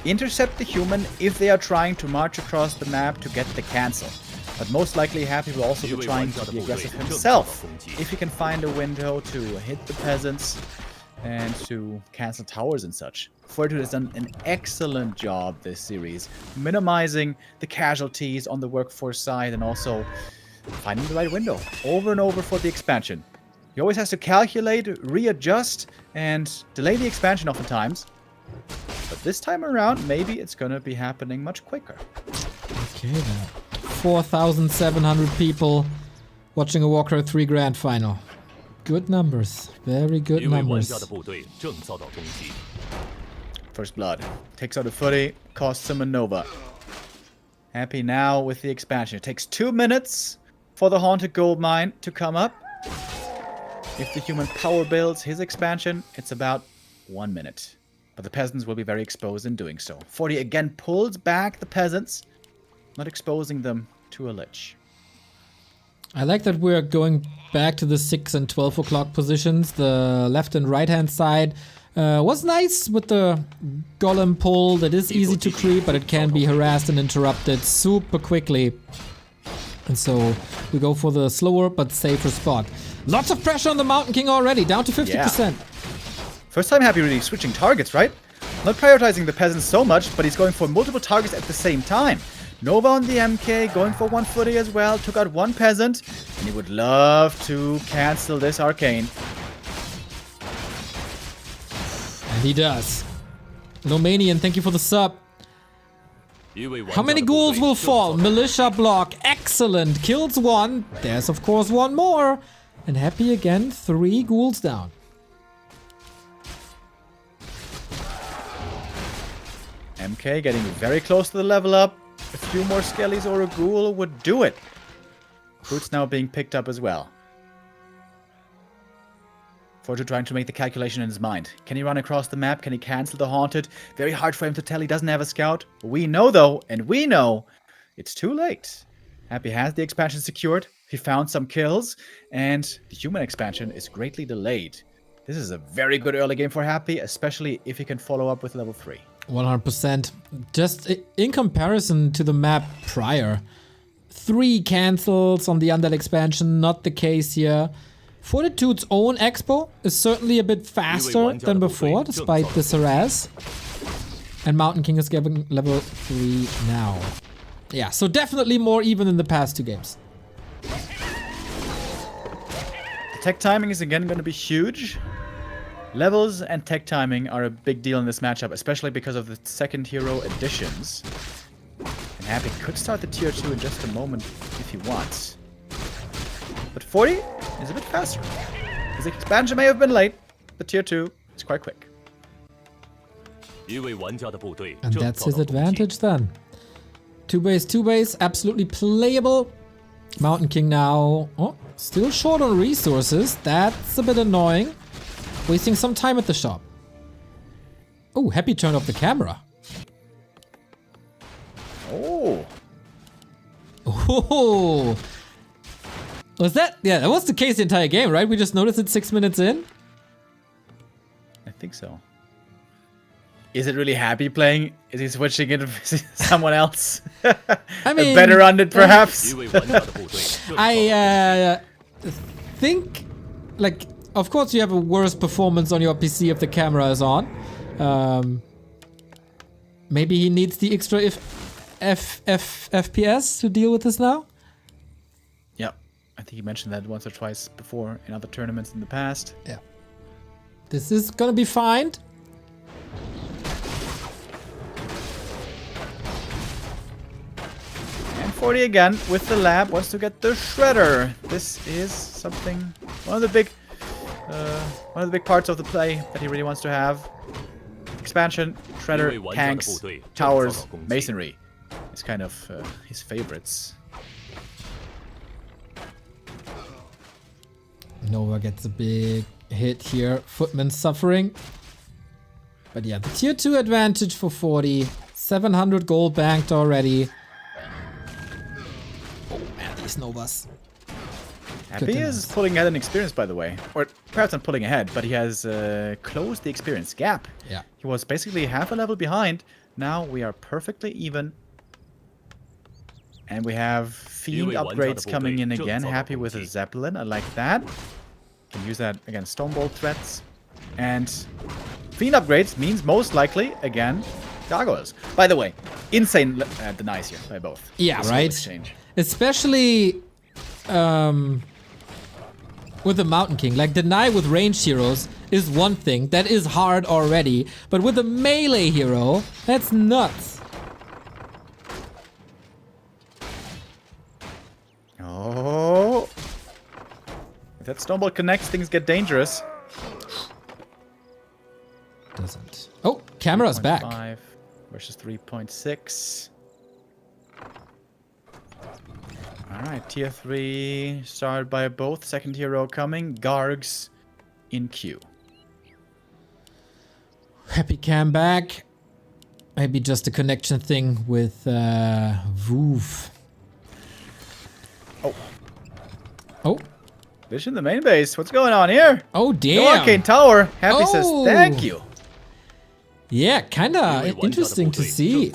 intercept the human if they are trying to march across the map to get the cancel. But most likely Happy will also be trying to be aggressive himself if he can find a window to hit the peasants and to cancel towers and such. Fortitude has done an excellent job this series, minimizing the casualties on the workforce side and also finding the right window over and over for the expansion. He always has to calculate, readjust, and delay the expansion oftentimes. But this time around, maybe it's gonna be happening much quicker.
Okay then. 4,700 people watching a Warcraft 3 Grand Final. good numbers. Very good
一位玩
numbers.
家的部队正遭到攻击。
First blood. Takes out a footy, costs him a Nova. Happy now with the expansion. It takes 2 minutes for the Haunted Gold Mine to come up. If the human power builds his expansion, it's about 1 minute. But the peasants will be very exposed in doing so. 40 again pulls back the peasants, not exposing them to a lich.
I like that we're going back to the 6 and 12 o'clock positions. The left and right hand side was nice with the golem pull. That is easy to creep, but it can be harassed and interrupted super quickly. And so we go for the slower but safer spot. Lots of pressure on the Mountain King already, down to 50%.
First time Happy really switching targets, right? Not prioritizing the peasants so much, but he's going for multiple targets at the same time. Nova on the MK, going for 1 footy as well. Took out 1 peasant, and he would love to cancel this arcane.
And he does. Lomanian, thank you for the sub.
一位玩
How
家的
many
部
ghouls
队
will
正遭
fall?
到
Militia block. Excellent. Kills 1. There's of course 1 more. And Happy again. 3 ghouls down.
MK getting very close to the level up. A few more skellies or a ghoul would do it. Fruit's now being picked up as well. Fortune trying to make the calculation in his mind. Can he run across the map? Can he cancel the Haunted? Very hard for him to tell. He doesn't have a scout. We know though, and we know, it's too late. Happy has the expansion secured. He found some kills, and the human expansion is greatly delayed. This is a very good early game for Happy, especially if he can follow up with level 3.
100%. Just in comparison to the map prior. 3 cancels on the Undead expansion. Not the case here. Fortitude's own expo is certainly a bit faster than before, despite this harass. And Mountain King is getting level 3 now. Yeah, so definitely more even in the past 2 games.
The tech timing is again going to be huge. Levels and tech timing are a big deal in this matchup, especially because of the second hero additions. And Happy could start the tier 2 in just a moment if he wants. But 40 is a bit faster. His expansion may have been late, but tier 2 is quite quick.
一位玩家的部队
And
正
that's
遭
his
到攻击。
advantage then. 2 base, absolutely playable. Mountain King now, oh, still short on resources. That's a bit annoying. Wasting some time at the shop. Oh, Happy turned off the camera.
Oh,
Oh, was that? Yeah, that was the case the entire game, right? We just noticed it 6 minutes in.
I think so. Is it really Happy playing? Is he switching into someone else?
I mean,
a better Undead, perhaps?
一位玩家的部队正遭到攻击。
I think, like, of course you have a worse performance on your PC if the camera is on. Maybe he needs the extra FPS to deal with this now?
Yeah, I think he mentioned that once or twice before in other tournaments in the past.
Yeah. This is gonna be fine.
And 40 again with the lab wants to get the shredder. This is something, one of the big parts of the play that he really wants to have. Expansion, shredder, tanks, towers, masonry. It's kind of his favorites.
Nova gets a big hit here. Footman suffering. But yeah, the tier 2 advantage for 40. 700 gold banked already. Oh man, these Novas.
Happy is pulling ahead in experience, by the way. Or perhaps not pulling ahead, but he has closed the experience gap.
Yeah.
He was basically half a level behind. Now we are perfectly even. And we have Fiend upgrades coming in again. Happy with a Zeppelin. I like that. Can use that against Stonebolt threats. And Fiend upgrades means most likely, again, Gargoyles. By the way, insane denies here by both.
Yeah,
This whole
right?
exchange.
Especially with the Mountain King. Like, deny with ranged heroes is one thing. That is hard already. But with a melee hero, that's nuts.
Oh. If that Stonebolt connects, things get dangerous.
Doesn't. Oh, camera's back.
5 versus 3.6. Alright, tier 3 started by both. Second hero coming. Gargs in queue.
Happy cam back. Maybe just a connection thing with Voov.
Oh.
Oh.
Vision the main base. What's going on here?
Oh,
No
damn.
Arcane Tower. Happy says
Oh.
thank you.
Yeah, kinda interesting to see.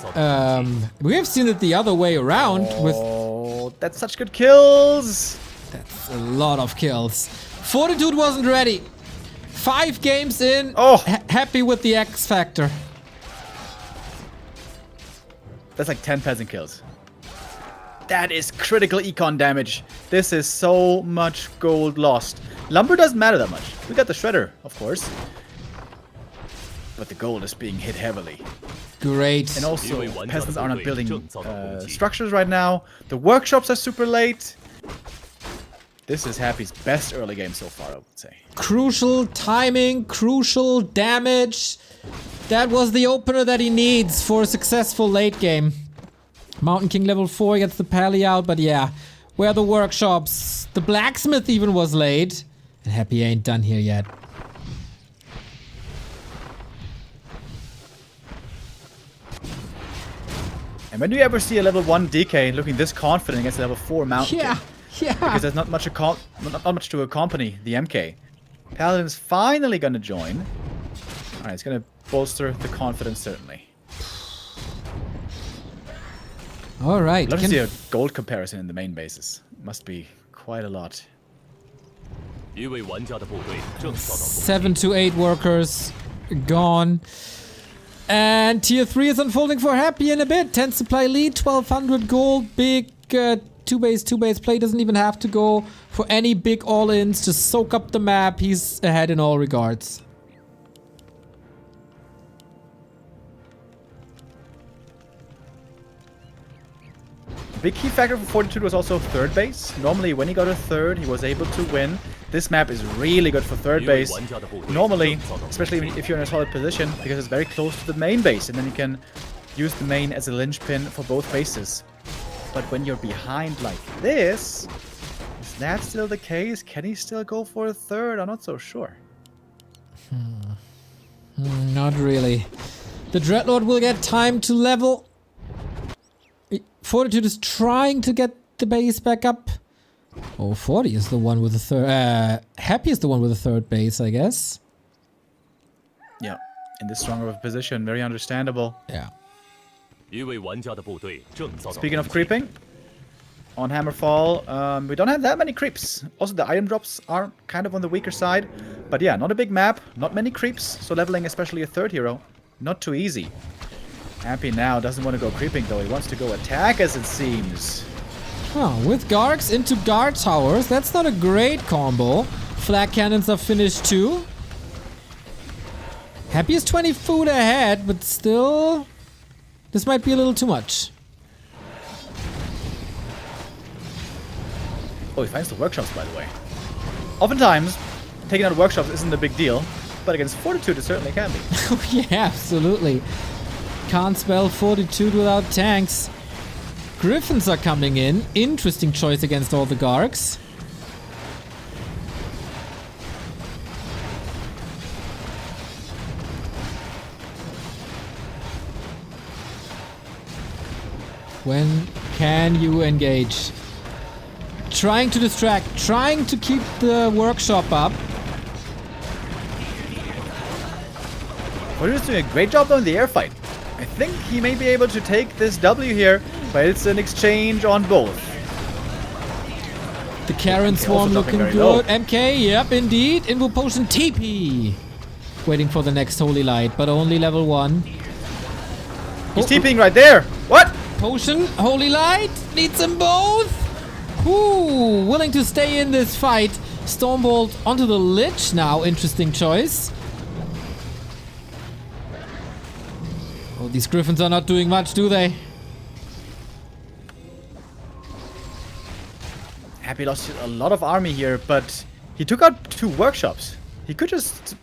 We have seen it the other way around with
Oh, that's such good kills.
a lot of kills. Fortitude wasn't ready. 5 games in.
Oh.
Happy with the X factor.
That's like 10 peasant kills. That is critical econ damage. This is so much gold lost. Lumber doesn't matter that much. We got the shredder, of course. But the gold is being hit heavily.
Great.
And also, peasants are not building structures right now. The workshops are super late. This is Happy's best early game so far, I would say.
Crucial timing, crucial damage. That was the opener that he needs for a successful late game. Mountain King level 4 gets the pally out, but yeah. Where are the workshops? The blacksmith even was late. And Happy ain't done here yet.
And when do you ever see a level 1 DK looking this confident against a level 4 Mountain
Yeah,
King?
yeah.
Because there's not much to accompany the MK. Paladin's finally gonna join. Alright, it's gonna bolster the confidence, certainly.
Alright.
Love to see a gold comparison in the main bases. Must be quite a lot.
一位玩家的部队正遭到攻击。
7 to 8 workers gone. And tier 3 is unfolding for Happy in a bit. 10 supply lead, 1200 gold. Big 2 base play. Doesn't even have to go for any big all-ins. Just soak up the map. He's ahead in all regards.
Big key factor for Fortitude was also third base. Normally, when he got a third, he was able to win. This map is really good for third base. Normally, especially if you're in a solid position, because it's very close to the main base, and then you can use the main as a linchpin for both bases. But when you're behind like this, is that still the case? Can he still go for a third? I'm not so sure.
Not really. The Dreadlord will get time to level. Fortitude is trying to get the base back up. Oh, 40 is the one with the third. Happy is the one with the third base, I guess.
Yeah, in this stronger of a position, very understandable.
Yeah.
一位玩家的部队正遭到
Speaking of
攻击
creeping, on Hammerfall, we don't have that many creeps. Also, the item drops are kind of on the weaker side. But yeah, not a big map, not many creeps, so leveling especially a third hero, not too easy. Happy now doesn't want to go creeping though, he wants to go attack as it seems.
Huh, with Gargs into guard towers, that's not a great combo. Flag cannons are finished too. Happy is 20 food ahead, but still, this might be a little too much.
Oh, he finds the workshops, by the way. Oftentimes, taking out workshops isn't a big deal, but against Fortitude it certainly can be.
Oh yeah, absolutely. Can't spell Fortitude without tanks. Griffins are coming in. Interesting choice against all the Gargs. When can you engage? Trying to distract, trying to keep the workshop up.
Fortitude's doing a great job though in the air fight. I think he may be able to take this W here, but it's an exchange on both.
The Karen
also
Swarm
dropping
looking
very low.
good. MK, yep, indeed. Invo Potion TP. Waiting for the next Holy Light, but only level 1.
He's TPing right there. What?
Potion, Holy Light, needs them both. Ooh, willing to stay in this fight. Stormbolt onto the Lich now. Interesting choice. Oh, these Griffins are not doing much, do they?
Happy lost a lot of army here, but He took out 2 workshops. He could just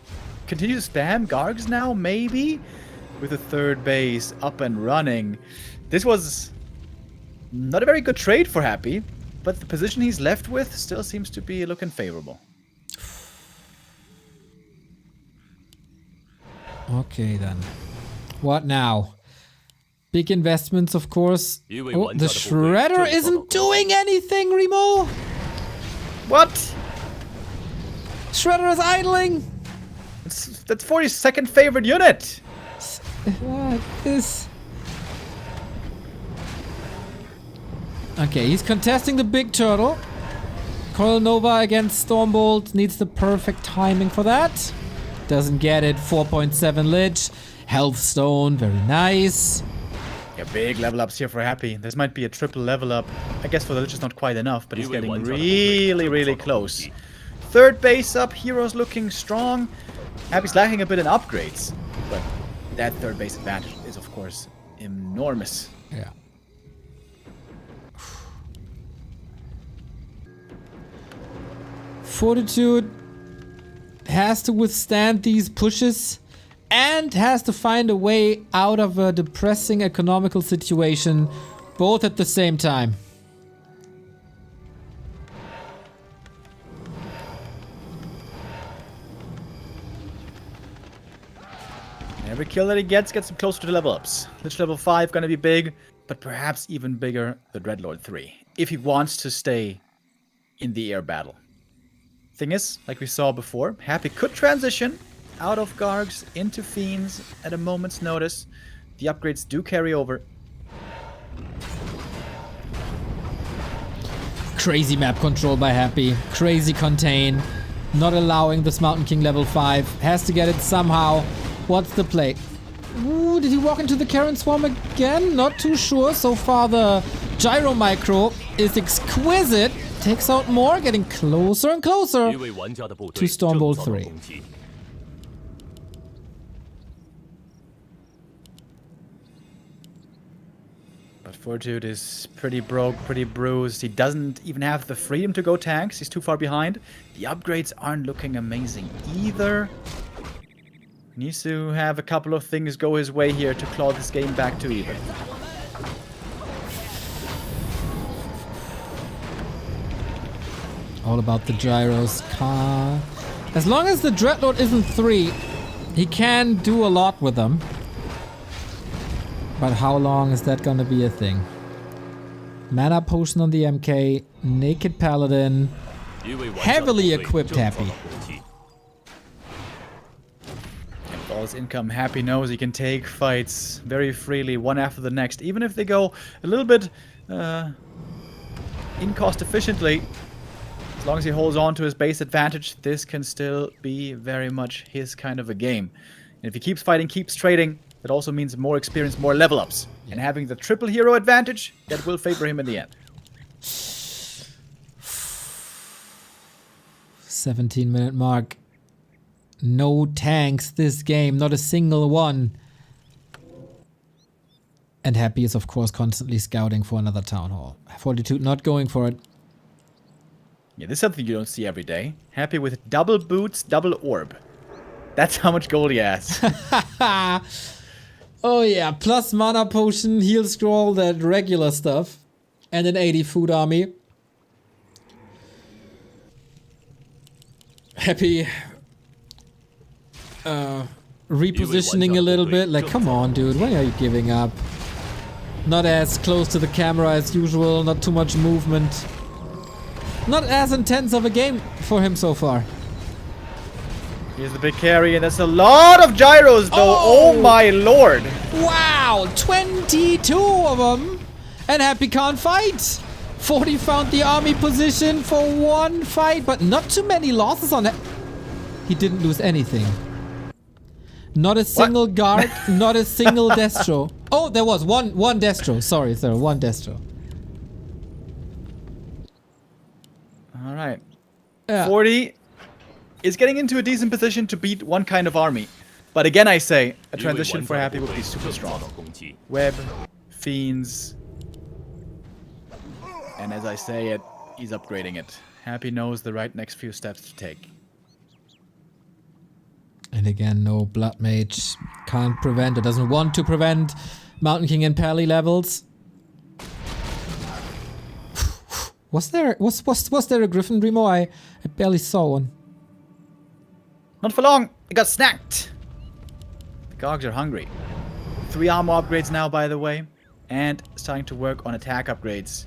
continue to spam Gargs now, maybe? With a 3rd base up and running. This was not a very good trade for Happy, but the position he's left with still seems to be looking favorable.
Okay, then. What now? Big investments, of course. Oh, the Shredder isn't doing anything, Remo!
What?
Shredder is idling!
That's 40's second favorite unit!
What is... Okay, he's contesting the big turtle. Coil Nova against Stormbolt needs the perfect timing for that. Doesn't get it. 4.7 Lich. Health Stone, very nice.
Yeah, big level ups here for Happy. This might be a triple level up. I guess for the Lich is not quite enough, but he's getting really close. 3rd base up, Heroes looking strong. Happy's lacking a bit in upgrades, but that 3rd base advantage is, of course, enormous.
Yeah. Fortitude has to withstand these pushes and has to find a way out of a depressing economical situation, both at the same time.
Every kill that he gets him closer to the level ups. Lich level 5 gonna be big, but perhaps even bigger the Dreadlord 3, if he wants to stay in the air battle. Thing is, like we saw before, Happy could transition out of Gargs into Fiends at a moment's notice. The upgrades do carry over.
Crazy map control by Happy. Crazy contain. Not allowing this Mountain King level 5. Has to get it somehow. What's the play? Ooh, did he walk into the Karen Swarm again? Not too sure. So far the Gyro Micro is exquisite. Takes out more, getting closer and closer to Stormbolt 3.
But Fortitude is pretty broke, pretty bruised. He doesn't even have the freedom to go tanks. He's too far behind. The upgrades aren't looking amazing either. Needs to have a couple of things go his way here to claw this game back to even.
All about the gyros. As long as the Dreadlord isn't 3, he can do a lot with them. But how long is that gonna be a thing? Mana Potion on the MK, Naked Paladin, heavily equipped Happy.
With all his income, Happy knows he can take fights very freely, one after the next. Even if they go a little bit in-cost efficiently, as long as he holds on to his base advantage, this can still be very much his kind of a game. And if he keeps fighting, keeps trading, that also means more experience, more level ups. Yeah. And having the triple hero advantage, that will favor him in the end.
17-minute mark. No tanks this game, not a single one. And Happy is of course constantly scouting for another town hall. Fortitude not going for it.
Yeah, this is something you don't see every day. Happy with double boots, double orb. That's how much gold he has.
Oh yeah, plus mana potion, heal scroll, that regular stuff. And an 80 food army. Happy repositioning a little bit. Like, come on, dude, why are you giving up? Not as close to the camera as usual, not too much movement. Not as intense of a game for him so far.
Here's the big carry, and that's a lot of gyros, though. Oh my lord.
Wow, 22 of them. And Happy can't fight. 40 found the army position for one fight, but not too many losses on it. He didn't lose anything. Not a single guard, not a single destro. Oh, there was one destro. Sorry, sir, one destro.
All right.
Yeah.
40 is getting into a decent position to beat one kind of army. But again, I say, a transition for Happy would be super strong. Web, Fiends, and as I say it, he's upgrading it. Happy knows the right next few steps to take.
And again, no Blood Mage. Can't prevent or doesn't want to prevent Mountain King and Pally levels. Was there a Griffin, Remo? I barely saw one.
Not for long. It got snacked. The Gogs are hungry. 3 armor upgrades now, by the way. And starting to work on attack upgrades.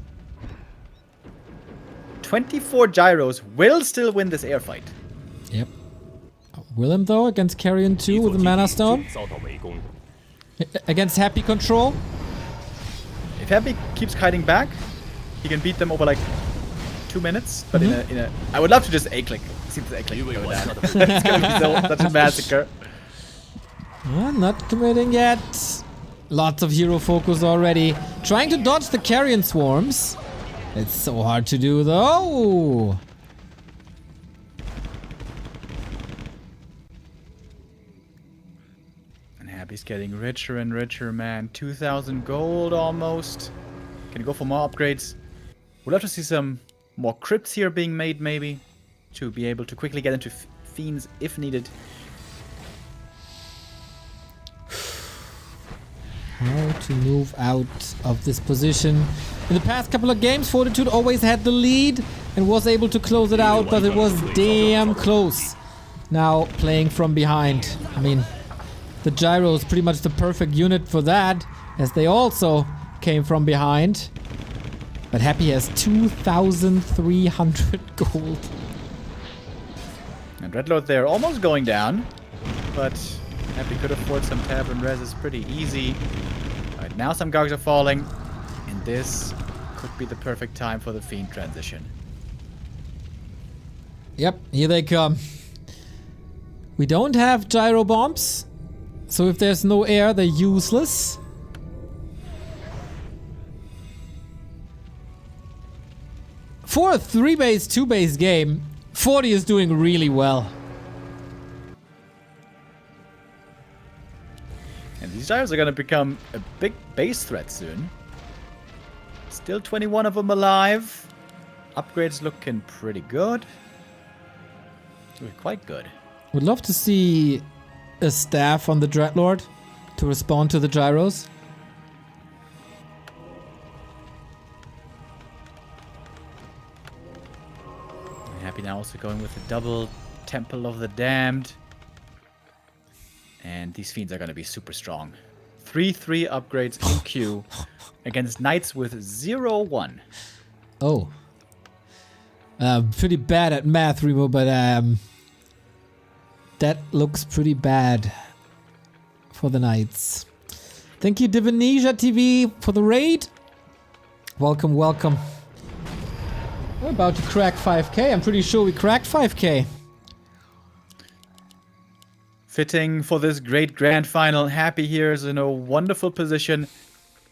24 gyros will still win this air fight.
Yep. Willem, though, against Carrion 2 with the Mana Stone.
遭到围攻，
Against Happy Control.
If Happy keeps kiting back, he can beat them over like 2 minutes. But in a, I would love to just A-click. See this A-click
一位
go
玩
down.
家的部
It's gonna be such a massacre.
Not committing yet. Lots of hero focus already. Trying to dodge the Carrion Swarms. It's so hard to do, though.
And Happy's getting richer and richer, man. 2,000 gold almost. Can go for more upgrades. We'll have to see some more crypts here being made, maybe, to be able to quickly get into fiends if needed.
How to move out of this position. In the past couple of games, Fortitude always had the lead and was able to close it out, but it was damn close. Now playing from behind. I mean, the Gyro is pretty much the perfect unit for that, as they also came from behind. But Happy has 2,300 gold.
And Dreadlord there almost going down, but Happy could afford some tab and res is pretty easy. Alright, now some Gogs are falling, and this could be the perfect time for the Fiend transition.
Yep, here they come. We don't have gyro bombs, so if there's no air, they're useless. For a 3-base, 2-base game, 40 is doing really well.
And these gyros are going to become a big base threat soon. Still 21 of them alive. Upgrades looking pretty good. Quite good.
Would love to see a staff on the Dreadlord to respond to the gyros.
Happy now also going with the double Temple of the Damned. And these fiends are going to be super strong. 3/3 upgrades in queue against knights with 0/1.
Oh. Pretty bad at math, Remo, but that looks pretty bad for the Knights. Thank you, Divinesia TV, for the raid. Welcome, welcome. We're about to crack 5k. I'm pretty sure we cracked 5k.
Fitting for this great grand final. Happy here is in a wonderful position.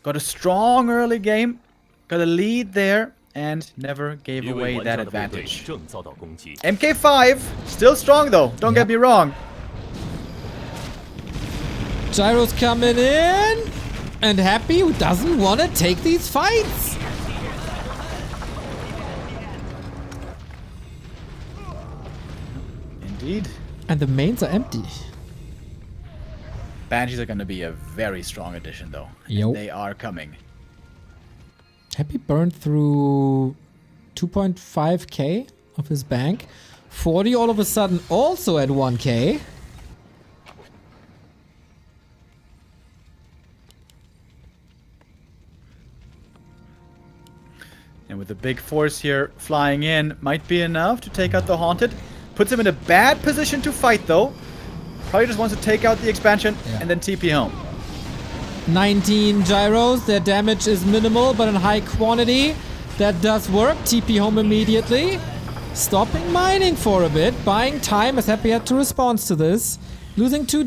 Got a strong early game. Got a lead there. And never gave
一位
away
玩
that
家的部队
advantage.
正遭到攻击，
MK5, still strong though. Don't get me wrong.
Gyro's coming in. And Happy, who doesn't want to take these fights.
Indeed.
And the mains are empty.
Banshees are going to be a very strong addition though.
Yo.
They are coming.
Happy burned through 2.5k of his bank. 40 all of a sudden also at 1k.
And with the big force here flying in, might be enough to take out the Haunted. Puts him in a bad position to fight though. Probably just wants to take out the expansion and then TP home.
19 gyros, their damage is minimal but in high quantity. That does work. TP home immediately. Stopping mining for a bit, buying time as Happy had to respond to this. Losing 4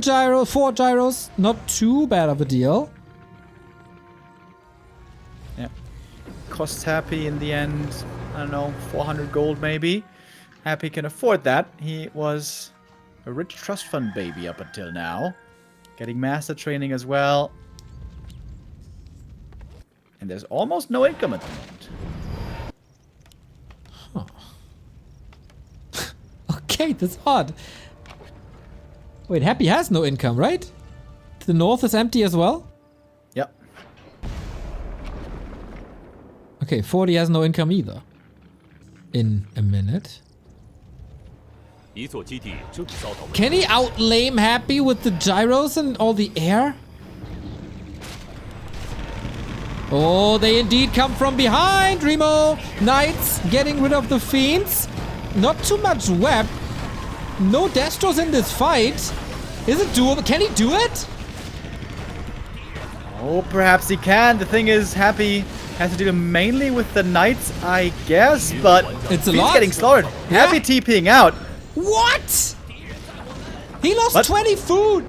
gyros, not too bad of a deal.
Yeah. Costs Happy in the end, I don't know, 400 gold maybe. Happy can afford that. He was a rich trust fund baby up until now. Getting master training as well. And there's almost no income at the moment.
gate. That's odd. Wait, Happy has no income, right? The north is empty as well?
Yep.
Okay, 40 has no income either. In a minute.
一座基地正遭到围
Can he outlame Happy with the gyros and all the air? Oh, they indeed come from behind, Remo. Knights getting rid of the fiends. Not too much web. No Destros in this fight. Is it doable? Can he do it?
Oh, perhaps he can. The thing is, Happy has to deal mainly with the Knights, I guess, but
It's a
he's
lot.
getting slaughtered.
Yeah.
Happy TPing out.
What? He lost
What?
20 food.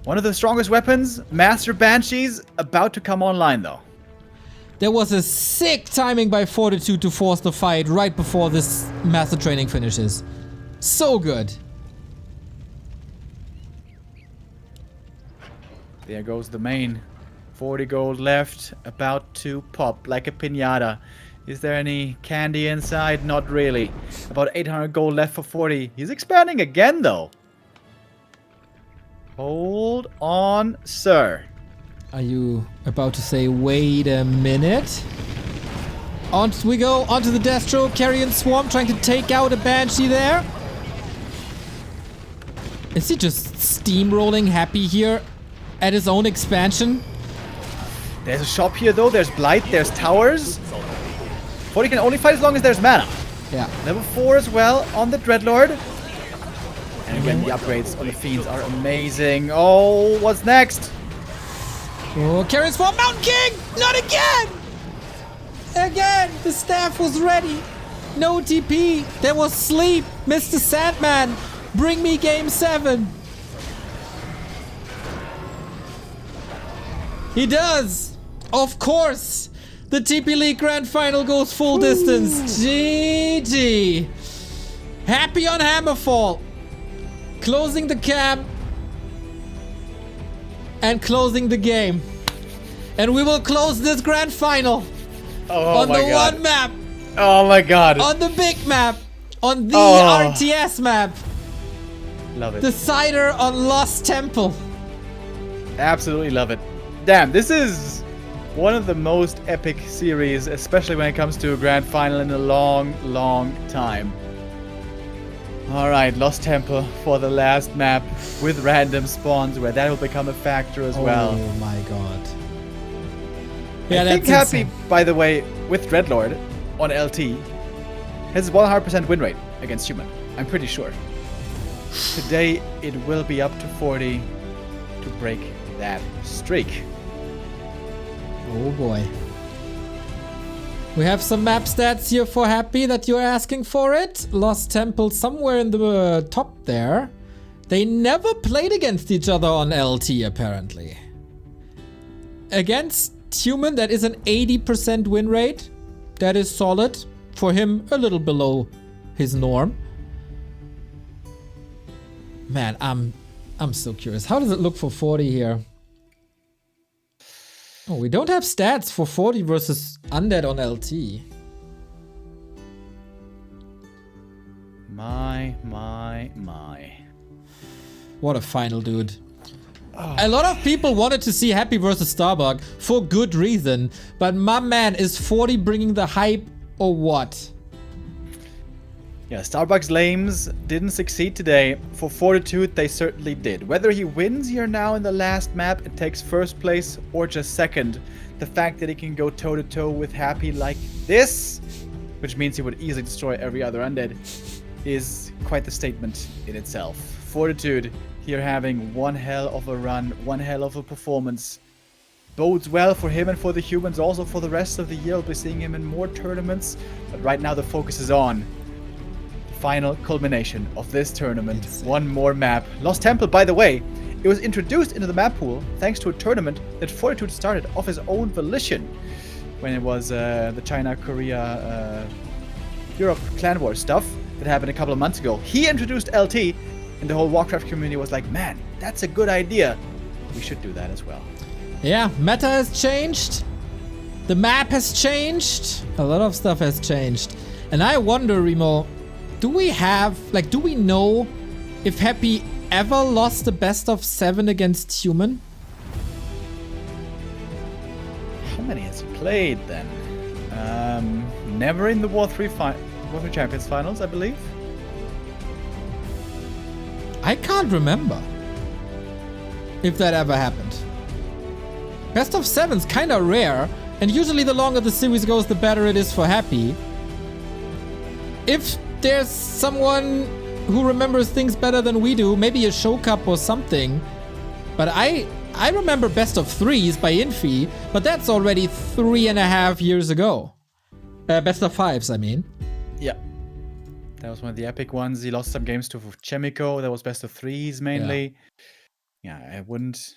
One of the strongest weapons, Master Banshees, about to come online though.
There was a sick timing by Fortitude to force the fight right before this master training finishes. So good.
There goes the main. 40 gold left, about to pop like a piñata. Is there any candy inside? Not really. About 800 gold left for 40. He's expanding again though. Hold on, sir.
Are you about to say, wait a minute? On we go, onto the Destro, Carrion Swarm trying to take out a Banshee there. Is he just steamrolling Happy here at his own expansion?
There's a shop here though, there's Blight, there's towers. 40 can only fight as long as there's mana.
Yeah.
Level 4 as well on the Dreadlord. And again, the upgrades on the Fiends are amazing. Oh, what's next?
Oh, Carrion Swarm, Mountain King! Not again! Again, the staff was ready. No TP. There was sleep. Mr. Sandman, bring me game 7. He does. Of course. The TP League Grand Final goes full distance. GG. Happy on Hammerfall. Closing the camp. And closing the game. And we will close this Grand Final.
Oh
on
my
the
god.
one map.
Oh my god.
On the big map. On the
Oh.
RTS map.
Love it.
Decider on Lost Temple.
Absolutely love it. Damn, this is one of the most epic series, especially when it comes to a grand final in a long, long time. Alright, Lost Temple for the last map with random spawns where that will become a factor as well.
Oh my god. Yeah,
I think
that's
Happy,
insane.
by the way, with Dreadlord on LT, has 100% win rate against Human. I'm pretty sure. Today, it will be up to 40 to break that streak.
Oh boy. We have some map stats here for Happy that you're asking for it. Lost Temple somewhere in the top there. They never played against each other on LT apparently. Against Human, that is an 80% win rate. That is solid. For him, a little below his norm. Man, I'm so curious. How does it look for 40 here? Oh, we don't have stats for 40 versus Undead on LT.
My.
What a final, dude. A lot of people wanted to see Happy versus Starbuck for good reason, but my man, is 40 bringing the hype or what?
Yeah, Starbucks lames didn't succeed today. For Fortitude, they certainly did. Whether he wins here now in the last map and takes first place or just second, the fact that he can go toe-to-toe with Happy like this, which means he would easily destroy every other undead, is quite the statement in itself. Fortitude here having one hell of a run, one hell of a performance. Bodes well for him and for the humans, also for the rest of the year. We'll be seeing him in more tournaments, but right now the focus is on final culmination of this tournament. One more map. Lost Temple, by the way, it was introduced into the map pool thanks to a tournament that Fortitude started of his own volition when it was the China, Korea, Europe clan war stuff that happened a couple of months ago. He introduced LT and the whole Warcraft community was like, man, that's a good idea. We should do that as well.
Yeah, meta has changed. The map has changed. A lot of stuff has changed. And I wonder, Remo, Do we know if Happy ever lost the best of 7 against Human?
How many has he played then? Never in the War 3 Champions finals, I believe.
I can't remember if that ever happened. Best of 7's kind of rare, and usually the longer the series goes, the better it is for Happy. If there's someone who remembers things better than we do, maybe a show cup or something, but I remember best of 3s by Infi, but that's already 3.5 years ago. Best of 5s, I mean.
Yeah. That was one of the epic ones. He lost some games to Chemico. That was best of 3s mainly. Yeah, I wouldn't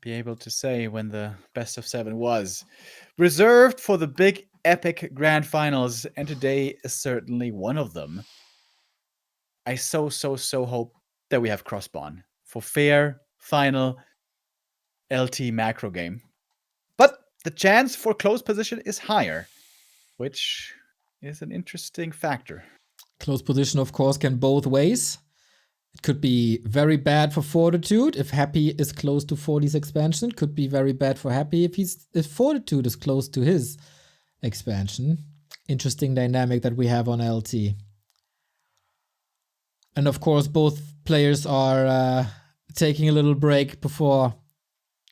be able to say when the best of 7 was. Reserved for the big epic grand finals, and today is certainly one of them. I so hope that we have cross-spawn for fair final LT macro game. But the chance for close position is higher, which is an interesting factor.
Close position, of course, can both ways. It could be very bad for Fortitude if Happy is close to 40's expansion. Could be very bad for Happy if Fortitude is close to his expansion. Interesting dynamic that we have on LT. And of course, both players are taking a little break before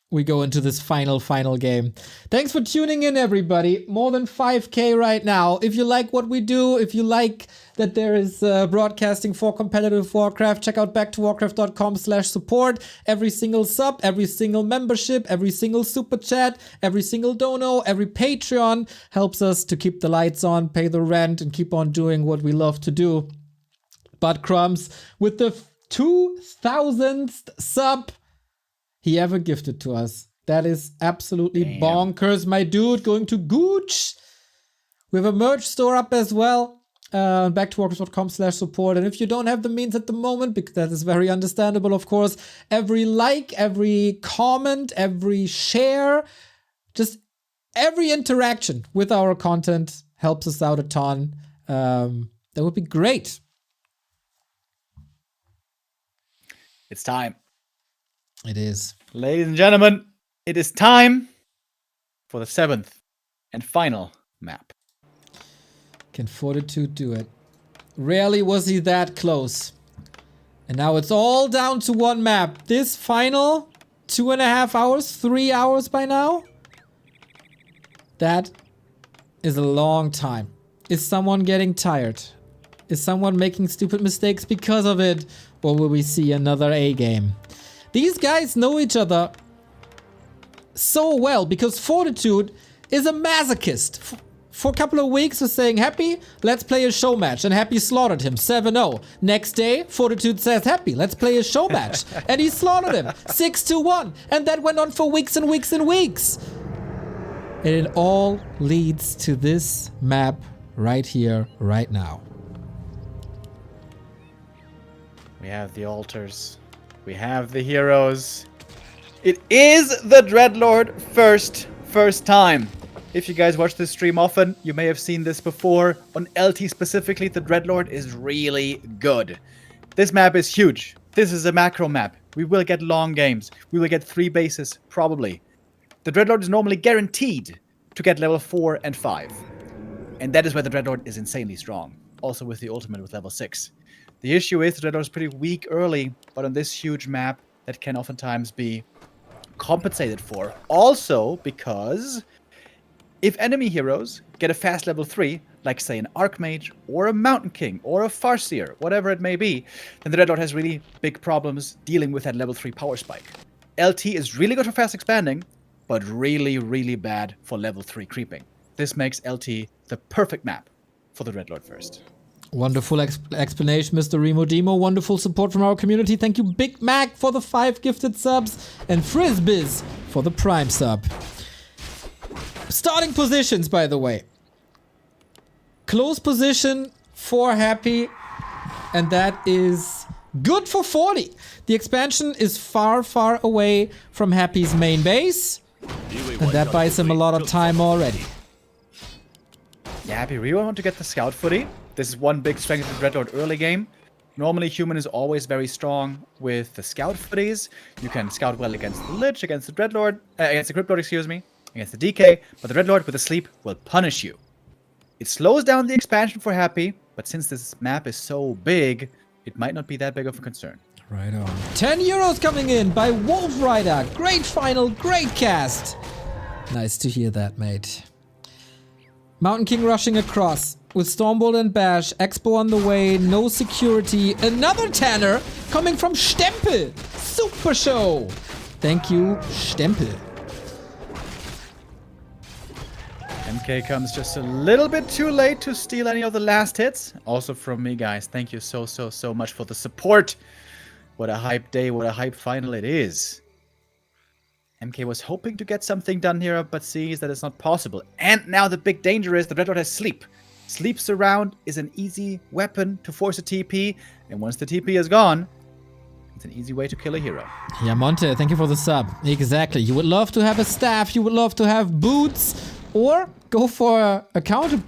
we go into this final game. Thanks for tuning in, everybody. More than 5K right now. If you like what we do, if you like that there is broadcasting for competitive Warcraft, check out backtowarcraft.com/support. Every single sub, every single membership, every single super chat, every single dono, every Patreon helps us to keep the lights on, pay the rent, and keep on doing what we love to do. But Crumbs, with the 2000th sub he ever gifted to us. That is absolutely bonkers, my dude. Going to Gooch. We have a merch store up as well. Backtowarcraft.com/support. And if you don't have the means at the moment, because that is very understandable, of course, every like, every comment, every share, just every interaction with our content helps us out a ton. That would be great.
It's time.
It is.
Ladies and gentlemen, it is time for the 7th and final map.
Can Fortitude do it? Rarely was he that close. And now it's all down to one map. This final 2.5 hours, 3 hours by now? That is a long time. Is someone getting tired? Is someone making stupid mistakes because of it? Or will we see another A game? These guys know each other so well because Fortitude is a masochist. For a couple of weeks was saying, Happy, let's play a show match. And Happy slaughtered him 7-0. Next day, Fortitude says, Happy, let's play a show match. And he slaughtered him 6-1. And that went on for weeks and weeks and weeks. And it all leads to this map right here, right now.
We have the altars. We have the heroes. It is the Dreadlord first time. If you guys watch this stream often, you may have seen this before. On LT specifically, the Dreadlord is really good. This map is huge. This is a macro map. We will get long games. We will get 3 bases, probably. The Dreadlord is normally guaranteed to get level 4 and 5. And that is where the Dreadlord is insanely strong. Also with the ultimate with level 6. The issue is the Dreadlord is pretty weak early, but on this huge map, that can oftentimes be compensated for. Also because if enemy heroes get a fast level 3, like say an Archmage, or a Mountain King, or a Farseer, whatever it may be, then the Dreadlord has really big problems dealing with that level 3 power spike. LT is really good for fast expanding, but really, really bad for level 3 creeping. This makes LT the perfect map for the Dreadlord first.
Wonderful explanation, Mr. Remo Demo. Wonderful support from our community. Thank you, Big Mac, for the 5 gifted subs, and Frizbiz for the Prime sub. Starting positions, by the way. Close position for Happy, and that is good for 40. The expansion is far, far away from Happy's main base, and that buys him a lot of time already.
Yeah, Happy really want to get the scout footy. This is one big strength of the Dreadlord early game. Normally, Human is always very strong with the Scout footies. You can scout well against the Lich, against the Dreadlord, against the Cryptlord, excuse me, against the DK, but the Dreadlord with the Sleep will punish you. It slows down the expansion for Happy, but since this map is so big, it might not be that big of a concern.
Right on. 10 euros coming in by Wolf Rider. Great final, great cast. Nice to hear that, mate. Mountain King rushing across with Stormbolt and Bash. Expo on the way, no security. Another Tanner coming from Stempel. Super show. Thank you, Stempel.
MK comes just a little bit too late to steal any of the last hits. Also from me, guys. Thank you so much for the support. What a hype day, what a hype final it is. MK was hoping to get something done here, but sees that it's not possible. And now the big danger is the Dreadlord has Sleep. Sleep Surround is an easy weapon to force a TP, and once the TP is gone, it's an easy way to kill a hero.
Yeah, Monte, thank you for the sub. Exactly. You would love to have a staff, you would love to have boots, or go for a counter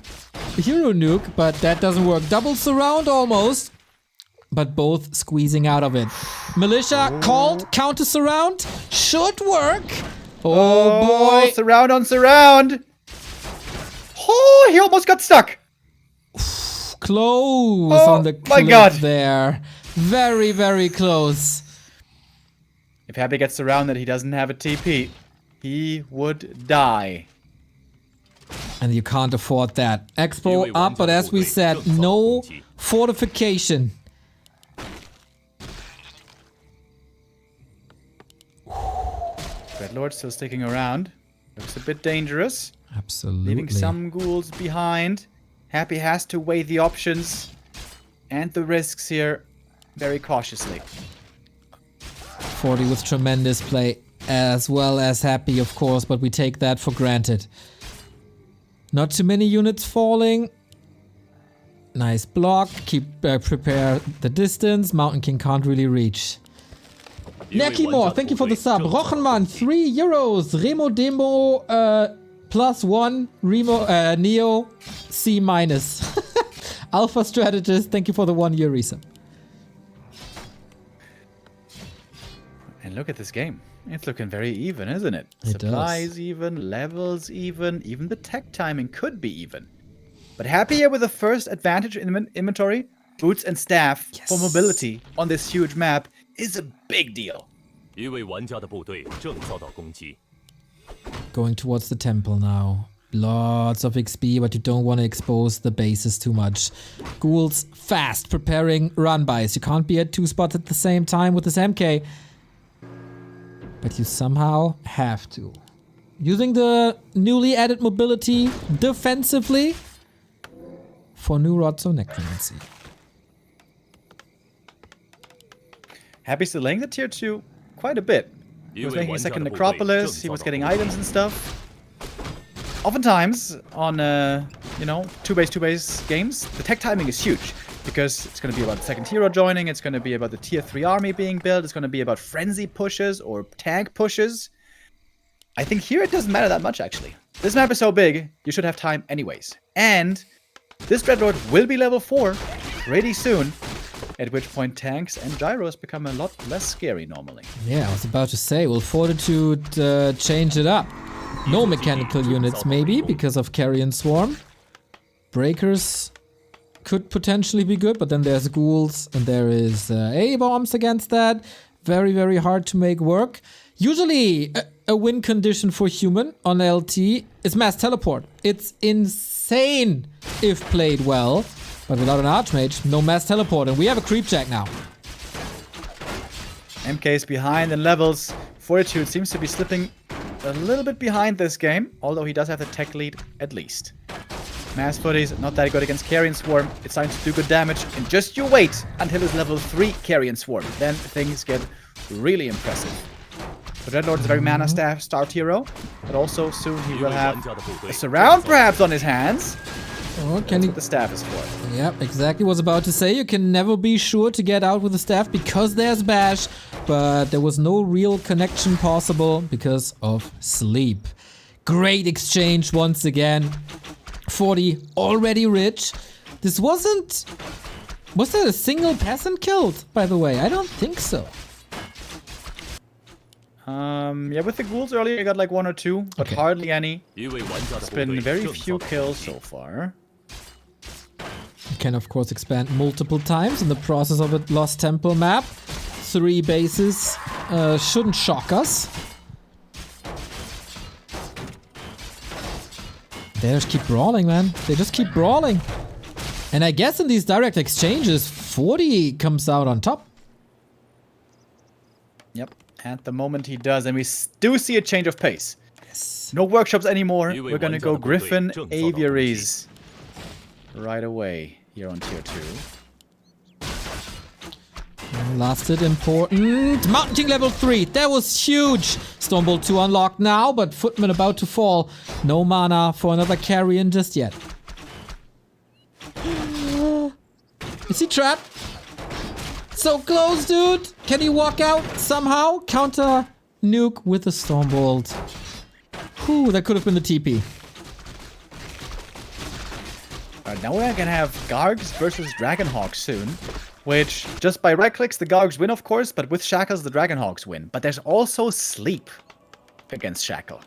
hero nuke, but that doesn't work. Double surround almost, but both squeezing out of it. Militia called, counter surround, should work. Oh boy.
Surround on surround. Oh, he almost got stuck.
Close on the
my
cliff
God.
there. Very, very close.
If Happy gets surrounded, he doesn't have a TP. He would die.
And you can't afford that. Expo up, but as we said, no fortification.
Dreadlord still sticking around. Looks a bit dangerous.
Absolutely.
Leaving some ghouls behind. Happy has to weigh the options and the risks here very cautiously.
40 with tremendous play, as well as Happy, of course, but we take that for granted. Not too many units falling. Nice block. Keep prepare the distance. Mountain King can't really reach. Nekimor, thank you for the sub. Rochenmann, 3 euros. Remo Demo +1. Remo Neo C-. Alpha Strategist, thank you for the 1 year resub.
And look at this game. It's looking very even, isn't it?
It does.
Supplies even, levels even the tech timing could be even. But Happy here with the first advantage in inventory, boots and staff for mobility on this huge map is a big deal.
一位玩家的部队正遭到攻击。
Going towards the temple now. Lots of XP, but you don't want to expose the bases too much. Ghouls fast, preparing run-bys. You can't be at 2 spots at the same time with this MK. But you somehow have to. Using the newly added mobility defensively for new rods of necromancy.
Happy's delaying the tier 2 quite a bit. He was making a second necropolis, he was getting items and stuff. Oftentimes on, 2-base games, the tech timing is huge. Because it's going to be about the second hero joining, it's going to be about the tier 3 army being built, it's going to be about frenzy pushes or tank pushes. I think here it doesn't matter that much, actually. This map is so big, you should have time anyways. And this Dreadlord will be level 4 pretty soon, at which point tanks and gyros become a lot less scary normally.
Yeah, I was about to say, will Fortitude change it up? No mechanical units maybe, because of Carrion Swarm. Breakers could potentially be good, but then there's ghouls and there is A-bombs against that. Very, very hard to make work. Usually a win condition for human on LT is mass teleport. It's insane if played well, but without an Archmage, no mass teleport, and we have a creep jack now.
MK is behind in levels. Fortitude seems to be slipping a little bit behind this game, although he does have the tech lead at least. Mass footies, not that good against Carrion Swarm. It's starting to do good damage, and just you wait until it's level 3 Carrion Swarm. Then things get really impressive. The Dreadlord is a very mana-starved hero, but also soon he will have a surround perhaps on his hands.
Oh,
That's what the staff is for.
Yep, exactly. Was about to say you can never be sure to get out with the staff because there's Bash, but there was no real connection possible because of sleep. Great exchange once again. 40 already rich. This wasn't... Was there a single peasant killed, by the way? I don't think so.
Yeah, with the ghouls earlier, I got like 1 or 2, but
Okay.
hardly any.
一位玩家的
It's
部队
been very
正遭
few
到
kills
攻击
so far.
You can, of course, expand multiple times in the process of a Lost Temple map. 3 bases shouldn't shock us. They just keep brawling, man. They just keep brawling. And I guess in these direct exchanges, 40 comes out on top.
Yep, at the moment he does, and we do see a change of pace.
Yes.
No workshops anymore.
You
We're gonna
want
go
to
Griffin
play Zheng Zhao
Aviaries right away here on tier 2.
Last hit important. Mountain King level 3. That was huge. Stormbolt 2 unlocked now, but Footman about to fall. No mana for another carrion just yet. Is he trapped? So close, dude. Can he walk out somehow? Counter nuke with a Stormbolt. Whew, that could have been the TP.
Alright, now we're gonna have Gargs versus Dragonhawks soon. Which, just by right clicks, the Gargs win, of course, but with Shackles, the Dragonhawks win. But there's also Sleep against Shackle.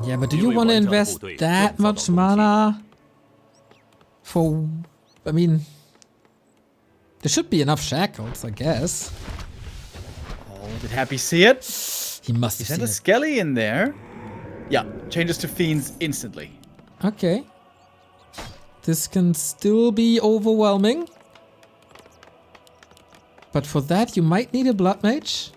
Yeah, but do you want to invest that much mana? For... I mean... There should be enough Shackles, I guess.
Oh, did Happy see it?
He must
He
have
sent
seen
a
it.
Skelly in there. Yeah, changes to Fiends instantly.
Okay. This can still be overwhelming. But for that, you might need a Blood Mage.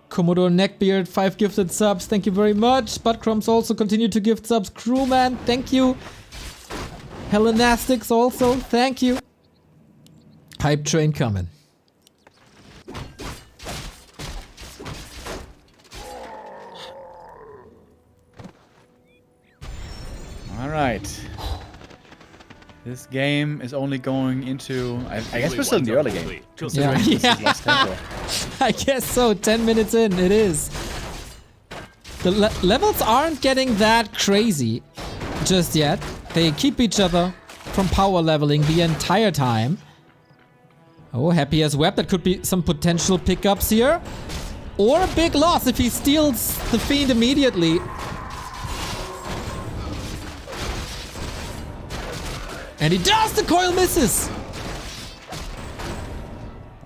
Commodore Neckbeard, 5 gifted subs. Thank you very much. Buttcrumbs also continue to gift subs. Crewman, thank you. Hellenastics also, thank you. Hype train coming.
Alright. This game is only going into... I guess we're still in the early game.
Yeah.
This is
Yeah.
Lost Temple.
I guess so. 10 minutes in, it is. The levels aren't getting that crazy just yet. They keep each other from power leveling the entire time. Oh, Happy as Web. That could be some potential pickups here. Or a big loss if he steals the Fiend immediately. And he does! The coil misses!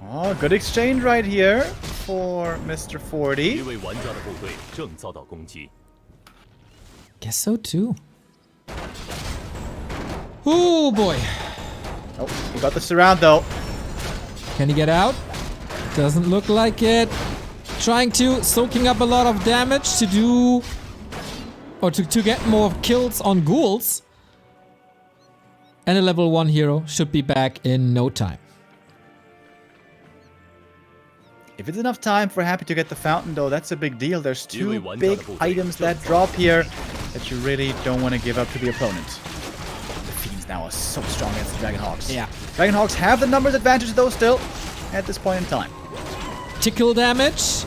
Oh, good exchange right here for Mr.
一
40.
位玩家的部队正遭到攻击。
Guess so too. Oh boy.
Oh, he got the surround though.
Can he get out? Doesn't look like it. Trying to, soaking up a lot of damage to do... Or to get more kills on ghouls. And a level 1 hero should be back in no time.
If it's enough time for Happy to get the fountain though, that's a big deal. There's two
Yui won
big
double
items
jump
that drop here that you really don't want to give up to the opponent. The Fiends now are so strong against the Dragonhawks.
Yeah.
Dragonhawks have the numbers advantage though still at this point in time.
Tickle damage.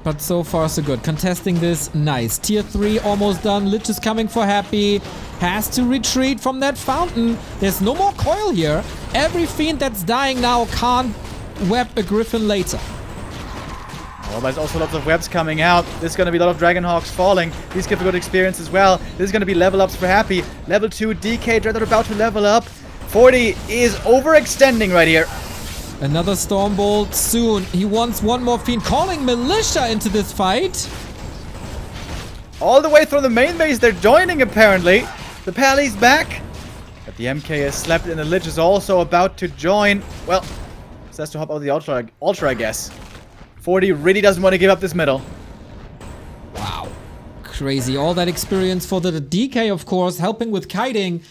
But so far so good. Contesting this, nice. Tier 3 almost done. Lich is coming for Happy. Has to retreat from that fountain. There's no more coil here. Every Fiend that's dying now can't web a Griffin later.
Oh, there's also lots of webs coming out. There's going to be a lot of Dragonhawks falling. These give a good experience as well. This is going to be level ups for Happy. Level 2 DK Dread are about to level up. 40 is overextending right here.
Another Stormbolt soon. He wants one more Fiend. Calling Militia into this fight.
All the way through the main base, they're joining apparently. The Pally's back. But the MK has slept and the Lich is also about to join. Well, says to hop out of the Ultra, I guess. 40 really doesn't want to give up this middle.
Wow. Crazy. All that experience for the DK, of course, helping with kiting.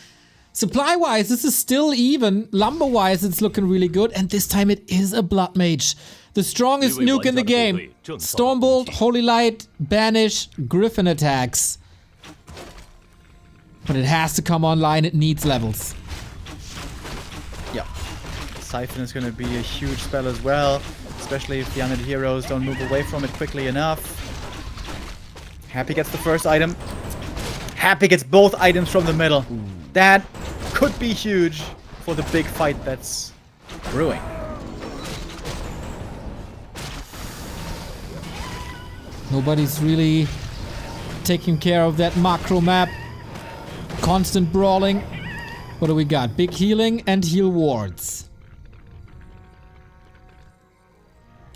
Supply-wise, this is still even. Lumber-wise, it's looking really good. And this time it is a Blood Mage. The strongest nuke in the game. Stormbolt, Holy Light, Banish, Griffin attacks. But it has to come online. It needs levels.
Yeah. Siphon is going to be a huge spell as well. Especially if the undead heroes don't move away from it quickly enough. Happy gets the first item. Happy gets both items from the middle. That could be huge for the big fight that's brewing.
Nobody's really taking care of that macro map. Constant brawling. What do we got? Big healing and heal wards.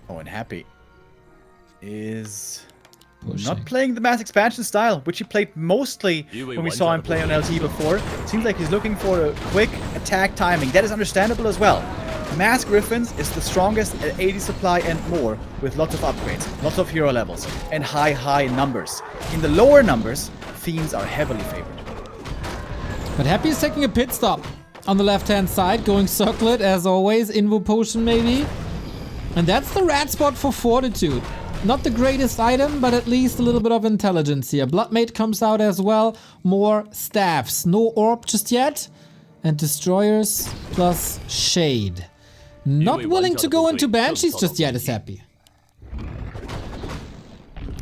Oh, and Happy is
Pushing.
not playing the mass expansion style, which he played mostly when we saw him play on LT before. Seems like he's looking for a quick attack timing. That is understandable as well. Mass Griffins is the strongest at 80 supply and more, with lots of upgrades, lots of hero levels, and high numbers. In the lower numbers, Fiends are heavily favored.
But Happy is taking a pit stop on the left-hand side, going circlet as always, Invo Potion maybe. And that's the rat spot for Fortitude. Not the greatest item, but at least a little bit of intelligence here. Bloodmate comes out as well. More staffs. No orb just yet. And destroyers plus shade. Not willing to go into Banshees just yet is Happy.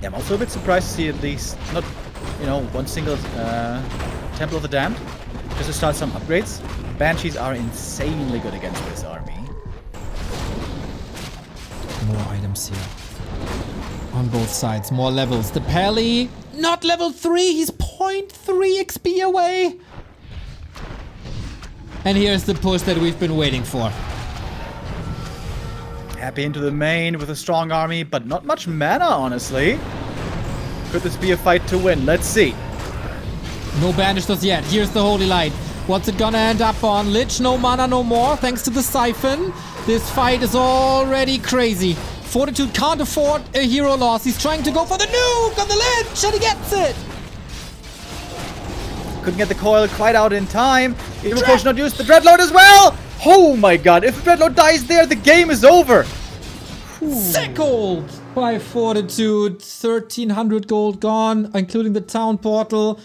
Yeah, I'm also a bit surprised to see at least not, one single Temple of the Damned, just to start some upgrades. Banshees are insanely good against this army.
More items here. On both sides, more levels. The Pally, not level 3, he's 0.3 XP away. And here's the push that we've been waiting for.
Happy into the main with a strong army, but not much mana, honestly. Could this be a fight to win? Let's see.
No banishers yet. Here's the Holy Light. What's it gonna end up on? Lich, no mana, no more, thanks to the Siphon. This fight is already crazy. Fortitude can't afford a hero loss. He's trying to go for the nuke on the Lich, and he gets it.
Couldn't get the coil quite out in time. Even Potion not used. The Dreadlord as well! Oh my god, if the Dreadlord dies there, the game is over!
Sick gold by Fortitude. 1300 gold gone, including the town portal.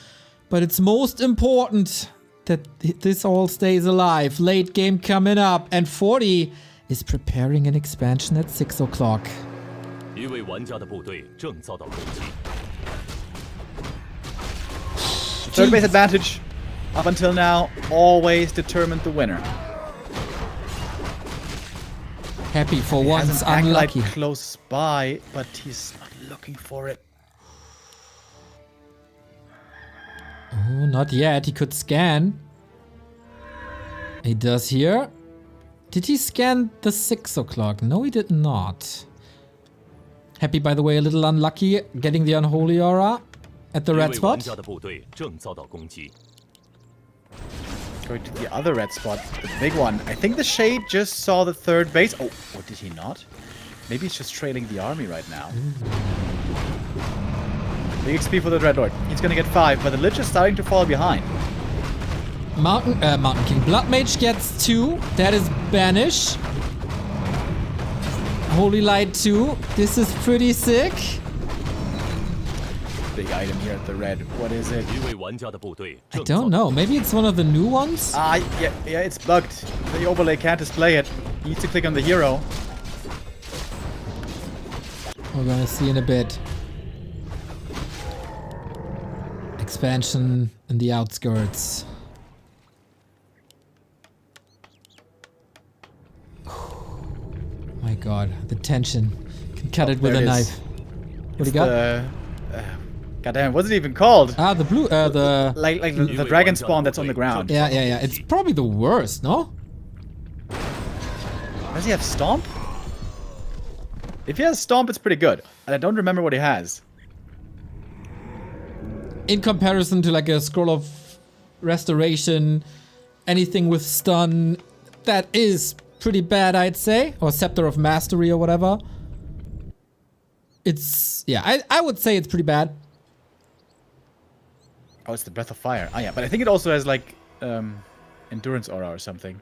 But it's most important that this all stays alive. Late game coming up, and 40 is preparing an expansion at 6 o'clock.
一位玩家的部队正遭到攻击。
Third base advantage, up until now, always determined the winner.
Happy for once,
Has an Acolyte
unlucky.
close by, but he's not looking for it.
Oh, not yet. He could scan. He does here. Did he scan the 6 o'clock? No, he did not. Happy, by the way, a little unlucky getting the Unholy Aura at the
一
red
位玩
spot.
家的部队正遭到攻击。
Going to the other red spot, the big one. I think the Shade just saw the third base. Oh, or did he not? Maybe he's just trailing the army right now. Big XP for the Dreadlord. He's gonna get 5, but the Lich is starting to fall behind.
Mountain King. Blood Mage gets 2. That is Banish. Holy Light 2. This is pretty sick.
Big item here at the red. What is it?
一位玩家的部队
I
正遭
don't
到
know. Maybe it's one of the new ones?
Ah, yeah, it's bugged. The overlay can't display it. You need to click on the hero.
We're gonna see in a bit. Expansion in the outskirts. My god, the tension. Can cut it with
there
a
it is.
knife. What do you got?
Goddamn, what's it even called?
Ah, the blue, the...
Like the dragon spawn that's on the ground.
Yeah. It's probably the worst, no?
Does he have Stomp? If he has Stomp, it's pretty good. And I don't remember what he has.
In comparison to like a Scroll of Restoration, anything with stun, that is pretty bad, I'd say. Or Scepter of Mastery or whatever. It's, yeah, I would say it's pretty bad.
Oh, it's the Breath of Fire. Ah, yeah, but I think it also has like Endurance Aura or something.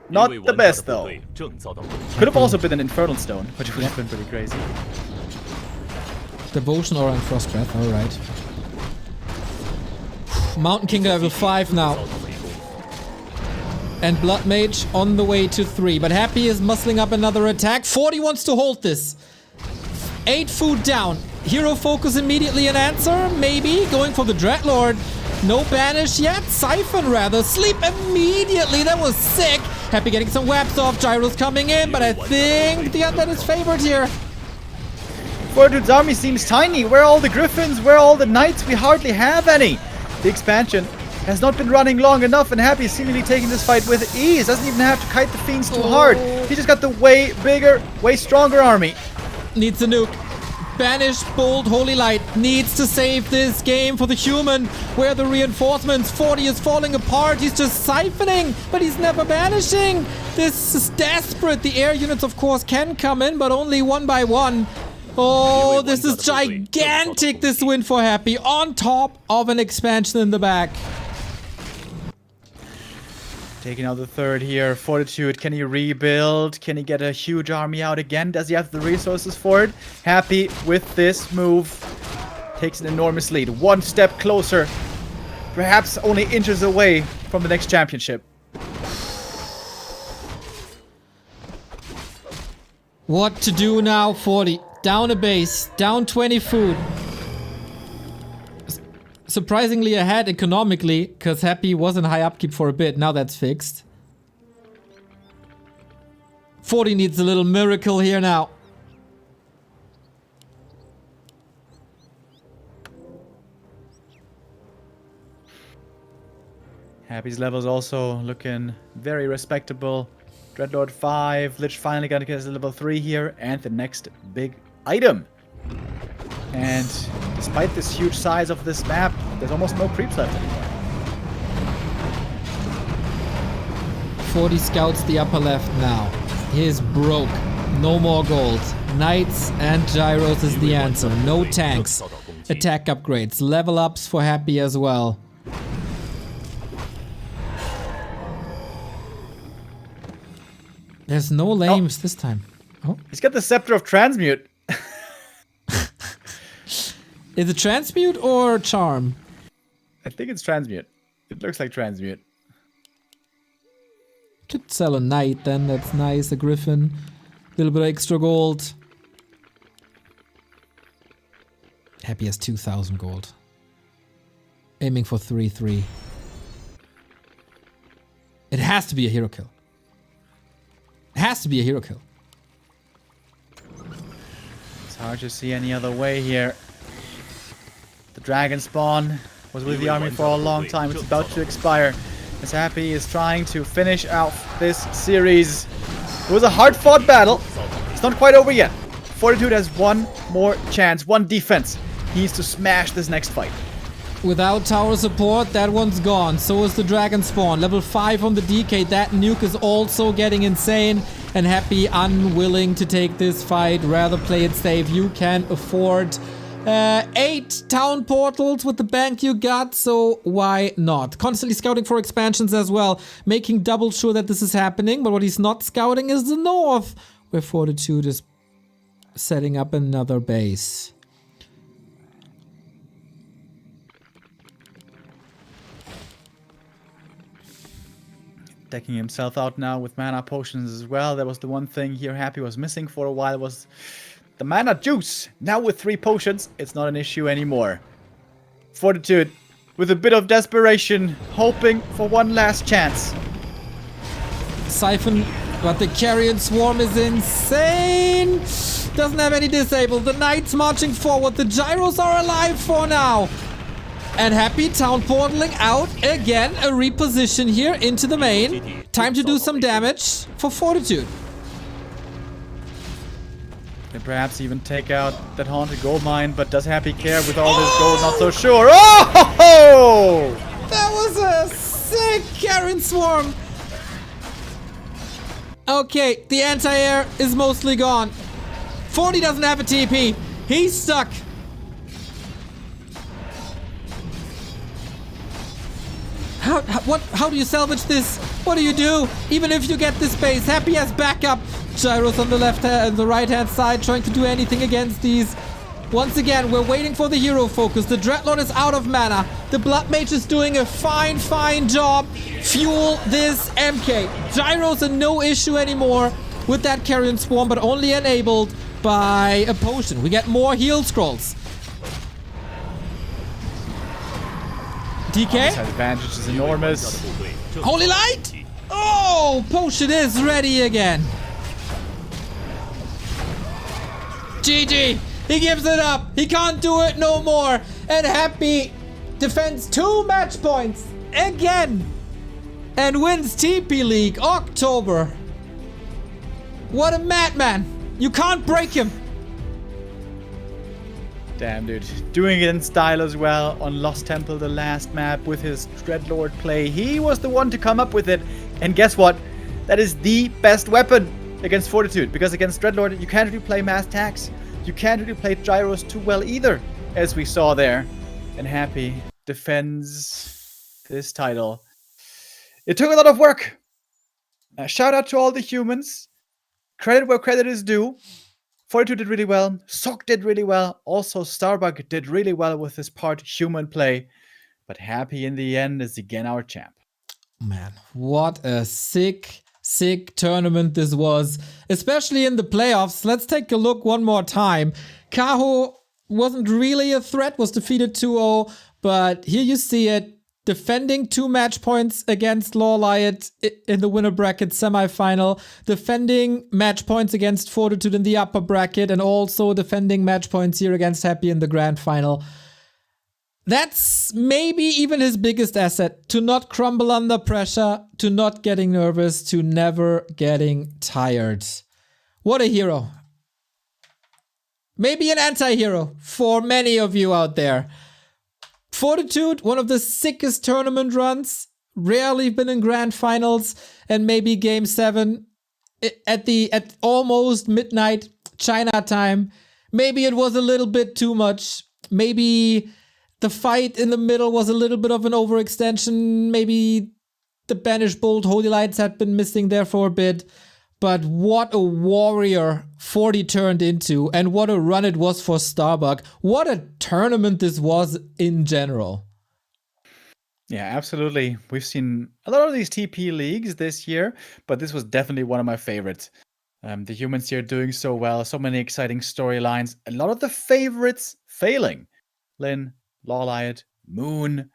一
Not
位
the
玩家的
best
部
though.
队正遭到攻击。
Could have also been an Infernal Stone, which would have been pretty crazy.
Devotion Aura and Frost Breath, alright. Mountain King level 5 now.
遭到围攻。
And Blood Mage on the way to 3. But Happy is muscling up another attack. 40 wants to hold this. 8 food down. Hero focus immediately an answer? Maybe. Going for the Dreadlord. No banish yet. Siphon rather. Sleep immediately. That was sick. Happy getting some webs off. Gyro's coming in, but I think the Undead is favored here.
Fortitude's army seems tiny. Where are all the Griffins? Where are all the Knights? We hardly have any. The expansion has not been running long enough, and Happy is seemingly taking this fight with ease. Doesn't even have to kite the Fiends too hard. He just got the way bigger, way stronger army.
Needs a nuke. Banish, Bolt, Holy Light needs to save this game for the human. Where are the reinforcements? 40 is falling apart. He's just siphoning, but he's never banishing. This is desperate. The air units, of course, can come in, but only one by one. Oh, this is gigantic, this win for Happy, on top of an expansion in the back.
Taking out the third here. Fortitude, can he rebuild? Can he get a huge army out again? Does he have the resources for it? Happy with this move. Takes an enormous lead. One step closer. Perhaps only inches away from the next championship.
What to do now, 40? Down a base, down 20 food. Surprisingly ahead economically, because Happy was in high upkeep for a bit. Now that's fixed. 40 needs a little miracle here now.
Happy's levels also looking very respectable. Dreadlord 5, Lich finally gonna get his level 3 here, and the next big item. And despite this huge size of this map, there's almost no creeps left anymore.
40 scouts the upper left now. He is broke. No more gold. Knights and Gyros is the answer. No tanks. Attack upgrades. Level ups for Happy as well. There's no lames this time. Oh.
He's got the Scepter of Transmute.
Is it Transmute or Charm?
I think it's Transmute. It looks like Transmute.
Could sell a Knight then, that's nice. A Griffin. A little bit of extra gold. Happy has 2,000 gold. Aiming for 3-3. It has to be a hero kill. It has to be a hero kill.
It's hard to see any other way here. The Dragon Spawn was with the army for a long time. It's about to expire. As Happy is trying to finish out this series. It was a hard-fought battle. It's not quite over yet. Fortitude has one more chance, one defense. He needs to smash this next fight.
Without tower support, that one's gone. So is the Dragon Spawn. Level 5 on the DK. That nuke is also getting insane. And Happy unwilling to take this fight. Rather play it safe. You can afford 8 town portals with the bank you got, so why not? Constantly scouting for expansions as well, making double sure that this is happening, but what he's not scouting is the north, where Fortitude is setting up another base.
Decking himself out now with mana potions as well. That was the one thing here Happy was missing for a while, was the mana juice. Now with 3 potions, it's not an issue anymore. Fortitude, with a bit of desperation, hoping for one last chance.
Siphon, but the Carrion Swarm is insane. Doesn't have any disabled. The Knights marching forward. The Gyros are alive for now. And Happy town portaling out again. A reposition here into the main. Time to do some damage for Fortitude.
And perhaps even take out that Haunted Gold Mine, but does Happy care with all this gold? Not so sure. Oh!
That was a sick Carrion Swarm. Okay, the anti-air is mostly gone. 40 doesn't have a TP. He's stuck. How do you salvage this? What do you do? Even if you get this base, Happy has backup. Gyros on the the right hand side trying to do anything against these. Once again, we're waiting for the hero focus. The Dreadlord is out of mana. The Blood Mage is doing a fine job. Fuel this MK. Gyros are no issue anymore with that Carrion Swarm, but only enabled by a potion. We get more heal scrolls.
This
DK?
advantage is enormous.
，Holy Light! Oh, potion is ready again. GG! He gives it up. He can't do it no more. And Happy defends 2 match points again and wins TP League October. What a madman. You can't break him.
Damn, dude. Doing it in style as well on Lost Temple, the last map, with his Dreadlord play. He was the one to come up with it. And guess what? That is the best weapon against Fortitude. Because against Dreadlord, you can't really play mass attacks. You can't really play gyros too well either, as we saw there. And Happy defends this title. It took a lot of work. Shout out to all the humans. Credit where credit is due. Fortitude did really well. Sok did really well. Also, Starbuck did really well with his part human play. But Happy in the end is again our champ.
Man, what a sick tournament this was. Especially in the playoffs. Let's take a look one more time. Kaho wasn't really a threat, was defeated 2-0. But here you see it. Defending 2 match points against Lawliot in the winner bracket semifinal. Defending match points against Fortitude in the upper bracket. And also defending match points here against Happy in the grand final. That's maybe even his biggest asset. To not crumble under pressure. To not getting nervous. To never getting tired. What a hero. Maybe an anti-hero for many of you out there. Fortitude, one of the sickest tournament runs, rarely been in grand finals, and maybe game 7 at almost midnight China time. Maybe it was a little bit too much. Maybe the fight in the middle was a little bit of an overextension. Maybe the Banished Bolt Holy Lights had been missing there for a bit. But what a warrior 40 turned into, and what a run it was for Starbuck. What a tournament this was in general.
Yeah, absolutely. We've seen a lot of these TP leagues this year, but this was definitely one of my favorites. The humans here doing so well, so many exciting storylines. A lot of the favorites failing. Lin, Lawliot, Moon,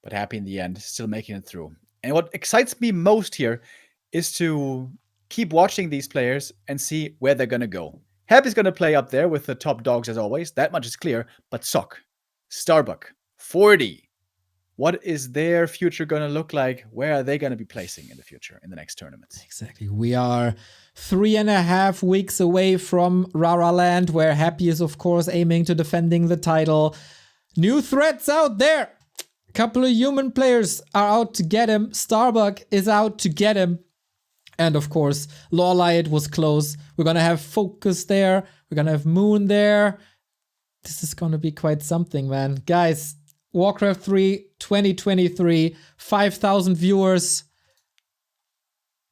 but Happy in the end, still making it through. And what excites me most here is to keep watching these players and see where they're going to go. Happy's going to play up there with the top dogs as always. That much is clear. But Sok, Starbuck, 40. What is their future going to look like? Where are they going to be placing in the future, in the next tournaments?
Exactly. We are 3.5 weeks away from Rara Land, where Happy is, of course, aiming to defending the title. New threats out there. A couple of human players are out to get him. Starbuck is out to get him. And of course, Lawliot was close. We're gonna have Focus there. We're gonna have Moon there. This is gonna be quite something, man. Guys, Warcraft 3 2023, 5,000 viewers.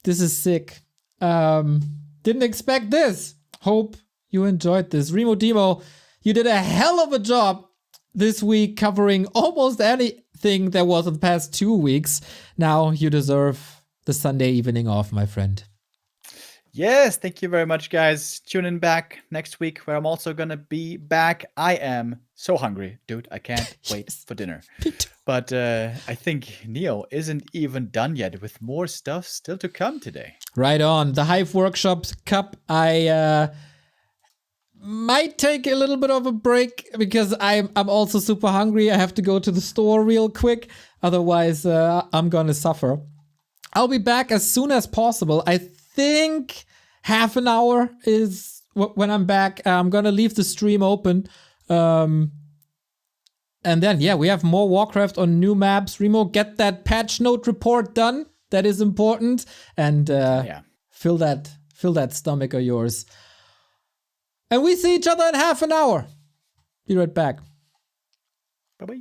This is sick. Didn't expect this. Hope you enjoyed this. Remo Demo, you did a hell of a job this week covering almost anything there was in the past 2 weeks. Now you deserve the Sunday evening off, my friend.
Yes, thank you very much, guys. Tune in back next week where I'm also going to be back. I am so hungry, dude. I can't wait for dinner. But I think Neo isn't even done yet with more stuff still to come today.
Right on. The Hive Workshop Cup. I might take a little bit of a break because I'm also super hungry. I have to go to the store real quick. Otherwise, I'm going to suffer. I'll be back as soon as possible. I think half an hour is when I'm back. I'm gonna leave the stream open. And then, yeah, we have more Warcraft on new maps. Remo, get that patch note report done. That is important. And fill that stomach of yours. And we see each other in half an hour. Be right back.
Bye-bye.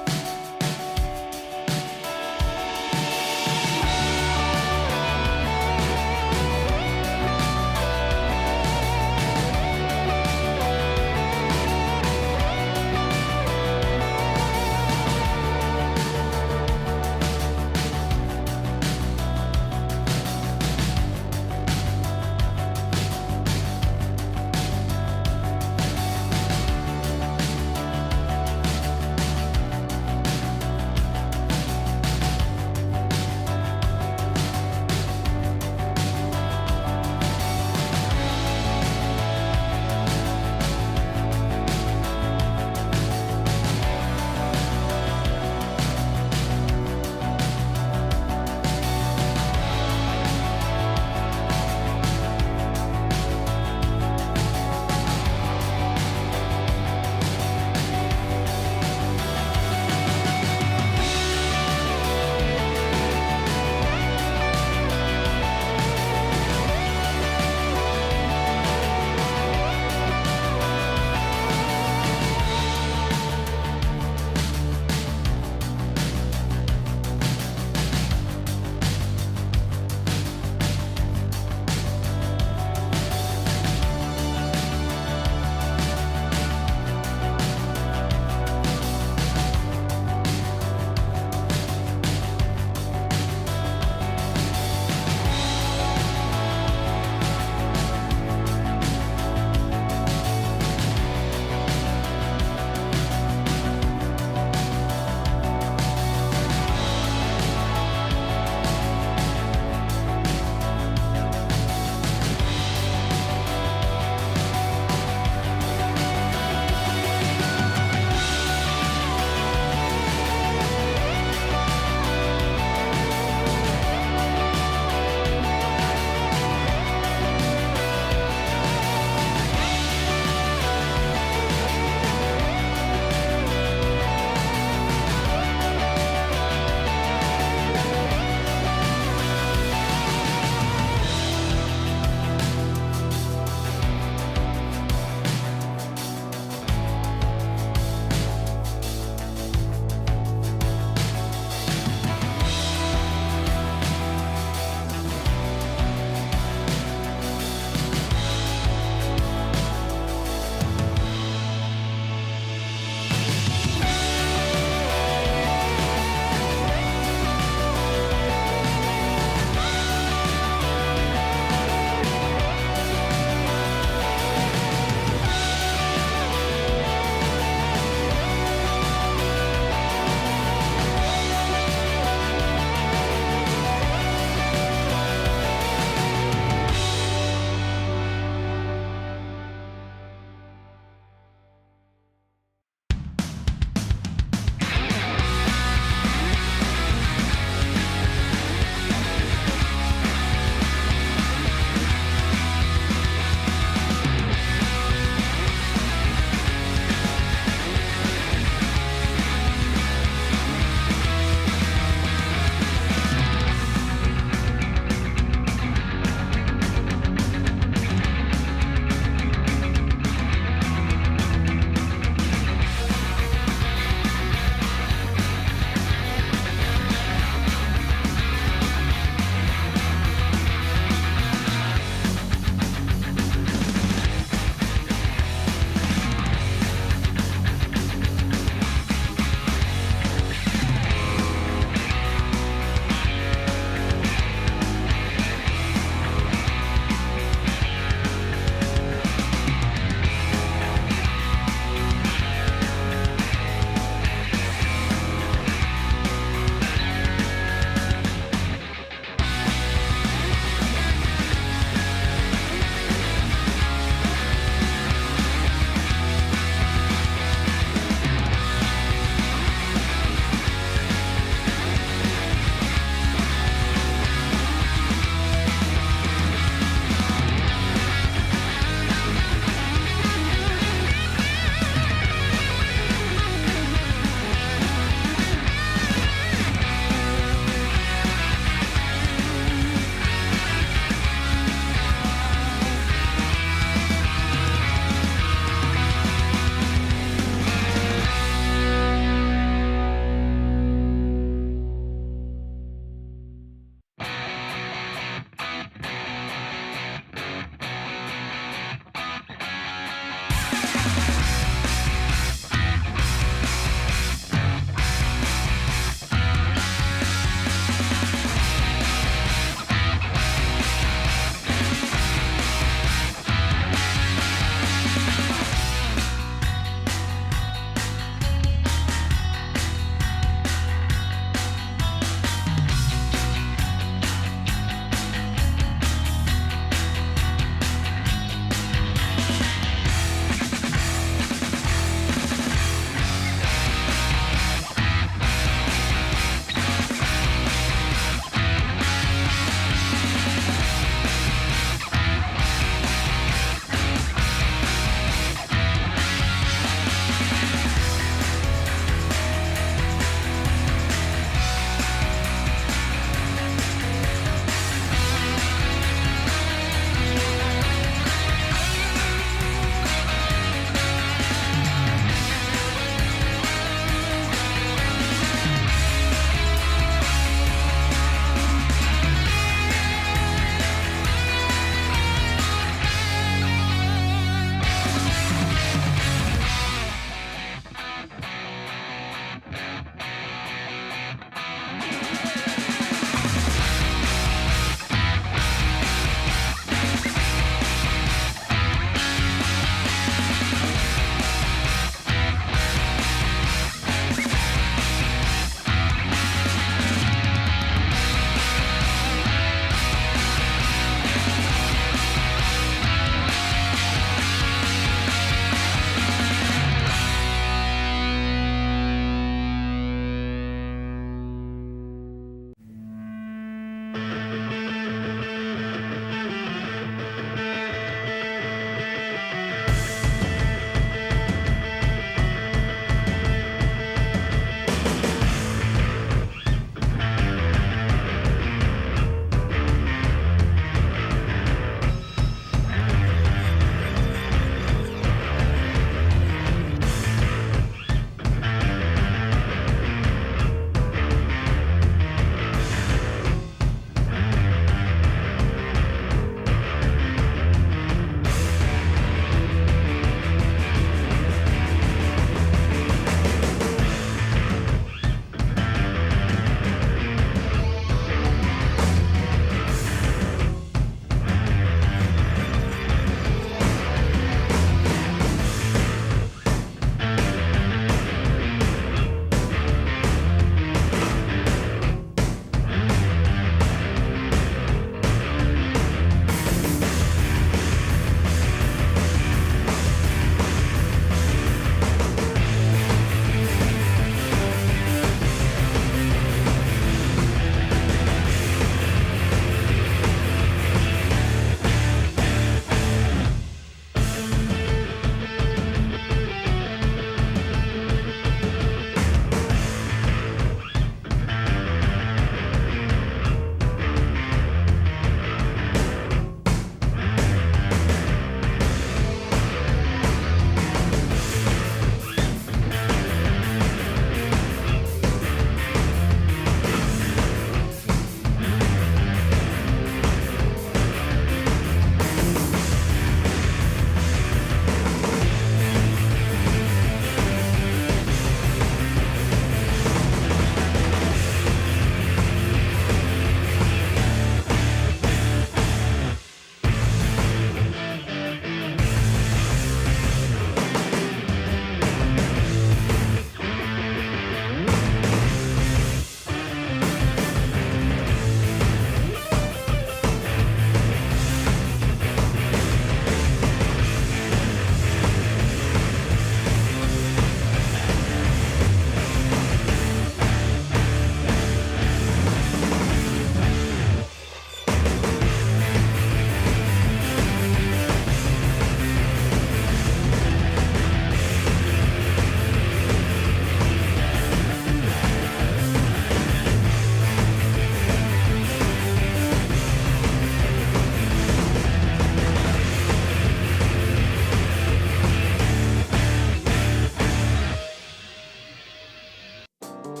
No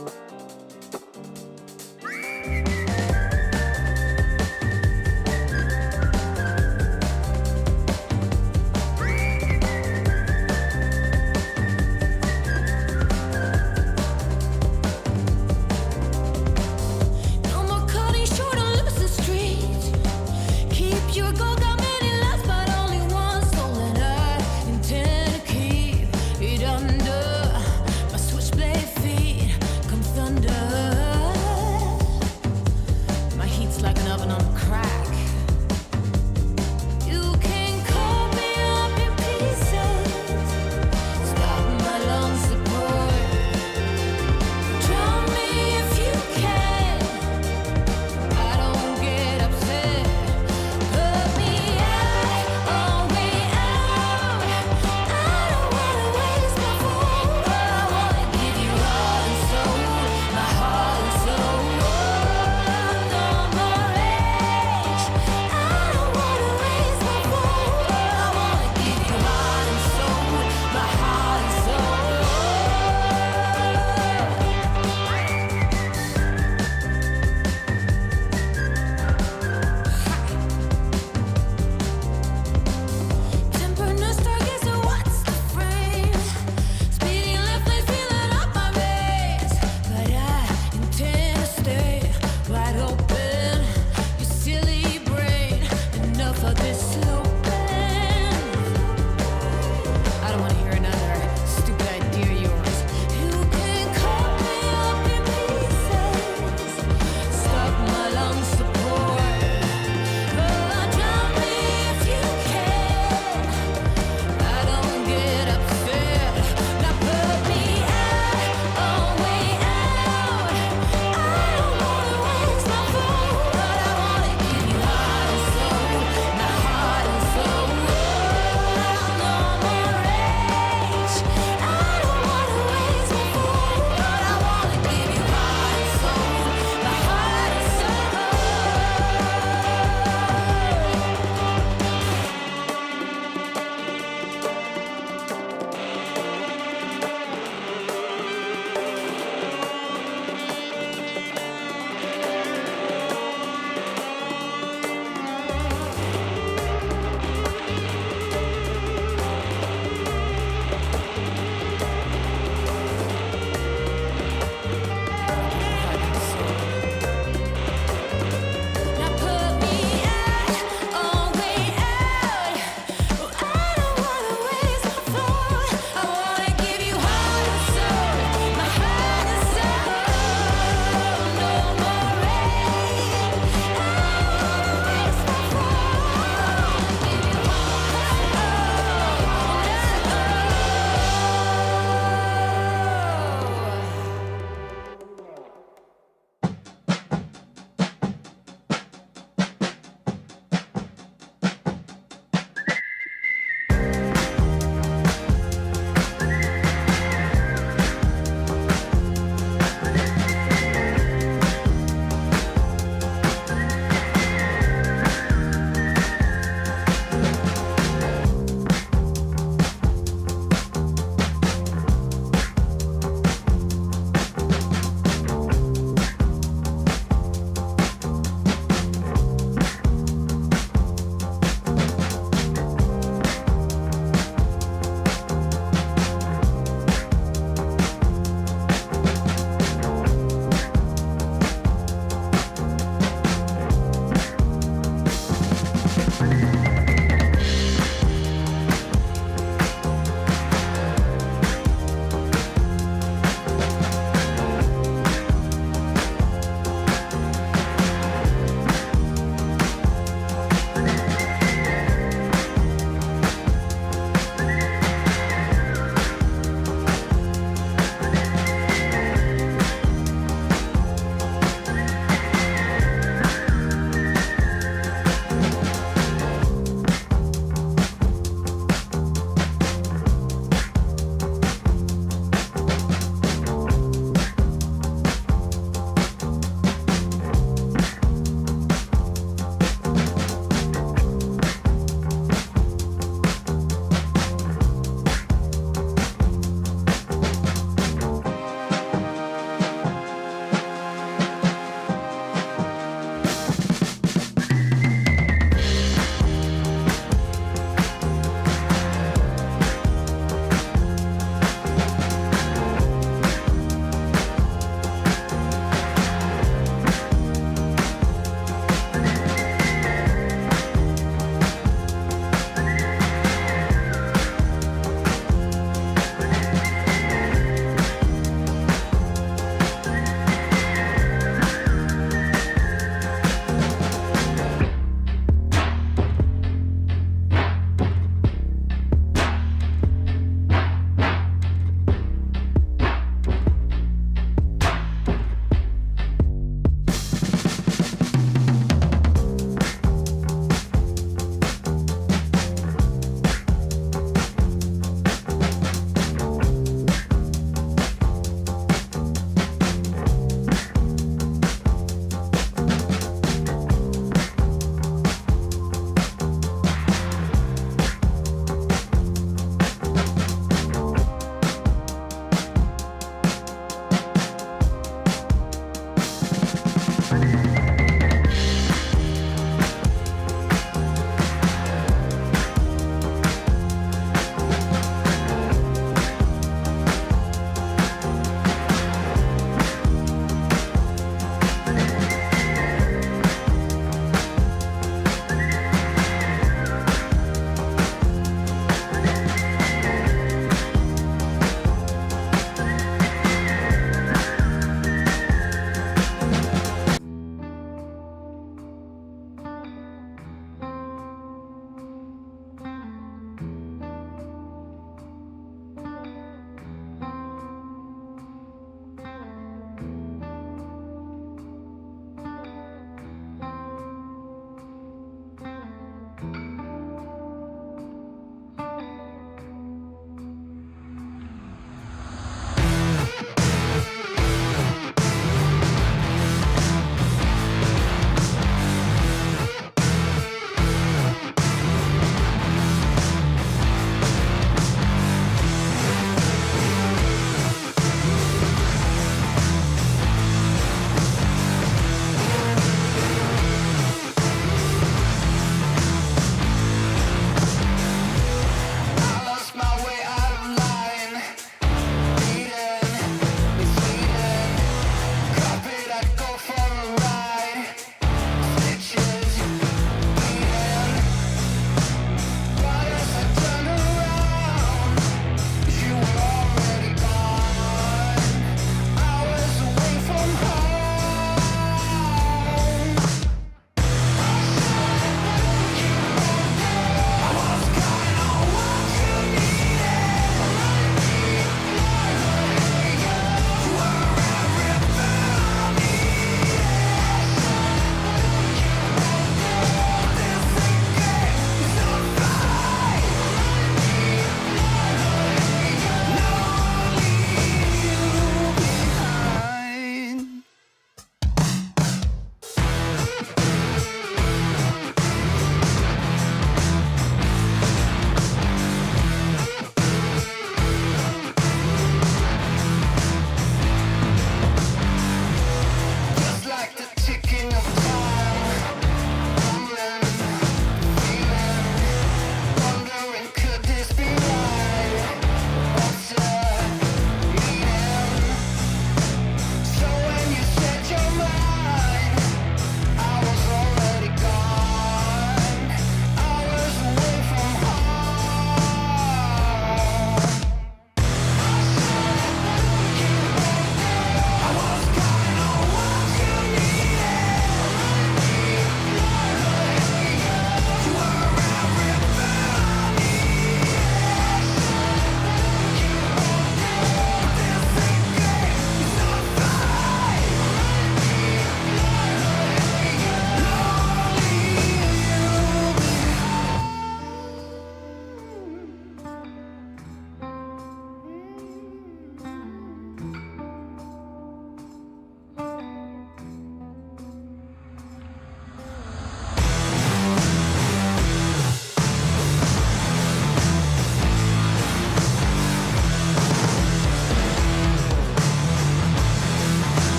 more cutting short on losing streets. Keep your goal, got many lives, but only one soul, and I intend to keep it under my switchblade feet. Come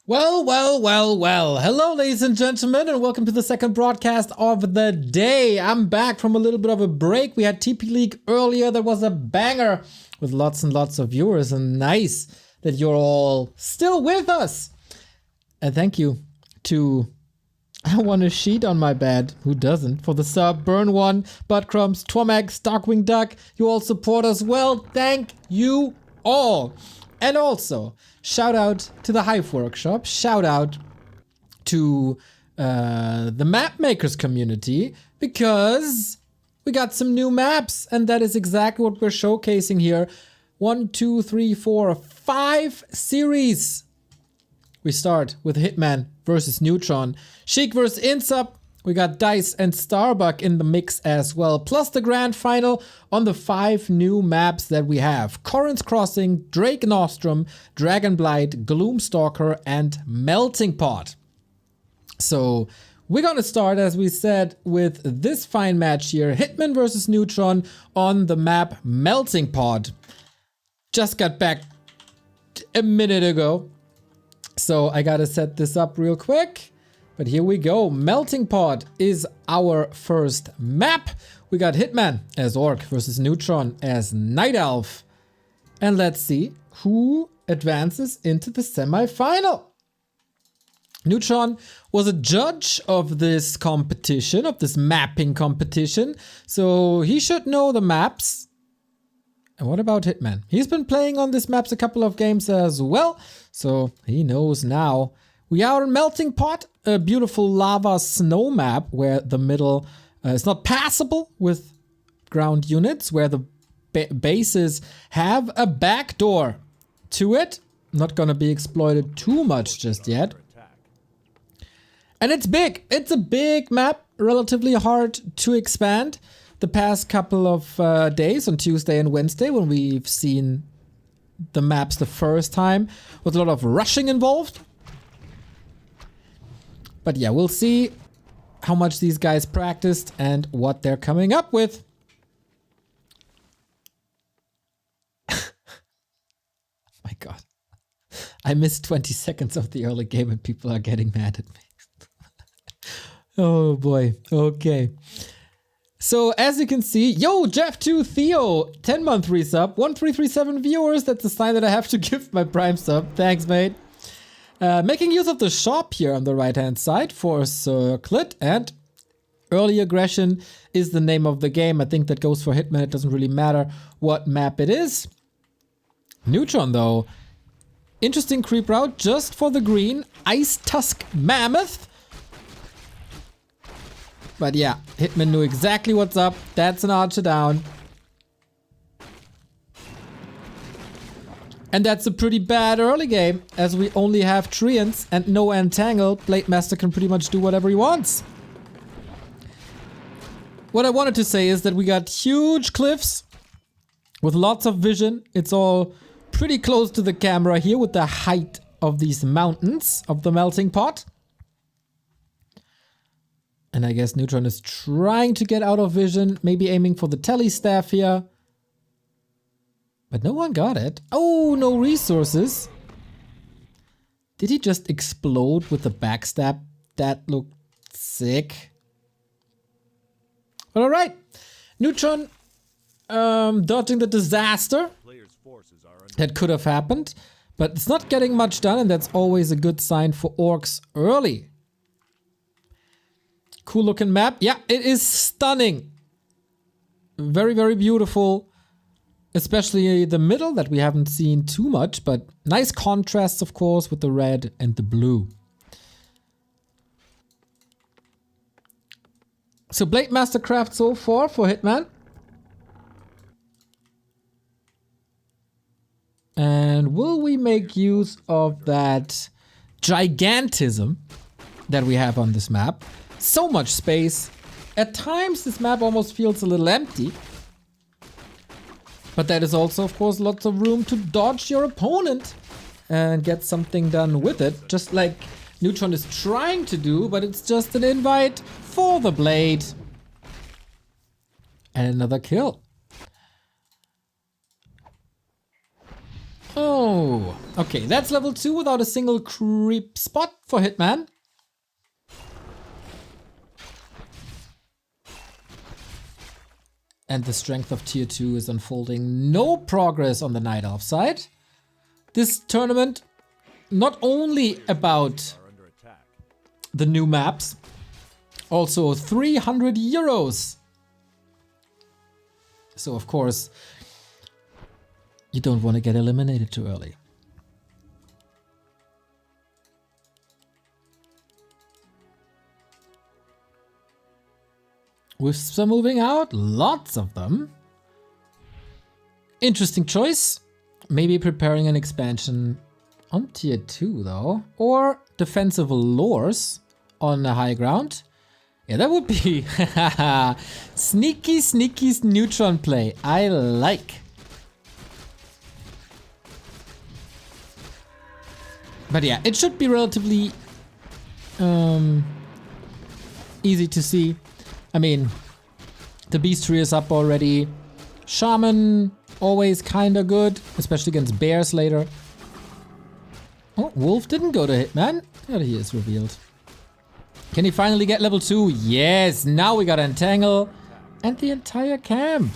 Well, well, well, well. Hello, ladies and gentlemen, and welcome to the second broadcast of the day. I'm back from a little bit of a break. We had TP League earlier. That was a banger with lots and lots of viewers, and nice that you're all still with us. And thank you to I want a sheet on my bed. Who doesn't? For the sub, Burn One, Buttcrumbs, Twomax, Darkwing Duck. You all support us well. Thank you all. And also, shout out to the Hive Workshop. Shout out to the map makers community, because we got some new maps, and that is exactly what we're showcasing here. 1, 2, 3, 4, 5 series. We start with Hitman versus Neutron, Sheik versus Insub. We got Dice and Starbuck in the mix as well, plus the grand final on the 5 new maps that we have: Corin's Crossing, Drake Nostrum, Dragonblight, Gloomstalker, and Melting Pot. So we're gonna start, as we said, with this fine match here: Hitman versus Neutron on the map Melting Pot. Just got back a minute ago, so I gotta set this up real quick. But here we go. Melting Pot is our first map. We got Hitman as Orc versus Neutron as Night Elf. And let's see who advances into the semi-final. Neutron was a judge of this competition, of this mapping competition, so he should know the maps. And what about Hitman? He's been playing on this maps a couple of games as well, so he knows now. We are in Melting Pot, a beautiful lava snow map where the middle is not passable with ground units, where the bases have a backdoor to it. Not gonna be exploited too much just yet. And it's big. It's a big map, relatively hard to expand. The past couple of days, on Tuesday and Wednesday, when we've seen the maps the first time, with a lot of rushing involved. But yeah, we'll see how much these guys practiced and what they're coming up with. My god. I missed 20 seconds of the early game and people are getting mad at me. Oh boy. Okay. So as you can see, yo, Jeff2 Theo, 10-month resub, 1337 viewers. That's a sign that I have to give my Prime sub. Thanks, mate. Making use of the shop here on the right-hand side for Circlet, and Early Aggression is the name of the game. I think that goes for Hitman. It doesn't really matter what map it is. Neutron, though, interesting creep route just for the green. Ice Tusk Mammoth. But yeah, Hitman knew exactly what's up. That's an archer down. And that's a pretty bad early game, as we only have Treants and no Entangle. Blade Master can pretty much do whatever he wants. What I wanted to say is that we got huge cliffs with lots of vision. It's all pretty close to the camera here with the height of these mountains of the Melting Pot. And I guess Neutron is trying to get out of vision, maybe aiming for the tele staff here. But no one got it. Oh, no resources. Did he just explode with the backstab? That looked sick. But alright. Neutron dodging the disaster that could have happened. But it's not getting much done, and that's always a good sign for orcs early. Cool looking map. Yeah, it is stunning. Very, very beautiful. Especially the middle that we haven't seen too much, but nice contrasts, of course, with the red and the blue. So Blade Mastercraft so far for Hitman. And will we make use of that gigantism that we have on this map? So much space. At times this map almost feels a little empty. But that is also, of course, lots of room to dodge your opponent and get something done with it. Just like Neutron is trying to do, but it's just an invite for the blade. And another kill. Oh, Okay, that's level 2 without a single creep spot for Hitman. And the strength of tier 2 is unfolding. No progress on the Night Elf side. This tournament, not only about the new maps, also 300 euros. So of course, you don't want to get eliminated too early. Wisps are moving out, lots of them. Interesting choice. Maybe preparing an expansion on tier 2 though. Or defensive lures on the high ground. Yeah, that would be sneaky Neutron play. I like. But yeah, it should be relatively easy to see. I mean, the Beastry is up already. Shaman, always kinda good, especially against bears later. Oh, Wolf didn't go to Hitman. There he is revealed. Can he finally get level 2? Yes, now we got Entangle and the entire camp.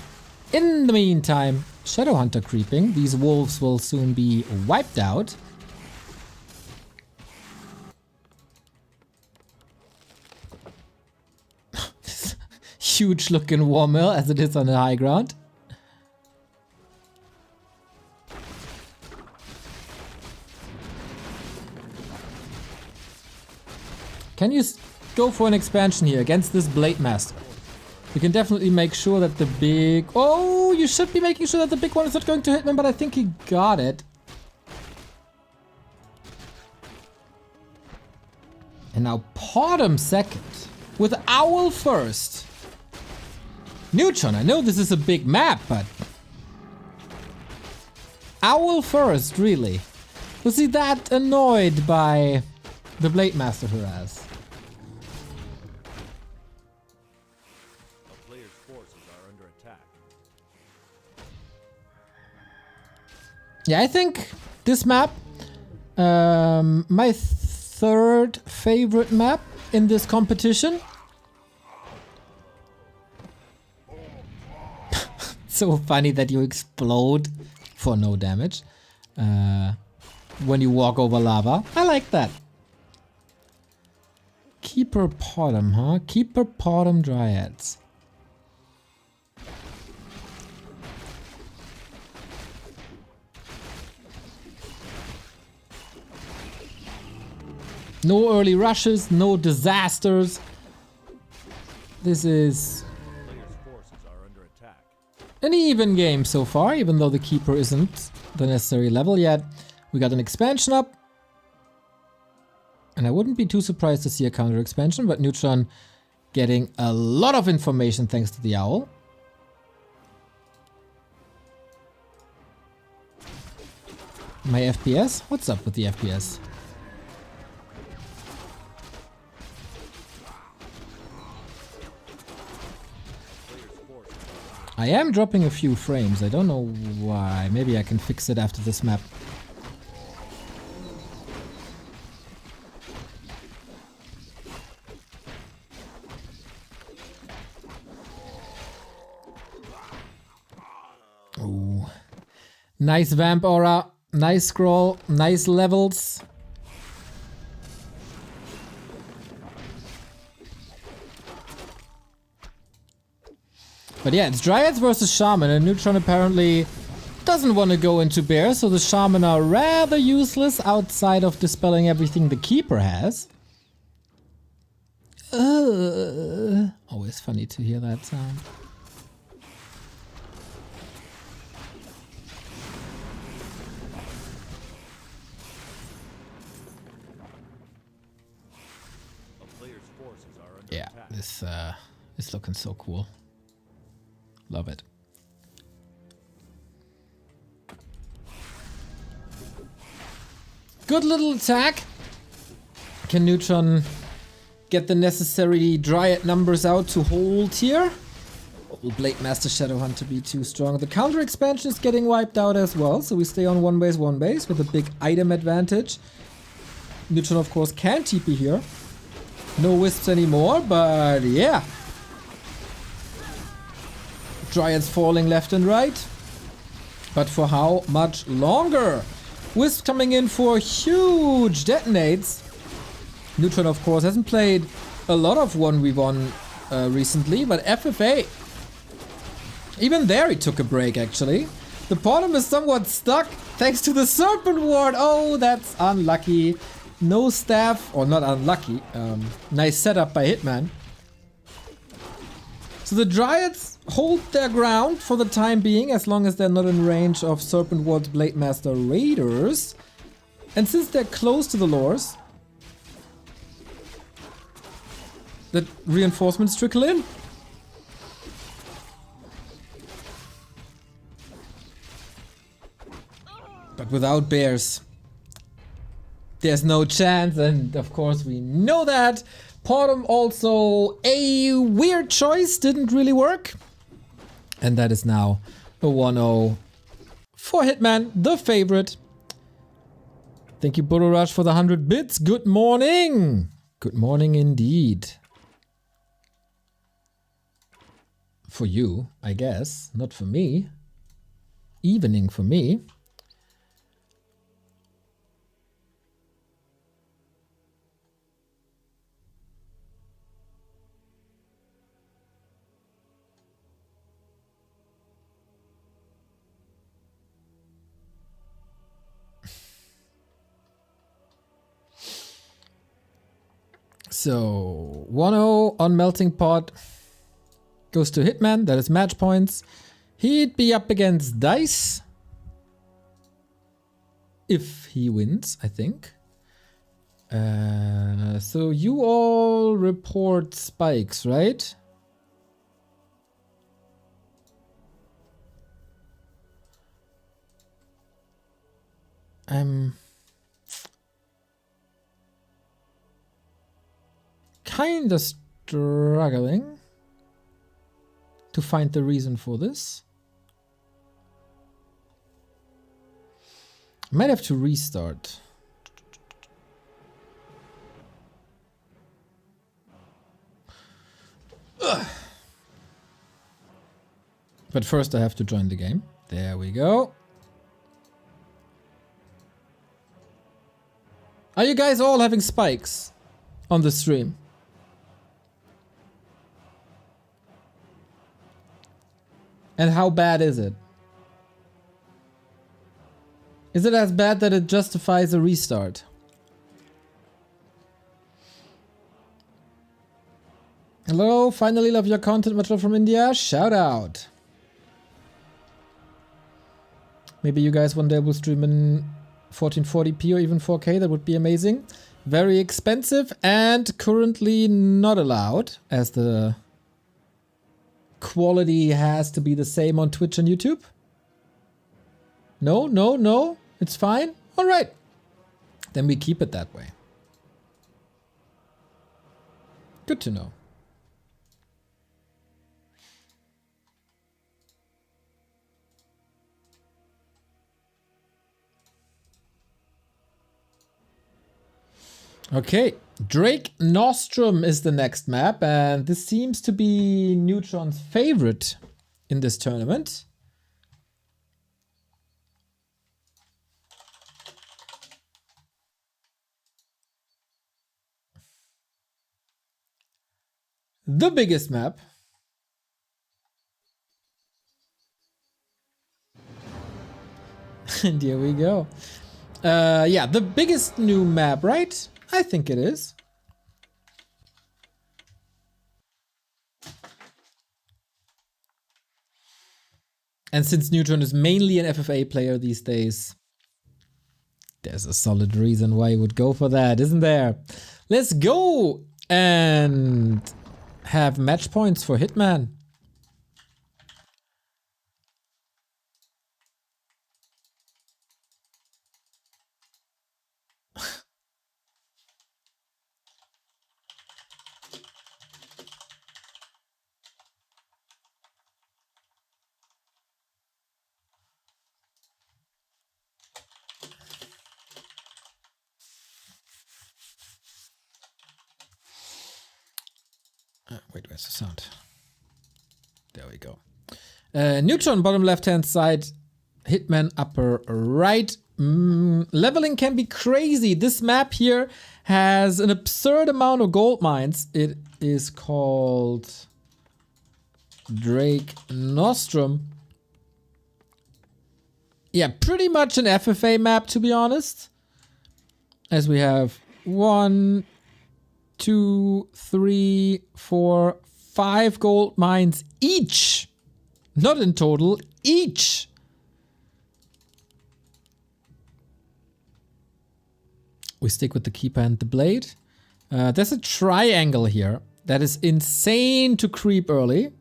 In the meantime, Shadowhunter creeping. These wolves will soon be wiped out. Huge looking Warmill as it is on the high ground. Can you go for an expansion here against this Blade Master? You can definitely make sure that the big... Oh, you should be making sure that the big one is not going to Hitman, but I think he got it. And now Podum second with Owl first. Neutron, I know this is a big map, but... Owl first, really? Was he that annoyed by the Blade Master harass?
A player's forces are under attack.
Yeah, I think this map, my third favorite map in this competition. So funny that you explode for no damage when you walk over lava. I like that. Keeper Podum, huh? Keeper Podum Dryads. No early rushes, no disasters. This is an even game so far, even though the Keeper isn't the necessary level yet. We got an expansion up. And I wouldn't be too surprised to see a counter expansion, but Neutron getting a lot of information thanks to the Owl. My FPS? What's up with the FPS? I am dropping a few frames. I don't know why. Maybe I can fix it after this map. Ooh. Nice vamp aura. Nice scroll. Nice levels. But yeah, it's Dryads versus Shaman, and Neutron apparently doesn't want to go into Bear, so the Shaman are rather useless outside of dispelling everything the Keeper has. Always funny to hear that sound. Yeah, this is looking so cool. Love it. Good little attack. Can Neutron get the necessary Dryad numbers out to hold here? Will Blade Master Shadowhunt to be too strong? The counter expansion is getting wiped out as well, so we stay on one base with a big item advantage. Neutron, of course, can TP here. No wisps anymore, but yeah. Dryads falling left and right. But for how much longer? Wisp coming in for huge detonates. Neutron, of course, hasn't played a lot of 1v1 recently, but FFA, even there he took a break actually. The bottom is somewhat stuck thanks to the Serpent Ward. Oh, that's unlucky. No staff, or not unlucky. Nice setup by Hitman. So the Dryads hold their ground for the time being, as long as they're not in range of Serpent Ward's Blade Master Raiders. And since they're close to the lures, the reinforcements trickle in. But without bears, there's no chance, and of course we know that. Bottom also a weird choice, didn't really work. And that is now a 1-0 for Hitman, the favorite. Thank you, Burrow Rush, for the 100 bits. Good morning. Good morning indeed. For you, I guess, not for me. Evening for me. So 1-0 on Melting Pot goes to Hitman. That is match points. He'd be up against Dice if he wins, I think. So you all report spikes, right? I'm kinda struggling to find the reason for this. Might have to restart. Ugh. But first I have to join the game. There we go. Are you guys all having spikes on the stream? And how bad is it? Is it as bad that it justifies a restart? Hello, finally love your content, Metro from India. Shout out. Maybe you guys one day will stream in 1440p or even 4K. That would be amazing. Very expensive and currently not allowed, as the quality has to be the same on Twitch and YouTube. No, no, no. It's fine. All right. Then we keep it that way. Good to know. Okay, Drake Nostrum is the next map, and this seems to be Neutron's favorite in this tournament. The biggest map. And here we go. Yeah, the biggest new map, right? I think it is. And since Neutron is mainly an FFA player these days, there's a solid reason why he would go for that, isn't there? Let's go and have match points for Hitman. Wait, where's the sound? There we go. Neutron, bottom left-hand side. Hitman, upper right. Leveling can be crazy. This map here has an absurd amount of gold mines. It is called Drake Nostrum. Yeah, pretty much an FFA map, to be honest. As we have 1, 2, 3, 4, 5 gold mines each. Not in total, each. We stick with the keeper and the blade. There's a triangle here that is insane to creep early.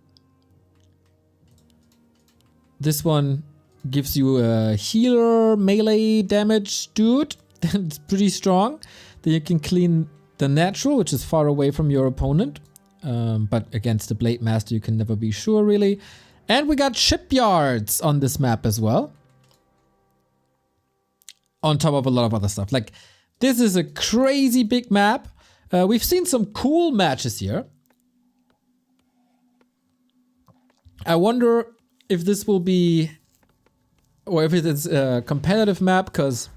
This one gives you a healer melee damage dude. That's pretty strong. Then you can clean the natural, which is far away from your opponent. But against the Blade Master, you can never be sure, really. And we got shipyards on this map as well. On top of a lot of other stuff. Like, this is a crazy big map. We've seen some cool matches here. I wonder if this will be, or if it is a competitive map, because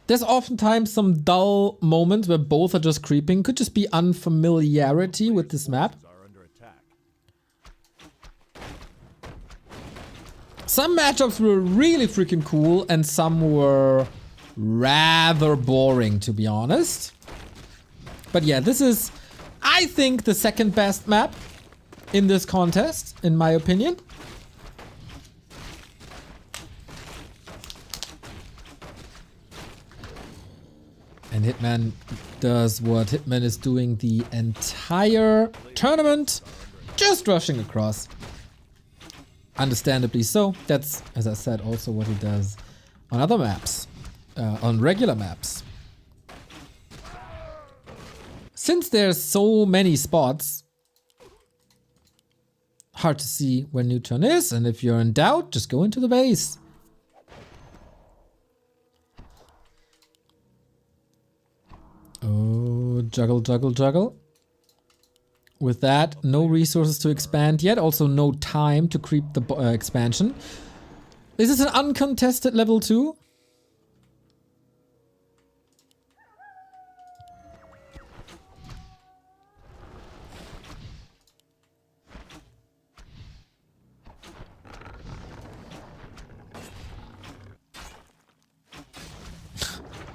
there's oftentimes some dull moments where both are just creeping. Could just be unfamiliarity with this map. Some matchups were really freaking cool and some were rather boring, to be honest. But yeah, this is, I think, the second best map in this contest, in my opinion. And Hitman does what Hitman is doing the entire tournament, just rushing across. Understandably so. That's, as I said, also what he does on other maps, on regular maps. Since there's so many spots, hard to see where Neutron is, and if you're in doubt, just go into the base. Oh, juggle, juggle, juggle. With that, no resources to expand yet. Also no time to creep the expansion. This is an uncontested level 2.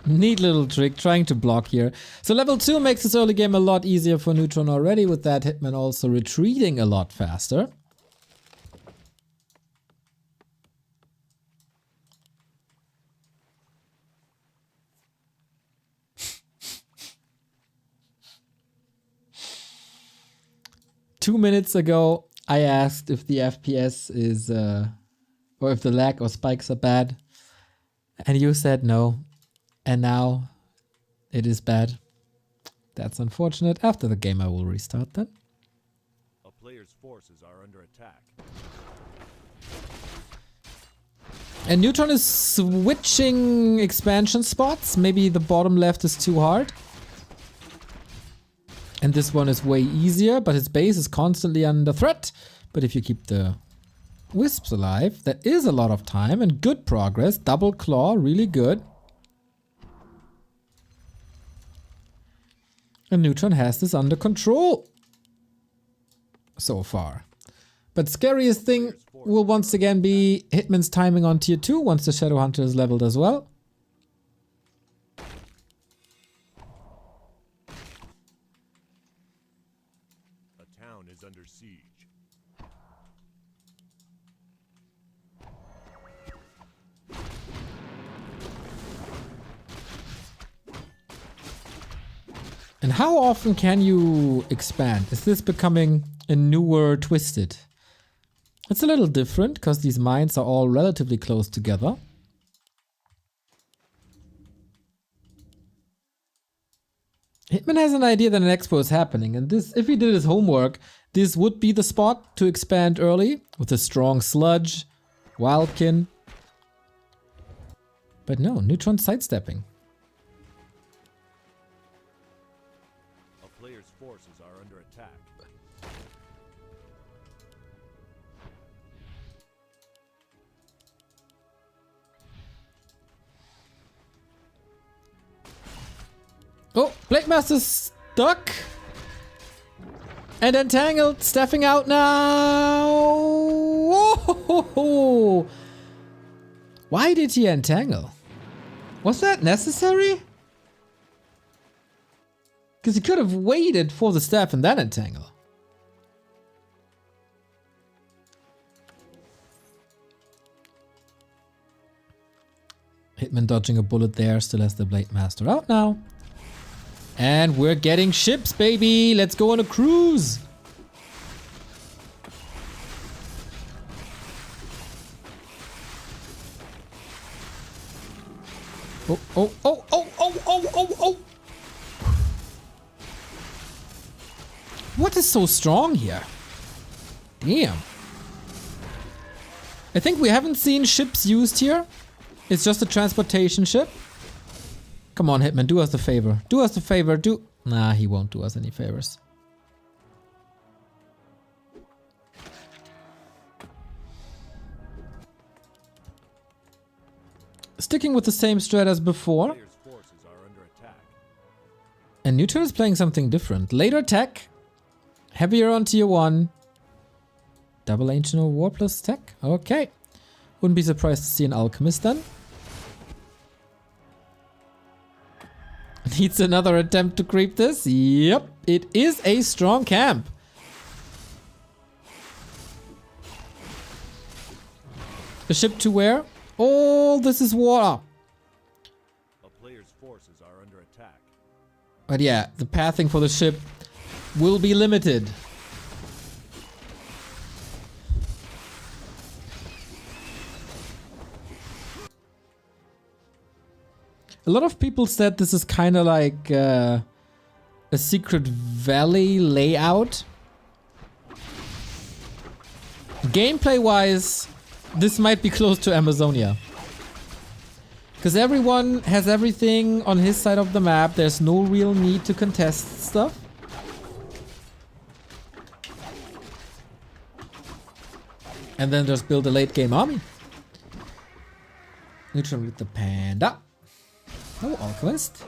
Neat little trick, trying to block here. So level 2 makes this early game a lot easier for Neutron already, with that Hitman also retreating a lot faster. Two minutes ago, I asked if the FPS is, or if the lag or spikes are bad. And you said no. And now it is bad. That's unfortunate. After the game I will restart then.
A player's forces are under attack.
And Neutron is switching expansion spots. Maybe the bottom left is too hard. And this one is way easier, but his base is constantly under threat. But if you keep the wisps alive, that is a lot of time and good progress. Double claw, really good. And Neutron has this under control so far. But scariest thing will once again be Hitman's timing on tier 2 once the Shadow Hunter is leveled as well.
A town is under siege.
And how often can you expand? Is this becoming a newer Twisted? It's a little different because these mines are all relatively close together. Hitman has an idea that an expo is happening, and this, if he did his homework, this would be the spot to expand early with a strong sludge, wildkin. But no, Neutron sidestepping. Oh, Blade Master's stuck. And entangled, staffing out now. Oh, why did he entangle? Was that necessary? Because he could have waited for the staff and then entangle. Hitman dodging a bullet there, still has the Blade Master out now. And we're getting ships, baby! Let's go on a cruise! Oh, oh, oh, oh, oh, oh, oh, oh! What is so strong here? Damn. I think we haven't seen ships used here. It's just a transportation ship. Come on, Hitman, do us the favor. Do us the favor, Nah, he won't do us any favors. Sticking with the same strat as before. And Neutron is playing something different. Later tech. Heavier on tier 1. Double Ancient of War plus tech. Okay. Wouldn't be surprised to see an Alchemist then. Needs another attempt to creep this. Yep, it is a strong camp. A ship to where? Oh, this is water.
A player's forces are under attack.
But yeah, the pathing for the ship will be limited. A lot of people said this is kind of like a Secret Valley layout. Gameplay wise, this might be close to Amazonia. Because everyone has everything on his side of the map. There's no real need to contest stuff. And then just build a late game army. Neutron with the panda. Oh, Alchemist.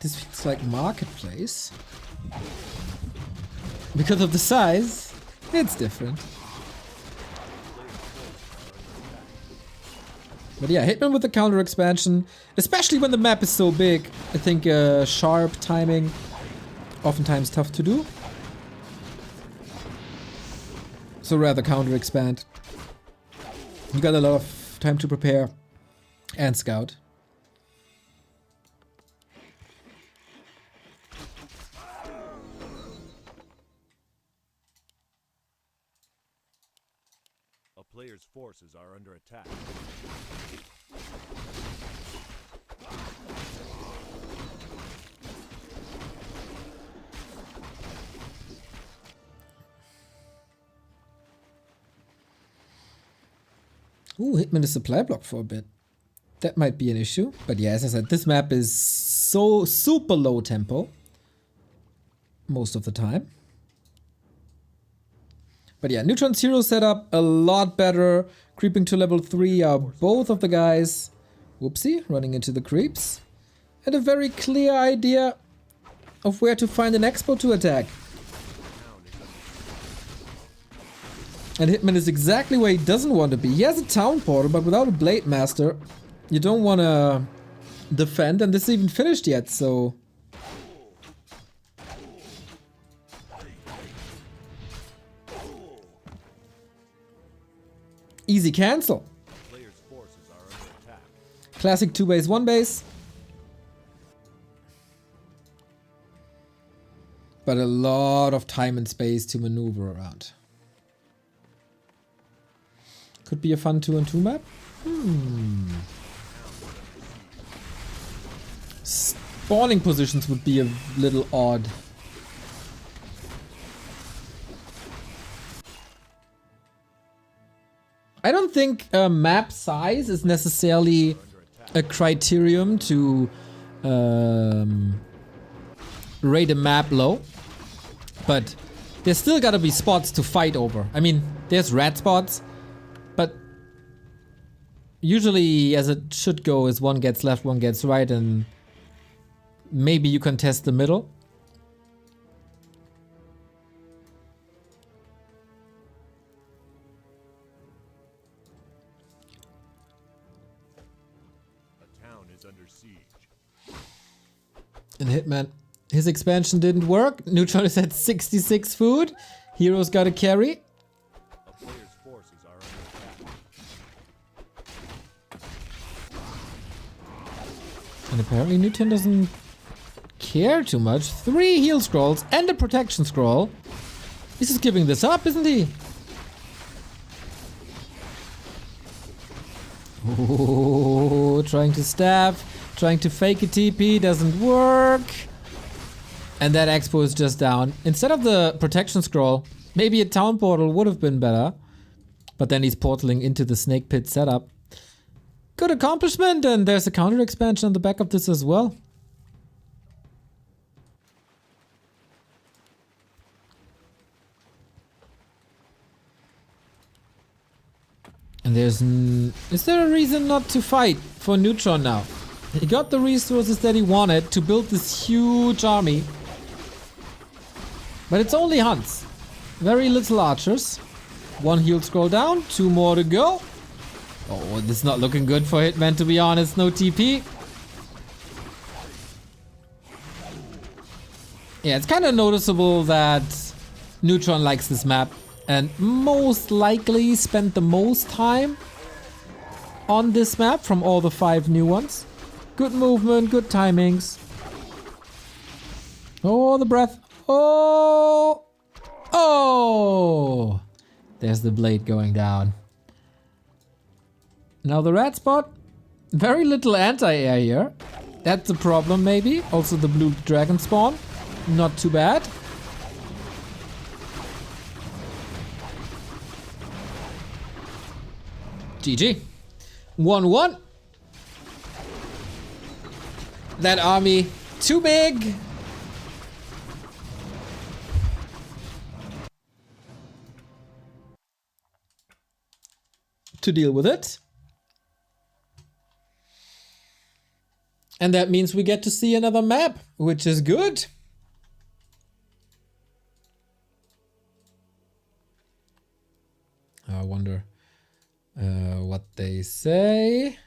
This feels like marketplace. Because of the size, it's different. But yeah, Hitman with the counter expansion, especially when the map is so big. I think sharp timing, oftentimes tough to do. So rather counter expand. You got a lot of time to prepare and scout.
A player's forces are under attack.
Ooh, Hitman is supply block for a bit. That might be an issue. But yeah, as I said, this map is so super low tempo. Most of the time. But yeah, Neutron's hero setup a lot better. Creeping to level 3 are both of the guys. Whoopsie, running into the creeps. And a very clear idea of where to find an expo to attack. And Hitman is exactly where he doesn't want to be. He has a town portal, but without a Blade Master, you don't want to defend, and this isn't even finished yet, so... Easy cancel.
Player's forces are under attack.
Classic 2 base, 1 base. But a lot of time and space to maneuver around. Could be a fun 2-on-2 map. Spawning positions would be a little odd. I don't think map size is necessarily a criterion to rate a map low, but There's still gotta be spots to fight over. I mean, there's red spots, but usually as it should go is one gets left, one gets right, and maybe you contest the middle. And Hitman, his expansion didn't work. Neutron is at 66 food. Heroes got a carry. And apparently Neutron doesn't care too much. 3 heal scrolls and a protection scroll. He's just giving this up, isn't he? Oh, trying to stab. Trying to fake a TP doesn't work. And that expo is just down. Instead of the protection scroll, maybe a town portal would have been better. But then he's portaling into the snake pit setup. Good accomplishment, and there's a counter expansion on the back of this as well. And there's... Is there a reason not to fight for Neutron now? He got the resources that he wanted to build this huge army. But it's only hunts. Very little archers. 1 heal scroll down, 2 more to go. Oh, this is not looking good for Hitman, to be honest. No TP. Yeah, it's kind of noticeable that Neutron likes this map. And most likely spent the most time on this map from all the 5 new ones. Good movement, good timings. Oh, the breath. Oh! Oh! There's the blade going down. Now the red spot. Very little anti-air here. That's a problem maybe. Also the blue dragon spawn. Not too bad. GG. 1-1. That army too big. To deal with it. And that means we get to see another map, which is good. I wonder what they say.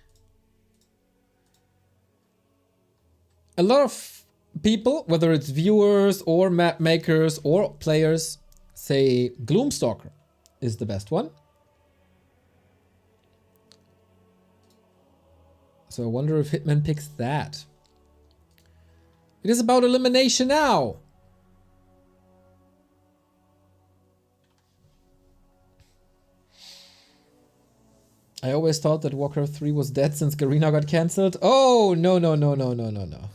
A lot of people, whether it's viewers or map makers or players, say Gloomstalker is the best one. So I wonder if Hitman picks that. It is about elimination now. I always thought that Warcraft 3 was dead since Garena got cancelled. Oh, no, no, no, no, no, no, no.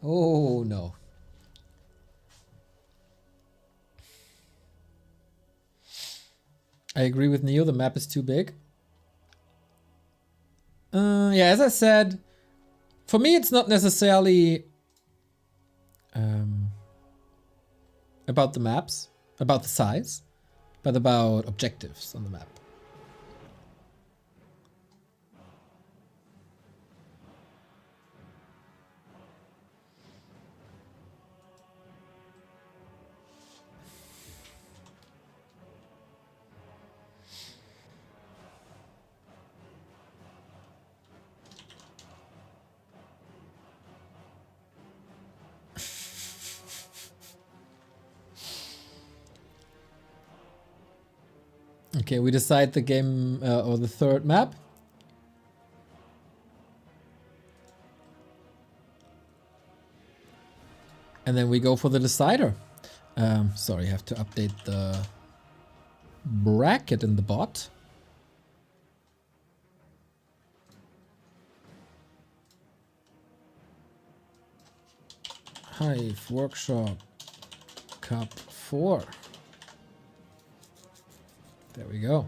Oh, no. I agree with Neo, the map is too big. Yeah, as I said, for me it's not necessarily about the maps, about the size, but about objectives on the map. Okay, we decide the game or the third map. And then we go for the decider. Sorry, I have to update the bracket in the bot. Hive Workshop Cup 4. There we go.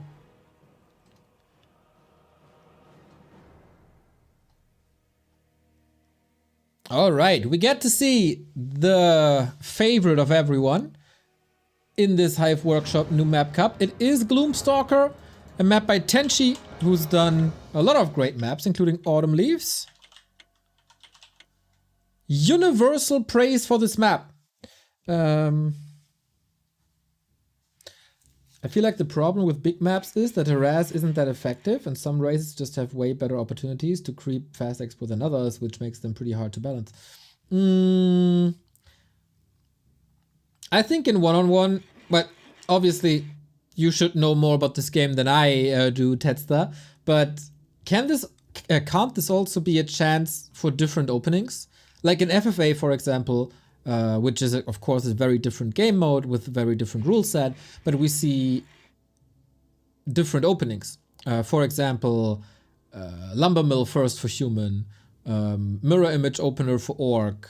All right, we get to see the favorite of everyone. in this Hive Workshop new map cup. It is Gloomstalker, a map by Tenchi, who's done a lot of great maps, including Autumn Leaves. Universal praise for this map. I feel like the problem with big maps is that harass isn't that effective, and some races just have way better opportunities to creep fast expo than others, which makes them pretty hard to balance. I think in one-on-one, but obviously you should know more about this game than I do, Tetsta. But can't this also be a chance for different openings? Like in FFA, for example, which is, of course, a very different game mode with a very different rule set, but we see different openings. For example, Lumber Mill first for human, Mirror Image opener for orc,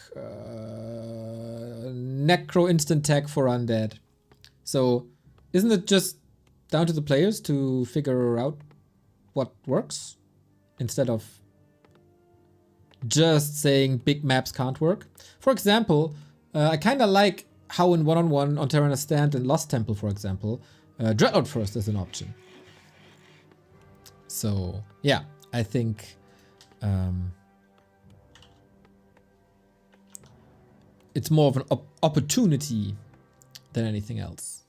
Necro instant tag for undead. So isn't it just down to the players to figure out what works instead of just saying big maps can't work? For example, I kind of like how in one-on-one on Terran Stand and Lost Temple, for example, Dreadnought first is an option. So yeah, I think it's more of an opportunity than anything else.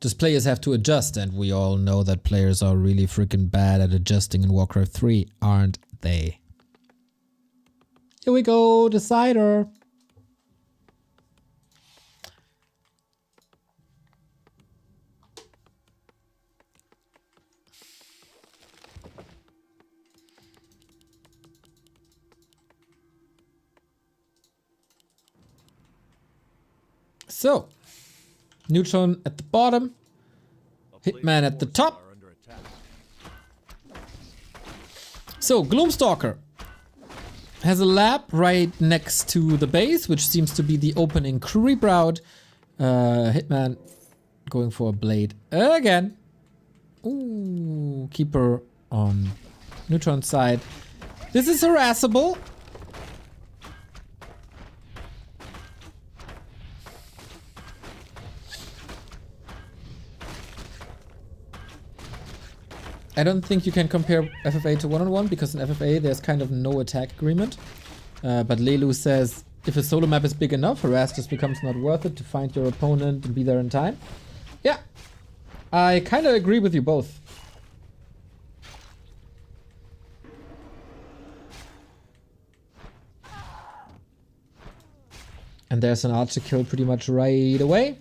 Just players have to adjust, and we all know that players are really freaking bad at adjusting in Warcraft 3, aren't they? Here we go, Decider. So, Neutron at the bottom, Hitman at the top. So, Gloomstalker has a lab right next to the base, which seems to be the opening creep route. Hitman going for a blade again. Ooh, Keeper on Neutron's side. This is harassable. I don't think you can compare FFA to one-on-one, because in FFA there's kind of no attack agreement. But Lelu says, if a solo map is big enough, harass just becomes not worth it to find your opponent and be there in time. Yeah, I kind of agree with you both. And there's an archer kill pretty much right away.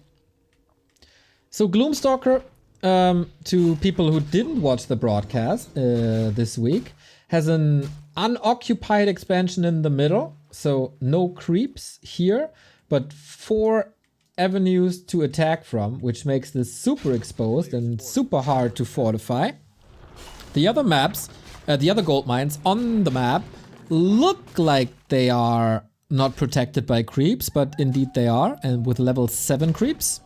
So Gloomstalker, to people who didn't watch the broadcast this week, has an unoccupied expansion in the middle. So no creeps here, but 4 avenues to attack from, which makes this super exposed and super hard to fortify. The other maps, the other gold mines on the map look like they are not protected by creeps, but indeed they are, and with level 7 creeps.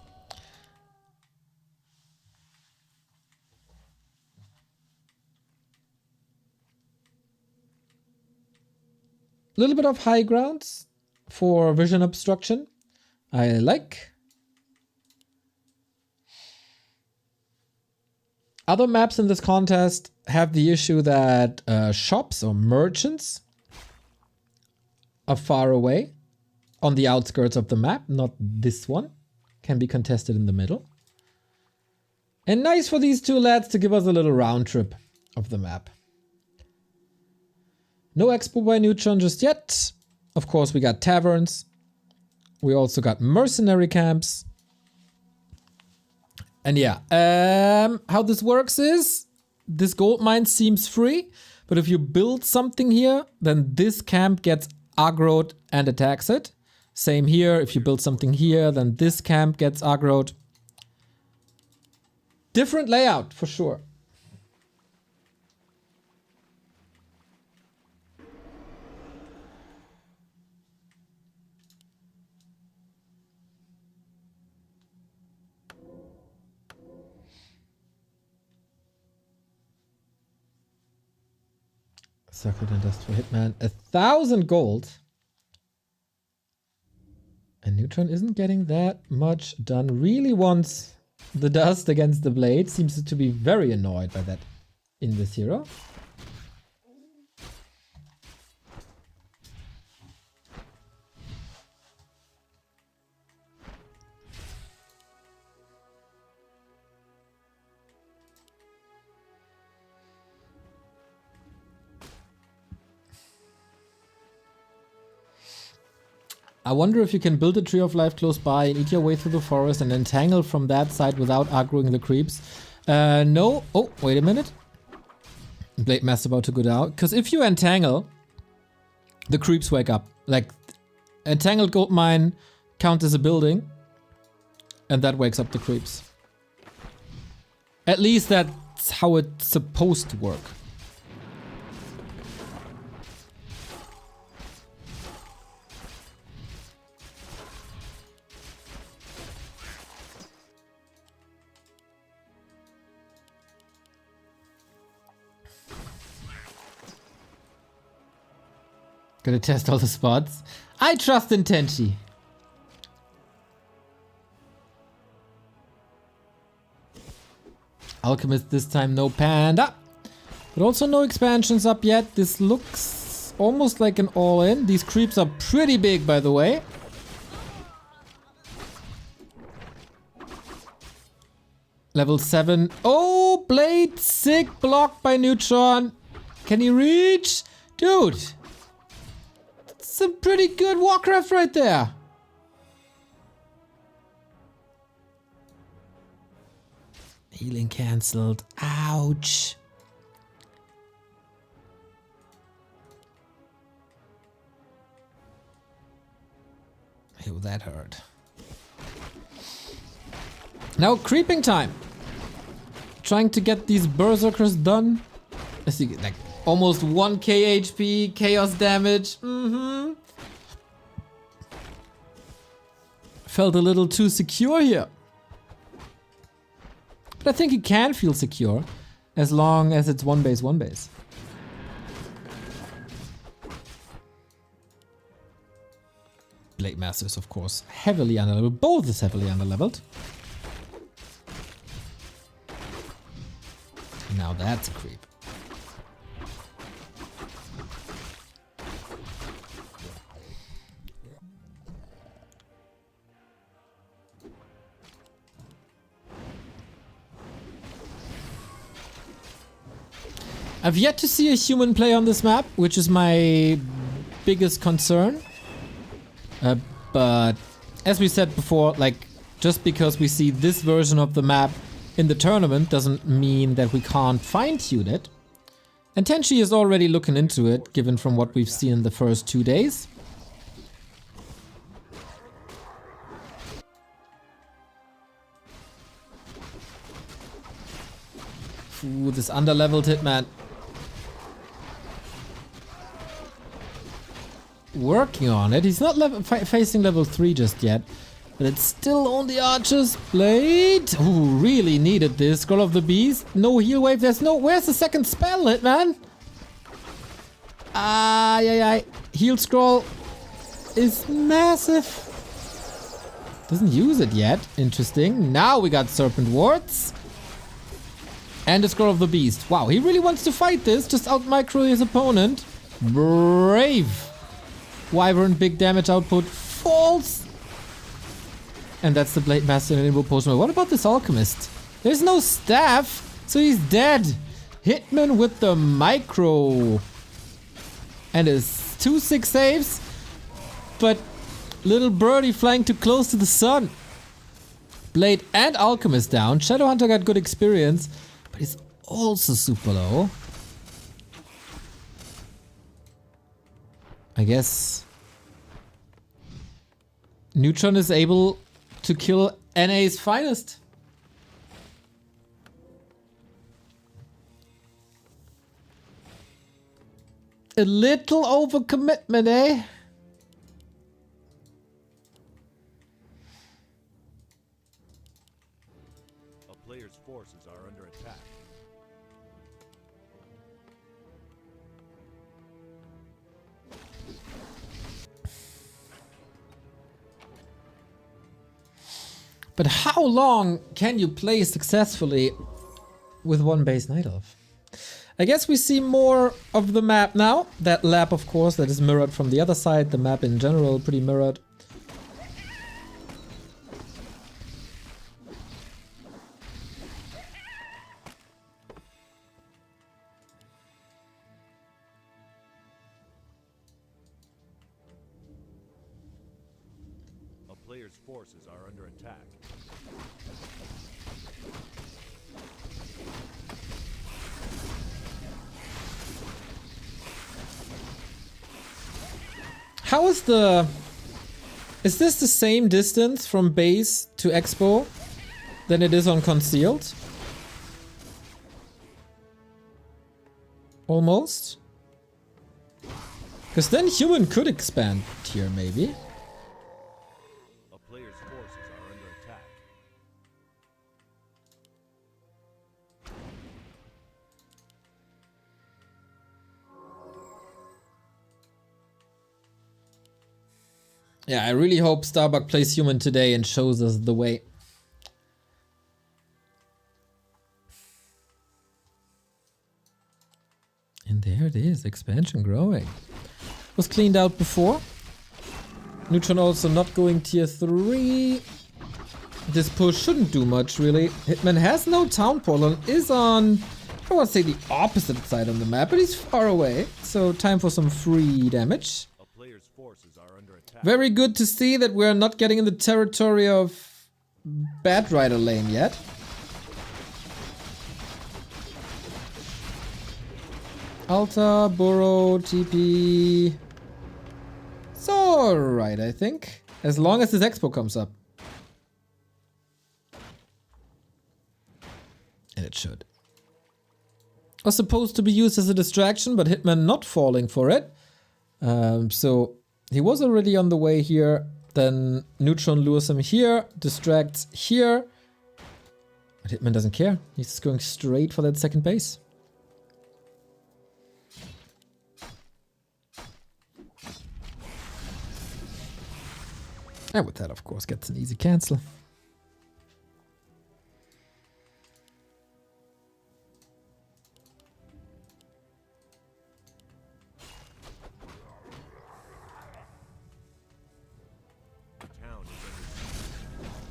A little bit of high grounds for vision obstruction. I like. Other maps in this contest have the issue that shops or merchants are far away on the outskirts of the map. Not this one. Can be contested in the middle. And nice for these two lads to give us a little round trip of the map. No expo by Neutron just yet. Of course, we got taverns. We also got mercenary camps. And yeah, how this works is this gold mine seems free, but if you build something here, then this camp gets aggroed and attacks it. Same here, if you build something here, then this camp gets aggroed. Different layout for sure. Circuit and Dust for Hitman. 1,000 gold. And Neutron isn't getting that much done. Really wants the dust against the blade. Seems to be very annoyed by that in this hero. I wonder if you can build a tree of life close by and eat your way through the forest and entangle from that side without aggroing the creeps. No. Oh, wait a minute. Blade Master about to go down. Because if you entangle, the creeps wake up. Like, entangled gold mine counts as a building. And that wakes up the creeps. At least that's how it's supposed to work. Gonna test all the spots. I trust in Tenchi. Alchemist this time, no panda. But also no expansions up yet. This looks almost like an all-in. These creeps are pretty big, by the way. Level 7. Oh, Blade! Sick block by Neutron. Can he reach? Dude! Some pretty good Warcraft right there. Healing cancelled. Ouch. Ew, that hurt. Now creeping time. Trying to get these berserkers done. Let's see, like almost 1k HP, chaos damage. Felt a little too secure here. But I think it can feel secure as long as it's one base, one base. Blade Masters, of course, heavily underleveled. Both is heavily underleveled. Now that's a creep. I've yet to see a human play on this map, which is my biggest concern. But as we said before, like, just because we see this version of the map in the tournament doesn't mean that we can't fine-tune it. And Tenchi is already looking into it, given from what we've seen in the first 2 days. Ooh, this underleveled Hitman. Working on it. He's not facing level 3 just yet. But it's still only Archer's Blade. Ooh, really needed this. Scroll of the Beast. No heal wave. There's no... Where's the second spell, Hitman? Heal scroll is massive. Doesn't use it yet. Interesting. Now we got Serpent Wards. And the Scroll of the Beast. Wow, he really wants to fight this. Just out-micro his opponent. Brave. Wyvern, big damage output. False. And that's the Blade Master in Invo Potion. What about this Alchemist? There's no staff, so he's dead. Hitman with the micro. And his 2-6 saves. But little birdie flying too close to the sun. Blade and Alchemist down. Shadowhunter got good experience, but he's also super low. I guess Neutron is able to kill NA's finest. A little overcommitment, eh?
A player's forces are under attack.
But how long can you play successfully with one base Night Elf? I guess we see more of the map now. That lab, of course, that is mirrored from the other side. The map in general, pretty mirrored.
A player's forces are under attack.
How is the... Is this the same distance from base to expo than it is on concealed? Almost? Because then human could expand here, maybe.
A player's forces are under attack.
Yeah, I really hope Starbuck plays human today and shows us the way. And there it is, expansion growing. Was cleaned out before. Neutron also not going tier 3. This push shouldn't do much, really. Hitman has no town portal and is on, I want to say the opposite side on the map, but he's far away. So time for some free damage.
A player's forces are under attack.
Very good to see that we're not getting in the territory of Bad Rider lane yet. Alta, Burrow, TP. It's alright, I think. As long as this expo comes up. And it should. Was supposed to be used as a distraction, but Hitman not falling for it. So he was already on the way here. Then Neutron lures him here, distracts here. But Hitman doesn't care. He's just going straight for that second base. And with that, of course, gets an easy cancel.
The town is under siege.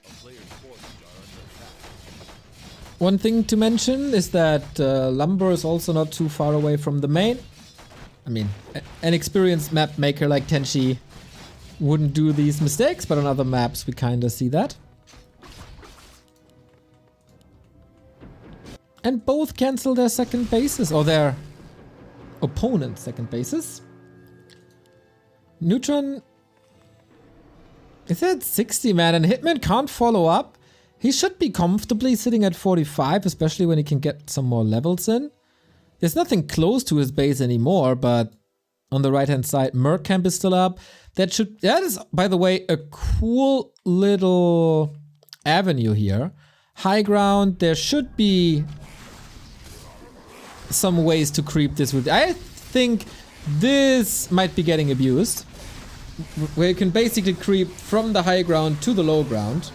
A player's forces are under attack.
One thing to mention is that Lumber is also not too far away from the main. I mean, an experienced map maker like Tenchi wouldn't do these mistakes, but on other maps we kinda see that. And both cancel their second bases, or their opponent's second bases. Neutron is at 60, man, and Hitman can't follow up. He should be comfortably sitting at 45, especially when he can get some more levels in. There's nothing close to his base anymore, but on the right hand side, Merc Camp is still up. That is, by the way, a cool little avenue here. High ground, there should be some ways to creep this with. I think this might be getting abused. Where you can basically creep from the high ground to the low ground.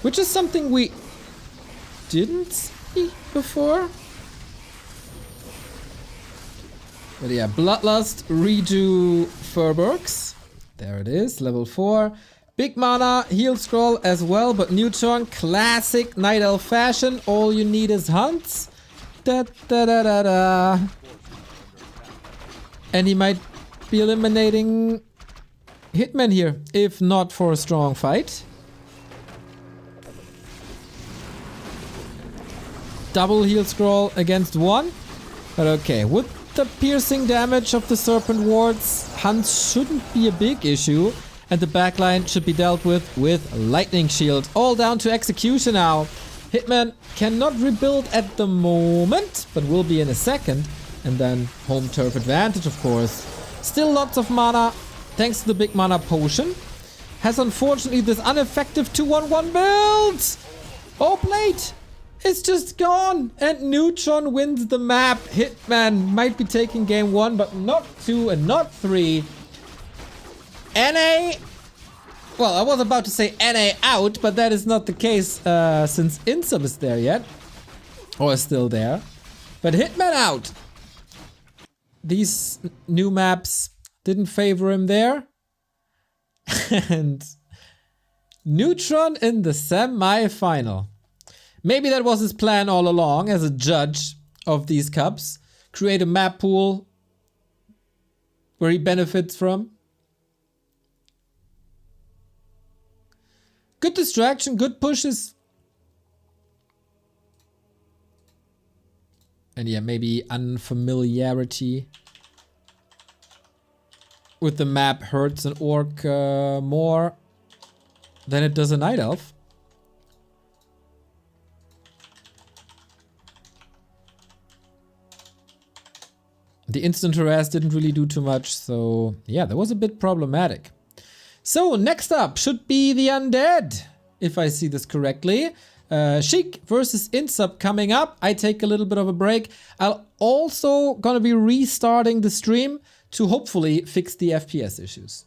Which is something we didn't see before. But yeah, Bloodlust, redo Furbergs. There it is, level 4. Big mana, heal scroll as well, but Neutron, classic Night Elf fashion. All you need is hunts. Da da da da da. And he might be eliminating Hitman here, if not for a strong fight. Double heal scroll against one. But okay, with the piercing damage of the Serpent Wards, hunts shouldn't be a big issue. And the backline should be dealt with Lightning Shield. All down to execution now. Hitman cannot rebuild at the moment, but will be in a second. And then home turf advantage, of course. Still lots of mana, thanks to the big mana potion. Has unfortunately this ineffective 2-1-1 build. Oh, plate! It's just gone, and Neutron wins the map. Hitman might be taking game 1, but not 2 and not 3. NA Well, I was about to say NA out, but that is not the case since Insub is there yet. Or is still there. But Hitman out. These new maps didn't favor him there. And Neutron in the semi-final. Maybe that was his plan all along as a judge of these cups. Create a map pool where he benefits from. Good distraction, good pushes. And yeah, maybe unfamiliarity with the map hurts an orc more than it does a night elf. The instant harass didn't really do too much, so yeah, that was a bit problematic. So next up should be the Undead, if I see this correctly. Sheik versus Insub coming up. I take a little bit of a break. I'll also gonna be restarting the stream to hopefully fix the FPS issues.